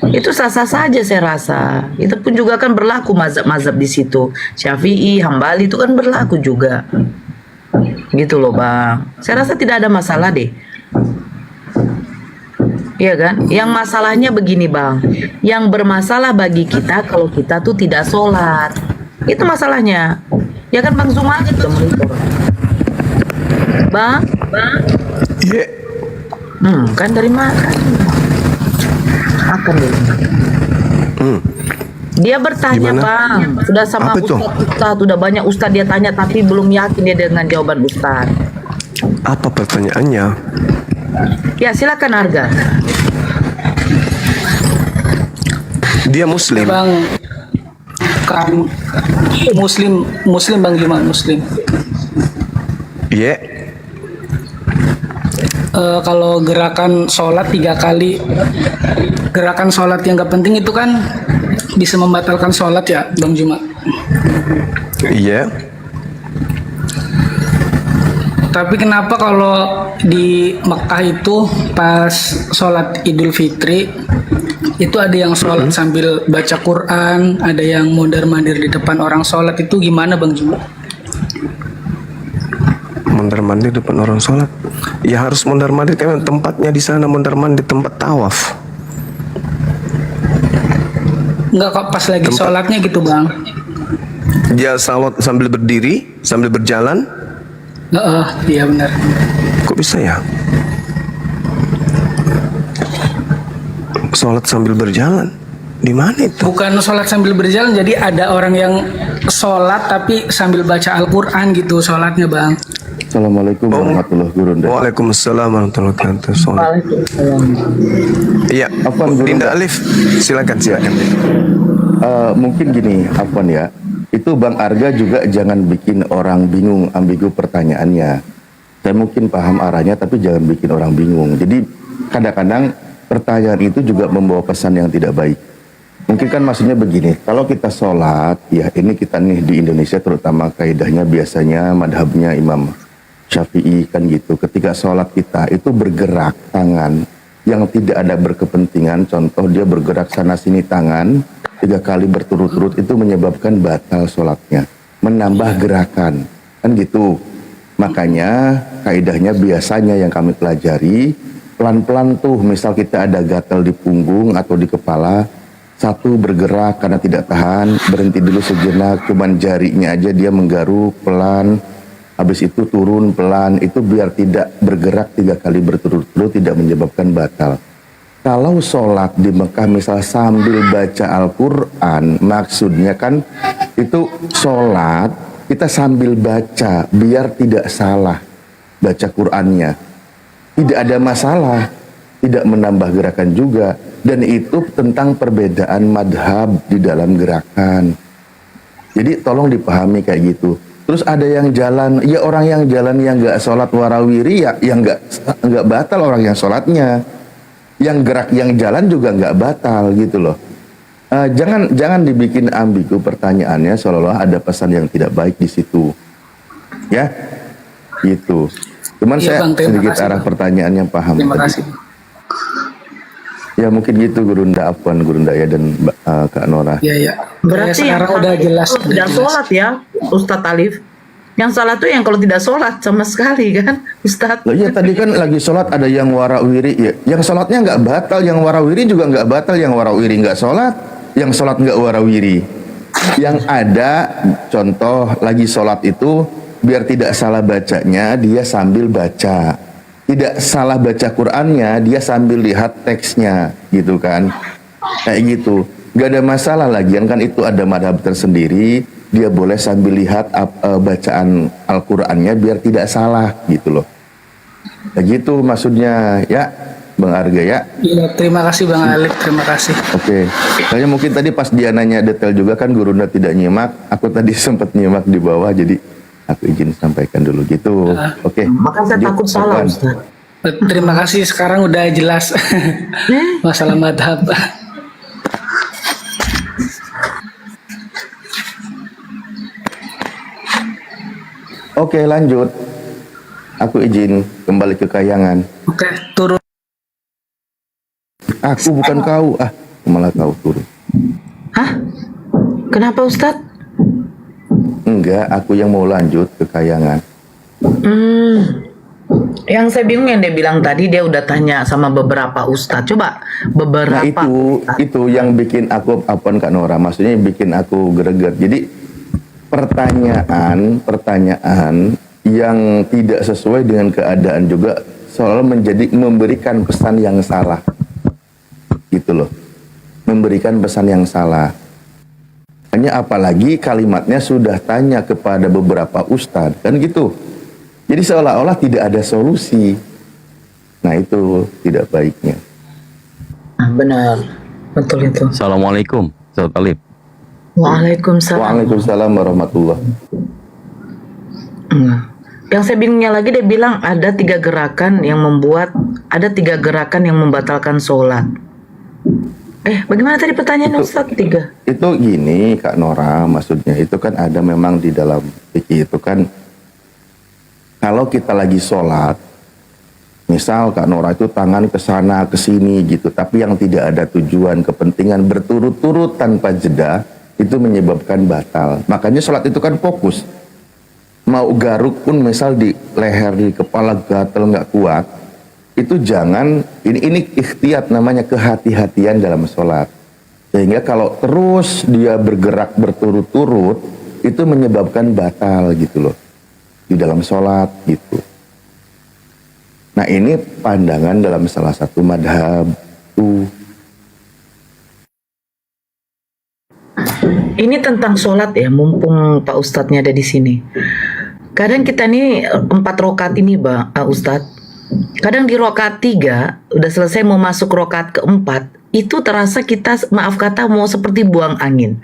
Itu sah-sah saja saya rasa. Itu pun juga kan berlaku mazhab-mazhab di situ. Syafi'i, Hambali itu kan berlaku juga. Gitu loh bang. Saya rasa tidak ada masalah deh. Iya kan? Yang masalahnya begini bang. Yang bermasalah bagi kita kalau kita tuh tidak sholat. Itu masalahnya. Ya kan Bang Zuma aja udah monitor. Bang? Iya. Kan dari makan. Makan dulu. Dia bertanya Gimana? bang. Sudah sama Apa itu? Ustadz. Udah banyak Ustadz dia tanya tapi belum yakin dia dengan jawaban Ustadz. Apa pertanyaannya? Ya silakan Arga. Dia Muslim. Bang kan Muslim Bang Juma Muslim. Iya. Kalau gerakan sholat 3 kali, gerakan sholat yang gak penting itu kan bisa membatalkan sholat ya Bang Juma. Iya. Tapi kenapa kalau di Mekah itu pas sholat Idul Fitri itu ada yang sholat sambil baca Quran, ada yang mondar-mandir di depan orang sholat, itu gimana Bang Juma? Mondar-mandir depan orang sholat. Ya harus mondar-mandir kan tempatnya di sana, mondar-mandir tempat tawaf. Enggak kok pas lagi sholatnya gitu Bang. Dia salat sambil berdiri, sambil berjalan. Iya benar. Kok bisa ya? Sholat sambil berjalan. Di mana itu? Bukan sholat sambil berjalan, jadi ada orang yang sholat tapi sambil baca Al-Quran gitu sholatnya Bang. Assalamualaikum warahmatullahi wabarakatuh. Waalaikumsalam warahmatullahi wabarakatuh. Iya, Dinda Alif, silakan. Mungkin gini, Afwan ya, itu Bang Arga juga jangan bikin orang bingung, ambigu pertanyaannya. Saya mungkin paham arahnya, tapi jangan bikin orang bingung. Jadi kadang-kadang pertanyaan itu juga membawa pesan yang tidak baik. Mungkin kan maksudnya begini, kalau kita sholat, ya ini kita nih di Indonesia terutama kaidahnya biasanya madhabnya Imam Syafi'i kan gitu. Ketika sholat kita itu bergerak tangan yang tidak ada berkepentingan, contoh dia bergerak sana sini tangan 3 kali berturut-turut itu menyebabkan batal sholatnya, menambah gerakan kan gitu. Makanya kaidahnya biasanya yang kami pelajari pelan-pelan tuh, misal kita ada gatal di punggung atau di kepala, satu bergerak karena tidak tahan, berhenti dulu sejenak, cuman jarinya aja dia menggaruk pelan, habis itu turun pelan, itu biar tidak bergerak 3 kali berturut-turut, tidak menyebabkan batal. Kalau sholat di Mekah misal sambil baca Al-Quran, maksudnya kan itu sholat kita sambil baca biar tidak salah baca Qurannya, tidak ada masalah, tidak menambah gerakan juga, dan itu tentang perbedaan madhab di dalam gerakan. Jadi tolong dipahami kayak gitu. Terus ada yang jalan, ya orang yang jalan yang nggak sholat warawiri ya yang nggak batal orang yang sholatnya, yang gerak yang jalan juga nggak batal gitu loh. Jangan dibikin ambigu pertanyaannya seolah-olah ada pesan yang tidak baik di situ, ya gitu. Cuman Iya, saya Bang, terima sedikit kasih, arah Bang. pertanyaan yang paham. Terima tadi. kasih. Ya mungkin gitu Gurunda Afwan, Gurunda ya dan Kak Nora. Iya. Berarti yang sekarang udah jelas. tidak sholat ya Ustadz Alif. Yang salah tuh yang kalau tidak sholat sama sekali kan Ustadz. Loh, iya tadi kan lagi sholat ada yang warawiri ya. Yang sholatnya nggak batal, yang warawiri juga nggak batal, yang warawiri nggak sholat, yang sholat nggak warawiri. Yang ada contoh lagi sholat itu biar tidak salah bacanya dia sambil baca, tidak salah baca Qurannya dia sambil lihat teksnya gitu kan, kayak gitu. Nggak ada masalah lagian kan itu ada madhab tersendiri, dia boleh sambil lihat bacaan Al-Qurannya biar tidak salah gitu loh. Kayak gitu maksudnya ya Bang Arga ya. Iya, terima kasih Bang Alif, terima kasih. Oke. Saya mungkin tadi pas dia nanya detail juga kan Gurunda tidak nyimak, aku tadi sempat nyimak di bawah jadi aku izin sampaikan dulu gitu. Oke. Maka saya Lanjut, takut salah Afwan. Ustaz. Terima kasih, sekarang udah jelas masalah madhab. Oke, lanjut. Aku izin kembali ke kayangan. Oke, turun. Aku bukan kau. Malah kau turun. Kenapa Ustadz? Enggak, aku yang mau lanjut ke kayangan. Yang saya bingung yang dia bilang tadi, dia udah tanya sama beberapa ustadz. Coba beberapa. Nah itu yang bikin aku apaan Kak Nora, maksudnya yang bikin aku greget. Jadi pertanyaan yang tidak sesuai dengan keadaan juga selalu memberikan pesan yang salah. Gitu loh. Memberikan pesan yang salah. Hanya apalagi kalimatnya sudah tanya kepada beberapa ustadz, kan gitu. Jadi seolah-olah tidak ada solusi. Nah itu tidak baiknya. Benar, betul itu. Assalamualaikum, Ustaz Talib. Waalaikumsalam. Waalaikumsalam warahmatullahi. Yang saya bingungnya lagi, dia bilang ada 3 gerakan yang membatalkan sholat. Bagaimana tadi pertanyaan Ustaz? 3. Itu gini Kak Nora, maksudnya itu kan ada memang di dalam fikih itu kan, kalau kita lagi sholat, misal Kak Nora itu tangan ke sana ke sini gitu, tapi yang tidak ada tujuan, kepentingan berturut-turut tanpa jeda, itu menyebabkan batal. Makanya sholat itu kan fokus. Mau garuk pun misal di leher, di kepala gatel nggak kuat, itu jangan, ini ikhtiyat namanya, kehati-hatian dalam sholat. Sehingga kalau terus dia bergerak berturut-turut, itu menyebabkan batal gitu loh di dalam sholat gitu. Nah ini pandangan dalam salah satu madhab tuh. Ini tentang sholat ya, mumpung Pak Ustadznya ada di sini. Kadang kita nih 4 rakaat ini Ustadz, kadang di rakaat 3 udah selesai mau masuk rakaat keempat, itu terasa kita maaf kata mau seperti buang angin.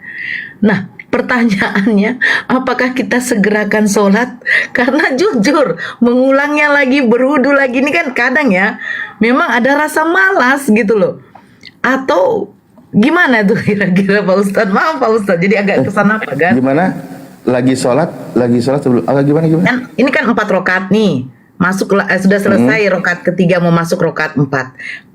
Nah pertanyaannya, apakah kita segerakan sholat? Karena jujur, mengulangnya lagi, berwudu lagi, ini kan kadang ya, memang ada rasa malas gitu loh. Atau gimana tuh kira-kira Pak Ustadz? Maaf Pak Ustadz, jadi agak kesana apa kan? Gimana? Lagi sholat sebelum, gimana? Kan, ini kan 4 rakaat nih, sudah selesai rakaat ketiga mau masuk rakaat 4.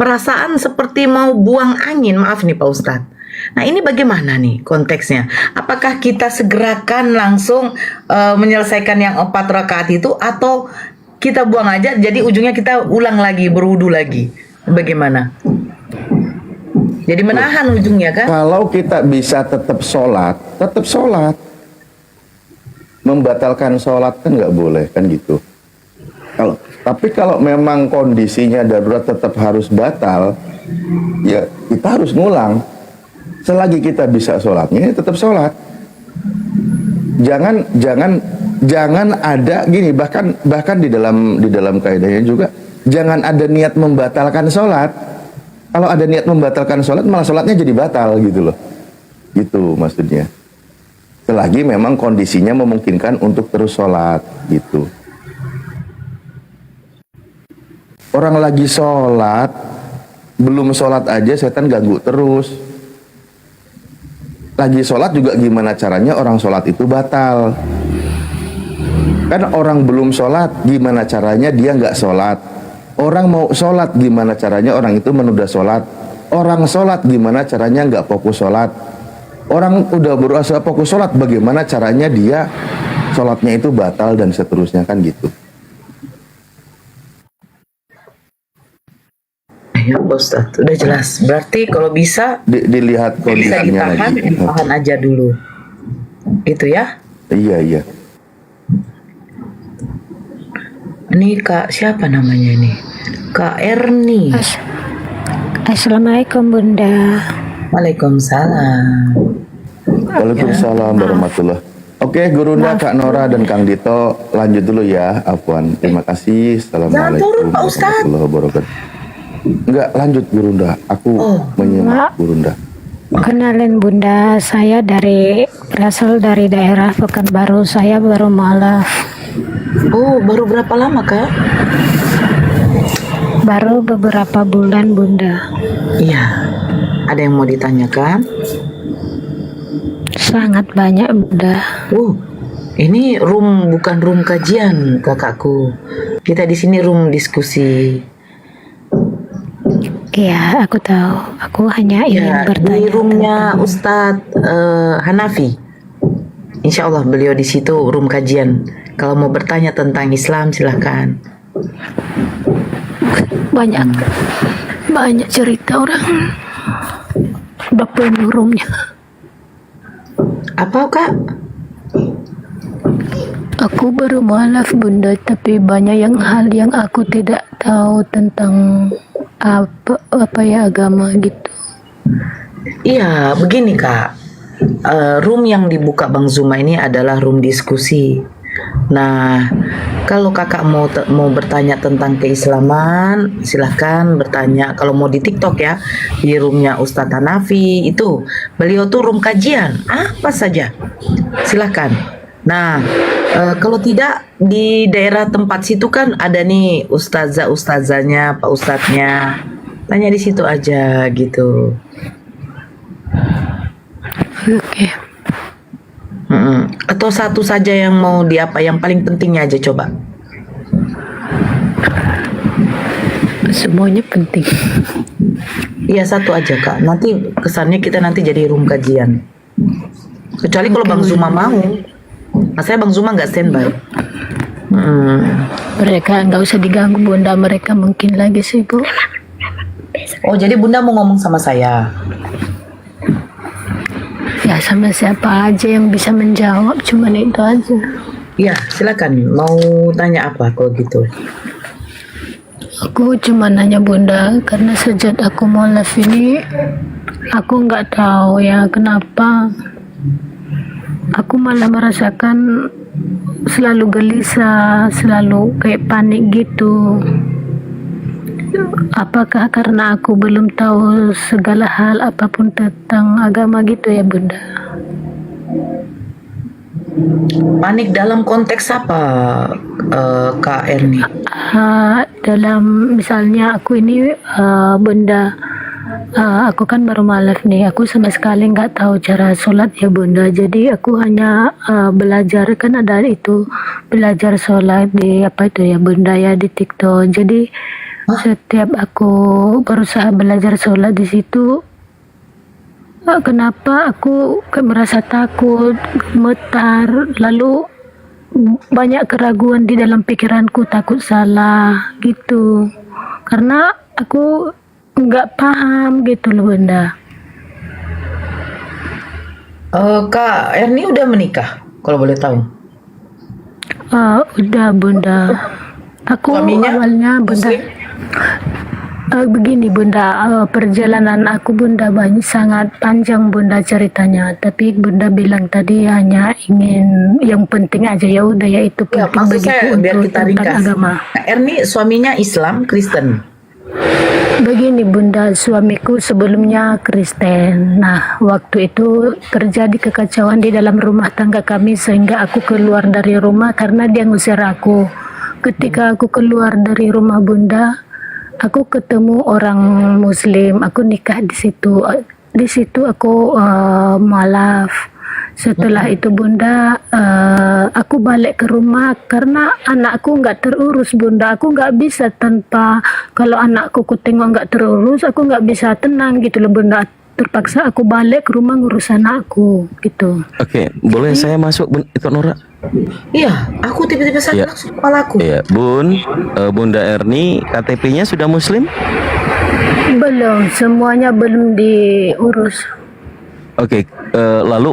Perasaan seperti mau buang angin, maaf nih Pak Ustadz. Nah ini bagaimana nih konteksnya? Apakah kita segerakan langsung menyelesaikan yang 4 rakaat itu, atau kita buang aja jadi ujungnya kita ulang lagi, berwudu lagi? Bagaimana? Jadi menahan ujungnya kan? Kalau kita bisa tetap sholat. Membatalkan sholat kan nggak boleh kan gitu. Tapi kalau memang kondisinya darurat tetap harus batal, ya kita harus ngulang. Selagi kita bisa sholatnya, tetap sholat. Jangan ada gini, bahkan di dalam kaidahnya juga, jangan ada niat membatalkan sholat. Kalau ada niat membatalkan sholat, malah sholatnya jadi batal gitu loh. Gitu maksudnya. Selagi memang kondisinya memungkinkan untuk terus sholat gitu. Orang lagi sholat, belum sholat aja setan ganggu terus. Lagi sholat juga gimana caranya orang sholat itu batal. Kan orang belum sholat, gimana caranya dia nggak sholat. Orang mau sholat, gimana caranya orang itu menunda sholat. Orang sholat, gimana caranya nggak fokus sholat. Orang udah berusaha fokus sholat, bagaimana caranya dia sholatnya itu batal dan seterusnya kan gitu. Ya Ustaz, udah jelas. Berarti kalau bisa dilihat kondisinya bisa ditahan aja dulu. Gitu ya? Iya. Ini Kak siapa namanya ini? Kak Erni. Assalamualaikum Bunda. Waalaikumsalam. Waalaikumsalam warahmatullahi. Oke, Gurunda, Kak Nora dan Kang Dito lanjut dulu ya. Afwan. Terima kasih. Assalamualaikum warahmatullahi wabarakatuh. Enggak, lanjut Gurunda. Aku menyimak Gurunda. Kenalin Bunda, saya berasal dari daerah Pekanbaru. Saya baru mualaf. Oh, baru berapa lama Kak? Baru beberapa bulan Bunda. Iya. Ada yang mau ditanyakan? Sangat banyak Bunda. Ini bukan room kajian kakakku. Kita di sini room diskusi. Iya, aku tahu. Aku hanya ingin bertanya. Di roomnya Ustadz Hanafi. Insya Allah beliau di situ room kajian. Kalau mau bertanya tentang Islam silahkan. Banyak cerita orang. Udah penuh roomnya. Apa kak? Aku baru mualaf Bunda, tapi banyak hal yang aku tidak tahu tentang apa ya agama gitu. Iya, begini kak. Room yang dibuka Bang Zuma ini adalah room diskusi. Nah, kalau kakak mau bertanya tentang keislaman, silahkan bertanya. Kalau mau di TikTok ya, di roomnya Ustadz Hanafi itu, beliau tuh room kajian, apa saja, silahkan. Nah, kalau tidak di daerah tempat situ kan ada nih ustazahnya, pak ustadznya, tanya di situ aja gitu. Oke. Atau satu saja yang mau yang paling pentingnya aja coba. Semuanya penting. Iya, satu aja kak. Nanti kesannya kita nanti jadi room kajian. Kecuali kalau Bang Zuma mau. Saya Bang Zuma nggak standby. Mereka nggak usah diganggu Bunda. Mereka mungkin lagi sibuk. Oh, jadi Bunda mau ngomong sama saya? Ya, sama siapa aja yang bisa menjawab, cuman itu aja. Ya, silakan. Mau tanya apa kalau gitu? Aku cuma nanya Bunda, karena sejak aku mualaf ini, aku nggak tahu ya kenapa. Aku malah merasakan selalu gelisah, selalu kayak panik gitu. Apakah karena aku belum tahu segala hal apapun tentang agama gitu ya Bunda? Panik dalam konteks apa, Kak Erni? Dalam misalnya aku ini Bunda, aku kan baru mualaf nih, aku sama sekali nggak tahu cara sholat ya Bunda. Jadi aku hanya belajar, kan ada itu belajar sholat di apa itu ya Bunda ya, di TikTok. Jadi setiap aku berusaha belajar sholat di situ, kenapa aku merasa takut, gemetar, lalu banyak keraguan di dalam pikiranku, takut salah gitu. Karena aku nggak paham gitu loh Bunda. Kak Erni udah menikah kalau boleh tahu? Udah Bunda. Aku awalnya Bunda begini Bunda, perjalanan aku Bunda sangat panjang Bunda ceritanya. Tapi Bunda bilang tadi hanya ingin yang penting aja, ya udah ya itu penting bagiku untuk tentang agama. Kak Erni suaminya Islam Kristen? Begini Bunda, suamiku sebelumnya Kristen. Nah, waktu itu terjadi kekacauan di dalam rumah tangga kami sehingga aku keluar dari rumah karena dia ngusir aku. Ketika aku keluar dari rumah Bunda, aku ketemu orang Muslim, aku nikah di situ. Di situ aku mualaf. Setelah itu Bunda, aku balik ke rumah karena anakku nggak terurus Bunda. Aku nggak bisa tanpa, kalau anakku kutengok nggak terurus, aku nggak bisa tenang gitu loh Bunda. Terpaksa aku balik ke rumah ngurus anakku gitu. Oke, boleh saya masuk itu Nora? Iya, aku tiba-tiba sadar langsung kepalaku. Iya, Bunda Erni, KTP-nya sudah Muslim? Belum, semuanya belum diurus. Oke, lalu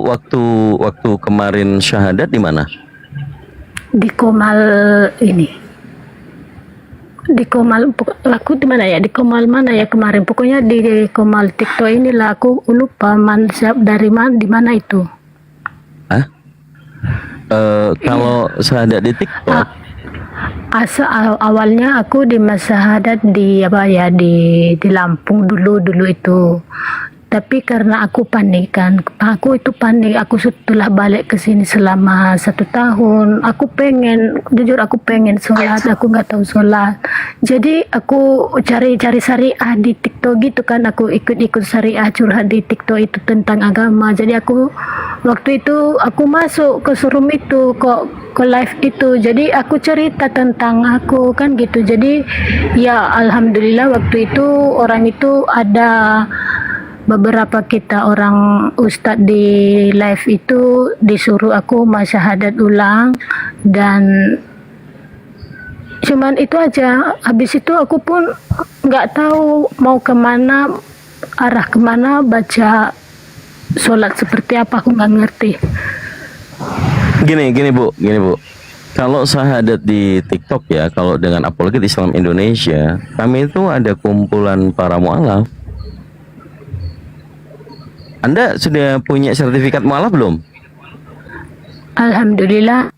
waktu kemarin syahadat di mana? Di Komal ini. Di Komal, aku di mana ya? Di Komal mana ya kemarin? Pokoknya di Komal TikTok inilah, aku lupa dari mana, di mana itu. Hah? Kalau syahadat di TikTok? Awalnya aku di syahadat di apa ya, di Lampung dulu itu. Tapi karena aku panik kan, aku itu panik. Aku setelah balik ke sini selama 1 tahun, aku pengen, jujur aku pengen sholat, aku nggak tahu sholat. Jadi aku cari-cari syariah di TikTok gitu kan, aku ikut-ikut syariah curhat di TikTok itu tentang agama. Jadi aku waktu itu aku masuk ke forum itu, kok ke live itu. Jadi aku cerita tentang aku kan gitu. Jadi ya alhamdulillah waktu itu orang itu ada beberapa kita orang ustadz di live itu disuruh aku masyahadat ulang, dan cuman itu aja. Habis itu aku pun nggak tahu mau kemana, arah kemana, baca sholat seperti apa, aku nggak ngerti. Gini Bu. Kalau syahadat di TikTok ya, kalau dengan Apologet Islam Indonesia, kami itu ada kumpulan para mu'alaf. Anda sudah punya sertifikat mu'alaf belum? Alhamdulillah.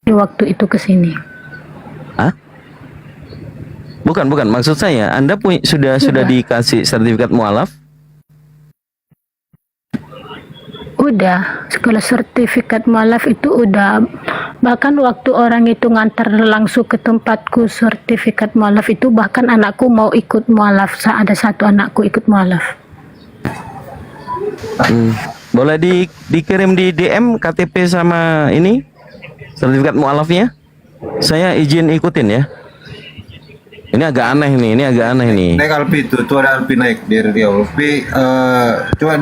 Waktu itu ke sini. Hah? Bukan. Maksud saya, Anda sudah dikasih sertifikat mu'alaf? Udah, kalau sertifikat mualaf itu udah. Bahkan waktu orang itu ngantar langsung ke tempatku sertifikat mualaf itu, bahkan anakku mau ikut mualaf. Ada 1 anakku ikut mualaf. Boleh dikirim di DM KTP sama ini sertifikat mualafnya? Saya izin ikutin ya. Ini agak aneh nih. Naik Alpi tuh ada Alpi naik dari Riau. Alpi, coba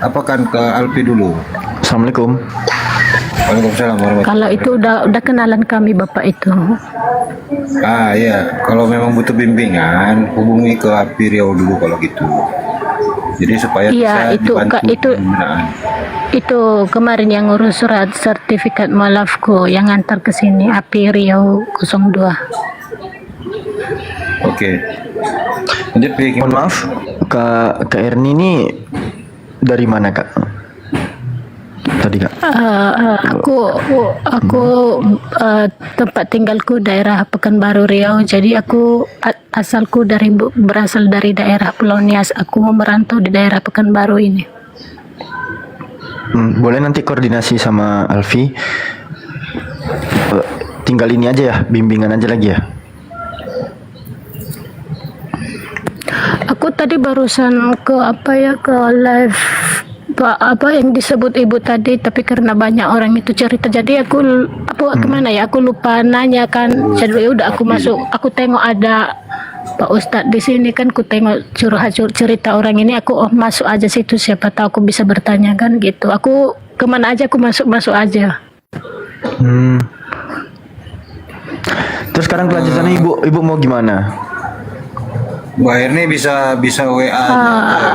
apakan ke Alpi dulu. Assalamualaikum. Waalaikumsalam warahmatullahi. Kalau itu udah kenalan kami bapak itu. Iya, kalau memang butuh bimbingan, hubungi ke Alpi Riau dulu kalau gitu. Jadi supaya bisa dibantu pembinaan. Itu kemarin yang ngurus surat sertifikat mualafku yang ngantar ke sini, Api Riau 02. Oke. Lanjut, mohon maaf, Kak Erni ini dari mana Kak? Tadi Kak? Aku tempat tinggalku daerah Pekanbaru Riau. Jadi aku asalku berasal dari daerah Pulau Nias. Aku merantau di daerah Pekanbaru ini. Boleh nanti koordinasi sama Alfi. Tinggal ini aja ya, bimbingan aja lagi ya. Aku tadi barusan ke live yang disebut ibu tadi, tapi karena banyak orang itu cerita, jadi aku kemana ya, aku lupa nanya kan. Jadi udah aku masuk, aku tengok ada Pak Ustadz di sini kan, aku tengok cerita orang ini, aku masuk aja situ, siapa tahu aku bisa bertanya kan gitu. Aku kemana aja aku masuk aja. Terus sekarang kelanjutannya ibu mau gimana? Mbak Erni bisa WA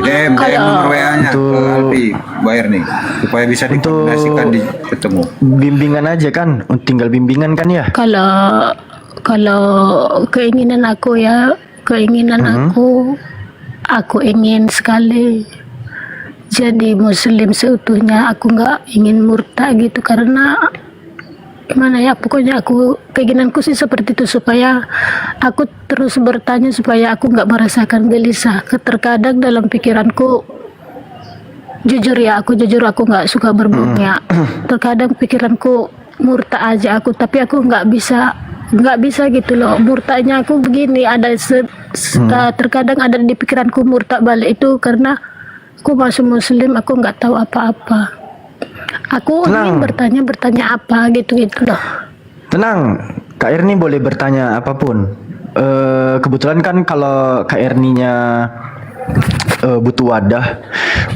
DM nomor WA-nya ke Alpi Mbak Erni supaya bisa dikoordinasikan ketemu. Bimbingan aja kan, tinggal bimbingan kan ya. Kalau keinginan aku ya, aku ingin sekali jadi muslim seutuhnya. Aku nggak ingin murtad gitu, karena gimana ya, pokoknya keinginanku sih seperti itu, supaya aku terus bertanya, supaya aku nggak merasakan gelisah. Terkadang dalam pikiranku, jujur aku nggak suka berbohong ya. Terkadang pikiranku murtad aja aku, tapi aku nggak bisa gitu loh. Murtadnya aku begini, terkadang ada di pikiranku murtad balik itu karena aku masuk muslim, aku nggak tahu apa-apa. Aku ingin bertanya apa gitu loh. Tenang, Kak Erni boleh bertanya apapun. Kebetulan kan kalau Kak Erninya butuh wadah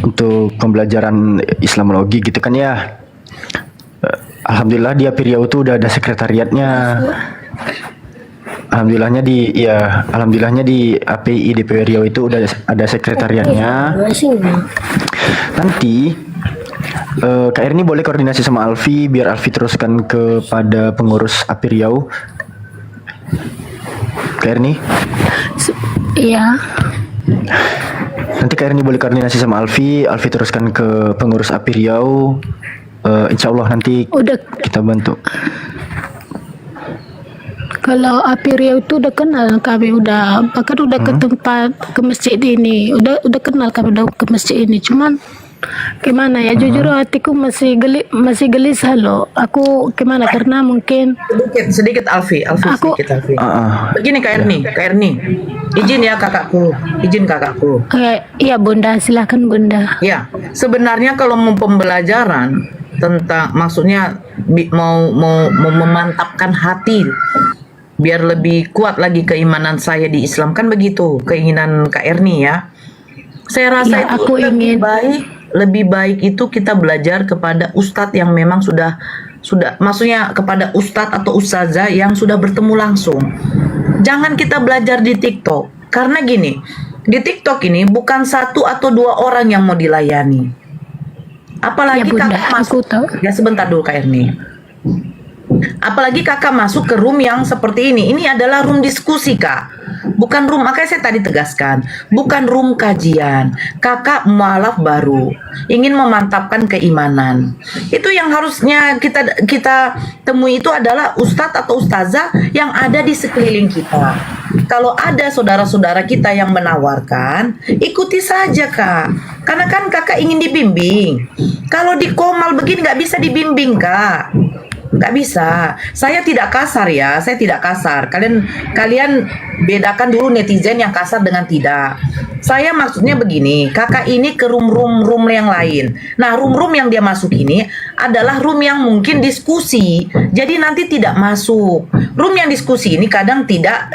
untuk pembelajaran Islamologi gitu kan ya. Alhamdulillah di Api Riau itu udah ada sekretariatnya. Alhamdulillahnya di API DPW Riau itu udah ada sekretariatnya. Nanti Kak Erni boleh koordinasi sama Alfi biar Alfi teruskan kepada pengurus Api Riau. Kak Erni? Iya. Nanti Kak Erni boleh koordinasi sama Alfi teruskan ke pengurus Api Riau. Insya Allah nanti kita bantu. Kalau Api Riau itu udah kenal kami, bahkan udah ke masjid ini, udah kenal kami udah ke masjid ini. Cuman gimana ya, jujur hatiku masih gelisah loh. Aku gimana, karena mungkin sedikit Alfi sedikit Alfi. Begini Kak Erni, izin ya kakakku, Iya Bunda, silakan Bunda. Ya, sebenarnya kalau mau pembelajaran tentang, maksudnya mau memantapkan hati biar lebih kuat lagi keimanan saya di Islam, kan begitu keinginan Kak Erni ya. Saya rasa Ya, itu aku lebih baik itu kita belajar kepada ustadz yang memang sudah maksudnya kepada ustadz atau ustazah yang sudah bertemu langsung. Jangan kita belajar di TikTok, karena gini, di TikTok ini bukan 1 atau 2 orang yang mau dilayani. Apalagi Ya, Bunda, kakak masuk, ya sebentar dulu Kak Erni. Apalagi kakak masuk ke room yang seperti ini adalah room diskusi Kak, bukan room, makanya saya tadi tegaskan, bukan room kajian. Kakak mualaf baru, ingin memantapkan keimanan. Itu yang harusnya kita temui, itu adalah ustadz atau ustazah yang ada di sekeliling kita. Kalau ada saudara-saudara kita yang menawarkan, ikuti saja Kak, karena kan kakak ingin dibimbing. Kalau di Komal begini nggak bisa dibimbing Kak, nggak bisa. Saya tidak kasar ya, saya tidak kasar. Kalian bedakan dulu netizen yang kasar dengan tidak. Saya maksudnya begini, kakak ini ke room yang lain. Nah, room yang dia masuk ini adalah room yang mungkin diskusi, jadi nanti tidak masuk. Room yang diskusi ini kadang tidak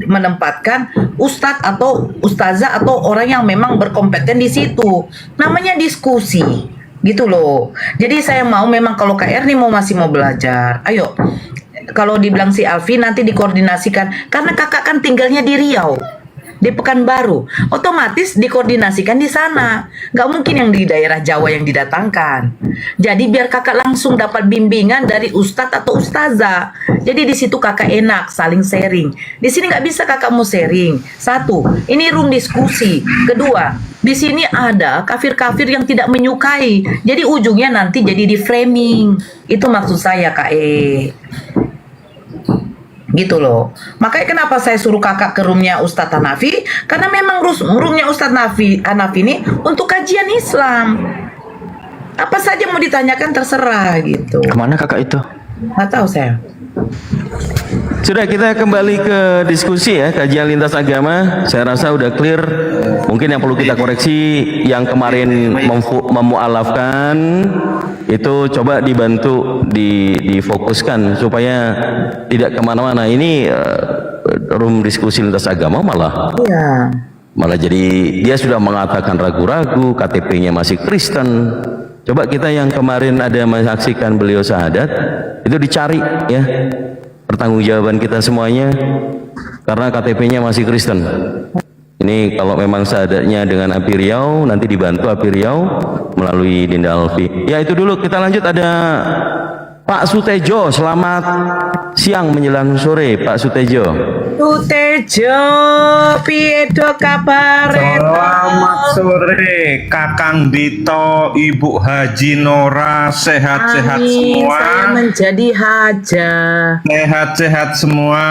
menempatkan ustadz atau ustazah atau orang yang memang berkompeten di situ. Namanya diskusi. Gitu loh. Jadi saya mau, memang kalau Kak Erni masih mau belajar, ayo. Kalau dibilang si Alfi nanti dikoordinasikan, karena kakak kan tinggalnya di Riau, di Pekanbaru, otomatis dikoordinasikan di sana. Nggak mungkin yang di daerah Jawa yang didatangkan. Jadi biar kakak langsung dapat bimbingan dari ustadz atau ustazah. Jadi di situ kakak enak saling sharing. Di sini nggak bisa kakak mau sharing. 1, ini room diskusi. 2, di sini ada kafir-kafir yang tidak menyukai. Jadi ujungnya nanti jadi di framing. Itu maksud saya Kak gitu loh. Makanya kenapa saya suruh kakak ke roomnya Ustadz Hanafi, karena memang roomnya Ustadz Hanafi ini untuk kajian Islam. Apa saja mau ditanyakan terserah gitu. Kemana kakak itu? Nggak tahu saya. Sudah, kita kembali ke diskusi ya, kajian lintas agama. Saya rasa udah clear. Mungkin yang perlu kita koreksi, yang kemarin memualafkan itu coba dibantu difokuskan supaya tidak kemana-mana. Ini room diskusi lintas agama malah jadi dia sudah mengatakan ragu-ragu, KTP-nya masih Kristen. Coba kita yang kemarin ada menyaksikan beliau syahadat, itu dicari ya pertanggungjawaban kita semuanya, karena KTP-nya masih Kristen. Ini kalau memang syahadatnya dengan Api Riau, nanti dibantu Api Riau melalui Dinda Alfi. Ya itu dulu, kita lanjut. Ada Pak Sutejo, selamat siang menjelang sore Pak Sutejo. Sutejo, piye do kabar? Selamat sore Kakang Dito, Ibu Haji Nora, sehat-sehat semua. Saya menjadi haja. Sehat-sehat semua.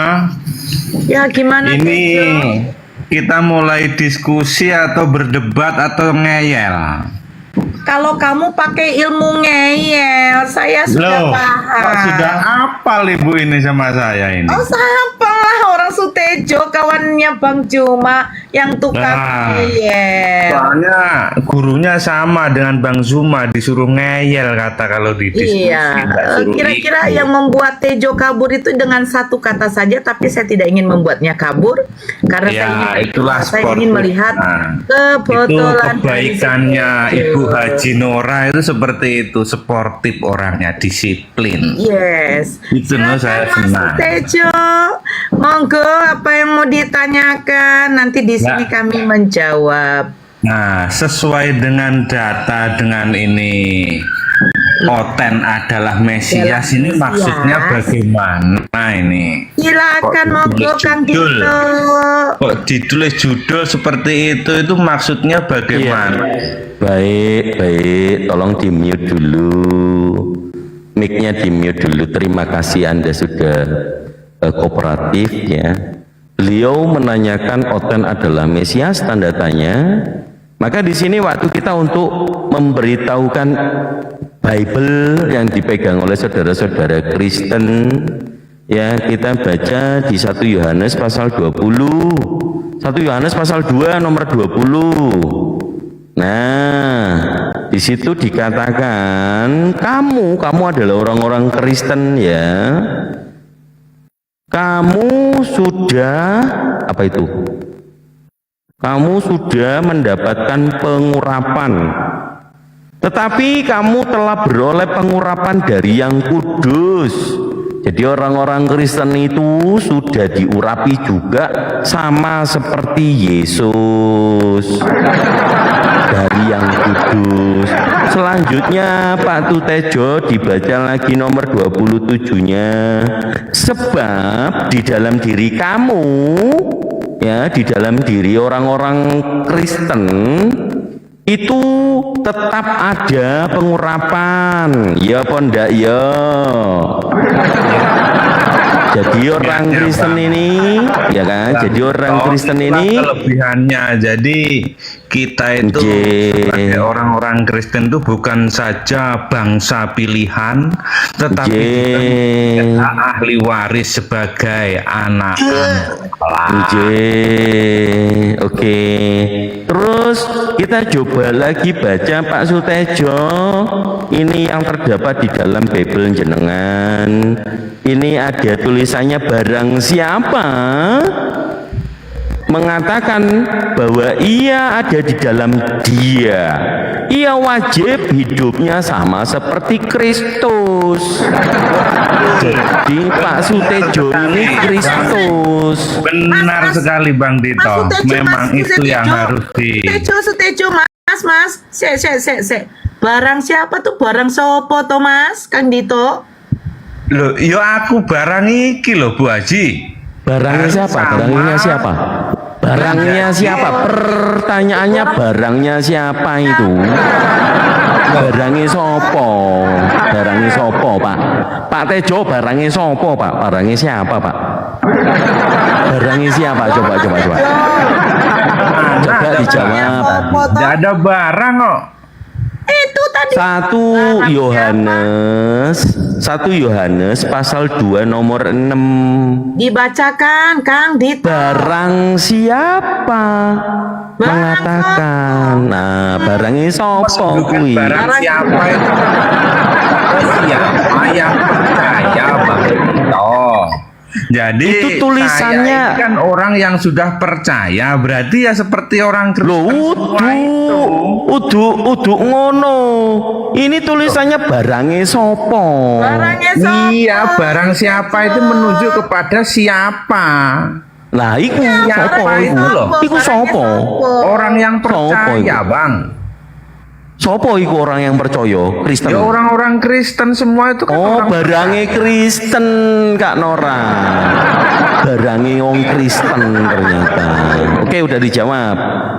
Ya gimana ini Tejo? Kita mulai diskusi atau berdebat atau ngeyel? Kalau kamu pakai ilmu ngeyel, saya sudah paham. Kok sudah apal Ibu ini sama saya ini? Oh, siapa lah orang Sutejo, kawannya Bang Juma yang tukang ngeyel. Soalnya gurunya sama dengan Bang Zuma, disuruh ngeyel kata kalau di diskusi. Iya, kira-kira yang membuat Tejo kabur itu dengan satu kata saja, tapi saya tidak ingin membuatnya kabur karena saya ingin melihat kebodolan. Itu kebaikannya Ibu Haji Nora itu seperti itu, sportif orangnya, disiplin. Yes. Itu saya senang. Tejo, monggo apa yang mau ditanyakan, nanti di sini kami menjawab. Nah, sesuai dengan data dengan ini Oten adalah Mesias, ini maksudnya bagaimana ini? Silakan monggo Kang Dito. Kok ditulis judul seperti itu maksudnya bagaimana? Baik, tolong di mute dulu, mic-nya di mute dulu. Terima kasih Anda sudah kooperatif ya. Beliau menanyakan Oten adalah Mesias, tanda tanya. Maka di sini waktu kita untuk memberitahukan Bible yang dipegang oleh saudara-saudara Kristen, ya kita baca di 1 Yohanes pasal 20, 1 Yohanes pasal 2 nomor 20. Nah, di situ dikatakan kamu adalah orang-orang Kristen ya. Kamu sudah apa itu? Kamu sudah mendapatkan pengurapan. Tetapi kamu telah beroleh pengurapan dari Yang Kudus. Jadi orang-orang Kristen itu sudah diurapi juga sama seperti Yesus dari Yang Kudus. Selanjutnya Pak Tutejo dibaca lagi nomor 27-nya. Sebab di dalam diri kamu, ya di dalam diri orang-orang Kristen itu tetap ada pengurapan, ya apa ndak ya? Jadi orang Kristen ini, ya kan? Jadi orang Kristen ini kelebihannya. Jadi kita itu sebagai orang-orang Kristen itu bukan saja bangsa pilihan, tetapi juga ahli waris sebagai anak Allah. Oke. Terus kita coba lagi baca Pak Sutejo. Ini yang terdapat di dalam Bible jenengan. Ini ada tulisannya barang siapa mengatakan bahwa ia ada di dalam dia, ia wajib hidupnya sama seperti Kristus. Jadi Pak Sutejo ini Kristus. Benar sekali Bang Dito. Memang itu yang harus di Sutejo mas se. Barang siapa tuh, barang sopo toh mas Kang Dito? Loh, yo aku barang iki loh Bu Haji. Barangnya siapa? Barangnya siapa? Barangnya siapa? Pertanyaannya barangnya siapa itu? Barangnya sopo? Barangnya sopo Pak? Pak Tejo barangnya sopo Pak? Barangnya siapa Pak? Barangnya siapa? Coba. Coba dijawab. Tidak ada barang kok. Itu tadi 1 Yohanes pasal 2 nomor 6. dibacakan Kang Dito. Barang siapa mengatakan, nah barangnya sopo kuwi. Barang siapa itu? Siapa yang percaya Bang Dito? Jadi itu tulisannya saya ini kan orang yang sudah percaya, berarti ya seperti orang Kristen. Udu ngono. Ini tulisannya barangnya sopo. Iya, barang siapa itu menunjuk kepada siapa. Lah iku sopo itu loh. Iku sopo? Orang yang percaya, Bang. Sopo iku orang yang percaya? Kristen. Ya orang-orang Kristen semua itu kan orang barangnya Kristen Kak Nora. Barangnya wong Kristen ternyata. Oke, udah dijawab.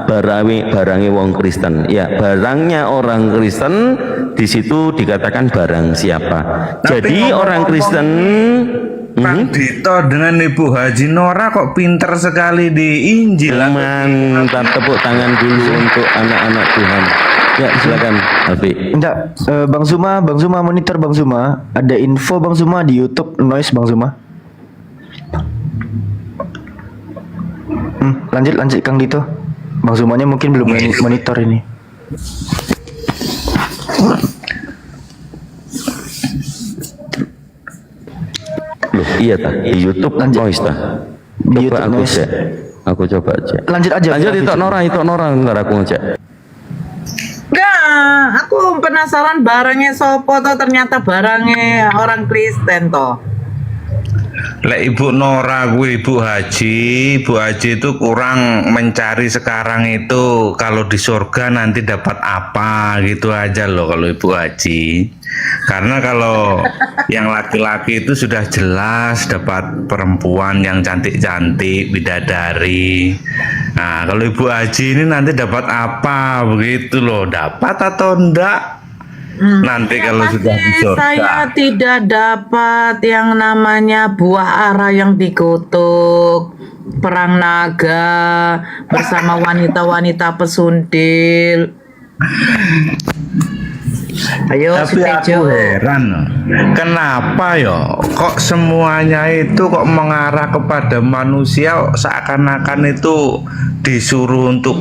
Barangnya wong Kristen. Ya, barangnya orang Kristen di situ dikatakan barang siapa. Jadi orang Kristen Bang Dito dengan Ibu Haji Nora kok pinter sekali di Injil. Mantap, tepuk tangan dulu untuk anak-anak Tuhan. Ya silakan Alfi. Enggak, Bang Zuma monitor Bang Zuma. Ada info Bang Zuma di YouTube noise Bang Zuma. Lanjut Kang Dito. Bang Zumanya mungkin belum monitor ini. Loh, iya tak di YouTube noise tak. Coba aku cek. Aku coba cek. Lanjut aja. Lanjut itu Nora ntar aku ngecek. Enggak, aku penasaran barangnya sopo toh, ternyata barangnya orang Kristen toh. Lek Ibu Nora gue Ibu Haji itu kurang mencari sekarang itu kalau di surga nanti dapat apa gitu aja loh kalau Ibu Haji. Karena kalau yang laki-laki itu sudah jelas dapat perempuan yang cantik-cantik, bidadari. Nah, kalau Ibu Haji ini nanti dapat apa begitu loh, dapat atau enggak? nanti kalau sudah di surga. Saya tidak dapat yang namanya buah ara yang dikutuk, perang naga bersama wanita-wanita pesundil. Ayo, tapi aku heran, kenapa ya kok semuanya itu kok mengarah kepada manusia, seakan-akan itu disuruh untuk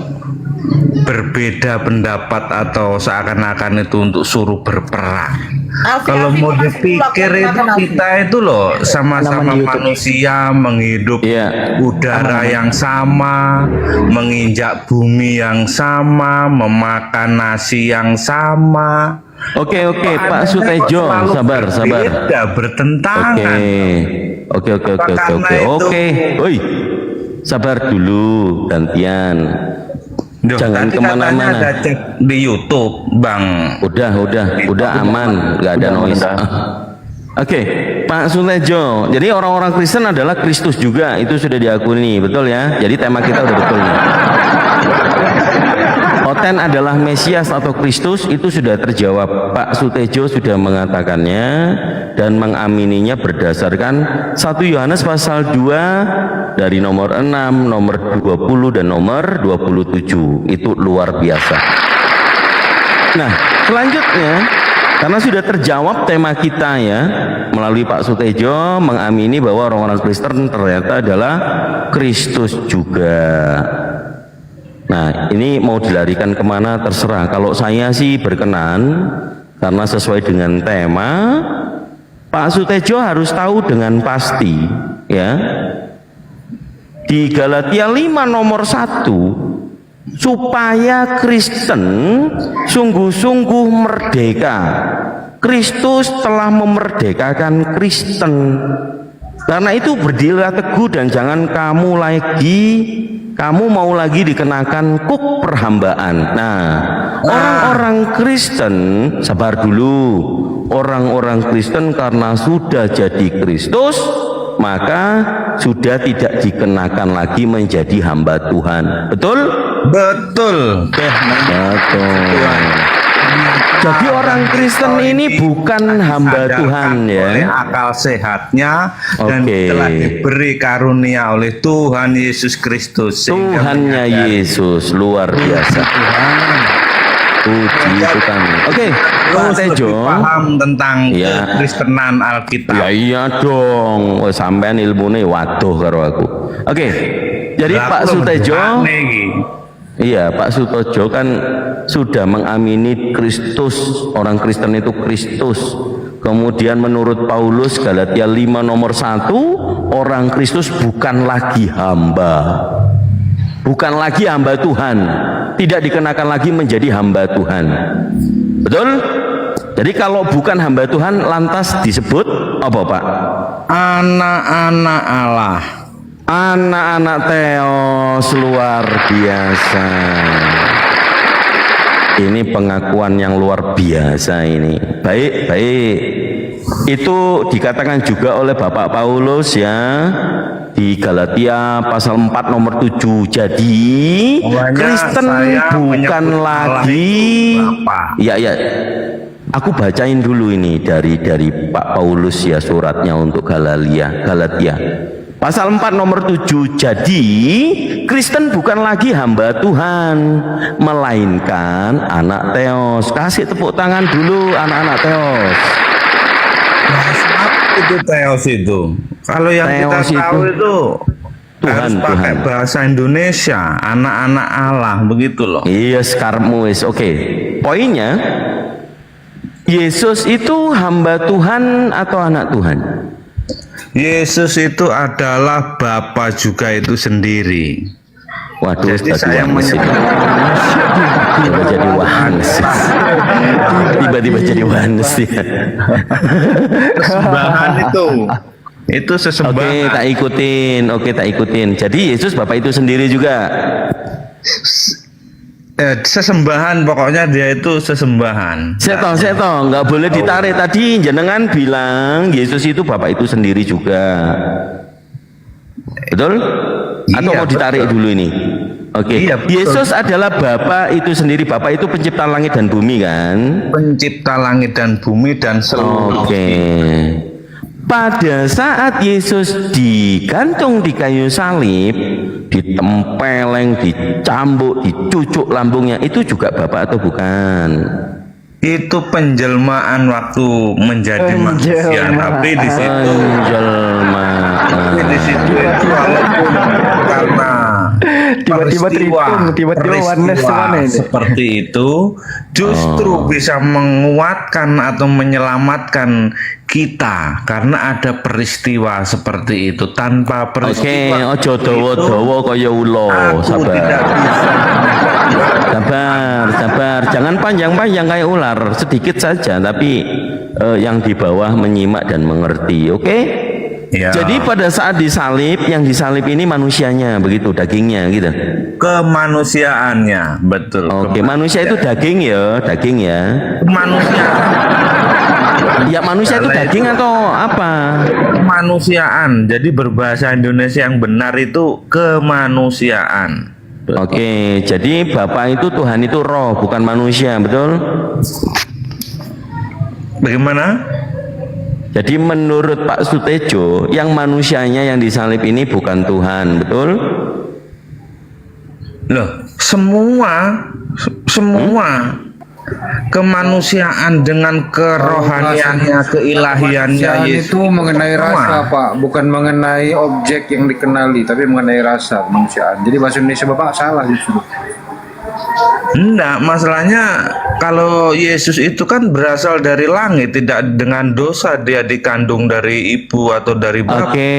berbeda pendapat atau seakan-akan itu untuk suruh berperang. Kalau mau dipikir itu kita itu loh sama-sama manusia, menghidup udara yang sama, menginjak bumi yang sama, memakan nasi yang sama. Oke, Pak Sutejo, sabar. Beda, bertentangan. Oke. Oi, sabar dulu, gantian. Jangan kemana-mana. Ada cek di YouTube, Bang. Udah aman, nggak ada noise. Oke, Pak Sutejo. Jadi orang-orang Kristen adalah Kristus juga, itu sudah diakui, betul ya? Jadi tema kita udah betul nih. Oten adalah Mesias atau Kristus, itu sudah terjawab. Pak Sutejo sudah mengatakannya dan mengamininya berdasarkan 1 Yohanes pasal 2 dari nomor 6, nomor 20 dan nomor 27. Itu luar biasa. Nah, selanjutnya karena sudah terjawab tema kita ya, melalui Pak Sutejo mengamini bahwa orang-orang Kristen ternyata adalah Kristus juga. Nah, ini mau dilarikan kemana terserah. Kalau saya sih berkenan, karena sesuai dengan tema, Pak Sutejo harus tahu dengan pasti, ya. Di Galatia 5 nomor 1, supaya Kristen sungguh-sungguh merdeka. Kristus telah memerdekakan Kristen. Karena itu berdirilah teguh dan jangan kamu mau lagi dikenakan kuk perhambaan. Nah, orang-orang Kristen, sabar dulu. Orang-orang Kristen karena sudah jadi Kristus, maka sudah tidak dikenakan lagi menjadi hamba Tuhan. Betul? Betul. Jadi orang Kristen ini bukan hamba Tuhan ya. Oleh akal sehatnya dan telah diberi karunia oleh Tuhan Yesus Kristus. Tuhannya Yesus luar biasa. Puji Tuhan. Oke, Pak Tejo paham tentang kekristenan Alkitab. Ya iya dong. Sampean ilmune waduh karo aku. Oke. Jadi Pak Sutejo, iya, Pak Sutejo kan sudah mengamini Kristus, orang Kristen itu Kristus. Kemudian menurut Paulus Galatia 5 nomor 1, orang Kristus bukan lagi hamba. Bukan lagi hamba Tuhan. Tidak dikenakan lagi menjadi hamba Tuhan. Betul? Jadi kalau bukan hamba Tuhan lantas disebut apa, Pak? Anak-anak Allah. Anak-anak Theos, luar biasa. Ini pengakuan yang luar biasa ini. Baik. Itu dikatakan juga oleh Bapak Paulus ya di Galatia pasal 4 nomor 7. Jadi Kristen bukan lagi ya. Aku bacain dulu ini dari Pak Paulus ya, suratnya untuk Galatia. Pasal 4 nomor 7, jadi Kristen bukan lagi hamba Tuhan, melainkan anak Theos. Kasih tepuk tangan dulu anak-anak Theos. Itu Theos itu. Kalau yang Theos kita tahu itu harus pakai bahasa Indonesia, anak-anak Allah, begitu loh. Iya, sekarmu wis. Oke. Poinnya, Yesus itu hamba Tuhan atau anak Tuhan? Yesus itu adalah Bapa juga itu sendiri. Waduh, jadi saya menyebut jadi Wahanes. Tiba-tiba jadi Wahanes ya. Sesembahan itu sesembahan. Oke, tak ikutin. Jadi Yesus Bapa itu sendiri juga. Sesembahan, pokoknya dia itu sesembahan. Seto, nggak boleh ditarik. Tadi jenengan bilang Yesus itu Bapak itu sendiri juga. Betul? Atau mau ditarik dulu ini? Oke. Iya, betul. Yesus adalah Bapa itu sendiri. Bapa itu pencipta langit dan bumi kan? Pencipta langit dan bumi dan seluruh. Oke. Pada saat Yesus digantung di kayu salib, ditempeleng, dicambuk, dicucuk lambungnya, itu juga Bapa atau bukan? Itu penjelmaan waktu menjadi manusia, tapi di situ tapi di situ itu walaupun karena tiba-tiba oneness mana ini? seperti itu justru bisa menguatkan atau menyelamatkan kita karena ada peristiwa seperti itu. Tanpa peristiwa ojo dawa-dawa kaya ula, sabar. Sabar, jangan panjang-panjang kayak ular, sedikit saja tapi yang di bawah menyimak dan mengerti, oke? Ya. Jadi pada saat disalib, yang disalib ini manusianya, begitu, dagingnya gitu. Kemanusiaannya, betul. Oke, manusia itu daging ya. Manusia. Ya manusia itu daging atau apa? Kemanusiaan. Jadi berbahasa Indonesia yang benar itu kemanusiaan. Oke, jadi Bapa itu Tuhan itu roh, bukan manusia, betul? Bagaimana? Jadi menurut Pak Sutejo, yang manusianya yang disalib ini bukan Tuhan, betul? Loh, semua kemanusiaan dengan kerohaniannya, keilahiannya Yesus itu mengenai rasa, Pak, bukan mengenai objek yang dikenali, tapi mengenai rasa kemanusiaan. Jadi bahasa Indonesia Bapak salah justru. Enggak, masalahnya kalau Yesus itu kan berasal dari langit, tidak dengan dosa dia dikandung dari ibu atau dari bapak. Oke,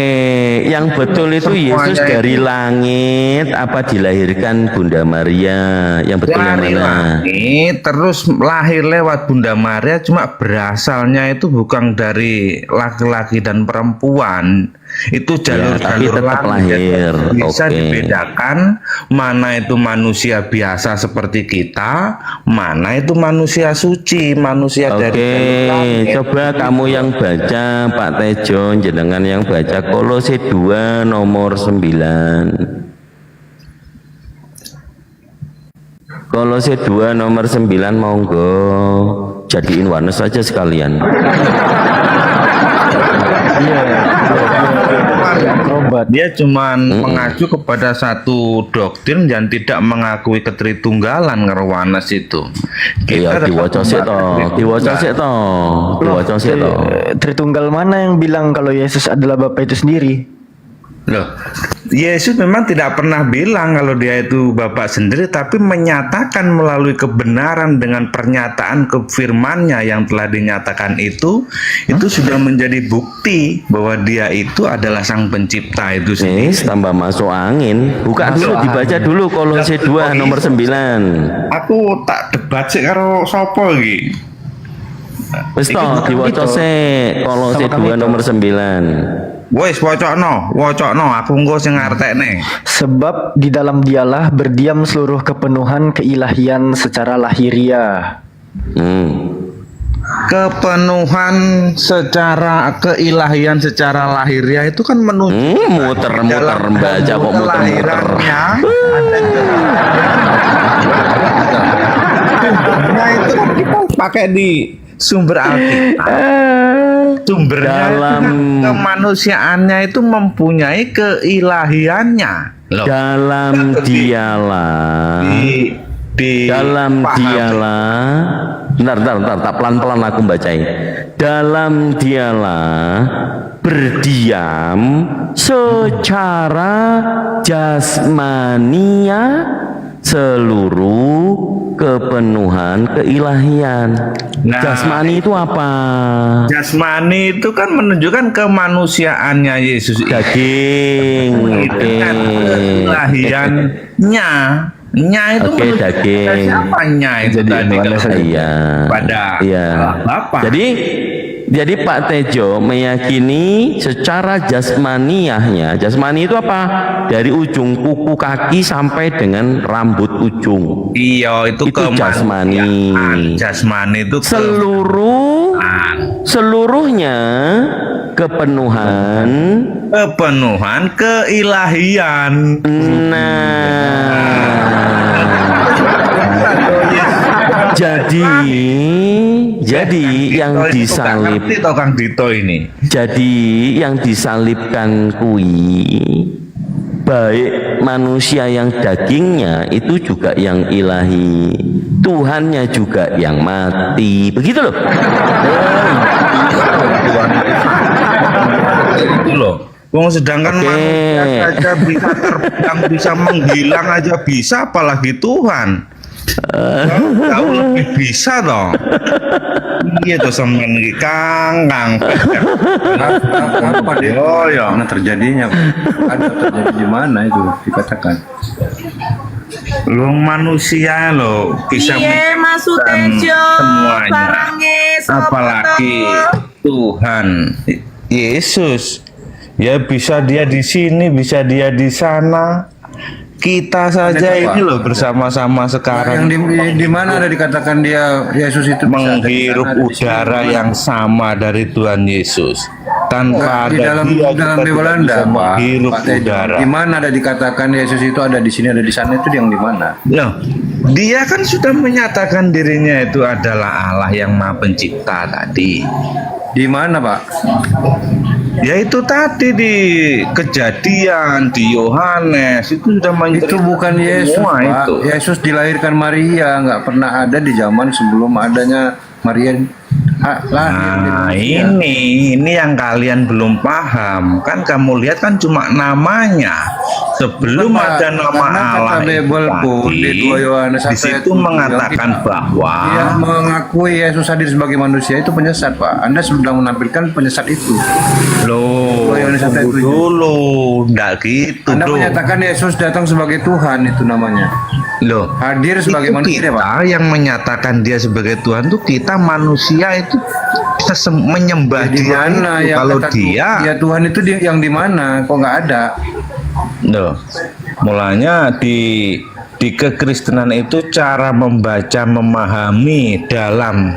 yang betul itu Yesus dari langit apa dilahirkan Bunda Maria? Yang betul yang Dari mana? langit, terus lahir lewat Bunda Maria, cuma berasalnya itu bukan dari laki-laki dan perempuan. Itu tapi jalur-jalur tetap langit. lahir. Bisa Oke. dibedakan mana itu manusia biasa seperti kita, mana itu manusia suci, manusia dari Oke, jalur langit. coba kamu yang baca, Pak Tejo, jenengan yang baca Kolose 2 nomor 9. Kolose 2 nomor 9, monggo jadiin warna saja sekalian. Dia cuman mengacu kepada satu doktrin yang tidak mengakui ketritunggalan ngerwanes itu. Iya, diwaca sik to. Tritunggal mana yang bilang kalau Yesus adalah Bapa itu sendiri? Loh, Yesus memang tidak pernah bilang kalau dia itu Bapa sendiri, tapi menyatakan melalui kebenaran dengan pernyataan kefirmannya yang telah dinyatakan itu sudah menjadi bukti bahwa dia itu adalah sang pencipta itu sendiri. Tambah masuk angin. Buka Masuk dulu, dibaca angin. dulu Kolose 2 nomor 9. Aku tak debat sih karo sapa iki. Wis to, diwaca sik Kolose 2 nomor 9. Wes wocokno, aku engko sing ngartekne. Sebab di dalam dialah berdiam seluruh kepenuhan keilahian secara lahiriah. Kepenuhan secara keilahian secara lahiriah itu kan menuju muter-muter baca kok muter-muter. Nah itu kita pakai di sumber Alkitab. Sumbernya Dalam kemanusiaannya itu mempunyai keilahiannya. Loh. Dalam dialah bentar, tak pelan-pelan aku bacain. Dalam dialah berdiam secara jasmania seluruh kepenuhan keilahian. Nah, jasmani itu apa? Jasmani itu kan menunjukkan kemanusiaannya Yesus. Daging. Oke. Keilahiannya. Nya itu daging. Siapanya itu tadi kalau pada Bapak. Jadi Pak Tejo meyakini secara jasmaniahnya, jasmani itu apa? Dari ujung kuku kaki sampai dengan rambut ujung. Iya, itu jasmani. Jasmani itu seluruhnya kepenuhan keilahian. Nah, Jadi yang disalib Itu Kang Dito ini. Jadi yang disalibkan kui baik manusia yang dagingnya itu juga yang ilahi, Tuhannya juga yang mati, begitu loh. Itu loh. Wong sedangkan manusia saja bisa terbang, bisa menghilang aja bisa, apalagi Tuhan. Jauh lebih bisa dong. Iya tuh semen Kang. Apa deh? Oh ya, mana terjadinya? Ada terjadi di mana itu dikatakan? Lo manusia lo bisa Iya, masuk tejo, semuanya. barangnya, Apalagi Tuhan Yesus. Ya bisa dia di sini, bisa dia di sana. Kita saja ini loh bersama-sama sekarang. Yang di mana ada dikatakan dia Yesus itu bisa menghirup udara yang sama dari Tuhan Yesus. Tanpa di ada dalam dia, dalam kita Bewelanda, tidak bisa menghirup Pak Tejo. udara. Di mana ada dikatakan Yesus itu ada di sini, ada di sana, itu yang di mana? Loh, dia kan sudah menyatakan dirinya itu adalah Allah yang Maha Pencipta tadi. Di mana, Pak? Ya itu tadi di Kejadian, di Yohanes itu sudah Itu bukan Yesus, semua Pak. itu. Yesus dilahirkan Maria, nggak pernah ada di zaman sebelum adanya Maria lahir. Nah, ini yang kalian belum paham. Kan kamu lihat kan cuma namanya. Sebelum Kenapa? ada nama Karena Allah kata Bible pun di 2 Yohanes di 1 situ mengatakan bahwa dia mengakui Yesus hadir sebagai manusia itu penyesat, Pak. Anda sedang menampilkan penyesat itu. loh, 2 Yohanes 1 tunggu itu. dulu, enggak gitu, Anda bro. menyatakan Yesus datang sebagai Tuhan, itu namanya. Loh, Hadir sebagai itu manusia, Pak. kita yang menyatakan dia sebagai Tuhan tuh kita manusia itu bisa menyembah Di dia mana itu. yang Kalau kata dia Tuhan itu yang di mana? Kok nggak ada? Loh, mulanya di kekristenan itu cara membaca memahami dalam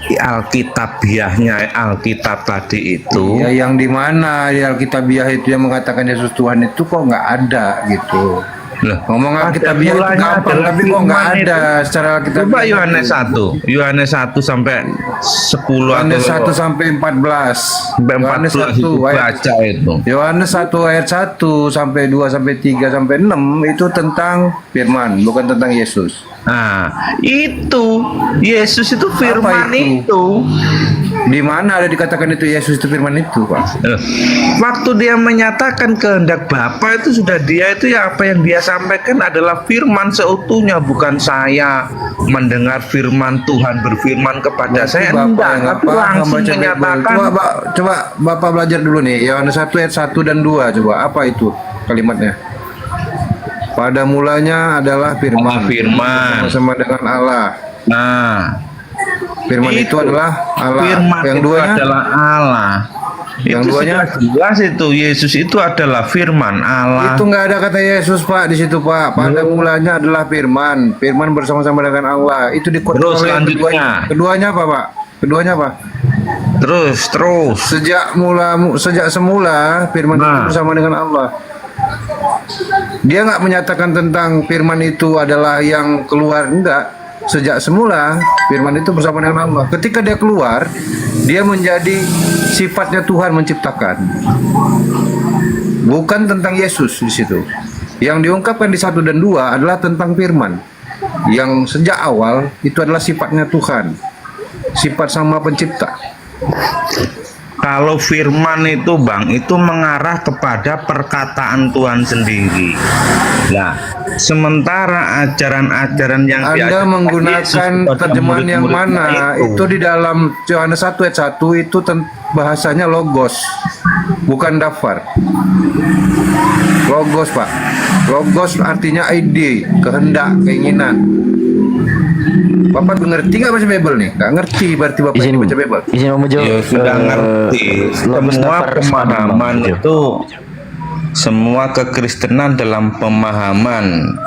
Alkitabiahnya Alkitab tadi itu. Ya yang di mana di Alkitabiah itu yang mengatakan Yesus Tuhan itu kok nggak ada gitu. Loh, Ngomong Alkitabiah itu gampang, tapi kok nggak ada secara Alkitabiah. Coba Yohanes 1, Yohanes 1 sampai 10 Yohanes 1 atau sampai 14. sampai Yohanes 14 itu baca itu. Yohanes 1 ayat 1 sampai 2 sampai 3 sampai 6 itu tentang firman, bukan tentang Yesus. Nah, itu Yesus itu firman itu. Di mana ada dikatakan itu Yesus itu firman itu, Pak? Waktu dia menyatakan kehendak Bapa itu sudah dia itu ya apa yang dia sampaikan adalah firman seutuhnya, bukan saya mendengar firman Tuhan berfirman kepada saya, enggak, tapi langsung menyatakan. Coba Bapak belajar dulu nih Yohanes 1 ayat 1 dan 2, coba apa itu kalimatnya? Pada mulanya adalah firman, sama dengan Allah. Nah, firman itu adalah Allah. Firman yang itu duanya adalah Allah. Yang Itu duanya sudah jelas itu Yesus itu adalah firman Allah. itu nggak ada kata Yesus, Pak, di situ, Pak. Pada mulanya adalah firman, firman bersama-sama dengan Allah. Itu Terus dikutip oleh selanjutnya. keduanya apa, Pak? Keduanya apa? Terus. Sejak semula firman itu bersama dengan Allah. Dia nggak menyatakan tentang firman itu adalah yang keluar, enggak. Sejak semula firman itu bersama dengan Allah. Ketika dia keluar, dia menjadi sifatnya Tuhan menciptakan. Bukan tentang Yesus di situ. Yang diungkapkan di 1 dan 2 adalah tentang firman. Yang sejak awal itu adalah sifatnya Tuhan. Sifat sama pencipta. Kalau firman itu Bang, itu mengarah kepada perkataan Tuhan sendiri. Nah, sementara ajaran-ajaran yang Anda diajarkan menggunakan Yesus kepada terjemahan yang murid-muridnya mana? Itu di dalam Yohanes 1 ayat 1 itu bahasanya logos, bukan dafar. Logos, Pak. Logos artinya ide, kehendak, keinginan. Bapak ngerti nggak baca Bible nih? Nggak ngerti berarti Bapak ini baca Bible. Izin Om Ujo. Ya sudah ngerti. Semua pemahaman itu, semua kekristenan dalam pemahaman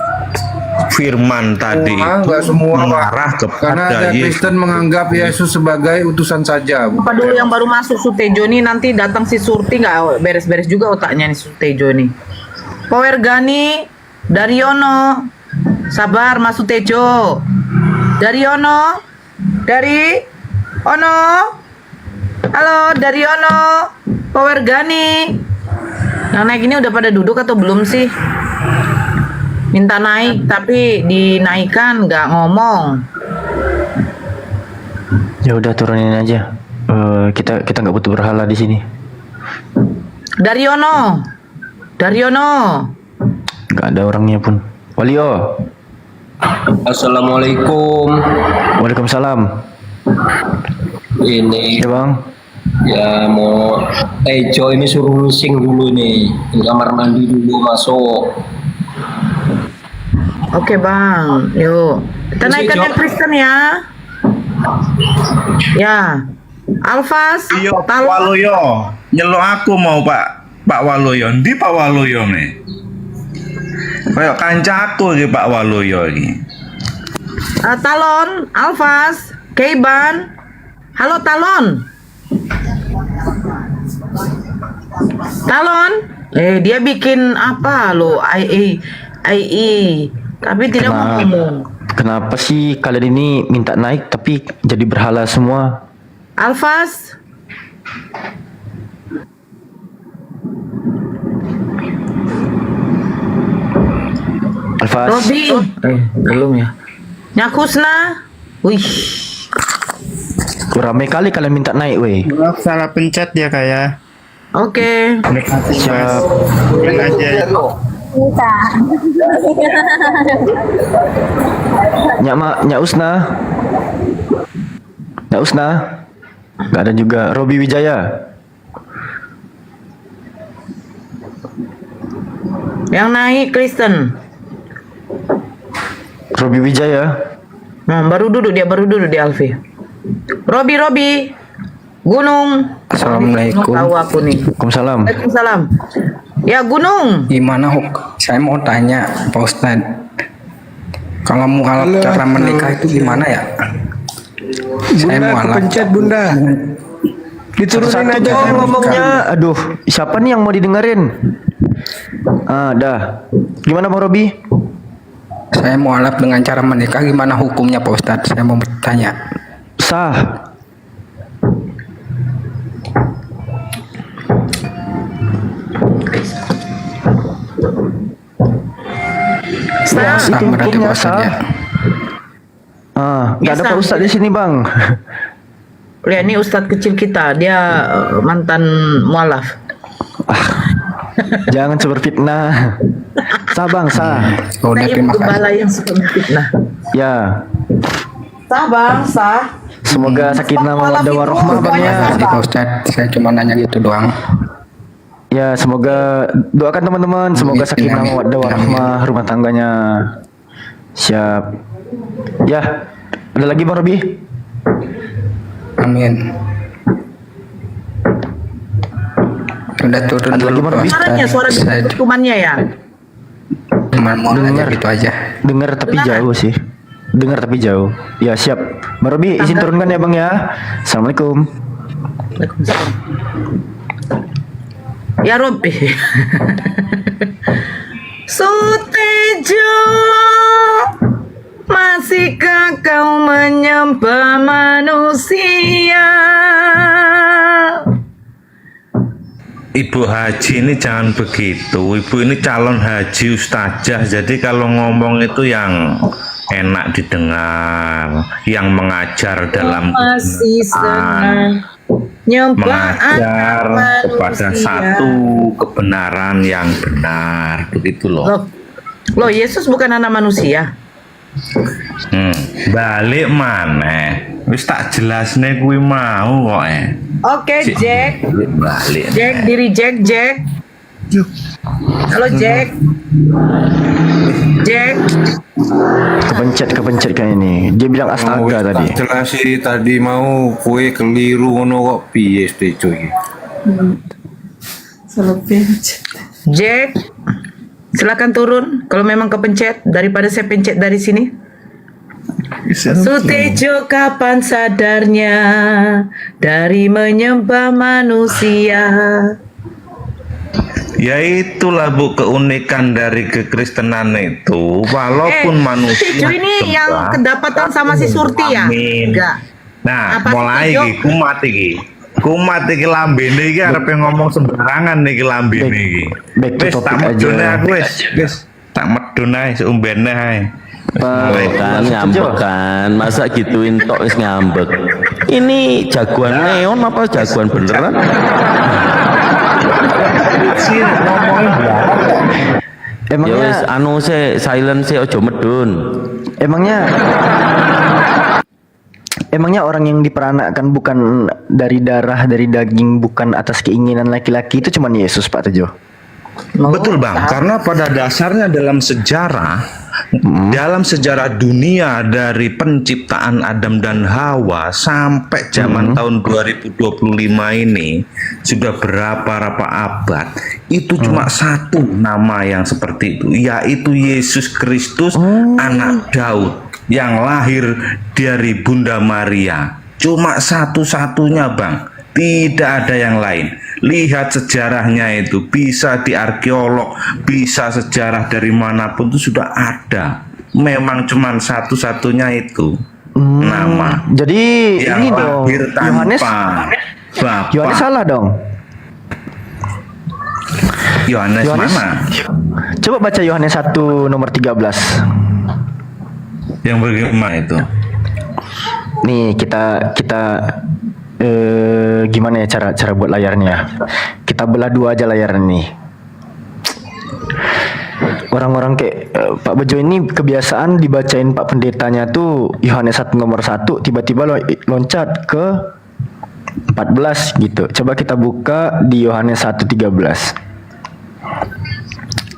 firman tadi Nggak semua, mengarah Pak. kepada Karena ada Yesus. Kristen menganggap Yesus sebagai utusan saja. Apa dulu yang baru masuk Sutejo nih, nanti datang si Surti nggak beres-beres juga otaknya nih Sutejo nih. Power Gani, Daryono, sabar Mas Sutejo. Dari Ono. Dari Ono. Halo, dari Ono. Power Gani. Yang naik ini udah pada duduk atau belum sih? Minta naik tapi dinaikkan nggak ngomong. Ya udah turunin aja. Kita nggak butuh berhala di sini. Daryono. Daryono. Nggak ada orangnya pun. Walio. Assalamualaikum. Waalaikumsalam. Ini ya bang. Ya mau Tejo ini suruh ngising dulu nih, di kamar mandi dulu masuk. Oke bang, yuk kita naikkan yang Kristen ya. Ya, Alfas. Iyo Pak Waluyo, nyelok aku mau Pak Waluyo. Ndi Pak Waluyo nih? Kayak kancaku iki Pak Waluyo iki. Talon, Alfas, Keiban. Halo Talon. Talon, dia bikin apa lo? IE, tapi tidak mau ngomong. Kenapa sih kalian ini minta naik tapi jadi berhala semua? Alfas. Alfas. Robi. Belum ya. Nyakusna. Wih. Ramai kali kalian minta naik, weh. Maaf, salah pencet ya kayak. Oke. Siap. Nyak Usna. Nyak Usna. Gak ada juga. Robi Wijaya. Yang naik Kristen. Robi Wijaya. Baru duduk dia Alfi. Robi. Gunung. Assalamualaikum. Tahu aku nih. Waalaikumsalam. Waalaikumsalam. Ya Gunung. Gimana saya mau tanya Pak Ustadz, kalau mau alat cara menikah itu gimana ya? Saya mau alat. Pencet Bunda. Diturunin aja ngomongnya. Aduh, siapa nih yang mau didengerin? Dah. Gimana Bang Robi? Saya mau alat dengan cara menikah, gimana hukumnya Pak Ustadz? Saya mau bertanya. Sah. Sah berarti Pak Ustadz ya. Nggak ada Pak Ustadz di sini Bang. Lihat ini Ustadz kecil kita, dia mantan mualaf. Jangan berfitnah. Sah Bang, sah. Udah terima kasih. Yang suka berfitnah. Ya. Sah Bang, sah. Semoga sakinah mawaddah warahmah Bang ya. Pak Ustadz, saya cuma nanya gitu doang. Ya, semoga doakan teman-teman, semoga sakinah mawaddah warahmah rumah tangganya. Siap. Ya, ada lagi Bang Robi? Amin. Udah turun dulu Pak Ustadz. Suara kumannya ya. Cuma mau nanya gitu aja. Dengar tapi jauh sih. Dengar tapi jauh. Ya siap. Bang Robi izin turunkan ya Bang ya. Assalamualaikum. Waalaikumsalam. Ya Robi. Sutejo, masihkah kau menyembah manusia? Ibu Haji ini jangan begitu. Ibu ini calon haji ustazah. Jadi kalau ngomong itu yang enak didengar, yang mengajar dalam masih senang mengajar kepada satu kebenaran yang benar, begitu loh. Loh, Yesus bukan anak manusia. Balik mana? Wis tak jelasne kuwi mau kok. Oke, Jack. Balik. Jack, diri Jack. Halo Jack. Kepencet kayak ini. Dia bilang astaga tadi. Jelas sih tadi mau kue keliru ngono kok piye Tejo iki. Salah pencet. Jack, silakan turun kalau memang kepencet daripada saya pencet dari sini. Sutejo kapan sadarnya dari menyembah manusia? Ya itulah Bu keunikan dari kekristenan itu, walaupun manusia. Tejo ini yang kedapatan sama si Surti ya? Amin. Enggak. Nah, Apa sih, mulai Tejo? iki kumat iki lambene iki arepe ngomong sembarangan niki lambene iki. Wis tak medone aku wis tak medon ae seumbene ae. Kan ngambek kan, masa gituin tok wis ngambek. Ini jagoan neon apa jagoan beneran? Sih ngomongin Emangnya ya wis anu se silent se ojo medun. Emangnya orang yang diperanakkan bukan dari darah, dari daging, bukan atas keinginan laki-laki itu cuman Yesus, Pak Tejo? Betul Bang, karena pada dasarnya dalam sejarah dunia dari penciptaan Adam dan Hawa sampai zaman tahun 2025 ini sudah berapa abad, itu cuma satu nama yang seperti itu, yaitu Yesus Kristus, anak Daud yang lahir dari Bunda Maria. Cuma satu-satunya Bang, tidak ada yang lain. Lihat sejarahnya itu, bisa di arkeolog, bisa sejarah dari manapun itu sudah ada. Memang cuma satu-satunya itu nama. Jadi yang ini dong, lahir tanpa bapak. Yohanes salah dong. Yohanes mana? Coba baca Yohanes 1 nomor 13. Yang bagaimana itu? Nih kita gimana ya cara buat layarnya? Kita belah dua aja layarnya nih. Orang-orang kayak Pak Bejo ini kebiasaan dibacain Pak Pendetanya tuh Yohanes 1 nomor 1, tiba-tiba loncat ke 14 gitu. Coba kita buka di Yohanes 1:13.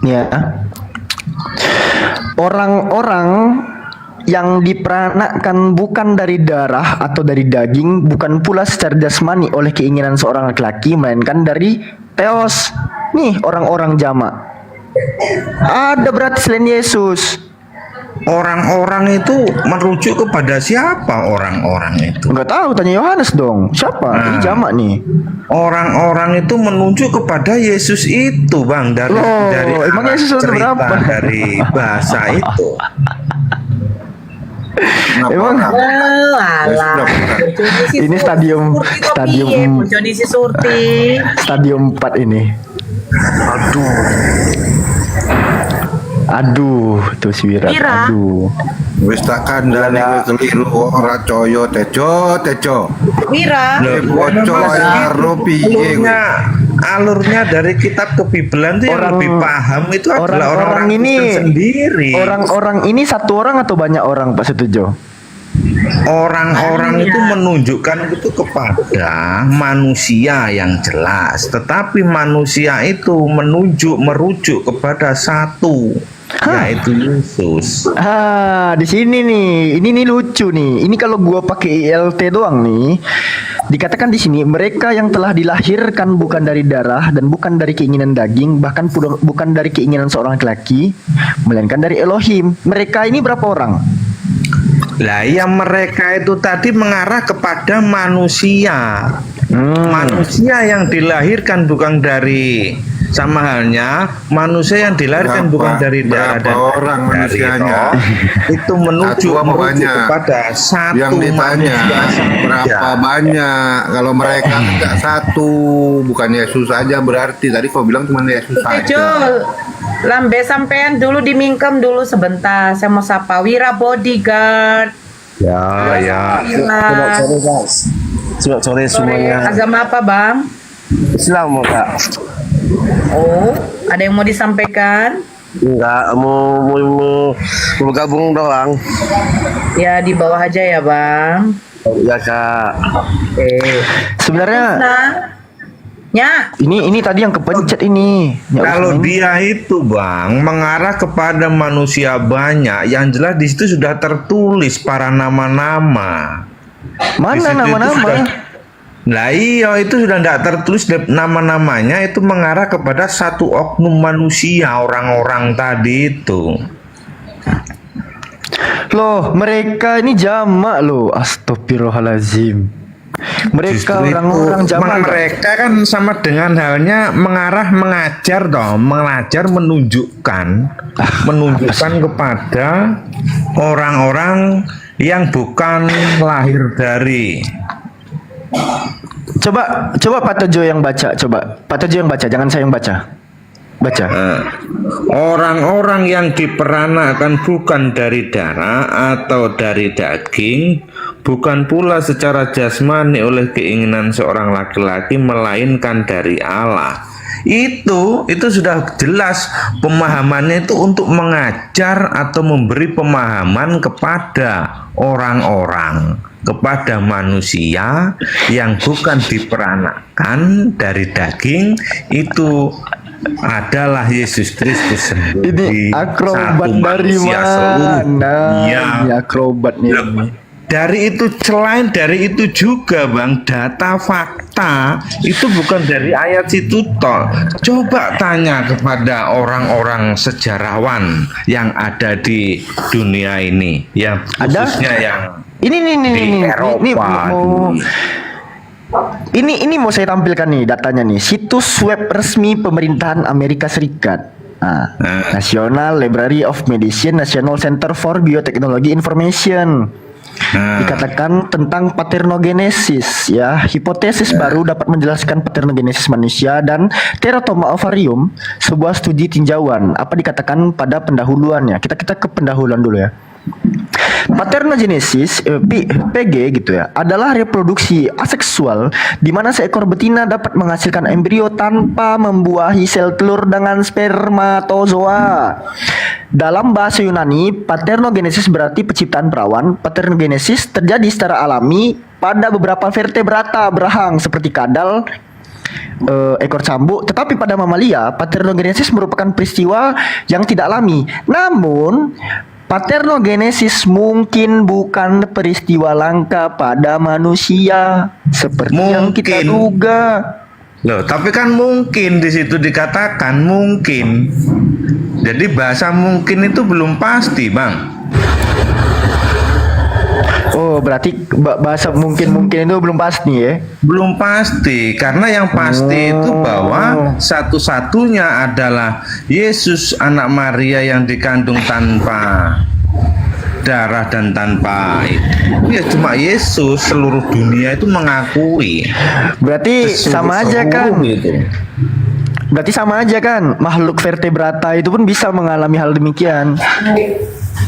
Nih ya. Orang-orang yang diperanakkan bukan dari darah atau dari daging, bukan pula secara jasmani oleh keinginan seorang laki-laki, melainkan dari theos. Nih orang-orang jamak. Ada berarti selain Yesus. Orang-orang itu merujuk kepada siapa orang-orang itu? Enggak tahu, tanya Yohanes dong. Siapa? Ini jamak nih. Orang-orang itu menunjuk kepada Yesus itu, Bang, dari emang arah Yesus cerita berapa? dari bahasa itu. Emang ini stadium stadium 4 ini. Aduh, tuh si Wira. Aduh. Wis tak kandhani kowe keliru ora coyo tejo. Wira. Bocor karo piye kowe? Alurnya dari kitab kebibelan itu yang lebih paham itu adalah orang-orang ini Kristen sendiri. Orang-orang ini satu orang atau banyak orang, Pak Setujo? Orang-orang itu menunjukkan itu kepada manusia yang jelas, tetapi manusia itu merujuk kepada satu, yaitu Yesus. Di sini nih, ini lucu nih. Ini kalau gua pakai ILT doang nih, dikatakan di sini mereka yang telah dilahirkan bukan dari darah dan bukan dari keinginan daging, bahkan bukan dari keinginan seorang laki-laki, melainkan dari Elohim. Mereka ini berapa orang? Lah yang mereka itu tadi mengarah kepada manusia. Manusia yang dilahirkan bukan dari, sama halnya manusia yang dilahirkan bukan dari darah dan orang manusianya? Itu menuju kepada satu yang ditanya manusia. berapa banyak. Kalau mereka enggak satu, bukan Yesus saja berarti. Tadi kau bilang cuma Yesus saja. Lambe sampean dulu dimingkem dulu sebentar. Saya mau sapa Wira bodyguard. Ya. Selamat sore semuanya. Agama apa, Bang? Islam, Kak. Oh, ada yang mau disampaikan? Enggak, mau bergabung doang. Ya, di bawah aja ya, Bang. Ya, Kak. Oke. Sebenarnya ini tadi yang kepencet ini. Kalau dia itu, Bang, mengarah kepada manusia banyak, yang jelas di situ sudah tertulis para nama-nama. Mana nama-nama? Nah iya, itu sudah tidak tertulis nama-namanya, itu mengarah kepada satu oknum manusia, orang-orang tadi itu. Loh, mereka ini jamak loh. Astagfirullahalazim. Mereka orang-orang zaman mereka kan sama dengan halnya mengajar menunjukkan kepada orang-orang yang bukan lahir dari. Coba Pak Tejo yang baca, jangan saya yang baca. Orang-orang yang diperanakan bukan dari darah atau dari daging, bukan pula secara jasmani oleh keinginan seorang laki-laki, melainkan dari Allah. Itu sudah jelas pemahamannya, itu untuk mengajar atau memberi pemahaman kepada orang-orang, kepada manusia yang bukan diperanakan dari daging. Itu adalah Yesus Kristus sendiri. Ini akrobat dari mana? Ini akrobatnya ini. Selain dari itu juga Bang, data fakta itu bukan dari ayat situ toh. Coba tanya kepada orang-orang sejarawan yang ada di dunia ini, yang khususnya yang di Eropa. Ini mau saya tampilkan nih datanya nih, situs web resmi pemerintahan Amerika Serikat. National Library of Medicine, National Center for Biotechnology Information. Dikatakan tentang paternogenesis, ya, hipotesis baru dapat menjelaskan paternogenesis manusia dan teratoma ovarium, sebuah studi tinjauan. Apa dikatakan pada pendahuluannya? Kita ke pendahuluan dulu ya. Paternogenesis PG gitu ya, adalah reproduksi aseksual di mana seekor betina dapat menghasilkan embrio tanpa membuahi sel telur dengan spermatozoa. Dalam bahasa Yunani, paternogenesis berarti penciptaan perawan. Paternogenesis terjadi secara alami pada beberapa vertebrata berahang seperti kadal, ekor cambuk. Tetapi pada mamalia, paternogenesis merupakan peristiwa yang tidak alami. Namun paternogenesis mungkin bukan peristiwa langka pada manusia seperti yang kita duga. Loh, tapi kan mungkin di situ dikatakan mungkin. Jadi bahasa mungkin itu belum pasti, Bang. Oh, berarti bahasa mungkin itu belum pasti ya? Belum pasti, karena yang pasti itu bahwa satu-satunya adalah Yesus anak Maria yang dikandung tanpa darah dan tanpa itu ya cuma Yesus. Seluruh dunia itu mengakui. Berarti sama aja kan? Gitu. Berarti sama aja kan? Makhluk vertebrata itu pun bisa mengalami hal demikian.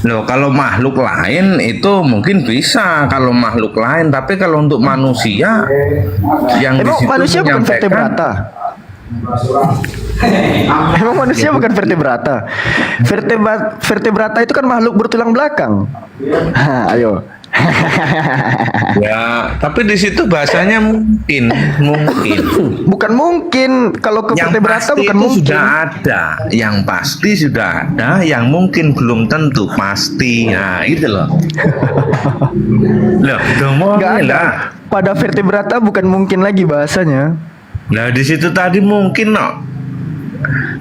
Loh, kalau makhluk lain itu mungkin bisa, kalau makhluk lain, tapi kalau untuk manusia yang emang manusia bukan vertebrata? Emang manusia bukan vertebrata? Vertebrata itu kan makhluk bertulang belakang. Ayo. Ya, tapi di situ bahasanya mungkin. Bukan mungkin. Kalau ke vertebrata bukan mungkin. Sudah ada, yang pasti sudah ada, yang mungkin belum tentu pasti. Nah, itu loh. Nggak ada. Pada vertebrata bukan mungkin lagi bahasanya. Nah, di situ tadi mungkin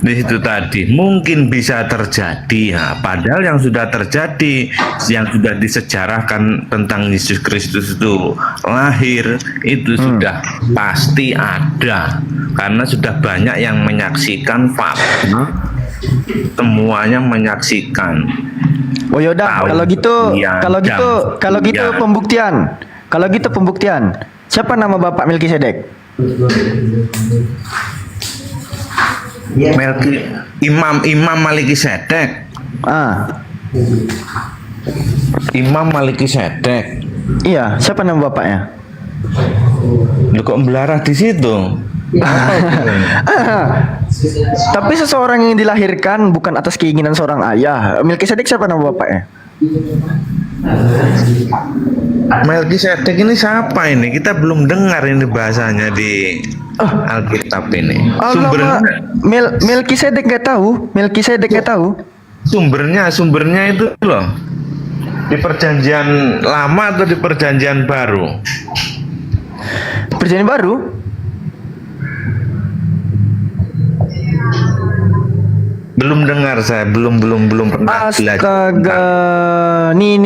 di situ tadi mungkin bisa terjadi ya, padahal yang sudah terjadi, yang sudah disejarahkan tentang Yesus Kristus itu lahir itu sudah pasti ada, karena sudah banyak yang menyaksikan fakta, semuanya menyaksikan. Oh yaudah, kalau gitu pembuktian. Siapa nama Bapak Melkisedek? Imam Melkisedek. Imam Melkisedek. Iya, siapa nama bapaknya? Lu kok melarang di situ? Tapi seseorang yang dilahirkan bukan atas keinginan seorang ayah. Melkisedek siapa nama bapaknya? Melkisedek ini siapa ini? Kita belum dengar ini bahasanya di Alkitab ini. Sumbernya Melkisedek nggak tahu. Melkisedek nggak tahu. Sumbernya itu loh. Di Perjanjian Lama atau di Perjanjian Baru? Perjanjian Baru. Belum dengar saya, belum pernah belajar. Astaga, nih,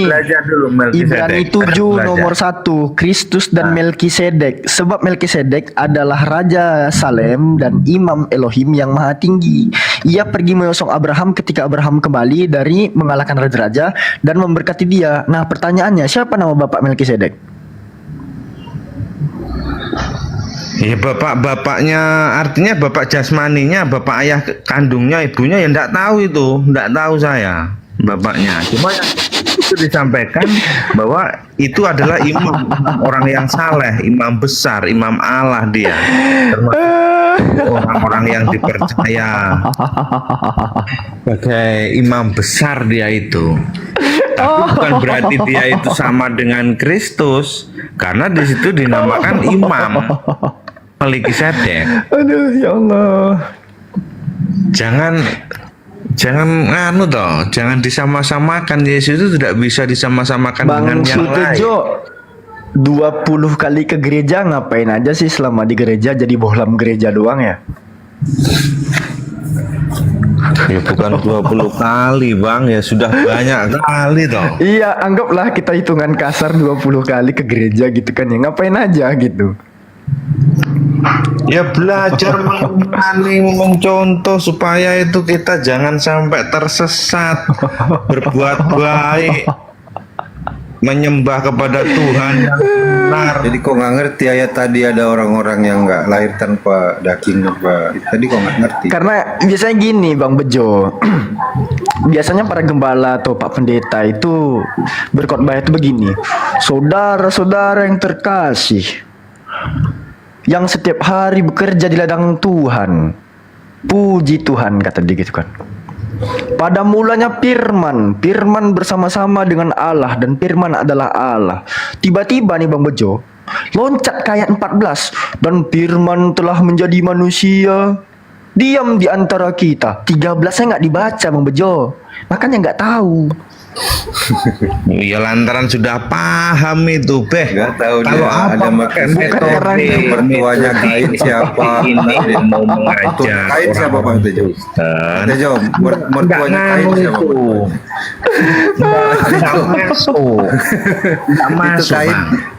Belajar dulu Ibrani 7 nomor 1, Kristus dan Melkisedek. Sebab Melkisedek adalah Raja Salem dan Imam Elohim yang Maha Tinggi. Ia pergi menyosong Abraham ketika Abraham kembali dari mengalahkan raja-raja dan memberkati dia. Nah, pertanyaannya, siapa nama bapak Melkisedek? Ya bapaknya, artinya bapak jasmaninya, bapak ayah kandungnya, ibunya ya enggak tahu itu, enggak tahu saya bapaknya. Cuma itu disampaikan bahwa itu adalah imam, orang yang saleh, imam besar, imam Allah dia, termasuk orang-orang yang dipercaya sebagai imam besar dia itu. Tapi bukan berarti dia itu sama dengan Kristus, karena di situ dinamakan imam Melkisedek. Aduh, ya Allah. Jangan nganu toh, jangan disama-samakan. Yesus itu tidak bisa disama-samakan dengan yang lain. 20 kali ke gereja, ngapain aja sih selama di gereja? Jadi bohlam gereja doang ya? Ya bukan 20 kali bang, ya sudah banyak kali toh. Iya, anggaplah kita hitungan kasar 20 kali ke gereja gitu kan ya. Ngapain aja gitu? Ya belajar menemani, mencontoh supaya itu kita jangan sampai tersesat, berbuat baik, menyembah kepada Tuhan yang benar. Jadi kok nggak ngerti ayat tadi ada orang-orang yang nggak lahir tanpa daging apa? Tadi kok nggak ngerti? Karena biasanya gini Bang Bejo, biasanya para gembala atau Pak Pendeta itu berkhotbah itu begini, saudara-saudara yang terkasih, yang setiap hari bekerja di ladang Tuhan, puji Tuhan, kata dia gitu kan. Pada mulanya Firman bersama-sama dengan Allah dan Firman adalah Allah. Tiba-tiba nih Bang Bejo, loncat ke ayat 14, dan Firman telah menjadi manusia, diam di antara kita. 13 saya nggak dibaca Bang Bejo, makanya nggak tahu. Ya lantaran sudah paham itu Beh. Nggak tahu kalau dia apa ada pakai metode yang mertuanya Kain siapa? ini mau mengajar Kain siapa Bang Tejo? Tejo, mertuanya Kain siapa? Nggak masuk.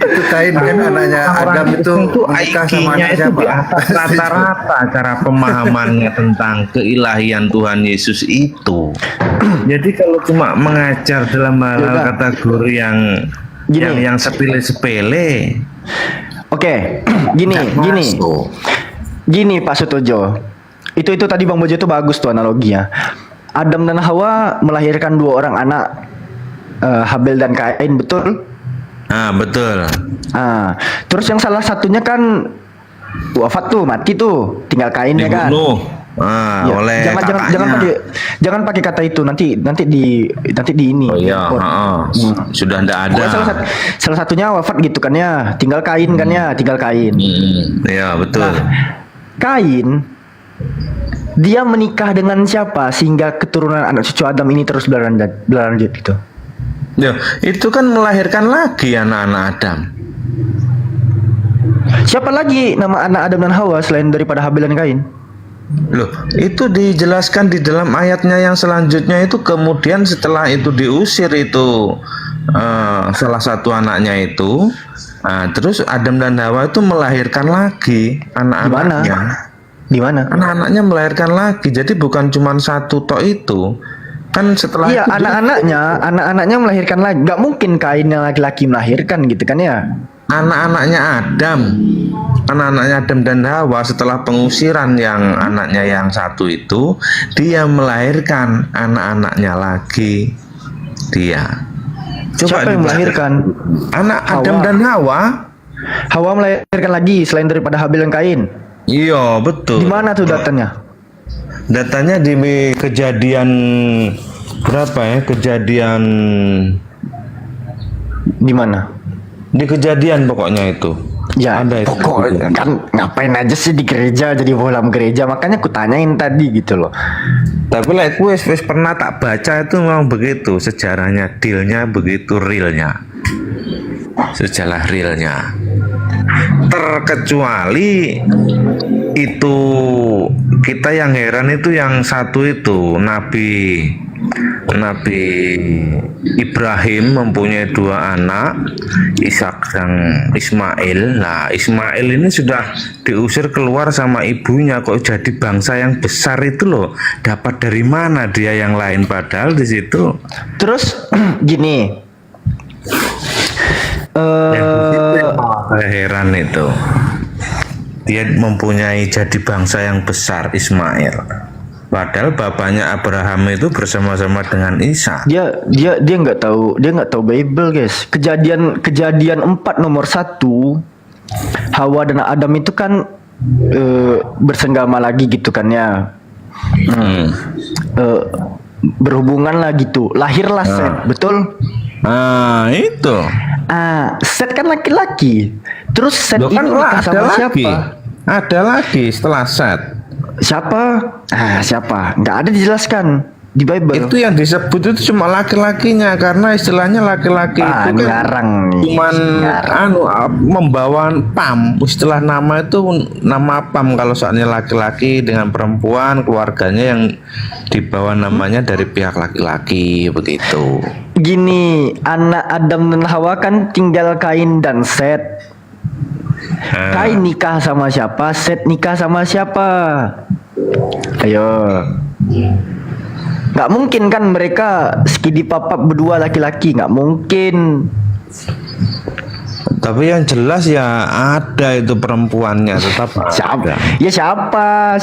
Itu Kain kan anaknya Adam itu menikah sama anak itu siapa? di atas rata-rata cara pemahamannya tentang keilahian Tuhan Yesus itu. Jadi kalau cuma mengajar dalam hal kategori yang sepele-sepele. Oke, gini Pak Sutojo. Itu tadi Bang Bojo itu bagus tuh analoginya. Adam dan Hawa melahirkan 2 orang anak, Habel dan Kain, betul? Betul. Terus yang salah satunya kan wafat tuh, mati tuh, tinggal Kainnya kan. Ya, oleh jangan pakai kata itu, nanti di ini. Oh iya, sudah tidak ada. Salah satunya wafat gitu kan ya, tinggal Kain kan ya, tinggal Kain. Iya betul. Nah, Kain dia menikah dengan siapa sehingga keturunan anak cucu Adam ini terus berlanjut gitu. Ya, itu kan melahirkan lagi anak-anak Adam. Siapa lagi nama anak Adam dan Hawa selain daripada Habel dan Kain? Loh, itu dijelaskan di dalam ayatnya yang selanjutnya itu. Kemudian setelah itu diusir itu salah satu anaknya itu, terus Adam dan Hawa itu melahirkan lagi anak-anaknya. Di mana? Anak-anaknya melahirkan lagi. Jadi bukan cuma satu tok itu. Kan setelah iya, itu anak-anaknya melahirkan lagi. Gak mungkin Kain yang laki-laki melahirkan gitu kan ya. Anak-anaknya Adam dan Hawa setelah pengusiran yang anaknya yang satu itu, dia melahirkan anak-anaknya lagi. Dia. Siapa yang melahirkan? Anak Adam dan Hawa. Hawa melahirkan lagi selain daripada Habel dan Kain. Iya betul. Di mana tuh datanya? Datanya di kejadian berapa ya? Kejadian di mana? Di Kejadian pokoknya itu. Ya ada itu. Pokoknya kan ngapain aja sih di gereja, jadi bohlam gereja, makanya aku tanyain tadi gitu loh. Tapi like wes pernah tak baca itu memang begitu sejarahnya, dealnya begitu, realnya. Sejarah realnya. Terkecuali itu kita yang heran itu yang satu itu Nabi Ibrahim mempunyai 2 anak, Ishak dan Ismail. Nah, Ismail ini sudah diusir keluar sama ibunya, kok jadi bangsa yang besar itu loh. Dapat dari mana dia yang lain, padahal di situ. Terus gini. Saya heran itu. Dia mempunyai jadi bangsa yang besar, Ismail. Padahal bapaknya Abraham itu bersama-sama dengan Isa. Dia nggak tahu Bible, guys. Kejadian 4 nomor 1, Hawa dan Adam itu kan bersenggama lagi gitu kan ya. Berhubungan lah gitu. Lahirlah Set, betul? Itu. Set kan laki-laki. Terus Set ini nikah sama siapa? Ada lagi setelah Set. Siapa? Nggak ada dijelaskan di Bible. Itu yang disebut itu cuma laki-lakinya, karena istilahnya laki-laki itu kan ngarang nih. cuman membawa pam. Istilah nama itu nama pam kalau soalnya laki-laki dengan perempuan, keluarganya yang dibawa namanya dari pihak laki-laki begitu. Gini, anak Adam dan Hawa kan tinggal Kain dan Set. Kain nikah sama siapa? Set nikah sama siapa? Ayo. Nggak mungkin kan mereka skidi papap berdua laki-laki, nggak mungkin. Tapi yang jelas ya ada itu perempuannya tetap ada. Siapa?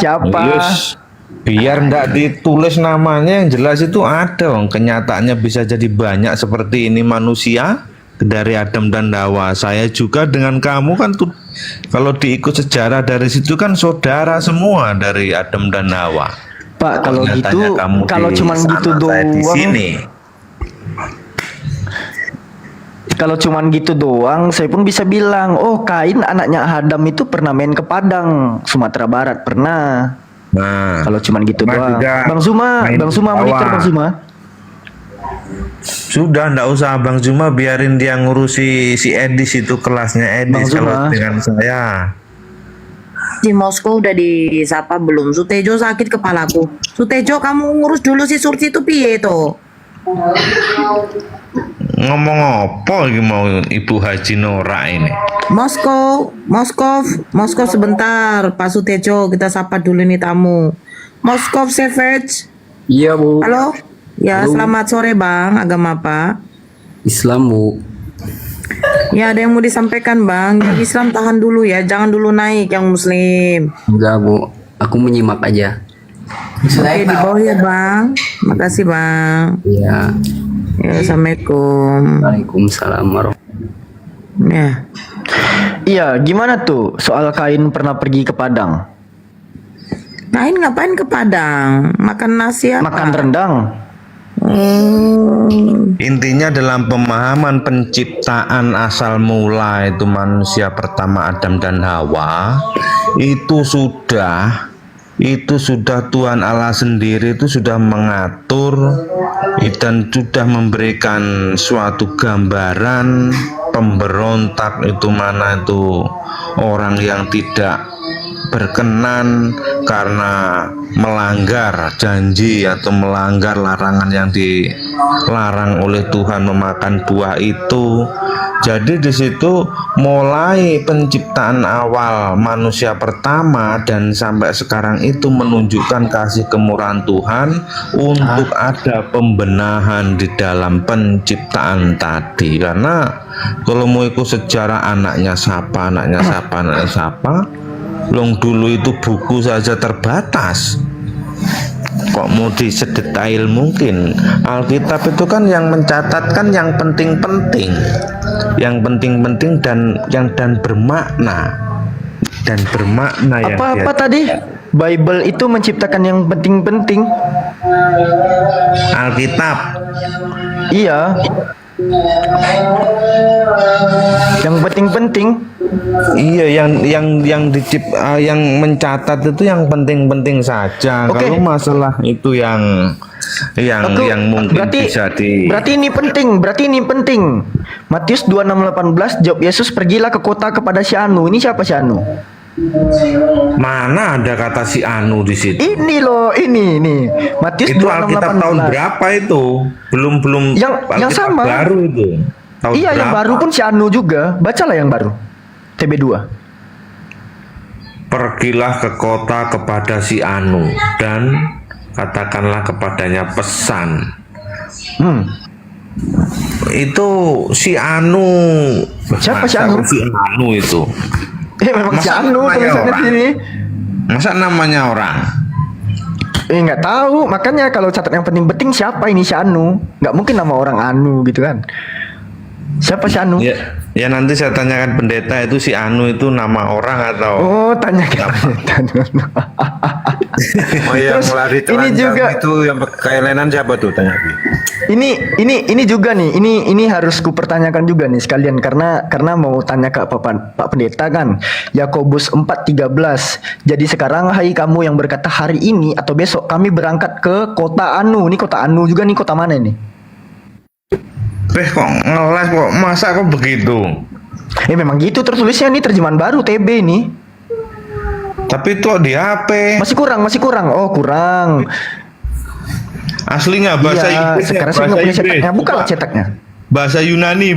Yes. Biar ndak ditulis namanya, yang jelas itu ada. Kenyataannya bisa jadi banyak seperti ini manusia dari Adam dan Hawa. Saya juga dengan kamu kan tuh, kalau diikut sejarah dari situ kan saudara semua dari Adam dan Hawa. Pak, kalau gitu, kalau cuman gitu doang. Kalau cuman gitu doang, saya pun bisa bilang, oh Kain anaknya Adam itu pernah main ke Padang, Sumatera Barat pernah. Nah, kalau cuman gitu doang. Bang Zuma monitor Bang Zuma. Sudah, ndak usah Bang Zuma, biarin dia ngurusi si Edis itu, kelasnya Edis kalau dengan saya. Di Moskow udah disapa belum? Sutejo sakit kepalaku. Sutejo, kamu ngurus dulu si Surti itu piye to? Ngomong apa lagi mau Ibu Haji Nora ini? Moskow sebentar, Pak Sutejo, kita sapa dulu nih tamu. Moskow Savage. Iya, Bu. Halo? Ya, Halo. selamat sore Bang. Agama apa? Islam, Bu. Ya, ada yang mau disampaikan Bang. Yang Islam tahan dulu ya, jangan dulu naik yang Muslim. Enggak, Bu. Aku menyimak aja. Oke, di bawah ya Bang. Makasih Bang. Iya. Ya, Assalamualaikum. Waalaikumsalam warahmatullahi. Ya. Iya, gimana tuh soal Kain pernah pergi ke Padang? Kain ngapain ke Padang? Makan nasi apa? Makan rendang. Intinya dalam pemahaman penciptaan asal mula itu manusia pertama Adam dan Hawa itu sudah Tuhan Allah sendiri itu sudah mengatur dan sudah memberikan suatu gambaran pemberontak itu mana itu orang yang tidak berkenan karena melanggar janji atau melanggar larangan yang dilarang oleh Tuhan memakan buah itu. Jadi di situ mulai penciptaan awal manusia pertama dan sampai sekarang itu menunjukkan kasih kemurahan Tuhan untuk ada pembenahan di dalam penciptaan tadi. Karena kalau mau ikut sejarah anaknya siapa, long dulu itu buku saja terbatas, kok mau disedetail mungkin. Alkitab itu kan yang mencatatkan yang penting-penting dan bermakna yang apa tadi? Bible itu menciptakan yang penting-penting. Alkitab. Iya. Yang penting-penting. Iya, yang mencatat itu yang penting-penting saja. Kalau masalah itu yang mungkin berarti ini penting. Matius 26:18, jawab Yesus, pergilah ke kota kepada si Anu. Ini siapa si Anu? Mana ada kata si Anu di situ? Ini loh, ini Matius Itu Alkitab 26:18. tahun berapa itu? Belum yang Alkitab sama baru itu. Tahun iya, yang berapa? baru pun si Anu juga. Bacalah yang baru. TB2. Pergilah ke kota kepada si Anu dan katakanlah kepadanya pesan. Itu si Anu. Siapa si Masa Anu? Si Anu itu. Memang si Anu namanya tulisannya orang? sini. Masa namanya orang? Nggak tahu. Makanya kalau catat yang penting-penting siapa ini si Anu? Nggak mungkin nama orang Anu gitu kan? Siapa si Anu? Ya nanti saya tanyakan pendeta itu si Anu itu nama orang atau? Oh, tanyakan pendeta dulu. Oh, yang Terus, lari ini telanjang juga itu yang pakai lenan siapa tuh, tanya. Ini juga nih, ini harus kupertanyakan juga nih sekalian karena mau tanya ke Pak Pendeta kan. Yakobus 4:13. Jadi sekarang hai kamu yang berkata hari ini atau besok kami berangkat ke kota Anu. Ini kota Anu juga nih, kota mana ini? Kok ngeles kok, masa kok begitu? Memang gitu tertulisnya nih, terjemahan baru TB nih. Tapi itu di HP. Masih kurang. Oh, kurang. Aslinya bahasa Iya, Inggris. sekarang saya nggak punya cetaknya. Bukalah cetaknya. Bahasa Yunani.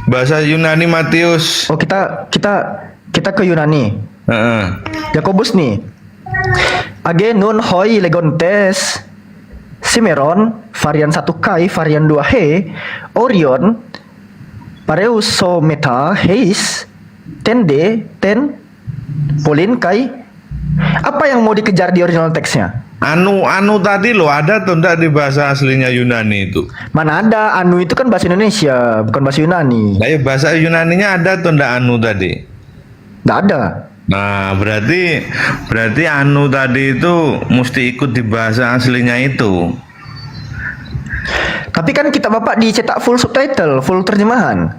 Bahasa Yunani Matius. Oh, kita ke Yunani. Yakobus nih. Agenon hoi legontes. Simeron, varian 1 kai, varian 2 he, Orion, Pareusometa, heis, Tende, ten, Polin kai. Apa yang mau dikejar di original teksnya? Anu tadi loh, ada tuh enggak di bahasa aslinya Yunani itu? Mana ada, Anu itu kan bahasa Indonesia, bukan bahasa Yunani. Nah, ya bahasa Yunaninya ada tuh enggak Anu tadi? Nggak ada. Nah, berarti Anu tadi itu mesti ikut di bahasa aslinya itu. Tapi kan kita Bapak dicetak full subtitle, full terjemahan.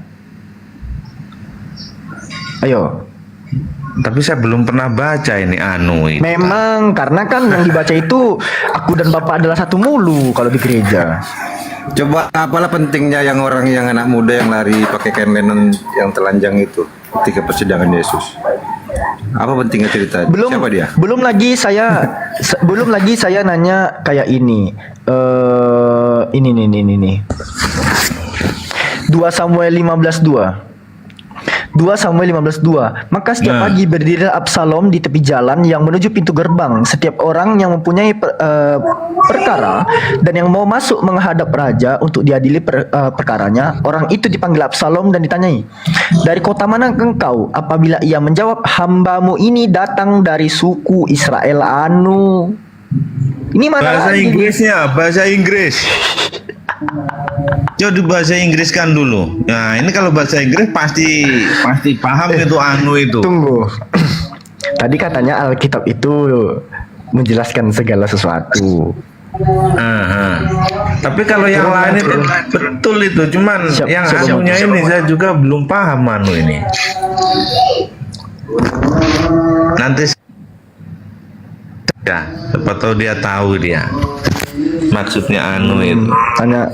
Ayo. Tapi saya belum pernah baca ini Anu itu. Memang karena kan yang dibaca itu aku dan Bapak adalah satu mulu kalau di gereja. Coba apalah pentingnya yang orang yang anak muda yang lari pakai kain lenan yang telanjang itu ketika persidangan Yesus? Apa pentingnya cerita? Siapa dia? Belum lagi saya nanya kayak ini. Ini nih. 2 Samuel 15:2. 2 Samuel 15:2. Maka setiap pagi berdirilah Absalom di tepi jalan yang menuju pintu gerbang. Setiap orang yang mempunyai perkara dan yang mau masuk menghadap raja untuk diadili perkaranya, orang itu dipanggil Absalom dan ditanyai, "Dari kota mana engkau?" Apabila ia menjawab, "Hambamu ini datang dari suku Israel Anu." Ini mana bahasa lagi? Inggrisnya, bahasa Inggris. Coba bahasa Inggris kan dulu. Nah, ini kalau bahasa Inggris pasti paham itu Anu itu. Tunggu. Tadi katanya Alkitab itu menjelaskan segala sesuatu. Tapi kalau yang lain itu betul itu, cuman yang Anunya ini saya juga belum paham Anu ini. Nanti ya, siapa tahu dia tahu dia maksudnya Anu itu.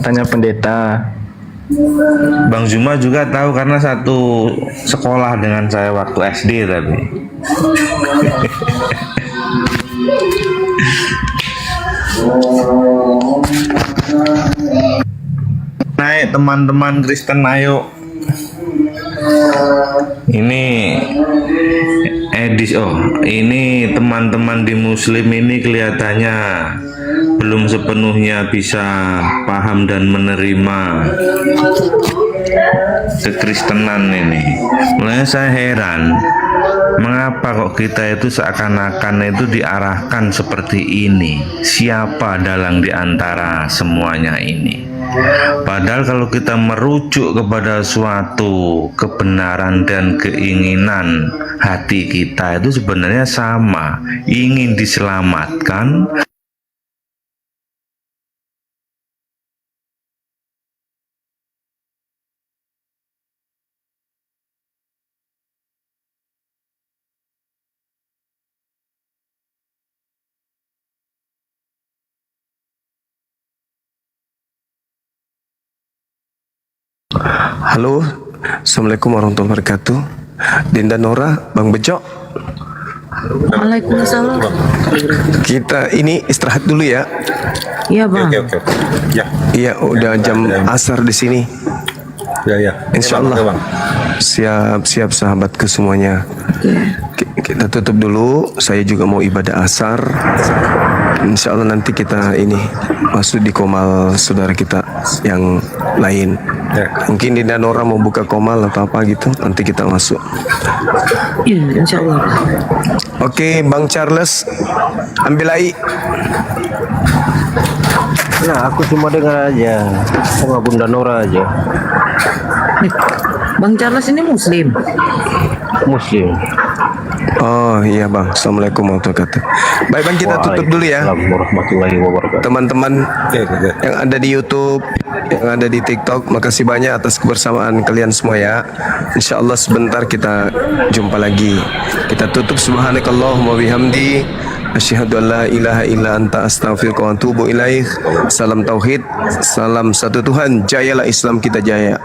Tanya pendeta. Bang Zuma juga tahu karena satu sekolah dengan saya waktu SD tapi. Naik teman-teman Kristen, ayo. Ini ini teman-teman di Muslim ini kelihatannya belum sepenuhnya bisa paham dan menerima kekristenan ini. Mulanya saya heran, mengapa kok kita itu seakan-akan itu diarahkan seperti ini? Siapa dalang di antara semuanya ini? Padahal kalau kita merujuk kepada suatu kebenaran dan keinginan hati kita itu sebenarnya sama, ingin diselamatkan. Halo, Assalamualaikum warahmatullahi wabarakatuh. Dinda Nora, Bang Bejo. Waalaikumsalam. Kita ini istirahat dulu ya. Iya bang. Oke. Ya. Iya, udah jam asar di sini. Ya. Insya Allah. Siap sahabatku semuanya. Kita tutup dulu. Saya juga mau ibadah asar. Insya Allah nanti kita ini masuk di komal saudara kita yang lain. Mungkin Dinda Nora mau buka komal atau apa gitu. Nanti kita masuk. Iya, insya Allah. Oke, Bang Charles, ambil ai. Nah, aku cuma dengar aja sama Bunda Nora aja. Bang Charles ini Muslim. Muslim. Oh iya Bang, Assalamualaikum warahmatullahi wabarakatuh. Baik Bang, kita tutup dulu ya. Warahmatullahi wabarakatuh. Teman-teman yang ada di YouTube, yang ada di TikTok, makasih banyak atas kebersamaan kalian semua ya. Insya Allah sebentar kita jumpa lagi. Kita tutup subhanakallahumma bihamdi asyhadu an la ilaha illa anta astaghfiruka wa atubu ilaik. Salam tauhid, salam satu Tuhan, jayalah Islam kita jaya.